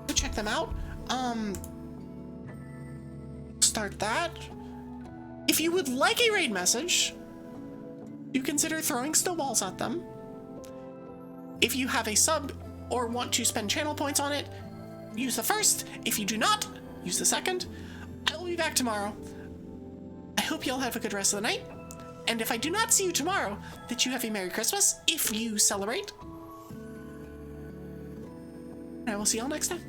Go check them out. Start that. If you would like a raid message, you consider throwing snowballs at them. If you have a sub or want to spend channel points on it, use the first. If you do not, use the second. I will be back tomorrow. I hope you all have a good rest of the night. And if I do not see you tomorrow, that you have a Merry Christmas if you celebrate. And I will see you all next time.